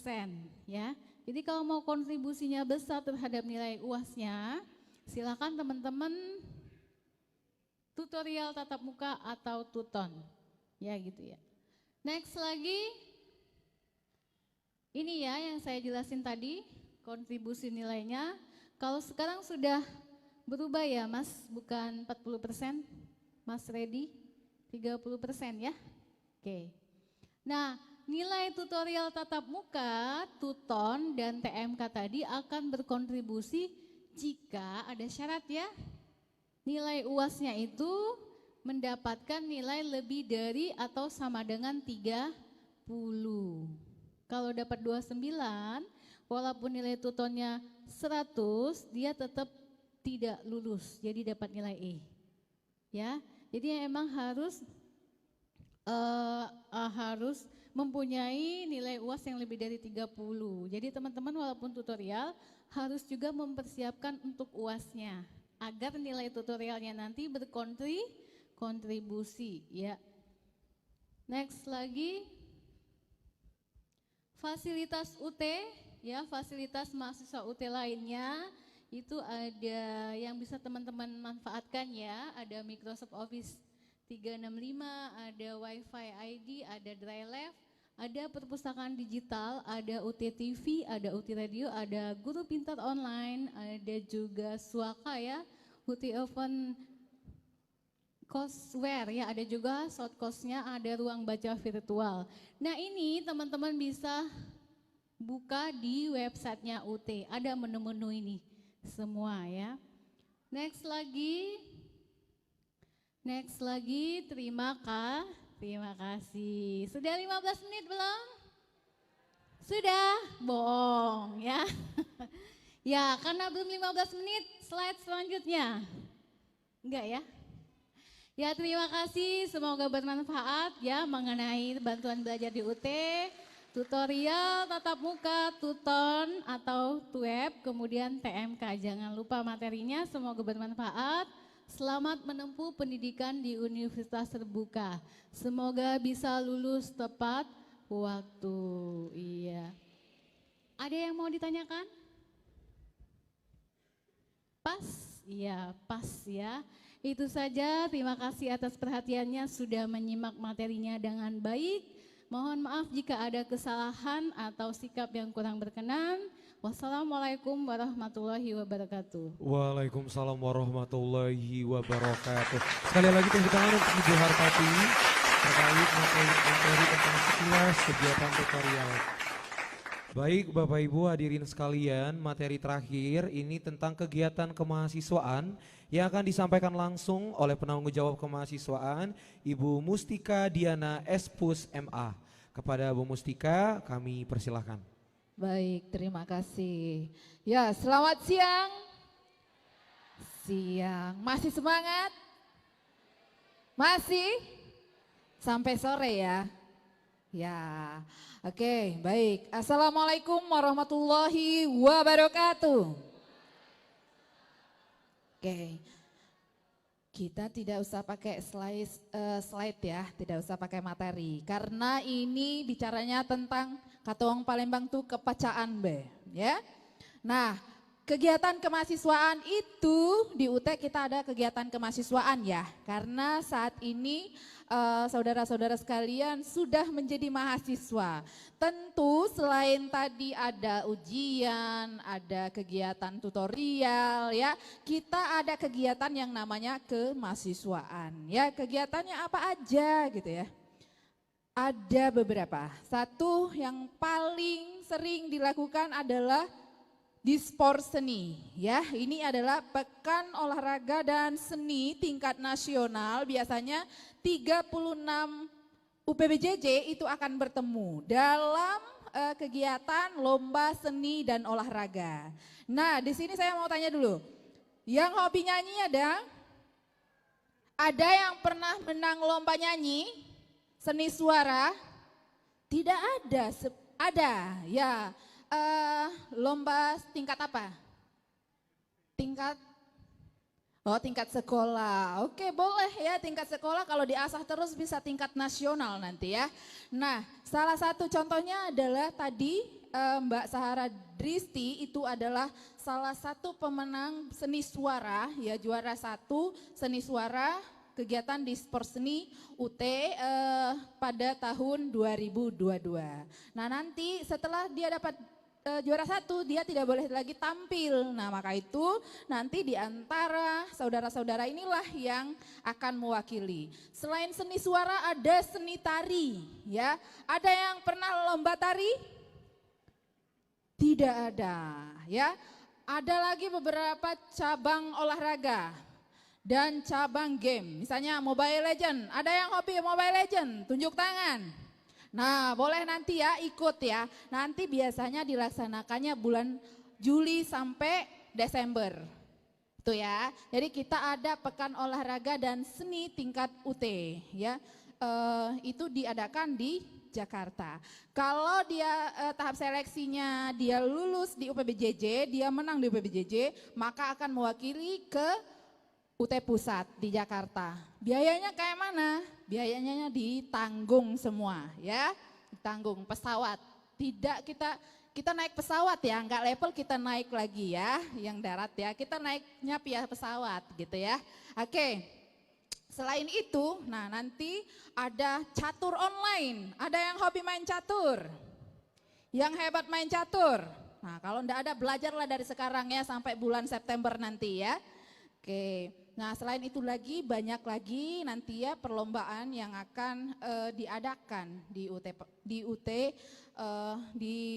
ya. Jadi kalau mau kontribusinya besar terhadap nilai UASnya, silakan teman-teman tutorial tatap muka atau tuton. Ya gitu ya. Next lagi, ini ya yang saya jelasin tadi, kontribusi nilainya. Kalau sekarang sudah berubah ya Mas, bukan 40%, Mas Reddy, 30% ya. Oke. Nah, nilai tutorial tatap muka, tuton, dan TMK tadi akan berkontribusi jika ada syarat ya. Nilai UASnya itu mendapatkan nilai lebih dari atau sama dengan 30. Kalau dapat 29, walaupun nilai tutonnya 100, dia tetap tidak lulus, jadi dapat nilai E. Ya, jadi emang harus mempunyai nilai UAS yang lebih dari 30. Jadi teman-teman walaupun tutorial harus juga mempersiapkan untuk UASnya agar nilai tutorialnya nanti berkontribusi ya. Next lagi, fasilitas UT ya, fasilitas mahasiswa UT lainnya itu ada yang bisa teman-teman manfaatkan ya, ada Microsoft Office 365, ada Wi-Fi ID, ada DryLab, ada perpustakaan digital, ada UT TV, ada UT Radio, ada Guru Pintar Online, ada juga Suaka ya, UT Open Courseware ya, ada juga shortcourse-nya, ada ruang baca virtual. Nah ini teman-teman bisa buka di websitenya UT, ada menu-menu ini semua ya. Next lagi, terima kasih. Sudah 15 menit belum? Sudah? Bohong ya. Ya, karena belum 15 menit, slide selanjutnya. Enggak ya? Ya, terima kasih, semoga bermanfaat ya mengenai bantuan belajar di UT, tutorial tatap muka, tuton atau tuweb, kemudian TMK. Jangan lupa materinya, semoga bermanfaat. Selamat menempuh pendidikan di Universitas Terbuka. Semoga bisa lulus tepat waktu. Iya. Ada yang mau ditanyakan? Pas? Iya, pas ya. Itu saja, terima kasih atas perhatiannya sudah menyimak materinya dengan baik. Mohon maaf jika ada kesalahan atau sikap yang kurang berkenan. Wassalamualaikum warahmatullahi wabarakatuh. Waalaikumsalam warahmatullahi wabarakatuh. Sekali lagi tepuk tangan untuk Ibu Hartati terkait materi tentang sekilas kegiatan tutorial. Baik Bapak Ibu hadirin sekalian, materi terakhir ini tentang kegiatan kemahasiswaan yang akan disampaikan langsung oleh penanggung jawab kemahasiswaan Ibu Mustika Diana Espus MA. Kepada Bu Mustika kami persilahkan. Baik, terima kasih. Ya, selamat siang. Masih semangat? Masih? Sampai sore ya? Ya, oke, baik. Assalamualaikum warahmatullahi wabarakatuh. Oke, kita tidak usah pakai slide ya, tidak usah pakai materi. Karena ini bicaranya tentang Katuang Palembang tuh kepacaan be, ya. Nah, kegiatan kemahasiswaan itu di UT kita ada kegiatan kemahasiswaan ya. Karena saat ini saudara-saudara sekalian sudah menjadi mahasiswa. Tentu selain tadi ada ujian, ada kegiatan tutorial ya, kita ada kegiatan yang namanya kemahasiswaan. Ya, kegiatannya apa aja gitu ya. Ada beberapa. Satu yang paling sering dilakukan adalah Dispor Seni. Ya, ini adalah Pekan Olahraga dan Seni tingkat nasional. Biasanya 36 UPBJJ itu akan bertemu dalam kegiatan lomba seni dan olahraga. Nah, di sini saya mau tanya dulu. Yang hobi nyanyi ada? Ada yang pernah menang lomba nyanyi? Seni suara? Tidak ada. Ada, ya. Lomba tingkat apa? Tingkat Oh, tingkat sekolah. Oke, boleh ya tingkat sekolah, kalau diasah terus bisa tingkat nasional nanti ya. Nah, salah satu contohnya adalah tadi Mbak Sahara Dristi itu adalah salah satu pemenang seni suara ya, juara 1 seni suara kegiatan di Sport Seni UT pada tahun 2022. Nah, nanti setelah dia dapat juara 1, dia tidak boleh lagi tampil. Nah, maka itu nanti di antara saudara-saudara inilah yang akan mewakili. Selain seni suara ada seni tari ya. Ada yang pernah lomba tari? Tidak ada ya. Ada lagi beberapa cabang olahraga dan cabang game. Misalnya Mobile Legend. Ada yang hobi Mobile Legend? Tunjuk tangan. Nah, boleh nanti ya ikut ya. Nanti biasanya dilaksanakannya bulan Juli sampai Desember. Itu ya. Jadi kita ada pekan olahraga dan seni tingkat UT ya. Itu diadakan di Jakarta. Kalau dia tahap seleksinya dia lulus di UPBJJ, dia menang di UPBJJ, maka akan mewakili ke UT Pusat di Jakarta. Biayanya kayak mana? Biayanya ditanggung semua ya, ditanggung pesawat. Tidak kita naik pesawat ya, enggak level kita naik lagi ya, yang darat ya. Kita naiknya via pesawat gitu ya. Oke. Selain itu, nah nanti ada catur online. Ada yang hobi main catur? Yang hebat main catur? Nah, kalau enggak ada belajarlah dari sekarang ya sampai bulan September nanti ya. Oke. Nah, selain itu lagi banyak lagi nanti ya perlombaan yang akan diadakan di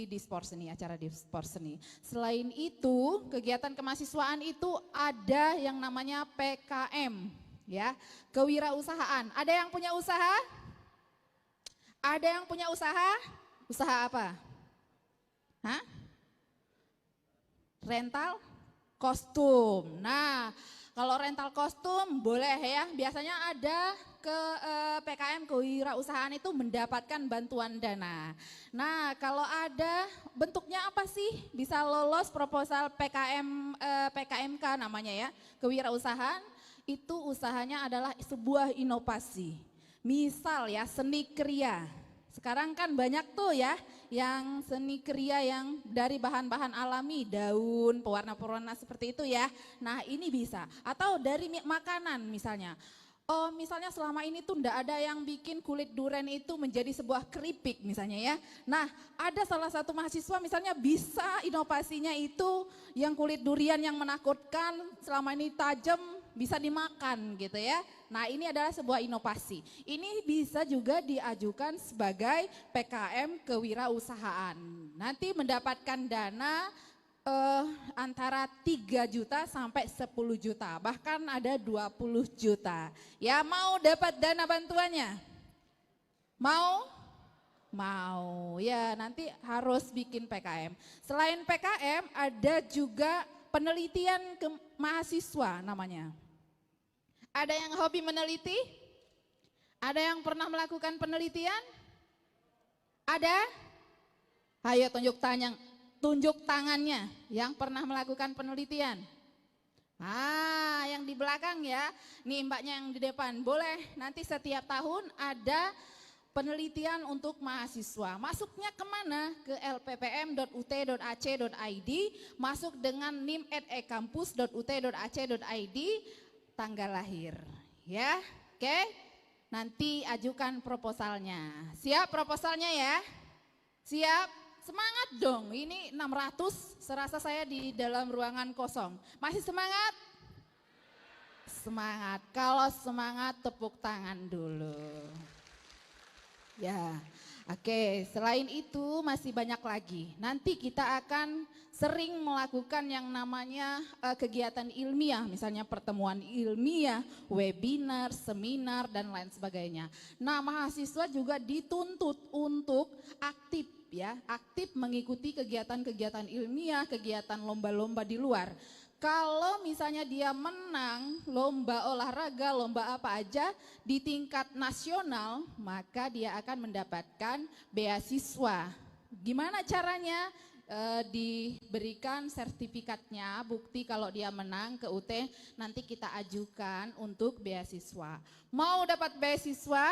di Sport Seni, acara di Sport Seni. Selain itu, kegiatan kemahasiswaan itu ada yang namanya PKM ya, kewirausahaan. Ada yang punya usaha? Ada yang punya usaha? Usaha apa? Hah? Rental kostum. Nah, kalau rental kostum boleh ya, biasanya ada ke PKM kewirausahaan itu mendapatkan bantuan dana. Nah, kalau ada bentuknya apa sih? Bisa lolos proposal PKMK namanya ya, kewirausahaan itu usahanya adalah sebuah inovasi. Misal ya seni kriya. Sekarang kan banyak tuh ya yang seni kriya yang dari bahan-bahan alami, daun, pewarna-pewarna seperti itu ya. Nah, ini bisa. Atau dari makanan misalnya. Oh, misalnya selama ini tuh enggak ada yang bikin kulit durian itu menjadi sebuah keripik misalnya ya. Nah, ada salah satu mahasiswa misalnya bisa inovasinya itu yang kulit durian yang menakutkan selama ini tajam bisa dimakan gitu ya. Nah, ini adalah sebuah inovasi. Ini bisa juga diajukan sebagai PKM kewirausahaan. Nanti mendapatkan dana antara 3 juta sampai 10 juta, bahkan ada 20 juta. Ya, mau dapat dana bantuannya? Mau? Mau. Ya, nanti harus bikin PKM. Selain PKM ada juga penelitian ke mahasiswa namanya. Ada yang hobi meneliti? Ada yang pernah melakukan penelitian? Ada? Ayo tunjuk tangannya yang pernah melakukan penelitian. Ah, yang di belakang ya. Nih mbaknya yang di depan. Boleh nanti setiap tahun ada penelitian untuk mahasiswa. Masuknya kemana? Ke lppm.ut.ac.id, masuk dengan nim@ekampus.ut.ac.id, tanggal lahir. Ya, oke. Nanti ajukan proposalnya. Siap proposalnya ya? Siap? Semangat dong, ini 600, serasa saya di dalam ruangan kosong. Masih semangat? Semangat, kalau semangat tepuk tangan dulu. Ya, oke. Selain itu masih banyak lagi. Nanti kita akan sering melakukan yang namanya kegiatan ilmiah, misalnya pertemuan ilmiah, webinar, seminar, dan lain sebagainya. Nah, mahasiswa juga dituntut untuk aktif ya, aktif mengikuti kegiatan-kegiatan ilmiah, kegiatan lomba-lomba di luar. Kalau misalnya dia menang lomba olahraga, lomba apa aja di tingkat nasional, maka dia akan mendapatkan beasiswa. Gimana caranya? diberikan sertifikatnya, bukti kalau dia menang ke UT, nanti kita ajukan untuk beasiswa. Mau dapat beasiswa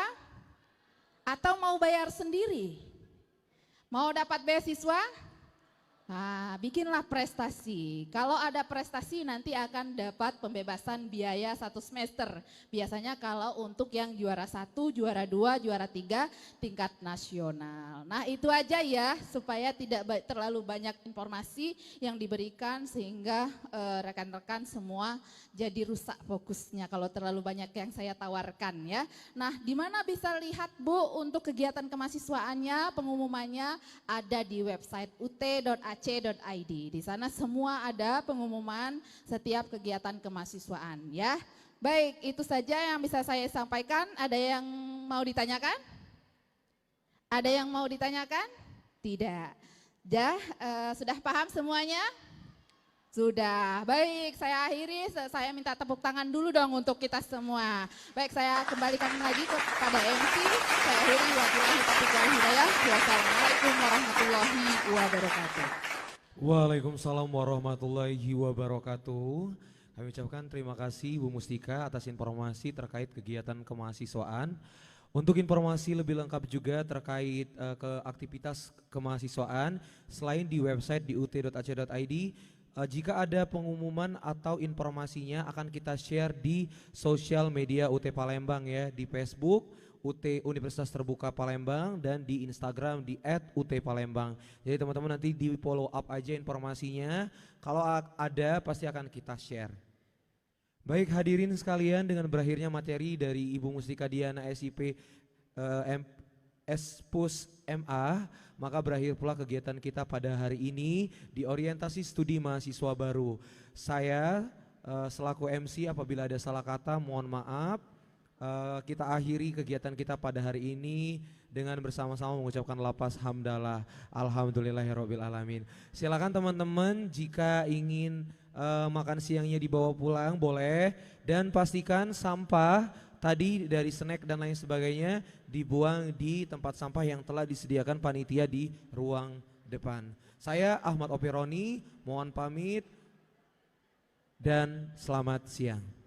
atau mau bayar sendiri? Mau dapat beasiswa? Nah, bikinlah prestasi. Kalau ada prestasi nanti akan dapat pembebasan biaya 1 semester. Biasanya kalau untuk yang juara 1, juara 2, juara 3 tingkat nasional. Nah, itu aja ya supaya tidak terlalu banyak informasi yang diberikan sehingga rekan-rekan semua jadi rusak fokusnya kalau terlalu banyak yang saya tawarkan ya. Nah, di mana bisa lihat Bu untuk kegiatan kemahasiswaannya, pengumumannya ada di website ut.ac.id. Di sana semua ada pengumuman setiap kegiatan kemahasiswaan ya. Baik, itu saja yang bisa saya sampaikan. Ada yang mau ditanyakan? Ada yang mau ditanyakan? Tidak. Sudah paham semuanya? Sudah. Baik, saya akhiri. Saya minta tepuk tangan dulu dong untuk kita semua. Baik, saya kembalikan lagi kepada MC. Saya akhiri. Wabillahi taufiq wal hidayah. Wassalamualaikum warahmatullahi wabarakatuh. Waalaikumsalam warahmatullahi wabarakatuh. Kami ucapkan terima kasih Bu Mustika atas informasi terkait kegiatan kemahasiswaan. Untuk informasi lebih lengkap juga terkait ke aktivitas kemahasiswaan, selain di website di ut.ac.id, jika ada pengumuman atau informasinya akan kita share di sosial media UT Palembang ya, di Facebook UT Universitas Terbuka Palembang dan di Instagram di @utpalembang. Jadi teman-teman nanti di follow up aja informasinya, kalau ada pasti akan kita share. Baik hadirin sekalian, dengan berakhirnya materi dari Ibu Mustika Diana SIP Espus MA, maka berakhir pula kegiatan kita pada hari ini di orientasi studi mahasiswa baru. Saya selaku MC apabila ada salah kata mohon maaf. Kita akhiri kegiatan kita pada hari ini dengan bersama-sama mengucapkan lapas hamdalah alhamdulillahirabbil alamin. Silakan teman-teman jika ingin makan siangnya dibawa pulang boleh, dan pastikan sampah tadi dari snack dan lain sebagainya dibuang di tempat sampah yang telah disediakan panitia di ruang depan. Saya Ahmad Operoni mohon pamit dan selamat siang.